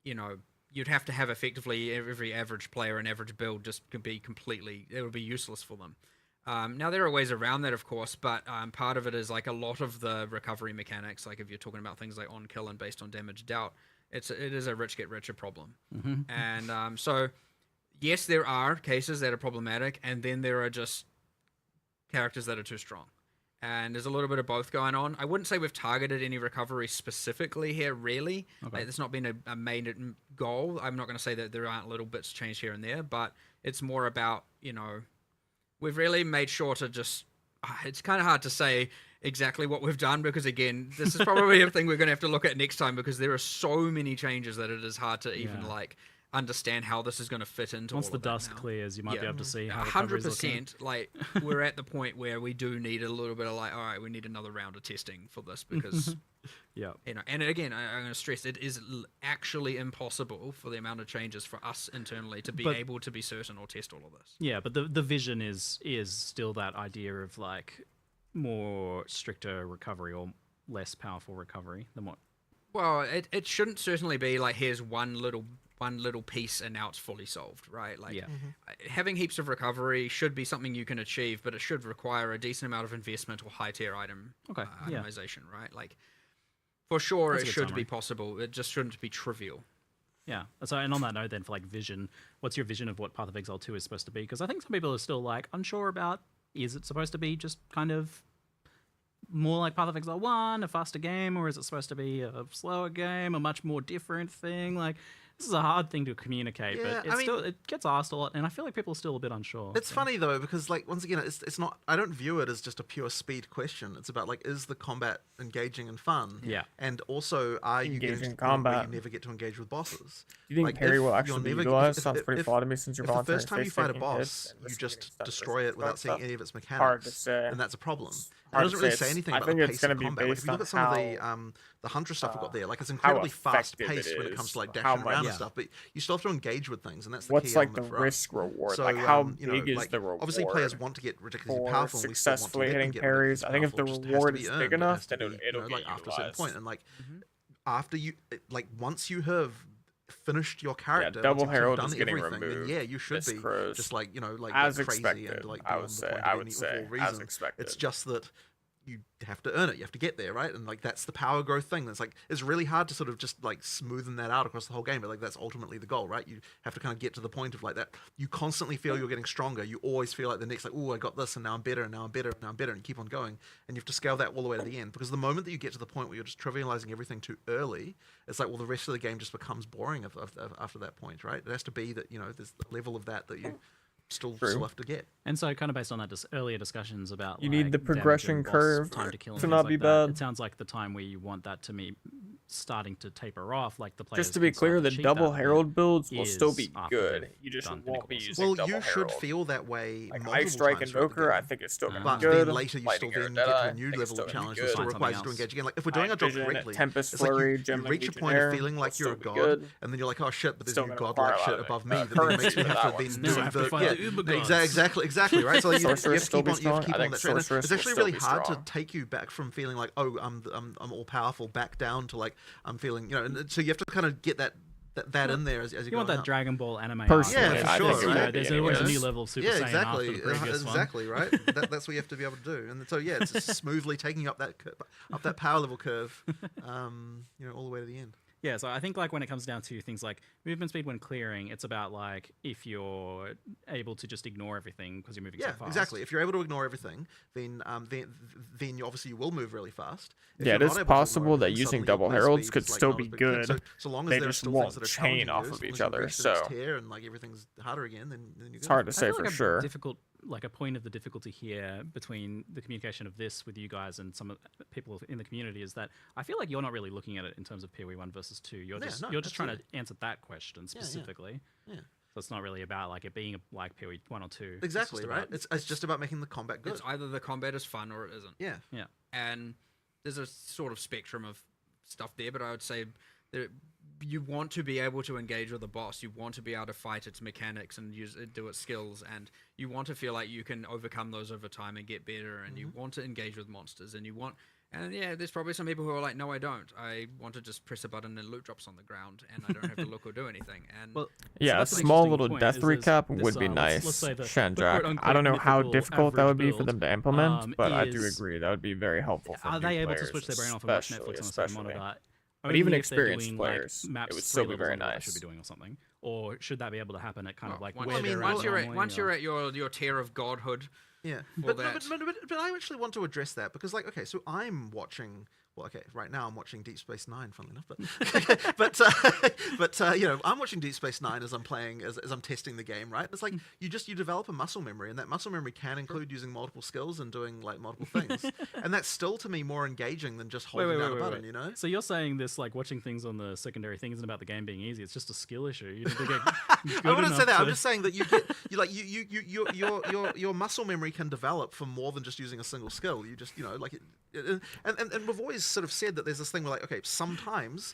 Speaker 7: you know, you'd have to have effectively every average player and average build just could be completely, it would be useless for them. Now, there are ways around that, of course, but part of it is like a lot of the recovery mechanics, like if you're talking about things like on kill and based on damage dealt, it is a rich get richer problem. And so, yes, there are cases that are problematic, and then there are just characters that are too strong. And there's a little bit of both going on. I wouldn't say we've targeted any recovery specifically here, really.
Speaker 6: Okay.
Speaker 7: Like, it's not been a main goal. I'm not going to say that there aren't little bits changed here and there, but it's more about, you know, we've really made sure to just... It's kind of hard to say exactly what we've done because, again, this is probably a thing we're going to have to look at next time because there are so many changes that it is hard to even, like, understand how this is going to fit into
Speaker 6: Once
Speaker 7: all
Speaker 6: the
Speaker 7: of that
Speaker 6: dust
Speaker 7: now.
Speaker 6: clears, you might be able to see how recovery's looking.
Speaker 7: 100%. Like, we're at the point where we do need a little bit of like, all right, we need another round of testing for this because, you know, and again, I'm going to stress it is actually impossible for the amount of changes for us internally to be able to be certain or test all of this.
Speaker 6: Yeah, but the vision is still that idea of like more stricter recovery or less powerful recovery than what.
Speaker 7: Well, it shouldn't certainly be like here's one little piece and now it's fully solved, right? Like having heaps of recovery should be something you can achieve, but it should require a decent amount of investment or high tier item itemization, right? Like for sure it should be possible. It just shouldn't be trivial.
Speaker 6: Yeah. So, and on that note, then for like vision, what's your vision of what Path of Exile 2 is supposed to be? Because I think some people are still like unsure about, is it supposed to be just kind of more like Path of Exile 1, a faster game, or is it supposed to be a slower game, a much more different thing? Like, this is a hard thing to communicate, but it gets asked a lot, and I feel like people are still a bit unsure.
Speaker 9: It's funny though because like once again, it's not. I don't view it as just a pure speed question. It's about like, is the combat engaging and fun?
Speaker 6: Yeah.
Speaker 9: And also, are you getting to the point where you never get to engage with bosses?
Speaker 1: Do you think
Speaker 9: Like,
Speaker 1: parry
Speaker 9: if
Speaker 1: will
Speaker 9: you're
Speaker 1: actually be
Speaker 9: never-
Speaker 1: utilized?
Speaker 9: if-
Speaker 1: Sounds
Speaker 9: if-
Speaker 1: pretty
Speaker 9: if-
Speaker 1: flawed to me since you're
Speaker 9: If the
Speaker 1: voluntarily
Speaker 9: first time you fight a
Speaker 1: face-taking
Speaker 9: boss,
Speaker 1: hits and
Speaker 9: you
Speaker 1: risking
Speaker 9: just
Speaker 1: stuff,
Speaker 9: destroy it without seeing
Speaker 1: stuff.
Speaker 9: any of its
Speaker 1: Hard
Speaker 9: mechanics,
Speaker 1: to say.
Speaker 9: then that's a problem. It
Speaker 1: Hard
Speaker 9: doesn't
Speaker 1: to
Speaker 9: really
Speaker 1: say.
Speaker 9: say anything
Speaker 1: I
Speaker 9: about
Speaker 1: think
Speaker 9: the
Speaker 1: it's
Speaker 9: pace
Speaker 1: gonna
Speaker 9: of
Speaker 1: be
Speaker 9: combat. Like, if
Speaker 1: based
Speaker 9: you look
Speaker 1: on
Speaker 9: at some of
Speaker 1: how
Speaker 9: the Huntress stuff we've got there, like it's incredibly fast
Speaker 1: effective
Speaker 9: paced
Speaker 1: it
Speaker 9: when it
Speaker 1: is,
Speaker 9: comes to like
Speaker 1: how
Speaker 9: dashing around and
Speaker 1: much-
Speaker 9: stuff, but you still have to engage with things, and that's the
Speaker 1: What's
Speaker 9: key
Speaker 1: like the
Speaker 9: element for us.
Speaker 1: risk reward?
Speaker 9: So,
Speaker 1: Like how
Speaker 9: you know,
Speaker 1: big is
Speaker 9: like,
Speaker 1: the reward?
Speaker 9: obviously, players want to get ridiculously
Speaker 1: for
Speaker 9: powerful, and we still want to
Speaker 1: successfully
Speaker 9: let them
Speaker 1: hitting
Speaker 9: get
Speaker 1: parries?
Speaker 9: ridiculously
Speaker 1: I think if the
Speaker 9: powerful, it just has to
Speaker 1: reward
Speaker 9: be
Speaker 1: is
Speaker 9: earned.
Speaker 1: big
Speaker 9: It
Speaker 1: enough,
Speaker 9: has to
Speaker 1: then
Speaker 9: be,
Speaker 1: it'll
Speaker 9: you know,
Speaker 1: get
Speaker 9: like after a certain
Speaker 1: utilized.
Speaker 9: point, and like after you like once you have finished your character,
Speaker 1: Double
Speaker 9: once you've
Speaker 1: Herald
Speaker 9: done
Speaker 1: is getting
Speaker 9: everything, then
Speaker 1: removed
Speaker 9: yeah, you should
Speaker 1: this
Speaker 9: be
Speaker 1: cruise.
Speaker 9: just like, you know, like
Speaker 1: As
Speaker 9: crazy
Speaker 1: expected,
Speaker 9: and like
Speaker 1: I
Speaker 9: beyond
Speaker 1: would
Speaker 9: the
Speaker 1: say.
Speaker 9: point
Speaker 1: I
Speaker 9: of
Speaker 1: would
Speaker 9: any
Speaker 1: say
Speaker 9: all
Speaker 1: as
Speaker 9: reason.
Speaker 1: expected.
Speaker 9: It's just that you have to earn it. You have to get there, right? And like that's the power growth thing. That's like it's really hard to sort of just like smoothen that out across the whole game, but like that's ultimately the goal, right? You have to kind of get to the point of like that. You constantly feel you're getting stronger. You always feel like the next like, oh, I got this, and now I'm better, and now I'm better, and now I'm better, and you keep on going. And you have to scale that all the way to the end because the moment that you get to the point where you're just trivializing everything too early, it's like, well, the rest of the game just becomes boring after that point, right? It has to be that, you know, there's the level of that you still have to get.
Speaker 6: And so, kind of based on that earlier discussions about
Speaker 1: You
Speaker 6: like,
Speaker 1: need the
Speaker 6: damage and
Speaker 1: progression
Speaker 6: boss
Speaker 1: curve
Speaker 6: time to kill and
Speaker 1: to
Speaker 6: things
Speaker 1: not
Speaker 6: like
Speaker 1: be
Speaker 6: that,
Speaker 1: bad.
Speaker 6: It sounds like the time where you want that to be starting to taper off, like the players.
Speaker 1: Just to be
Speaker 6: can start
Speaker 1: clear, the
Speaker 6: cheat
Speaker 1: double
Speaker 6: that
Speaker 1: Herald builds will still
Speaker 6: is
Speaker 1: be
Speaker 6: after
Speaker 1: good.
Speaker 6: they've
Speaker 1: You just
Speaker 6: done
Speaker 1: won't be
Speaker 6: Pinnacle
Speaker 1: using
Speaker 9: Well,
Speaker 1: double
Speaker 9: you should
Speaker 1: Herald.
Speaker 9: feel that way.
Speaker 1: Like
Speaker 9: multiple
Speaker 1: Ice Strike
Speaker 9: times
Speaker 1: and
Speaker 9: throughout the
Speaker 1: Joker,
Speaker 9: game.
Speaker 1: I think it's still gonna
Speaker 9: But
Speaker 1: be good.
Speaker 9: then later you
Speaker 1: Lightning
Speaker 9: still then
Speaker 1: Arrow
Speaker 9: get to a
Speaker 1: Dead,
Speaker 9: new
Speaker 1: I think
Speaker 9: level
Speaker 1: it's
Speaker 9: of
Speaker 1: still
Speaker 9: challenge
Speaker 1: gonna
Speaker 9: that
Speaker 1: be
Speaker 9: still
Speaker 1: good.
Speaker 9: requires you to
Speaker 6: Something
Speaker 9: engage again. Like if we're doing
Speaker 1: Night
Speaker 9: our job
Speaker 1: Vision,
Speaker 9: correctly,
Speaker 1: Tempest
Speaker 9: it's like
Speaker 1: Flurry,
Speaker 9: you
Speaker 1: Gem
Speaker 9: reach a point
Speaker 1: Legionnaire
Speaker 9: of feeling
Speaker 1: will
Speaker 9: like you're a
Speaker 1: still be
Speaker 9: god,
Speaker 1: good.
Speaker 9: and then you're like, oh shit, but there's
Speaker 1: Still
Speaker 9: new
Speaker 1: gonna
Speaker 9: godlike
Speaker 1: require a lot
Speaker 9: shit
Speaker 1: of
Speaker 9: above me that then
Speaker 1: currency
Speaker 9: makes me
Speaker 1: for
Speaker 9: have
Speaker 1: that
Speaker 9: to
Speaker 1: one.
Speaker 9: then
Speaker 6: Now I
Speaker 9: do
Speaker 6: have to
Speaker 9: the
Speaker 6: find the Uber gods.
Speaker 9: exactly right. So you have
Speaker 1: Sorceress
Speaker 9: to
Speaker 1: still
Speaker 9: keep
Speaker 1: be
Speaker 9: on
Speaker 1: strong?
Speaker 9: keep
Speaker 1: I
Speaker 9: on
Speaker 1: think
Speaker 9: that track.
Speaker 1: Sorceress
Speaker 9: It's
Speaker 1: will
Speaker 9: actually
Speaker 1: still
Speaker 9: really
Speaker 1: be
Speaker 9: hard to
Speaker 1: strong.
Speaker 9: take you back from feeling like, oh, I'm all powerful back down to like I'm feeling, you know, and so you have to kind of get that in there as you
Speaker 6: You
Speaker 9: go
Speaker 6: want that
Speaker 9: out.
Speaker 6: Dragon Ball anime.
Speaker 1: Personally,
Speaker 6: arc,
Speaker 9: Yeah,
Speaker 6: where
Speaker 9: for
Speaker 6: it's,
Speaker 9: sure,
Speaker 6: you know,
Speaker 9: right?
Speaker 6: there's
Speaker 1: Yeah,
Speaker 6: always a
Speaker 1: yes.
Speaker 6: new level of Super
Speaker 9: Yeah,
Speaker 6: Saiyan
Speaker 9: exactly.
Speaker 6: after the previous one.
Speaker 9: Exactly, right? That's what you have to be able to do. And so, yeah, it's just smoothly taking you up that up that power level curve, you know, all the way to the end.
Speaker 6: Yeah, so I think like when it comes down to things like movement speed when clearing, it's about like if you're able to just ignore everything because you're moving so
Speaker 9: Yeah,
Speaker 6: fast.
Speaker 9: exactly. If you're able to ignore everything, then you obviously you will move really fast. If
Speaker 1: Yeah,
Speaker 9: you're
Speaker 1: it
Speaker 9: not
Speaker 1: is
Speaker 9: able to ignore
Speaker 1: possible that
Speaker 9: everything,
Speaker 1: using
Speaker 9: suddenly
Speaker 1: double
Speaker 9: your play
Speaker 1: heralds
Speaker 9: speed
Speaker 1: could
Speaker 9: is, like,
Speaker 1: still
Speaker 9: not
Speaker 1: be
Speaker 9: as big a thing.
Speaker 1: good.
Speaker 9: So long as
Speaker 1: They
Speaker 9: there are
Speaker 1: just
Speaker 9: still
Speaker 1: won't
Speaker 9: things that are
Speaker 1: chain
Speaker 9: challenging
Speaker 1: off
Speaker 9: you,
Speaker 1: of
Speaker 9: as long
Speaker 1: each
Speaker 9: as you've
Speaker 1: other,
Speaker 9: reached the next
Speaker 1: so
Speaker 9: tier and like everything's harder again, then you're
Speaker 1: it's
Speaker 9: good.
Speaker 1: hard to
Speaker 6: I
Speaker 1: say
Speaker 6: feel
Speaker 1: for
Speaker 6: like
Speaker 1: sure.
Speaker 6: a point of the difficulty here between the communication of this with you guys and some of the people in the community is that I feel like you're not really looking at it in terms of PoE 1 versus 2. You're
Speaker 9: Yeah,
Speaker 6: just
Speaker 9: no,
Speaker 6: you're just trying to
Speaker 9: absolutely.
Speaker 6: answer that question specifically.
Speaker 9: Yeah.
Speaker 6: So it's not really about like it being like PoE 1 or 2.
Speaker 9: Exactly,
Speaker 6: just
Speaker 9: right?
Speaker 6: about-
Speaker 9: It's just about making the combat good.
Speaker 7: It's either the combat is fun or it isn't.
Speaker 9: Yeah.
Speaker 6: Yeah.
Speaker 7: And there's a sort of spectrum of stuff there, but I would say that you want to be able to engage with the boss. You want to be able to fight its mechanics and do its skills, and you want to feel like you can overcome those over time and get better. And you want to engage with monsters, and you want. And yeah, there's probably some people who are like, no, I don't. I want to just press a button and loot drops on the ground, and I don't have to look or do anything. And
Speaker 6: Well,
Speaker 1: Yeah, a
Speaker 6: that's an
Speaker 1: small
Speaker 6: interesting
Speaker 1: little
Speaker 6: point,
Speaker 1: death
Speaker 6: is there's
Speaker 1: recap
Speaker 6: this,
Speaker 1: would be
Speaker 6: let's
Speaker 1: nice,
Speaker 6: say the
Speaker 1: Shanjack. I
Speaker 6: quote-unquote
Speaker 1: don't know how
Speaker 6: mythical
Speaker 1: difficult that
Speaker 6: average
Speaker 1: would be for
Speaker 6: build,
Speaker 1: them to implement, but I do
Speaker 6: is-
Speaker 1: agree that would be very helpful for
Speaker 6: Are
Speaker 1: new
Speaker 6: they able to
Speaker 1: players,
Speaker 6: switch their brain off and watch Netflix on a certain
Speaker 1: especially.
Speaker 6: monitor?
Speaker 1: But
Speaker 6: Only
Speaker 1: even
Speaker 6: if they're
Speaker 1: experienced
Speaker 6: doing,
Speaker 1: players,
Speaker 6: like, maps
Speaker 1: it would
Speaker 6: 3
Speaker 1: still be
Speaker 6: levels
Speaker 1: very
Speaker 6: under what they
Speaker 1: nice.
Speaker 6: should be doing or something, or should that be able to happen at kind of like
Speaker 7: once,
Speaker 6: where they're
Speaker 7: once
Speaker 6: at
Speaker 7: you're at
Speaker 6: normally,
Speaker 7: once
Speaker 6: or-
Speaker 7: you're at your tier of godhood.
Speaker 9: Yeah,
Speaker 7: All
Speaker 9: but
Speaker 7: that.
Speaker 9: I actually want to address that because, like, okay, so I'm watching. Well, okay, right now I'm watching Deep Space Nine, funnily enough, but you know, I'm watching Deep Space Nine as I'm playing, as I'm testing the game, right? It's like you develop a muscle memory, and that muscle memory can include using multiple skills and doing like multiple things, and that's still to me more engaging than just holding down a button, you know?
Speaker 6: So you're saying this like watching things on the secondary thing isn't about the game being easy? It's just a skill issue. You need to get
Speaker 9: I wouldn't say that. I'm
Speaker 6: to-
Speaker 9: just saying that your muscle memory can develop for more than just using a single skill. You just like it, and we've always sort of said that there's this thing where like, okay, sometimes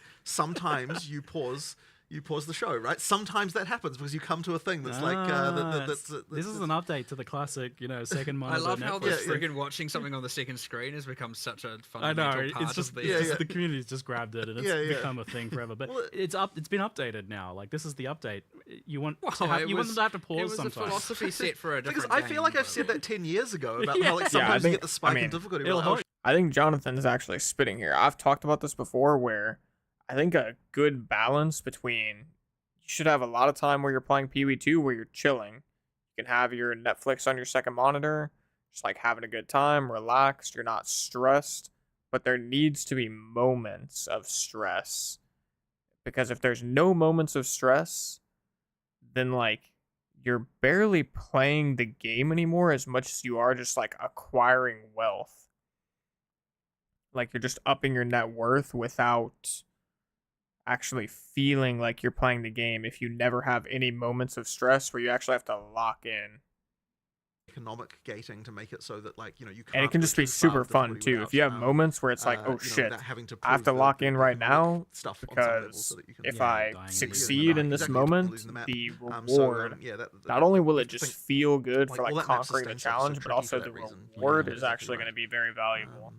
Speaker 9: you pause the show, right? Sometimes that happens because you come to a thing that's
Speaker 6: this is an update to the classic, second
Speaker 7: I
Speaker 6: monitor.
Speaker 7: love how this
Speaker 6: Netflix.
Speaker 7: friggin' watching something on the second screen has become such a
Speaker 6: I
Speaker 7: fundamental
Speaker 6: know
Speaker 7: part
Speaker 6: it's just,
Speaker 7: of the.
Speaker 6: it's just the community's just grabbed it and it's
Speaker 9: Yeah.
Speaker 6: become a thing forever. But
Speaker 9: Well,
Speaker 6: it's been updated now. Like this is the update. You want
Speaker 7: Wow,
Speaker 6: to have,
Speaker 7: it
Speaker 6: you want
Speaker 7: was-
Speaker 6: them to have to
Speaker 7: It
Speaker 6: pause
Speaker 7: was a
Speaker 6: sometimes.
Speaker 7: philosophy set for a
Speaker 9: because
Speaker 7: different
Speaker 9: I feel like
Speaker 7: game,
Speaker 9: I've said that 10 years ago about how like
Speaker 1: Yeah, I
Speaker 9: sometimes you
Speaker 1: think-
Speaker 9: get the spike
Speaker 1: I mean,
Speaker 9: in difficulty.
Speaker 6: it'll
Speaker 9: Like, oh,
Speaker 6: haunt
Speaker 1: I think Jonathan is actually spitting here. I've talked about this before where I think a good balance between you should have a lot of time where you're playing PoE2 where you're chilling. You can have your Netflix on your second monitor, just like having a good time, relaxed, you're not stressed, but there needs to be moments of stress. Because if there's no moments of stress, then like you're barely playing the game anymore as much as you are just like acquiring wealth. Like you're just upping your net worth without actually feeling like you're playing the game if you never have any moments of stress where you actually have to lock in.
Speaker 9: economic gating to make it so that like you can't
Speaker 1: And it can
Speaker 9: go
Speaker 1: just be
Speaker 9: too far
Speaker 1: super
Speaker 9: with
Speaker 1: fun
Speaker 9: difficulty
Speaker 1: too.
Speaker 9: without,
Speaker 1: If you have moments where it's like, oh shit,
Speaker 9: without having to
Speaker 1: I have
Speaker 9: prove
Speaker 1: to
Speaker 9: the-
Speaker 1: lock
Speaker 9: the
Speaker 1: in right
Speaker 9: economic
Speaker 1: now
Speaker 9: stuff on some level
Speaker 1: because
Speaker 9: so that you can
Speaker 1: if
Speaker 6: Yeah,
Speaker 1: I
Speaker 6: dying and losing
Speaker 1: succeed
Speaker 9: the
Speaker 1: in
Speaker 9: map.
Speaker 1: this
Speaker 9: Exactly, you're
Speaker 1: moment,
Speaker 9: losing the map.
Speaker 1: the
Speaker 9: So,
Speaker 1: reward,
Speaker 9: that
Speaker 1: not only will
Speaker 9: you
Speaker 1: it
Speaker 9: have to
Speaker 1: just
Speaker 9: think,
Speaker 1: feel good
Speaker 9: like,
Speaker 1: for like
Speaker 9: all that map
Speaker 1: conquering the
Speaker 9: sustain stuff is so
Speaker 1: challenge, but
Speaker 9: tricky
Speaker 1: also
Speaker 9: for
Speaker 1: the
Speaker 9: that reason.
Speaker 1: reward
Speaker 9: Yeah,
Speaker 1: is
Speaker 9: exactly
Speaker 1: actually
Speaker 9: right.
Speaker 1: going to be very valuable.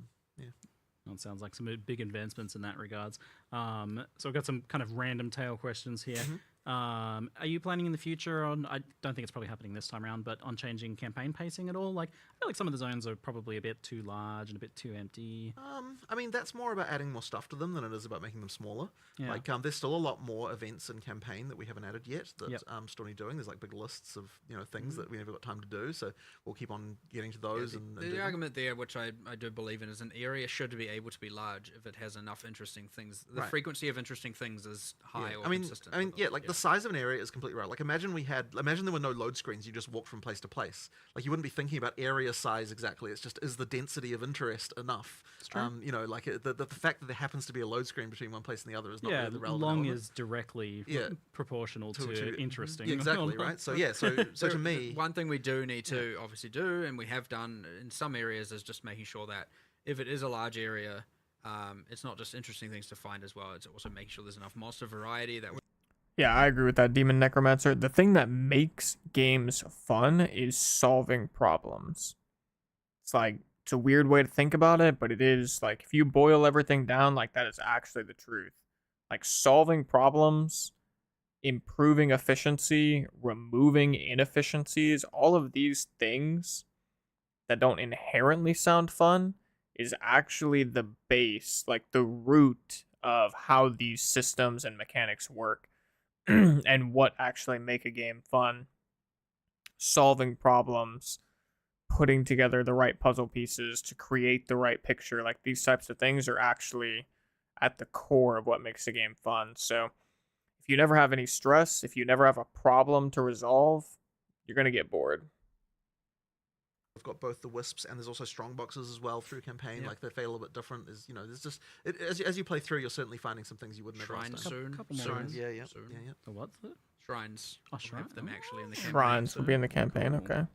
Speaker 6: Well, it sounds like some big advancements in that regards. So I've got some kind of random tail questions here. Are you planning in the future on, I don't think it's probably happening this time around, but on changing campaign pacing at all? Like, I feel like some of the zones are probably a bit too large and a bit too empty.
Speaker 9: I mean, that's more about adding more stuff to them than it is about making them smaller.
Speaker 6: Yeah.
Speaker 9: Like, there's still a lot more events in campaign that we haven't added yet that
Speaker 6: Yep.
Speaker 9: still need doing. There's like big lists of things that we never got time to do, so we'll keep on getting to those. and do
Speaker 7: The
Speaker 9: them.
Speaker 7: argument there, which I do believe in, is an area should be able to be large if it has enough interesting things. The
Speaker 9: Right.
Speaker 7: frequency of interesting things is high or
Speaker 9: I mean,
Speaker 7: consistent.
Speaker 9: like the size of an area is completely right. Like, imagine there were no load screens. You just walked from place to place. Like, you wouldn't be thinking about area size exactly. It's just, is the density of interest enough?
Speaker 6: It's true.
Speaker 9: Like the fact that there happens to be a load screen between one place and the other is not
Speaker 6: Yeah,
Speaker 9: really the relevant
Speaker 6: long
Speaker 9: element.
Speaker 6: is directly
Speaker 9: Yeah.
Speaker 6: proportional
Speaker 9: To-
Speaker 6: to,
Speaker 9: to-
Speaker 6: interesting.
Speaker 9: Yeah, exactly, right? So yeah, so to me,
Speaker 7: one thing we do need to obviously do, and we have done in some areas, is just making sure that if it is a large area, it's not just interesting things to find as well. It's also making sure there's enough monster variety that.
Speaker 1: Yeah, I agree with that, Demon Necromancer. The thing that makes games fun is solving problems. It's like, it's a weird way to think about it, but it is, like, if you boil everything down, like, that is actually the truth. Like, solving problems, improving efficiency, removing inefficiencies, all of these things that don't inherently sound fun is actually the base, like, the root of how these systems and mechanics work and what actually make a game fun. Solving problems, putting together the right puzzle pieces to create the right picture. Like, these types of things are actually at the core of what makes a game fun. So if you never have any stress, if you never have a problem to resolve, you're going to get bored.
Speaker 9: We've got both the Wisps and there's also strong boxes as well through campaign. Like, they feel a little bit different. Is there's just as you play through, you're certainly finding some things you wouldn't have
Speaker 7: Shrines
Speaker 9: done.
Speaker 7: soon.
Speaker 6: Couple more
Speaker 9: Soon,
Speaker 6: shrines.
Speaker 9: yeah.
Speaker 6: The what's it?
Speaker 7: Shrines.
Speaker 6: Oh,
Speaker 7: We'll have them actually in the campaign.
Speaker 1: Shrines will be in the campaign,
Speaker 6: Cool.
Speaker 1: okay.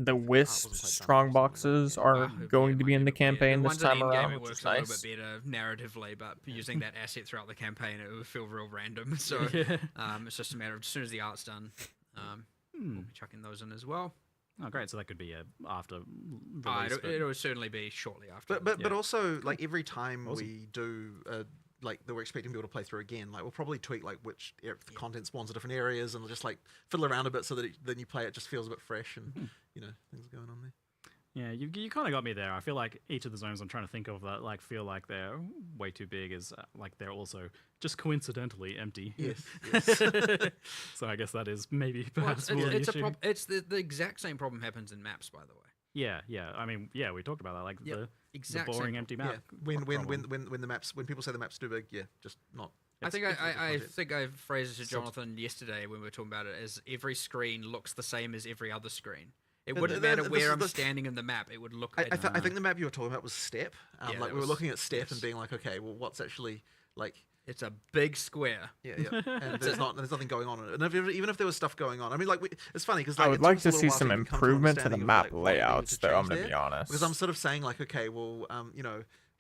Speaker 1: The
Speaker 9: wasn't
Speaker 1: Wisps
Speaker 9: quite done,
Speaker 1: strong
Speaker 9: something like that,
Speaker 1: boxes are
Speaker 7: Hopefully
Speaker 1: going
Speaker 7: it
Speaker 1: to
Speaker 7: might
Speaker 1: be in the
Speaker 7: bit better.
Speaker 1: campaign
Speaker 7: The
Speaker 1: this
Speaker 7: ones in
Speaker 1: time
Speaker 7: the
Speaker 1: around,
Speaker 7: It
Speaker 1: which
Speaker 7: works
Speaker 1: is
Speaker 7: a little
Speaker 1: nice.
Speaker 7: bit better narratively, but using that asset throughout the campaign, it would feel real random. So
Speaker 6: Yeah.
Speaker 7: it's just a matter of as soon as the art's done, we'll be chucking those in as well.
Speaker 6: Oh, great. So that could be after release.
Speaker 7: It'll certainly be shortly after.
Speaker 9: But also, like, every time
Speaker 6: Awesome.
Speaker 9: we do like that we're expecting people to play through again, like, we'll probably tweak like which content spawns in different areas, and we'll just like fiddle around a bit so that then you play it just feels a bit fresh and things are going on there.
Speaker 6: Yeah, you kind of got me there. I feel like each of the zones I'm trying to think of that like feel like they're way too big is like they're also just coincidentally empty.
Speaker 9: Yes.
Speaker 6: So I guess that is maybe
Speaker 7: Well,
Speaker 6: perhaps more the
Speaker 7: it's
Speaker 6: issue.
Speaker 7: it's the exact same problem happens in maps, by the way.
Speaker 6: Yeah. I mean, yeah, we talked about that. Like the
Speaker 7: Exact
Speaker 6: boring
Speaker 7: same
Speaker 6: empty
Speaker 9: Yeah.
Speaker 6: map.
Speaker 9: When the maps, when people say the map's too big, just not.
Speaker 7: I think
Speaker 9: it's
Speaker 7: I
Speaker 9: content.
Speaker 7: think I phrased it to Jonathan yesterday when we were talking about it as every screen looks the same as every other screen. It
Speaker 9: And
Speaker 7: wouldn't
Speaker 9: then
Speaker 7: matter
Speaker 9: this
Speaker 7: where
Speaker 9: is
Speaker 7: I'm
Speaker 9: the-
Speaker 7: standing in the map. It would look.
Speaker 9: I think the map you were talking about was Step.
Speaker 7: Yeah,
Speaker 9: Like,
Speaker 7: that
Speaker 9: we were
Speaker 7: was-
Speaker 9: looking at Step and
Speaker 7: yes.
Speaker 9: being like, okay, well, what's actually like.
Speaker 7: It's a big square.
Speaker 9: Yeah, and there's nothing going on in it. And even if there was stuff going on, I mean, like, it's funny because
Speaker 1: I would like to see some improvement to the map layouts, though. I'm
Speaker 9: going
Speaker 1: gonna be honest.
Speaker 9: because I'm sort of saying like, okay, well,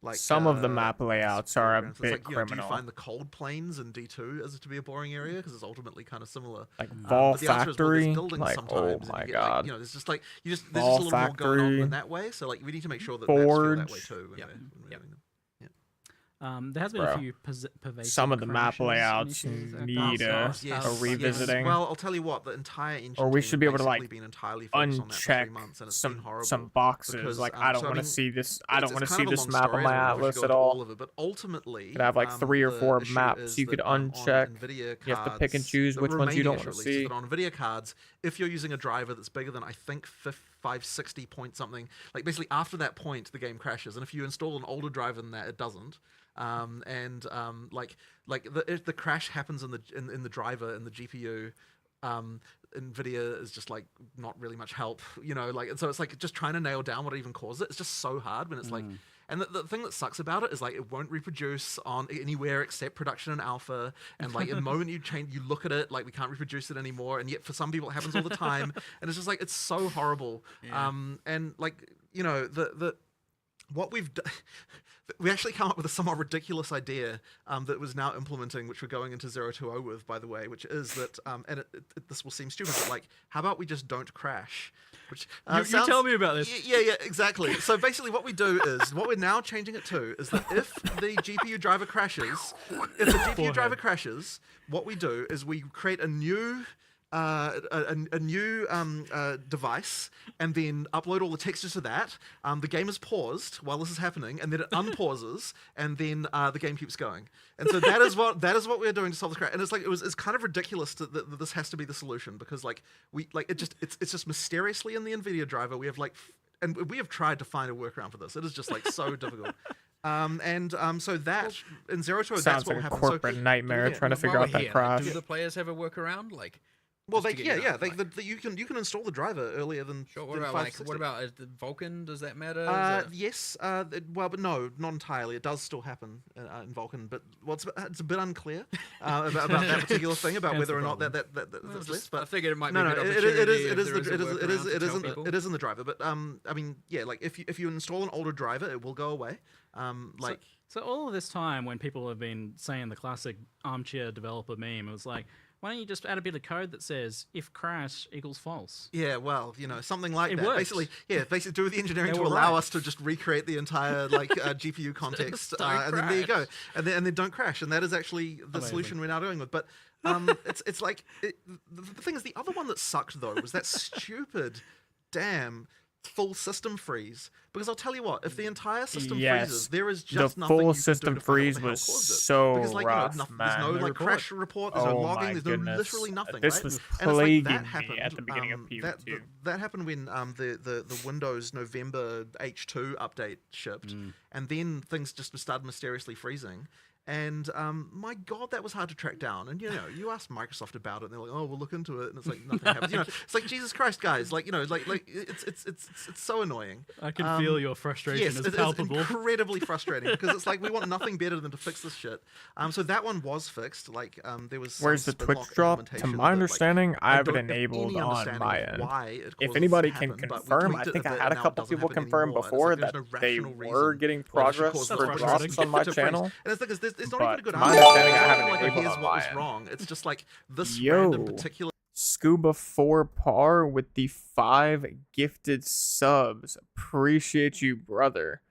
Speaker 9: like
Speaker 1: Some of the map layouts are a
Speaker 9: programs, it's
Speaker 1: bit
Speaker 9: like, do
Speaker 1: criminal.
Speaker 9: you find the cold plains in D2 as to be a boring area because it's ultimately kind of similar?
Speaker 1: Like
Speaker 9: But
Speaker 1: Vol
Speaker 9: the answer is, well, there's
Speaker 1: Factory,
Speaker 9: buildings
Speaker 1: like,
Speaker 9: sometimes,
Speaker 1: oh
Speaker 9: and
Speaker 1: my
Speaker 9: you get,
Speaker 1: god.
Speaker 9: Like, there's just like there's just a
Speaker 1: Vol
Speaker 9: little more going on
Speaker 1: Factory,
Speaker 9: in that way. So like, we need to make sure that maps feel that way
Speaker 1: Forge.
Speaker 9: too. When
Speaker 7: Yep.
Speaker 9: we're
Speaker 7: Yep.
Speaker 9: doing them.
Speaker 6: There has been
Speaker 1: Bro.
Speaker 6: a few pervasive
Speaker 1: Some of the map
Speaker 6: crashes
Speaker 1: layouts
Speaker 6: and issues.
Speaker 1: need a
Speaker 9: Yes.
Speaker 1: revisiting.
Speaker 9: Well, I'll tell you what, the entire engine
Speaker 1: Or we
Speaker 9: team
Speaker 1: should be able to,
Speaker 9: basically
Speaker 1: like,
Speaker 9: been entirely focused on that for 3
Speaker 1: uncheck
Speaker 9: months, and it's been horrible.
Speaker 1: some boxes.
Speaker 9: because,
Speaker 1: Like, I don't
Speaker 9: so, I
Speaker 1: want to
Speaker 9: mean,
Speaker 1: see this. I don't
Speaker 9: it's
Speaker 1: want to
Speaker 9: kind
Speaker 1: see
Speaker 9: of a
Speaker 1: this
Speaker 9: long
Speaker 1: map
Speaker 9: story,
Speaker 1: on
Speaker 9: I
Speaker 1: my
Speaker 9: don't know if we
Speaker 1: atlas
Speaker 9: should
Speaker 1: at
Speaker 9: go into
Speaker 1: all.
Speaker 9: all of it, but ultimately,
Speaker 1: Could have, like, 3 or
Speaker 9: the
Speaker 1: 4
Speaker 9: issue
Speaker 1: maps
Speaker 9: is
Speaker 1: you could
Speaker 9: that, on
Speaker 1: uncheck.
Speaker 9: NVIDIA
Speaker 1: You have to pick and
Speaker 9: cards,
Speaker 1: choose
Speaker 9: the
Speaker 1: which ones you
Speaker 9: remaining
Speaker 1: don't
Speaker 9: issue
Speaker 1: want to
Speaker 9: at least is
Speaker 1: see.
Speaker 9: that on NVIDIA cards, if you're using a driver that's bigger than, I think, 560 point something, like, basically after that point, the game crashes. And if you install an older driver than that, it doesn't. If the crash happens in the driver in the GPU, NVIDIA is just like not really much help, like, and so it's like just trying to nail down what even caused it. It's just so hard when it's like, and the thing that sucks about it is like it won't reproduce on anywhere except production and alpha, and like the moment you look at it, like we can't reproduce it anymore, and yet for some people it happens all the time, and it's just like it's so horrible. And like what we've done. We actually come up with a somewhat ridiculous idea that was now implementing, which we're going into 020 with, by the way, which is that, and this will seem stupid, but like, how about we just don't crash? Which
Speaker 6: You tell me about this.
Speaker 9: Yeah, exactly. So basically what we do is, what we're now changing it to, is that if the GPU driver crashes, what we do is we create a new device and then upload all the textures to that. The game is paused while this is happening, and then it unpauses, and then the game keeps going. And so that is what we're doing to solve this crash. And it's like it's kind of ridiculous that this has to be the solution, because like it's just mysteriously in the NVIDIA driver we have and we have tried to find a workaround for this. It is just like so difficult. So that in 020 that's
Speaker 1: Sounds
Speaker 9: what
Speaker 1: like a
Speaker 9: happens.
Speaker 1: corporate nightmare trying to figure
Speaker 7: While
Speaker 1: out
Speaker 7: we're
Speaker 1: that
Speaker 7: here,
Speaker 1: crash.
Speaker 7: do the players have a workaround? Like,
Speaker 9: Well,
Speaker 7: just to get you out,
Speaker 9: you can install the driver earlier than.
Speaker 7: Sure. What
Speaker 9: than
Speaker 7: about
Speaker 9: 560.
Speaker 7: what about the Vulkan? Does that matter? Is it-
Speaker 9: Yes. Well, but no, not entirely. It does still happen in Vulkan, but it's a bit unclear about that particular thing, about
Speaker 6: Hence
Speaker 9: whether
Speaker 6: the
Speaker 9: or not
Speaker 6: problem.
Speaker 9: that's
Speaker 7: just-
Speaker 9: less.
Speaker 7: I
Speaker 9: But
Speaker 7: figured it might
Speaker 9: no,
Speaker 7: be
Speaker 9: no,
Speaker 7: a good
Speaker 9: it
Speaker 7: opportunity
Speaker 9: is
Speaker 7: if there is a workaround to tell people.
Speaker 9: it is in the driver. But I mean, yeah, like if you install an older driver, it will go away.
Speaker 6: So all of this time, when people have been saying the classic armchair developer meme, it was like, why don't you just add a bit of code that says if crash equals false?
Speaker 9: Yeah, well, something like
Speaker 6: It
Speaker 9: that.
Speaker 6: works.
Speaker 9: Basically do the engineering
Speaker 6: They
Speaker 9: to
Speaker 6: were
Speaker 9: allow
Speaker 6: right.
Speaker 9: us to just recreate the entire GPU context,
Speaker 7: Just don't
Speaker 9: and then there you go,
Speaker 7: crash.
Speaker 9: and then don't crash, and that is actually the
Speaker 6: Amazing.
Speaker 9: solution we're now going with. But it's like the thing is, the other one that sucked though was that stupid damn full system freeze, because I'll tell you what, if the entire system
Speaker 1: Yes,
Speaker 9: freezes, there is
Speaker 1: the
Speaker 9: just nothing
Speaker 1: full
Speaker 9: you can do
Speaker 1: system
Speaker 9: to find out what
Speaker 1: freeze
Speaker 9: the hell
Speaker 1: was
Speaker 9: caused it.
Speaker 1: so
Speaker 9: Because like
Speaker 1: rough,
Speaker 9: there's
Speaker 1: man.
Speaker 9: no
Speaker 6: No
Speaker 9: like
Speaker 6: report.
Speaker 9: crash report, there's no
Speaker 1: Oh
Speaker 9: logging,
Speaker 1: my
Speaker 9: there's
Speaker 1: goodness.
Speaker 9: literally nothing.
Speaker 1: This
Speaker 9: right?
Speaker 1: was
Speaker 9: And it's
Speaker 1: plaguing
Speaker 9: that
Speaker 1: me
Speaker 9: happened,
Speaker 1: at the beginning of PO2.
Speaker 9: That happened when the Windows November H2 update shipped, and then things just started mysteriously freezing. And my God, that was hard to track down. And you know, you ask Microsoft about it, and they're like, "Oh, we'll look into it," and it's like nothing happens. You know, it's like Jesus Christ, guys. Like you know, like it's so annoying.
Speaker 6: I can feel your frustration
Speaker 9: Yes,
Speaker 6: is
Speaker 9: it's
Speaker 6: palpable.
Speaker 9: incredibly frustrating because it's like we want nothing better than to fix this shit. So that one was fixed. Like there was.
Speaker 1: Where's the
Speaker 9: some
Speaker 1: Twitch
Speaker 9: spinlock
Speaker 1: drop? To
Speaker 9: implementation
Speaker 1: my
Speaker 9: that, like,
Speaker 1: understanding, I have it
Speaker 9: don't have
Speaker 1: enabled
Speaker 9: any
Speaker 1: on
Speaker 9: understanding
Speaker 1: my
Speaker 9: of
Speaker 1: end.
Speaker 9: why it
Speaker 1: If
Speaker 9: causes
Speaker 1: anybody
Speaker 9: this to
Speaker 1: can
Speaker 9: happen, but we
Speaker 1: confirm, I
Speaker 9: tweaked it
Speaker 1: think
Speaker 9: a
Speaker 1: I
Speaker 9: bit,
Speaker 1: had a
Speaker 9: and now it
Speaker 1: couple
Speaker 9: doesn't
Speaker 1: people
Speaker 9: happen
Speaker 1: confirm
Speaker 9: anymore. And it's
Speaker 1: before
Speaker 9: like, there's
Speaker 1: that
Speaker 9: no
Speaker 1: they
Speaker 9: rational
Speaker 1: were
Speaker 9: reason
Speaker 1: getting
Speaker 9: why it should
Speaker 1: progress
Speaker 9: cause
Speaker 1: for
Speaker 9: the
Speaker 6: That's
Speaker 1: drops
Speaker 6: frustrating.
Speaker 1: on my
Speaker 9: to freeze.
Speaker 1: channel.
Speaker 9: And it's like, there's not
Speaker 1: But
Speaker 9: even a good
Speaker 1: to my
Speaker 9: answer.
Speaker 1: understanding, I
Speaker 9: It's
Speaker 1: have
Speaker 9: not
Speaker 1: it
Speaker 9: like,
Speaker 1: enabled
Speaker 9: here's
Speaker 1: on
Speaker 9: what
Speaker 1: my
Speaker 9: was
Speaker 1: end.
Speaker 9: wrong. It's just like this
Speaker 1: Yo.
Speaker 9: random particular.
Speaker 1: Scuba 4 par with the 5 gifted subs. Appreciate you, brother.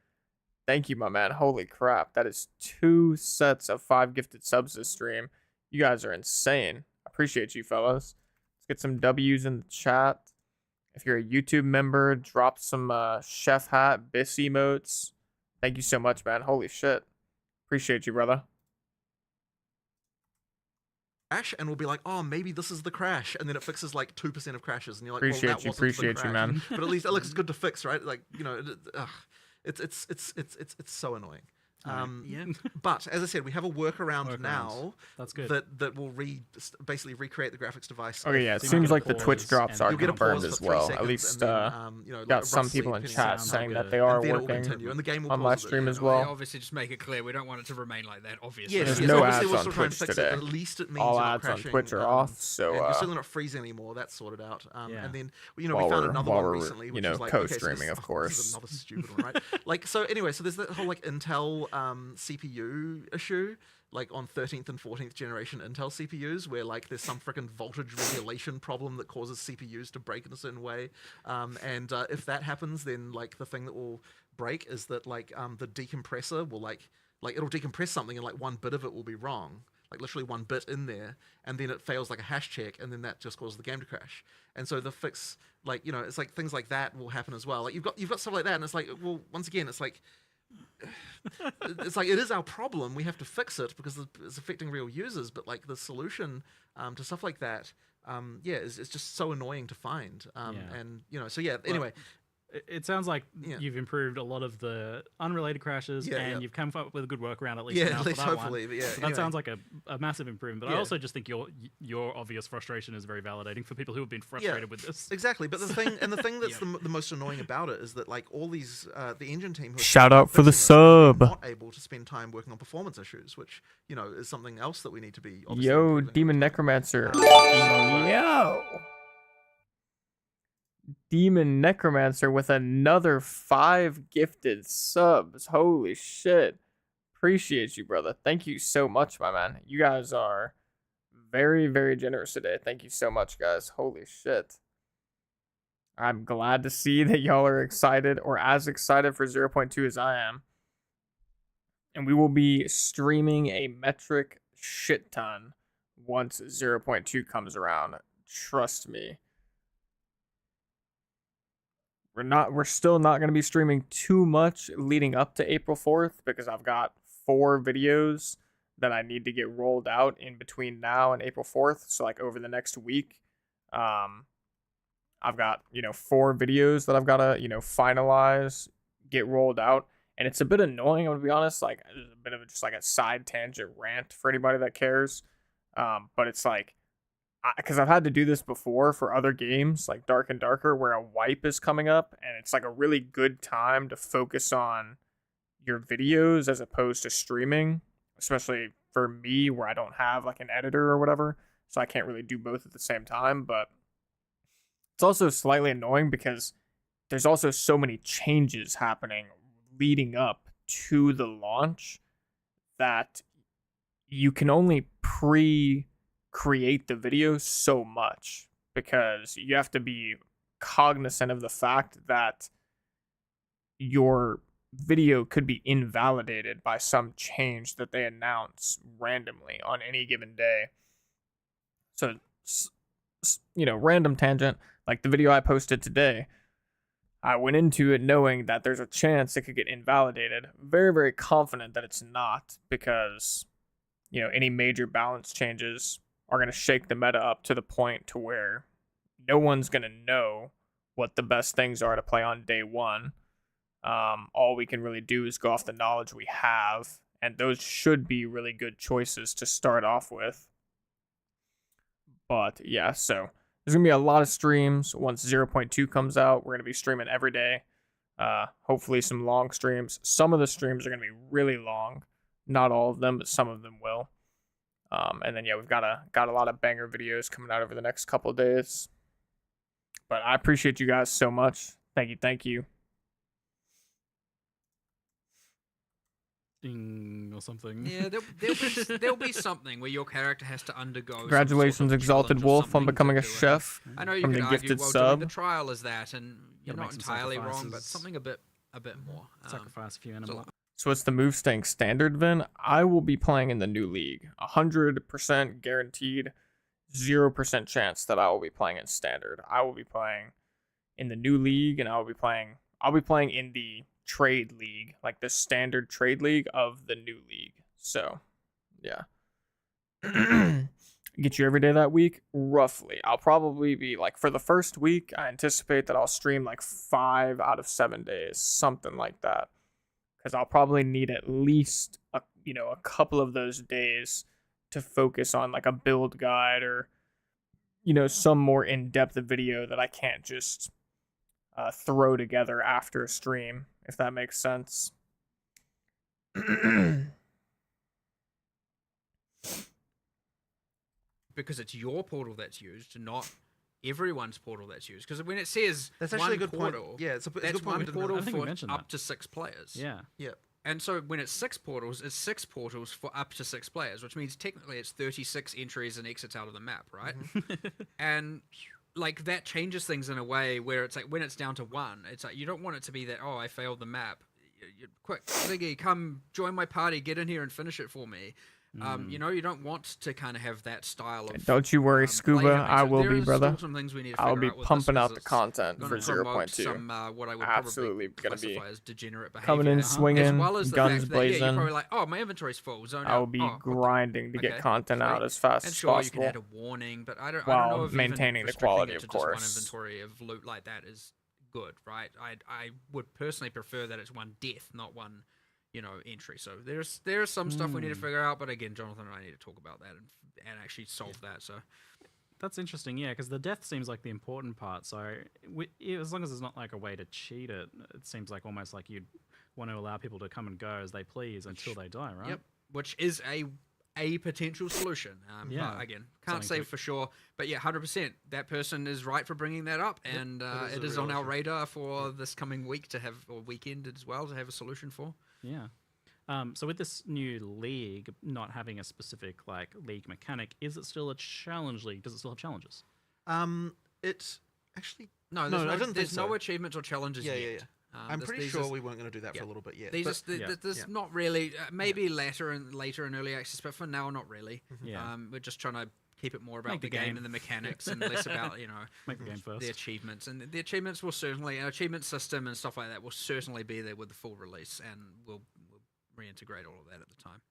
Speaker 1: Thank you, my man. Holy crap. That is 2 sets of 5 gifted subs this stream. You guys are insane. Appreciate you, fellas. Let's get some W's in the chat. If you're a YouTube member, drop some chef hat, bis emotes. Thank you so much, man. Holy shit. Appreciate you, brother.
Speaker 9: Crash, and we'll be like, oh, maybe this is the crash, and then it fixes like 2% of crashes, and you're like,
Speaker 1: Appreciate
Speaker 9: well, that
Speaker 1: you,
Speaker 9: wasn't the
Speaker 1: appreciate you,
Speaker 9: crash.
Speaker 1: man.
Speaker 9: But at least it looks good to fix, right? Like you know, it's so annoying.
Speaker 7: Yeah.
Speaker 9: But as I said, we have a workaround now
Speaker 6: That's good.
Speaker 9: that will basically recreate the graphics device.
Speaker 1: Okay, yeah, it
Speaker 6: So you
Speaker 1: seems
Speaker 6: might
Speaker 1: like
Speaker 6: get
Speaker 1: the
Speaker 6: a
Speaker 1: Twitch
Speaker 6: pause
Speaker 1: drops
Speaker 6: and
Speaker 1: are
Speaker 9: You'll get a
Speaker 1: confirmed
Speaker 9: pause
Speaker 1: as
Speaker 9: for 3
Speaker 1: well.
Speaker 9: seconds,
Speaker 1: At least
Speaker 9: and then, you know,
Speaker 1: got
Speaker 9: like,
Speaker 1: some
Speaker 9: roughly
Speaker 1: people in
Speaker 9: depending
Speaker 1: chat
Speaker 9: on
Speaker 1: saying
Speaker 6: how
Speaker 1: that
Speaker 6: good-
Speaker 1: they are
Speaker 9: and then it will
Speaker 1: working
Speaker 9: continue, and the game will
Speaker 1: on my
Speaker 9: pause it.
Speaker 1: stream as
Speaker 7: We
Speaker 1: well.
Speaker 7: obviously just make it clear we don't want it to remain like that. Obviously.
Speaker 9: Yes,
Speaker 1: There's
Speaker 9: yes,
Speaker 1: no
Speaker 9: obviously
Speaker 1: ads
Speaker 9: we'll
Speaker 1: on
Speaker 9: still try and
Speaker 1: Twitch
Speaker 9: fix
Speaker 1: today.
Speaker 9: it, but at least it means
Speaker 1: All
Speaker 9: you're not
Speaker 1: ads on
Speaker 9: crashing,
Speaker 1: Twitch are off, so
Speaker 9: and you're still not freezing anymore. That's sorted out.
Speaker 6: Yeah.
Speaker 9: And then you know
Speaker 1: While
Speaker 9: we found
Speaker 1: we're-
Speaker 9: another
Speaker 1: while
Speaker 9: one
Speaker 1: we're,
Speaker 9: recently,
Speaker 1: you
Speaker 9: which
Speaker 1: know,
Speaker 9: is like
Speaker 1: co-streaming, of
Speaker 9: this
Speaker 1: course.
Speaker 9: is another stupid one, right? Like so. Anyway, so there's that whole like Intel CPU issue. Like on 13th and 14th generation Intel CPUs, where like there's some freaking voltage regulation problem that causes CPUs to break in a certain way, and if that happens, then like the thing that will break is that like the decompressor will like it'll decompress something and like 1 bit of it will be wrong, like literally 1 bit in there, and then it fails like a hash check, and then that just causes the game to crash. And so the fix, like you know, it's like things like that will happen as well. Like you've got stuff like that, and it's like, well, once again, it's like it is our problem. We have to fix it because it's affecting real users. But like the solution to stuff like that, is just so annoying to find. And you know, so yeah. Anyway,
Speaker 6: It sounds like
Speaker 9: Yeah.
Speaker 6: you've improved a lot of the unrelated crashes,
Speaker 9: Yeah,
Speaker 6: and
Speaker 9: yeah.
Speaker 6: you've come up with a good workaround at least.
Speaker 9: yeah,
Speaker 6: now
Speaker 9: at
Speaker 6: for
Speaker 9: least
Speaker 6: that one.
Speaker 9: hopefully. But yeah,
Speaker 6: So that
Speaker 9: anyway.
Speaker 6: sounds like a massive improvement. But I
Speaker 9: Yeah.
Speaker 6: also just think your obvious frustration is very validating for people who have been frustrated with this.
Speaker 9: Exactly, but the thing that's the most annoying about it is that like all these the engine team who are
Speaker 1: Shout out for the
Speaker 9: fixing this are
Speaker 1: sub.
Speaker 9: not able to spend time working on performance issues, which you know is something else that we need to be. Obviously
Speaker 1: Yo,
Speaker 9: improving over
Speaker 1: Demon
Speaker 9: time.
Speaker 1: Necromancer.
Speaker 9: So,
Speaker 1: Yo! Demon Necromancer with another 5 gifted subs. Holy shit. Appreciate you, brother. Thank you so much, my man. You guys are very, very generous today. Thank you so much, guys. Holy shit. I'm glad to see that y'all are excited or as excited for 0.2 as I am. And we will be streaming a metric shit ton once 0.2 comes around. Trust me. We're still not going to be streaming too much leading up to April 4th because I've got 4 videos that I need to get rolled out in between now and April 4th. So like over the next week, I've got, 4 videos that I've got to, finalize, get rolled out. And it's a bit annoying, I'm going to be honest. Like, there's a bit of just like a side tangent rant for anybody that cares. But it's like, because I've had to do this before for other games, like Dark and Darker, where a wipe is coming up. And it's like a really good time to focus on your videos as opposed to streaming. Especially for me, where I don't have like an editor or whatever. So I can't really do both at the same time. But it's also slightly annoying because there's also so many changes happening leading up to the launch that you can only create the video so much because you have to be cognizant of the fact that your video could be invalidated by some change that they announce randomly on any given day. So, random tangent, like the video I posted today, I went into it knowing that there's a chance it could get invalidated. Very, very confident that it's not, because, you know, any major balance changes are going to shake the meta up to the point to where no one's going to know what the best things are to play on day one. All we can really do is go off the knowledge we have, and those should be really good choices to start off with. But yeah, so there's going to be a lot of streams. Once 0.2 comes out, we're going to be streaming every day. Hopefully some long streams. Some of the streams are going to be really long. Not all of them, but some of them will. And then, yeah, we've got a lot of banger videos coming out over the next couple of days. But I appreciate you guys so much. Thank you, thank you.
Speaker 6: Or something.
Speaker 7: Yeah, there'll be something where your character has to undergo.
Speaker 1: Congratulations,
Speaker 7: some sort of
Speaker 1: Exalted
Speaker 7: challenge or
Speaker 1: Wolf, on
Speaker 7: something
Speaker 1: becoming
Speaker 7: to
Speaker 1: a
Speaker 7: do it.
Speaker 1: chef.
Speaker 7: I know you
Speaker 1: from
Speaker 7: could
Speaker 1: the
Speaker 7: argue,
Speaker 1: gifted
Speaker 7: well,
Speaker 1: sub.
Speaker 7: doing the trial is that, and you're
Speaker 6: Gotta
Speaker 7: not
Speaker 6: make some
Speaker 7: entirely wrong, but
Speaker 6: sacrifices.
Speaker 7: something a bit more.
Speaker 6: Sacrifice a few animals.
Speaker 1: So what's the move staying standard, Vin? I will be playing in the new league. 100% guaranteed, 0% chance that I will be playing in standard. I will be playing in the new league, and I'll be playing in the trade league, like the standard trade league of the new league. So, yeah. Get you every day that week, roughly. I'll probably be like, for the first week, I anticipate that I'll stream like 5 out of 7 days, something like that. Because I'll probably need at least a couple of those days to focus on like a build guide or, you know, some more in-depth video that I can't just throw together after a stream, if that makes sense.
Speaker 7: Because it's your portal that's used, not everyone's portal that's used. Because when it says
Speaker 9: That's actually a
Speaker 7: one
Speaker 9: good
Speaker 7: portal,
Speaker 9: point. Yeah, it's a
Speaker 7: that's
Speaker 9: good point.
Speaker 7: one
Speaker 9: We didn't
Speaker 7: portal
Speaker 6: I think we
Speaker 7: for
Speaker 6: mentioned
Speaker 7: up
Speaker 6: that.
Speaker 7: to 6 players.
Speaker 6: Yeah.
Speaker 9: Yeah.
Speaker 7: And so when it's 6 portals, it's 6 portals for up to 6 players, which means technically it's 36 entries and exits out of the map, right? And like that changes things in a way where it's like when it's down to 1, it's like you don't want it to be that, oh, I failed the map. Quick, Ziggy, come join my party, get in here and finish it for me. You know, you don't want to kind of have that style of.
Speaker 1: Don't you worry, Scuba.
Speaker 7: playing.
Speaker 1: I
Speaker 7: So
Speaker 1: will
Speaker 7: there
Speaker 1: be,
Speaker 7: is
Speaker 1: brother.
Speaker 7: still some things we need to
Speaker 1: I'll
Speaker 7: figure
Speaker 1: be
Speaker 7: out with
Speaker 1: pumping
Speaker 7: this,
Speaker 1: out
Speaker 7: 'cause
Speaker 1: the
Speaker 7: it's
Speaker 1: content
Speaker 7: gonna
Speaker 1: for
Speaker 7: promote
Speaker 1: 0.2.
Speaker 7: Some, what I would
Speaker 1: Absolutely
Speaker 7: probably
Speaker 1: gonna be
Speaker 7: classify as degenerate behavior.
Speaker 1: coming in
Speaker 7: As
Speaker 1: swinging,
Speaker 7: well as the
Speaker 1: guns
Speaker 7: fact that, yeah,
Speaker 1: blazing.
Speaker 7: you're probably like, oh, my inventory's full. Zone
Speaker 1: I will
Speaker 7: out.
Speaker 1: be
Speaker 7: Oh, what the-
Speaker 1: grinding to get
Speaker 7: okay,
Speaker 1: content out
Speaker 7: sweet.
Speaker 1: as fast
Speaker 7: And
Speaker 1: as
Speaker 7: sure,
Speaker 1: possible.
Speaker 7: you can add a warning, but I don't
Speaker 1: while
Speaker 7: know if even
Speaker 1: maintaining the
Speaker 7: restricting
Speaker 1: quality,
Speaker 7: it
Speaker 1: of
Speaker 7: to just one
Speaker 1: course.
Speaker 7: inventory of loot like that is good, right? I would personally prefer that it's one death, not one, entry. So there's some stuff we need to figure out, but again, Jonathan and I need to talk about that and actually solve that. So
Speaker 6: That's interesting, yeah, because the death seems like the important part. So as long as there's not like a way to cheat it, it seems like almost like you'd want to allow people to come and go as they please until they die, right?
Speaker 7: Yep, which is a potential solution.
Speaker 6: Yeah.
Speaker 7: But again, can't
Speaker 6: Something
Speaker 7: say
Speaker 6: to-
Speaker 7: for sure. But yeah, 100%. That person is right for bringing that up, and
Speaker 9: that is
Speaker 7: it
Speaker 9: a
Speaker 7: is
Speaker 9: real
Speaker 7: on our
Speaker 9: issue.
Speaker 7: radar for this coming week to have, or weekend as well, to have a solution for.
Speaker 6: Yeah. So with this new league not having a specific like league mechanic, is it still a challenge league? Does it still have challenges?
Speaker 9: It's actually
Speaker 7: No,
Speaker 9: I
Speaker 7: there's
Speaker 9: didn't think
Speaker 7: there's no
Speaker 9: so.
Speaker 7: achievements or challenges
Speaker 9: Yeah,
Speaker 7: yet.
Speaker 9: yeah, yeah. I'm
Speaker 7: This-
Speaker 9: pretty
Speaker 7: these
Speaker 9: sure
Speaker 7: is-
Speaker 9: we weren't going to do that for
Speaker 7: yeah.
Speaker 9: a little bit yet.
Speaker 7: These
Speaker 9: but-
Speaker 7: are, there's
Speaker 9: Yeah.
Speaker 7: not really, maybe later in early access, but for now, not really.
Speaker 6: Yeah.
Speaker 7: We're just trying to keep it more about
Speaker 6: Make
Speaker 7: the
Speaker 6: the
Speaker 7: game
Speaker 6: game.
Speaker 7: and the mechanics and less about,
Speaker 6: Make the game first.
Speaker 7: the achievements. And the achievements will certainly, an achievement system and stuff like that will certainly be there with the full release, and we'll reintegrate all of that at the time.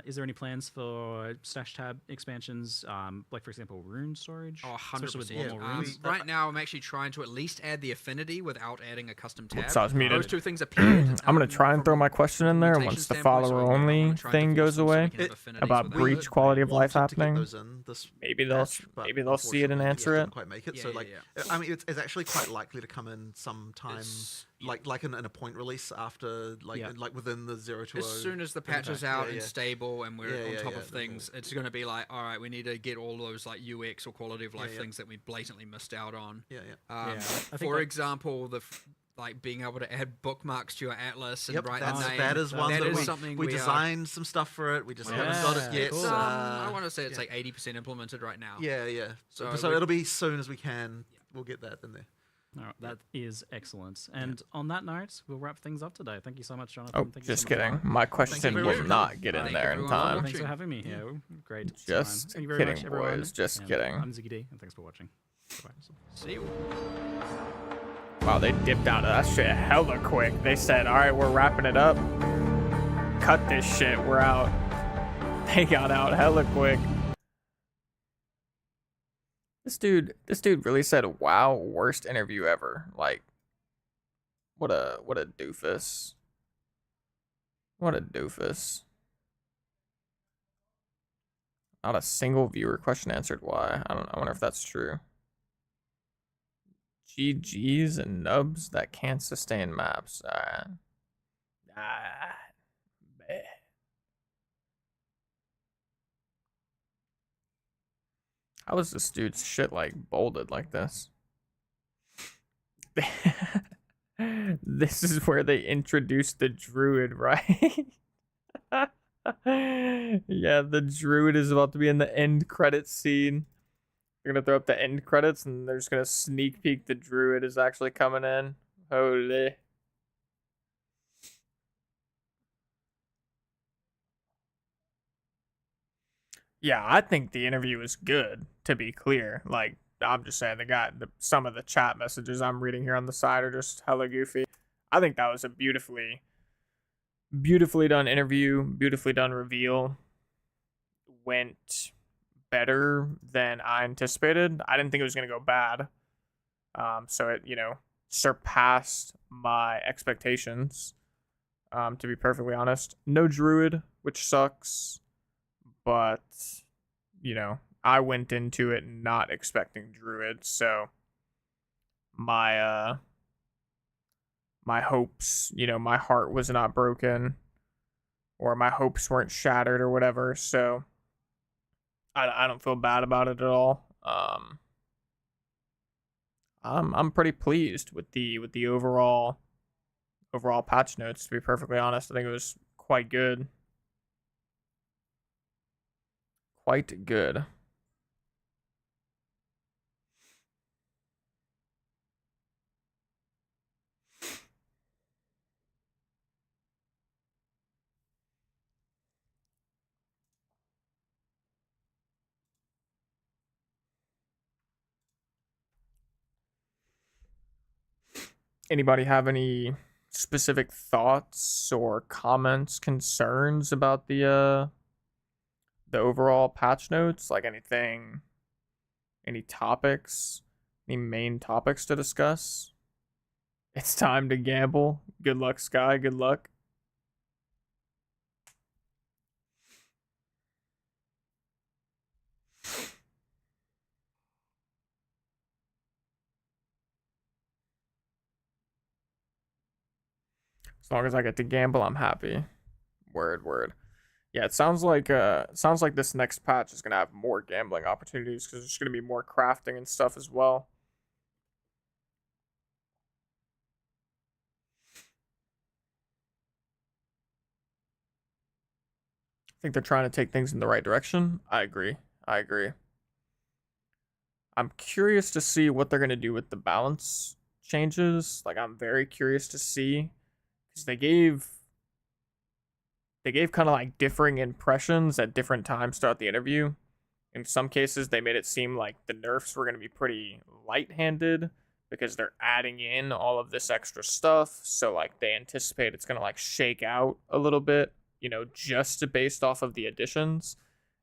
Speaker 6: Is there any plans for stash tab expansions, like for example, rune storage?
Speaker 7: Oh,
Speaker 6: Especially with
Speaker 7: 100%.
Speaker 6: more runes.
Speaker 7: Right now, I'm actually trying to at least add the affinity without adding a custom tab.
Speaker 1: Whoops, I was muted.
Speaker 7: Those two things appeared.
Speaker 1: I'm going to try and throw my question in there
Speaker 7: implementation
Speaker 1: once the
Speaker 7: standpoint, so
Speaker 1: follower
Speaker 7: I'm
Speaker 1: only
Speaker 7: gonna try and
Speaker 1: thing
Speaker 7: divorce
Speaker 1: goes
Speaker 7: them so we
Speaker 1: away
Speaker 7: can have affinities
Speaker 1: about
Speaker 7: without
Speaker 1: breach
Speaker 7: it.
Speaker 1: quality of life
Speaker 9: wanted to get
Speaker 1: happening.
Speaker 9: those in this
Speaker 1: Maybe they'll
Speaker 9: patch, but
Speaker 1: maybe they'll see it and
Speaker 9: unfortunately,
Speaker 1: answer
Speaker 9: yeah,
Speaker 1: it.
Speaker 9: didn't quite make it.
Speaker 7: Yeah,
Speaker 9: So
Speaker 7: yeah,
Speaker 9: like,
Speaker 7: yeah.
Speaker 9: I mean, it's actually quite likely to come in sometime,
Speaker 7: It's-
Speaker 9: like in a point release after
Speaker 6: Yeah.
Speaker 9: like within the 0
Speaker 7: As soon as the patch is
Speaker 9: Okay.
Speaker 7: out
Speaker 9: Yeah,
Speaker 7: and
Speaker 9: yeah.
Speaker 7: stable and we're
Speaker 9: Yeah,
Speaker 7: on
Speaker 9: yeah,
Speaker 7: top
Speaker 9: yeah,
Speaker 7: of things, it's going to be like, all right, we need to get all those like UX or quality of life
Speaker 9: yeah.
Speaker 7: things that we blatantly missed out on.
Speaker 9: Yeah, yeah.
Speaker 6: Yeah, I think
Speaker 7: For
Speaker 6: that-
Speaker 7: example, like being able to add bookmarks to your atlas and
Speaker 9: Yep,
Speaker 7: write
Speaker 9: that's,
Speaker 7: the name.
Speaker 9: that is one
Speaker 7: That
Speaker 9: that
Speaker 7: is
Speaker 9: we,
Speaker 7: something
Speaker 9: we
Speaker 7: we are-
Speaker 9: designed some stuff for it. We just haven't got it
Speaker 6: Yeah,
Speaker 9: yet.
Speaker 6: cool.
Speaker 7: I want to say it's
Speaker 9: yeah.
Speaker 7: like 80% implemented right now.
Speaker 9: Yeah, yeah. So,
Speaker 7: So
Speaker 9: it'll be soon as we can. We'll get that in there.
Speaker 6: All right, that is excellent. And on that note, we'll wrap things up today. Thank you so much, Jonathan.
Speaker 1: Oh,
Speaker 6: Thank you
Speaker 1: just
Speaker 6: so much,
Speaker 1: kidding.
Speaker 6: Mark.
Speaker 1: My question
Speaker 7: very
Speaker 1: will
Speaker 7: much.
Speaker 1: not get in
Speaker 7: Thank
Speaker 1: there in
Speaker 7: everyone for
Speaker 1: time.
Speaker 6: Thanks for
Speaker 7: watching.
Speaker 6: having me here. Great.
Speaker 1: Just
Speaker 6: time. Thank you very
Speaker 1: kidding,
Speaker 6: much, everyone.
Speaker 1: boys. Just
Speaker 6: And
Speaker 1: kidding.
Speaker 6: I'm Ziggy D, and thanks for watching. Bye.
Speaker 7: See you.
Speaker 1: Wow, they dipped out of that shit hella quick. They said, all right, we're wrapping it up. Cut this shit, we're out. They got out hella quick. This dude really said, wow, worst interview ever. Like, what a doofus. What a doofus. Not a single viewer question answered why. I don't know. I wonder if that's true. GGs and nubs that can't sustain maps. How was this dude's shit like bolded like this? This is where they introduced the druid, right? Yeah, the druid is about to be in the end credits scene. They're gonna throw up the end credits and they're just gonna sneak peek the druid is actually coming in. Holy. Yeah, I think the interview was good, to be clear. Like, I'm just saying, some of the chat messages I'm reading here on the side are just hella goofy. I think that was a beautifully done interview, beautifully done reveal. Went better than I anticipated. I didn't think it was going to go bad. So it, surpassed my expectations, to be perfectly honest. No druid, which sucks. But, I went into it not expecting druid, so my hopes, my heart was not broken, or my hopes weren't shattered or whatever, so I don't feel bad about it at all. I'm pretty pleased with the overall patch notes, to be perfectly honest. I think it was quite good. Quite good. Anybody have any specific thoughts or comments, concerns about the overall patch notes? Like anything, any topics, any main topics to discuss? It's time to gamble. Good luck, Sky. Good luck. As long as I get to gamble, I'm happy. Word, word. Yeah, it sounds like this next patch is gonna have more gambling opportunities because there's gonna be more crafting and stuff as well. I think they're trying to take things in the right direction. I agree. I'm curious to see what they're gonna do with the balance changes. Like, I'm very curious to see, because they gave kind of like differing impressions at different times throughout the interview. In some cases, they made it seem like the nerfs were going to be pretty light-handed because they're adding in all of this extra stuff. So like they anticipate it's going to like shake out a little bit, just based off of the additions.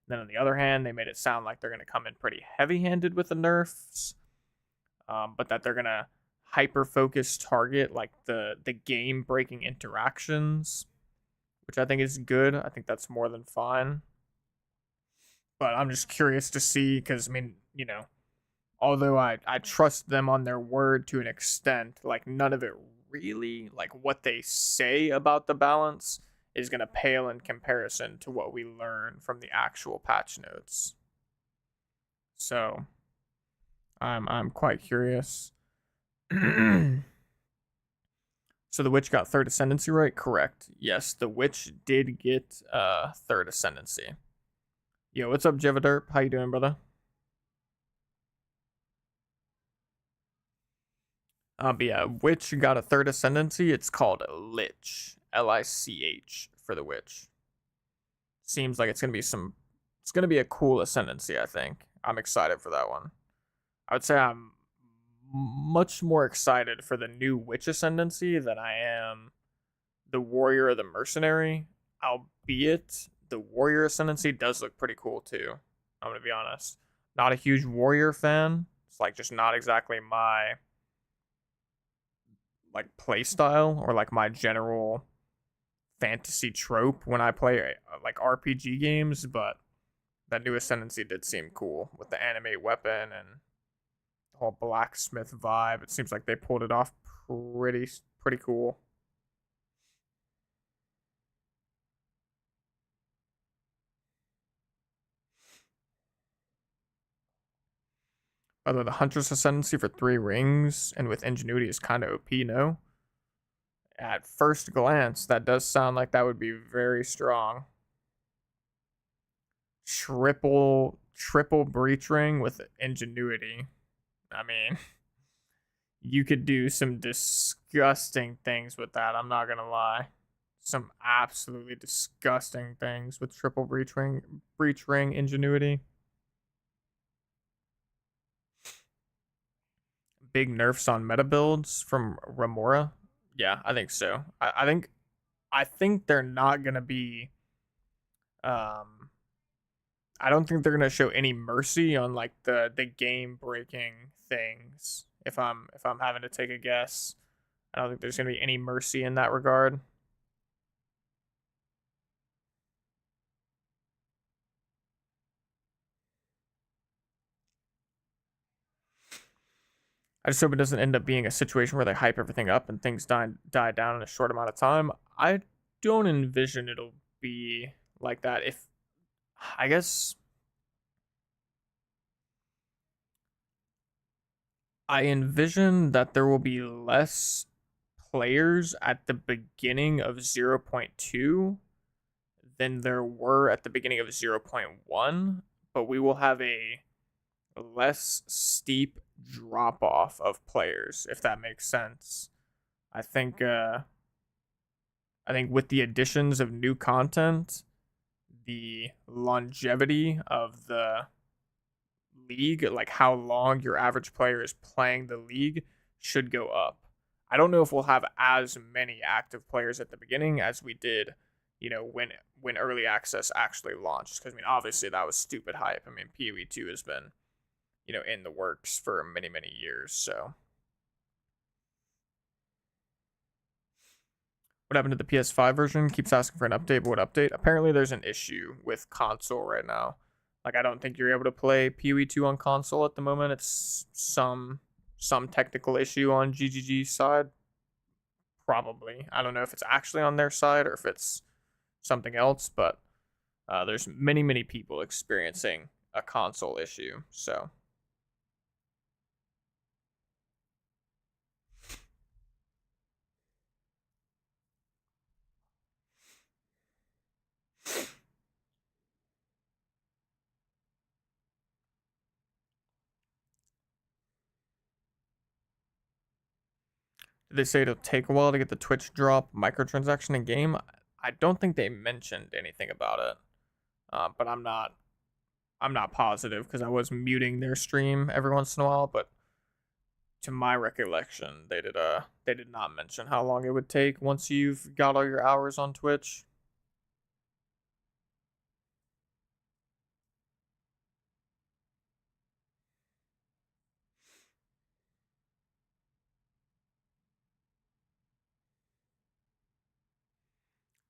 Speaker 1: Then on the other hand, they made it sound like they're going to come in pretty heavy-handed with the nerfs, but that they're going to hyper-focus target like the game-breaking interactions, which I think is good. I think that's more than fine. But I'm just curious to see, because, I mean, although I trust them on their word to an extent, like, none of it really, like, what they say about the balance is going to pale in comparison to what we learn from the actual patch notes. So, I'm quite curious. So the witch got third ascendancy, right? Correct. Yes, the witch did get third ascendancy. Yo, what's up, Jevaderp? How you doing, brother? But yeah, witch got a third ascendancy. It's called Lich. Lich for the witch. Seems like it's gonna be a cool ascendancy, I think. I'm excited for that one. I would say I'm much more excited for the new Witch Ascendancy than I am the Warrior or the Mercenary, albeit the Warrior Ascendancy does look pretty cool too. I'm gonna be honest. Not a huge Warrior fan. It's like just not exactly my like play style or like my general fantasy trope when I play like RPG games, but that new Ascendancy did seem cool with the animate weapon and the whole blacksmith vibe. It seems like they pulled it off pretty cool. Although the Huntress Ascendancy for 3 rings and with Ingenuity is kind of OP, no? At first glance, that does sound like that would be very strong. Triple breach ring with Ingenuity. I mean, you could do some disgusting things with that, I'm not gonna lie. Some absolutely disgusting things with triple breach ring Ingenuity. Big nerfs on meta builds from Remora. Yeah, I think so. I think they're not gonna be I don't think they're gonna show any mercy on like the game breaking things. If I'm having to take a guess, I don't think there's gonna be any mercy in that regard. I just hope it doesn't end up being a situation where they hype everything up and things die down in a short amount of time. I don't envision it'll be like that. If I guess I envision that there will be less players at the beginning of 0.2 than there were at the beginning of 0.1, but we will have a less steep drop off of players, if that makes sense. I think with the additions of new content, the longevity of the league, like how long your average player is playing the league, should go up. I don't know if we'll have as many active players at the beginning as we did, when early access actually launched. Because I mean, obviously that was stupid hype. I mean, POE 2 has been, in the works for many years. So what happened to the PS5 version? Keeps asking for an update, but what update? Apparently there's an issue with console right now. Like I don't think you're able to play PoE 2 on console at the moment. It's some technical issue on GGG's side. Probably. I don't know if it's actually on their side or if it's something else, but there's many people experiencing a console issue. So did they say it'll take a while to get the Twitch drop microtransaction in game? I don't think they mentioned anything about it, but I'm not positive because I was muting their stream every once in a while. But to my recollection, they did not mention how long it would take once you've got all your hours on Twitch.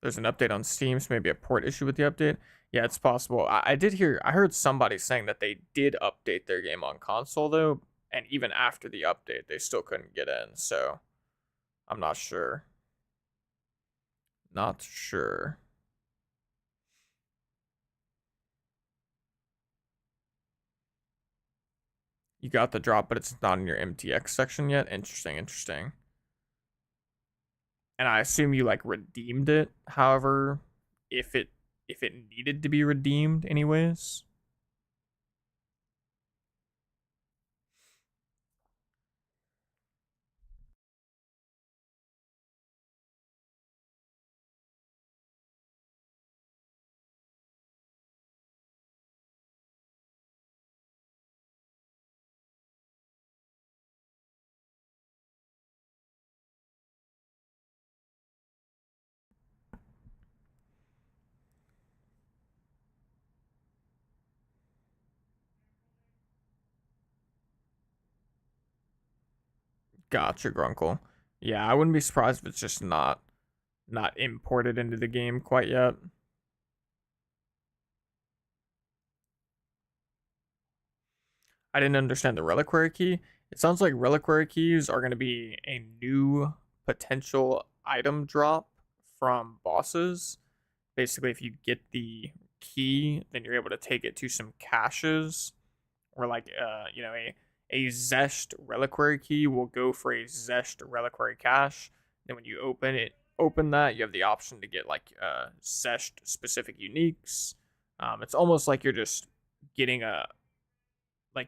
Speaker 1: There's an update on Steam, so maybe a port issue with the update. Yeah, it's possible. I heard somebody saying that they did update their game on console though, and even after the update, they still couldn't get in. So I'm not sure. Not sure. You got the drop, but it's not in your MTX section yet. Interesting. And I assume you like redeemed it. However, if it needed to be redeemed anyways. Gotcha, Grunkle. Yeah, I wouldn't be surprised if it's just not imported into the game quite yet. I didn't understand the reliquary key. It sounds like reliquary keys are going to be a new potential item drop from bosses. Basically, if you get the key, then you're able to take it to some caches, or like a Zeshed reliquary key will go for a Zeshed reliquary cache. Then when you open that, you have the option to get like Zeshed specific uniques. It's almost like you're just getting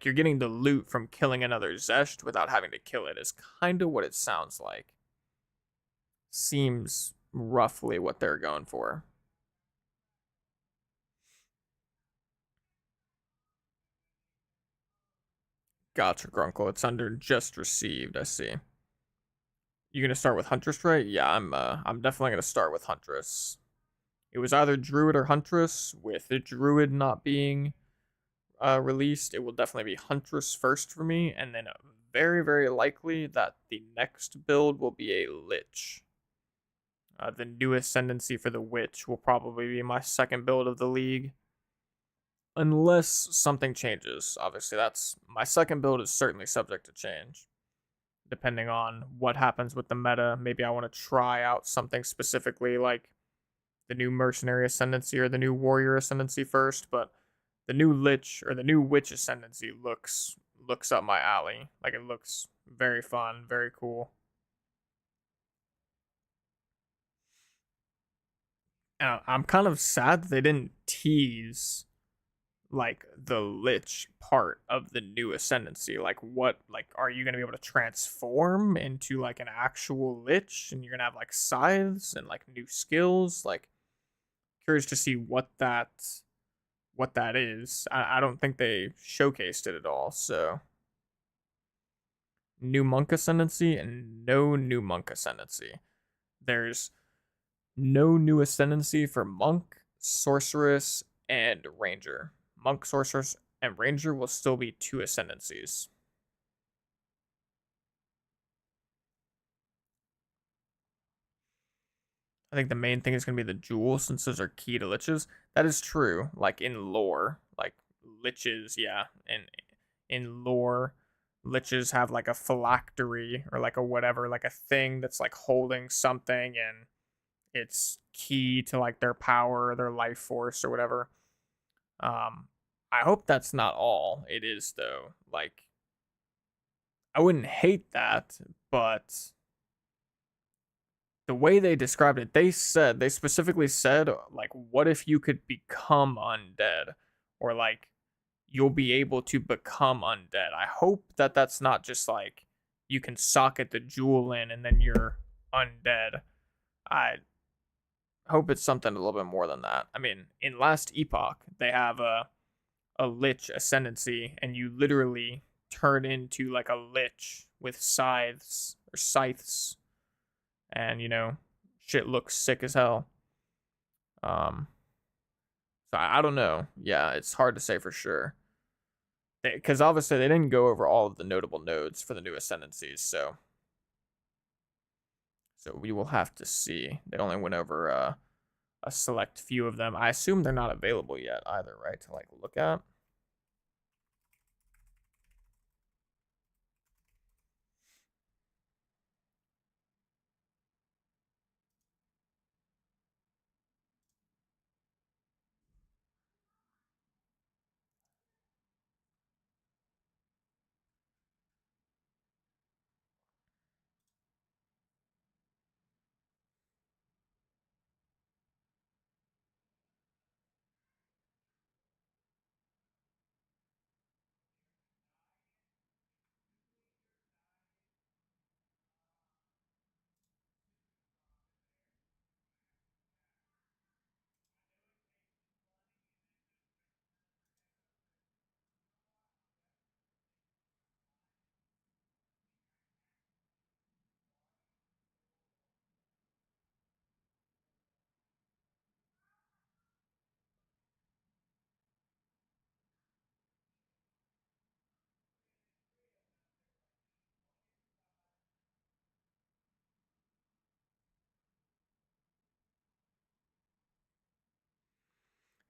Speaker 1: you're getting the loot from killing another Zeshed without having to kill it. Is kind of what it sounds like. Seems roughly what they're going for. Gotcha, Grunkle. It's under just received. I see. You gonna start with Huntress, right? Yeah, I'm definitely gonna start with Huntress. It was either Druid or Huntress. With the Druid not being released, it will definitely be Huntress first for me, and then very, very likely that the next build will be a Lich. The new ascendancy for the Witch will probably be my second build of the league. Unless something changes. Obviously, that's my second build is certainly subject to change. Depending on what happens with the meta. Maybe I want to try out something specifically like the new Mercenary Ascendancy or the new Warrior Ascendancy first, but the new Lich or the new Witch Ascendancy looks up my alley. Like it looks very fun, very cool. I'm kind of sad that they didn't tease like the Lich part of the new Ascendancy. Like what like are you gonna be able to transform into like an actual Lich and you're gonna have like scythes and like new skills? Like curious to see what that is. I don't think they showcased it at all, so new Monk Ascendancy and no new Monk Ascendancy. There's no new Ascendancy for Monk, Sorceress, and Ranger. Monk, Sorceress, and Ranger will still be 2 Ascendancies. I think the main thing is going to be the Jewel, since those are key to Liches. That is true, like in lore. Like, Liches, yeah, in lore, Liches have like a phylactery, or like a whatever, like a thing that's like holding something, and it's key to like their power, or their life force, or whatever. I hope that's not all it is, though. Like, I wouldn't hate that, but the way they described it, they specifically said, like, what if you could become undead? Or, like, you'll be able to become undead. I hope that that's not just, like, you can socket the jewel in and then you're undead. I hope it's something a little bit more than that. I mean, in Last Epoch, they have a Lich Ascendancy, and you literally turn into, like, a Lich with scythes, and shit looks sick as hell. So I don't know. Yeah, it's hard to say for sure, because obviously they didn't go over all of the notable nodes for the new ascendancies, so we will have to see. They only went over a select few of them. I assume they're not available yet either, right, to like look at.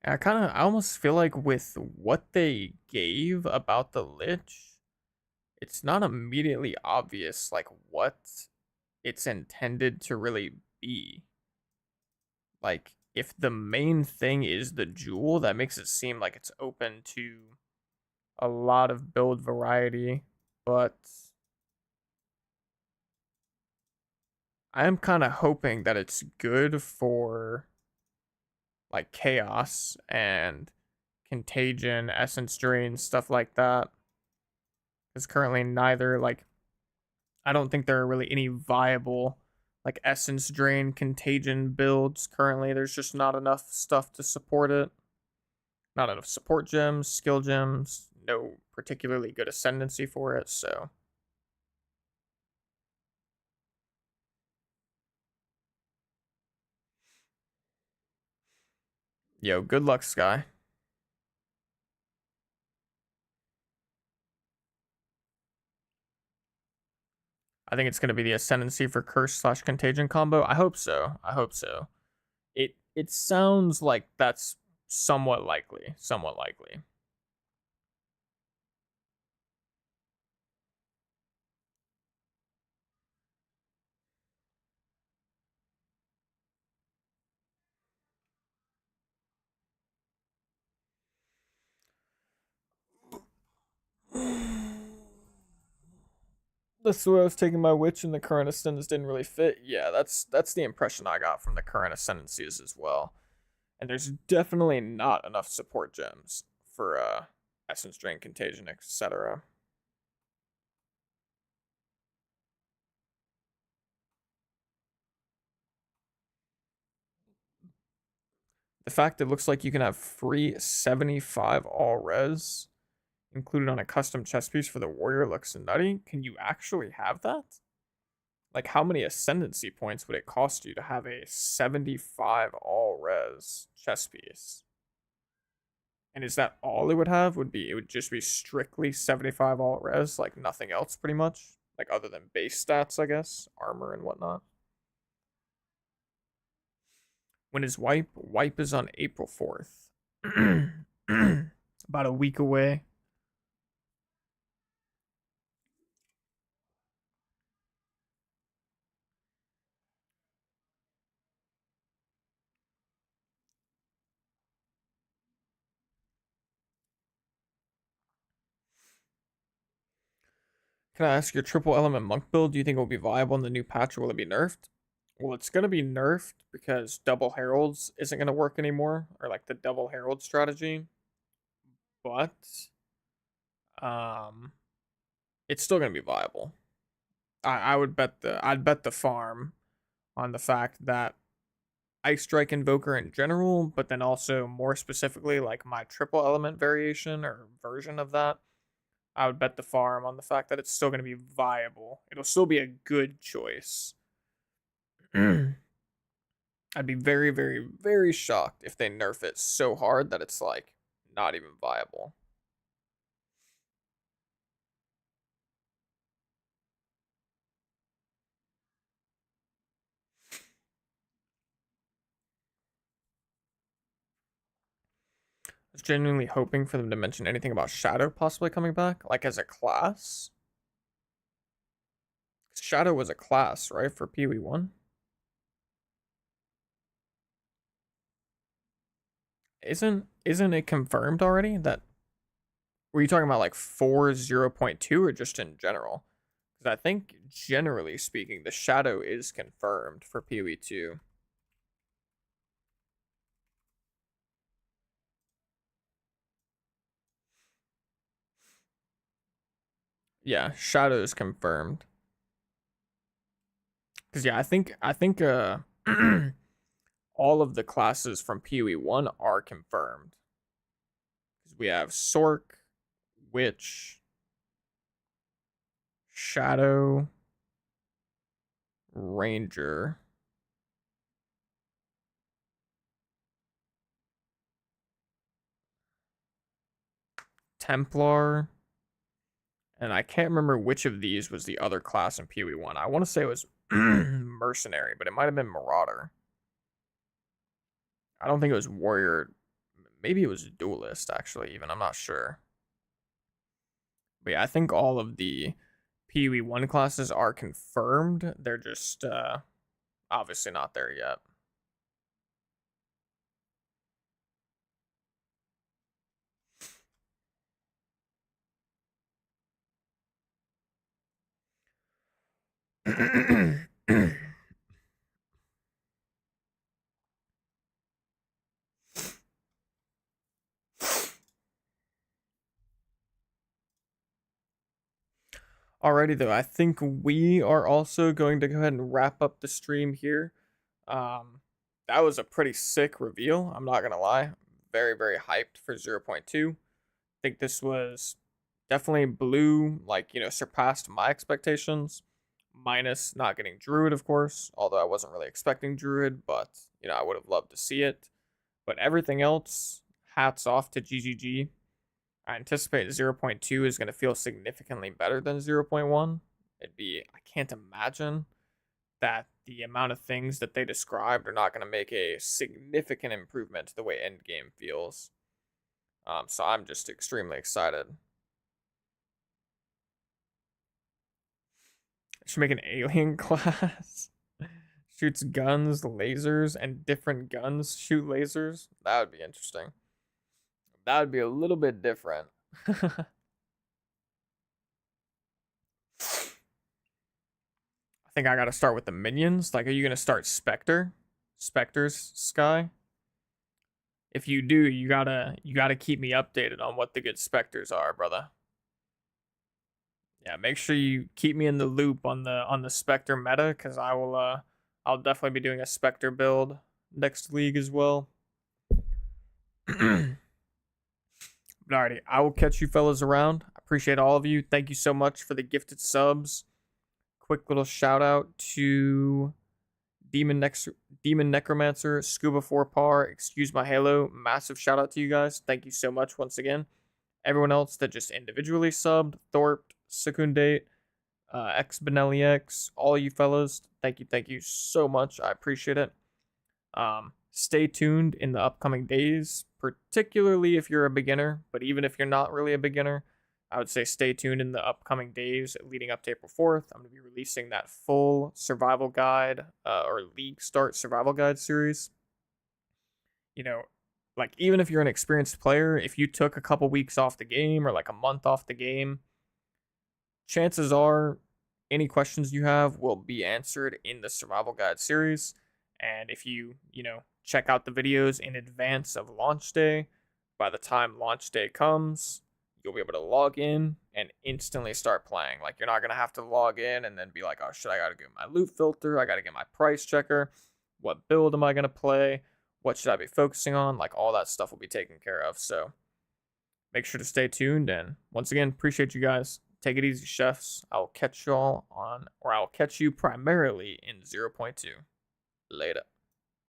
Speaker 1: I almost feel like with what they gave about the Lich, it's not immediately obvious like what it's intended to really be. Like, if the main thing is the jewel, that makes it seem like it's open to a lot of build variety, but I am kind of hoping that it's good for like chaos and contagion, essence drain, stuff like that. Because currently neither, like, I don't think there are really any viable like essence drain contagion builds currently. There's just not enough stuff to support it. Not enough support gems, skill gems, no particularly good ascendancy for it, so yo, good luck, Sky. I think it's going to be the ascendancy for curse slash contagion combo. I hope so. I hope so. It sounds like that's somewhat likely. Somewhat likely. That's the way I was taking my witch, and the current ascendants didn't really fit. Yeah, that's the impression I got from the current ascendancies as well. And there's definitely not enough support gems for essence drain, contagion, etc. The fact it looks like you can have free 75 all res included on a custom chess piece for the warrior looks nutty. Can you actually have that? Like, how many ascendancy points would it cost you to have a 75 all res chess piece? And is that all it would have? It would just be strictly 75 all res, like nothing else pretty much? Like other than base stats, I guess, armor and whatnot. When is wipe? Wipe is on April 4th. About a week away. Can I ask your triple element monk build? Do you think it will be viable in the new patch or will it be nerfed? Well, it's going to be nerfed because double heralds isn't going to work anymore, or like the double herald strategy. But um it's still going to be viable. I'd bet the farm on the fact that Ice Strike Invoker in general, but then also more specifically like my triple element variation or version of that, I would bet the farm on the fact that it's still going to be viable. It'll still be a good choice. I'd be very, very, very shocked if they nerf it so hard that it's like not even viable. I was genuinely hoping for them to mention anything about Shadow possibly coming back, like as a class. Shadow was a class, right, for PoE 1? Isn't it confirmed already that were you talking about like 4.0.2 or just in general? Because I think generally speaking, the Shadow is confirmed for PoE 2. Yeah, Shadow is confirmed. Because yeah, I think all of the classes from PoE 1 are confirmed. Because we have Sork, Witch, Shadow, Ranger, Templar, and I can't remember which of these was the other class in PoE 1. I want to say it was Mercenary, but it might have been Marauder. I don't think it was Warrior maybe it was a duelist, actually, even. I'm not sure. But yeah, I think all of the PoE 1 classes are confirmed. They're just obviously not there yet. Alrighty though, I think we are also going to go ahead and wrap up the stream here. That was a pretty sick reveal, I'm not gonna lie. Very, very hyped for 0.2. I think this was definitely blew, like, surpassed my expectations. Minus not getting Druid, of course, although I wasn't really expecting Druid, but, I would have loved to see it. But everything else, hats off to GGG. I anticipate 0.2 is going to feel significantly better than 0.1. I can't imagine that the amount of things that they described are not going to make a significant improvement to the way endgame feels. So I'm just extremely excited. Should make an alien class. Shoots guns, lasers, and different guns shoot lasers. That would be interesting. That would be a little bit different. I think I gotta start with the minions. Like, are you gonna start Spectre? Spectre's Sky? If you do, you gotta keep me updated on what the good Spectres are, brother. Yeah, make sure you keep me in the loop on the Spectre meta, because I'll definitely be doing a Spectre build next league as well. Alrighty, I will catch you fellas around. I appreciate all of you. Thank you so much for the gifted subs. Quick little shout out to Demon Necromancer, Scuba 4 Par, Excuse My Halo. Massive shout out to you guys. Thank you so much once again. Everyone else that just individually subbed, Thorpe, Secundate, X Benelli X, all you fellas, thank you so much. I appreciate it. Stay tuned in the upcoming days, particularly if you're a beginner, but even if you're not really a beginner, I would say stay tuned in the upcoming days leading up to April 4th. I'm going to be releasing that full survival guide or league start survival guide series. Like, even if you're an experienced player, if you took a couple weeks off the game or like a month off the game, chances are any questions you have will be answered in the survival guide series. And if you check out the videos in advance of launch day, by the time launch day comes, you'll be able to log in and instantly start playing. Like, you're not going to have to log in and then be like, oh shit, I got to get my loot filter, I got to get my price checker, what build am I going to play, what should I be focusing on? Like, all that stuff will be taken care of. So make sure to stay tuned. And once again, appreciate you guys. Take it easy, chefs. I'll catch you primarily in 0.2. Later.